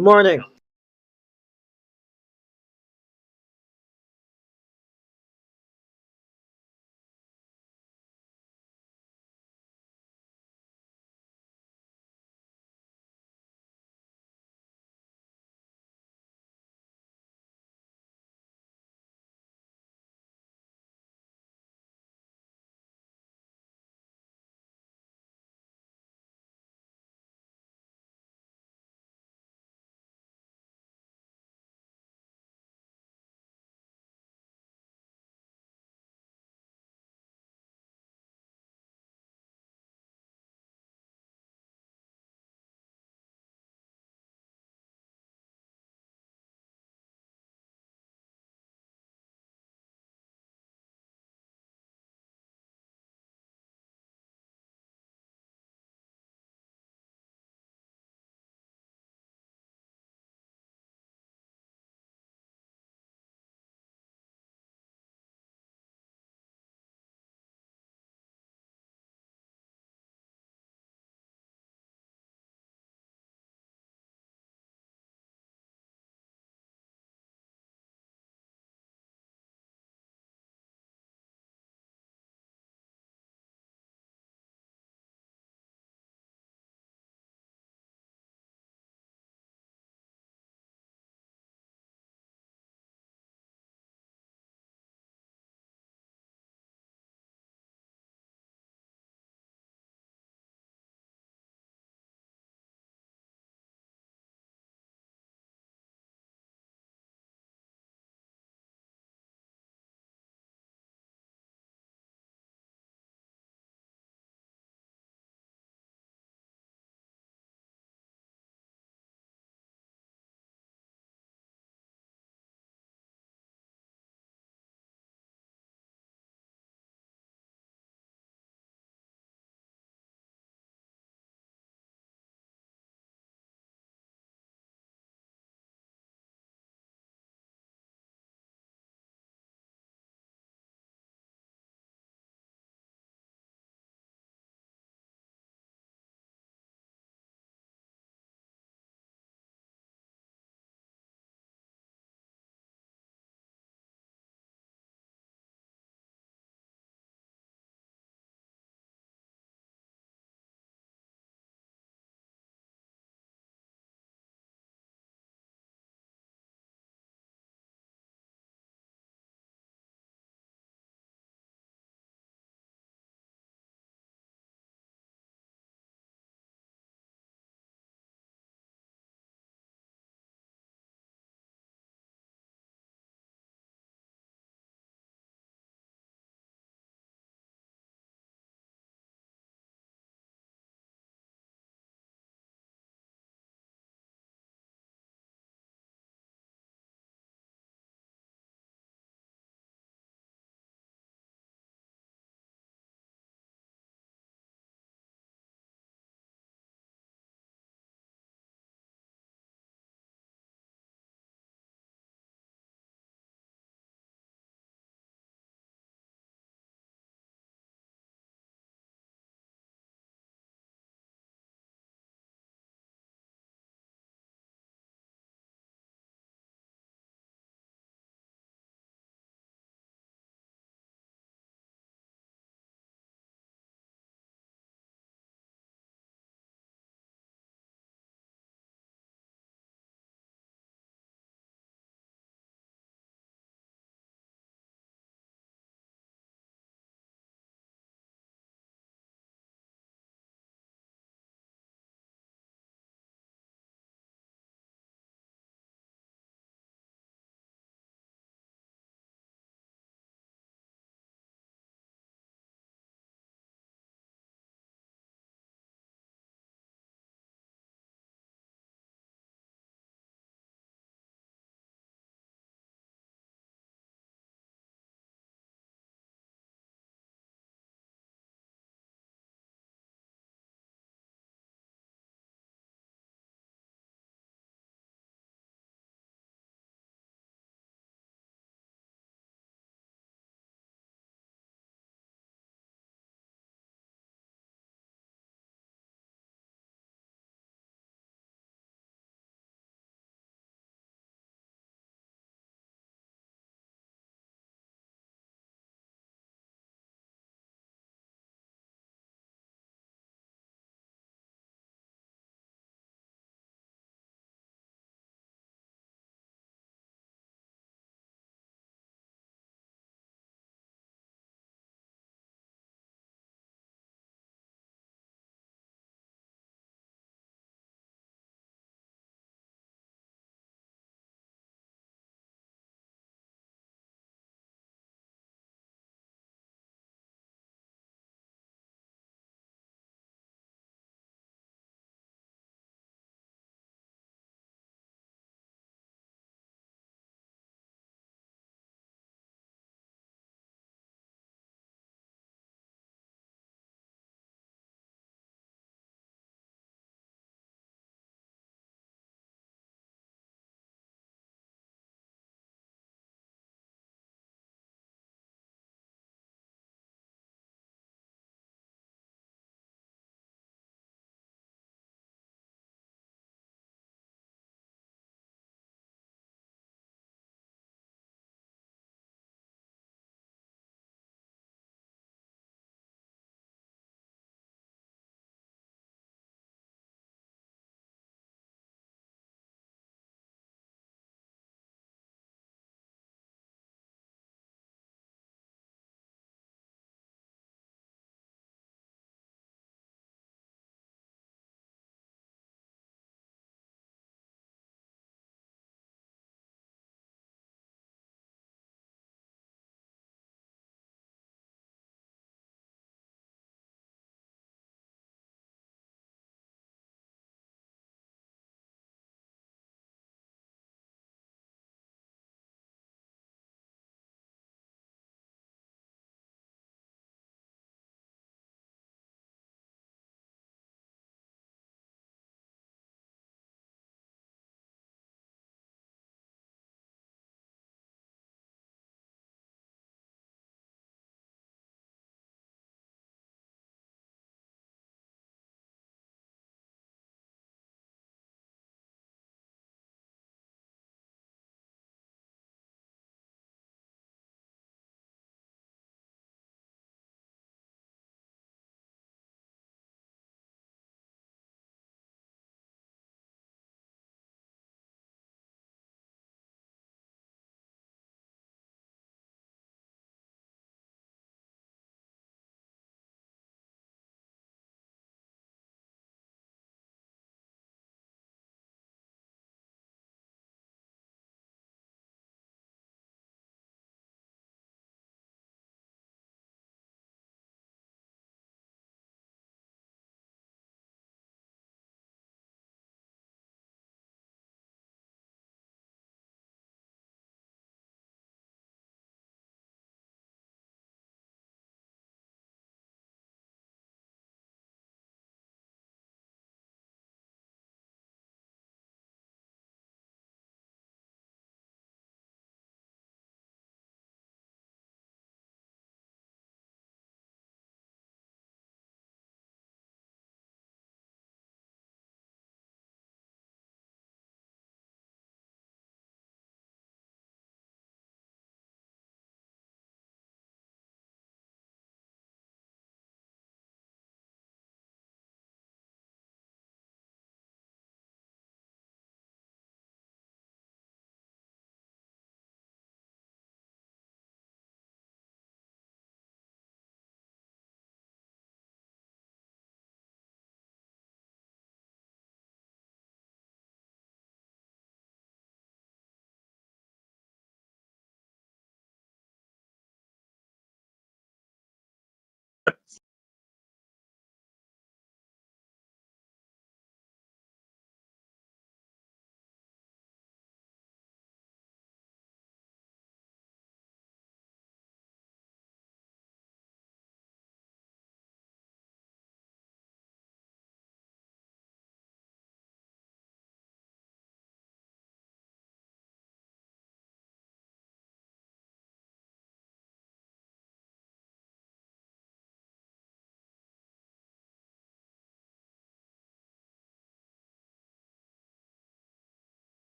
Good morning.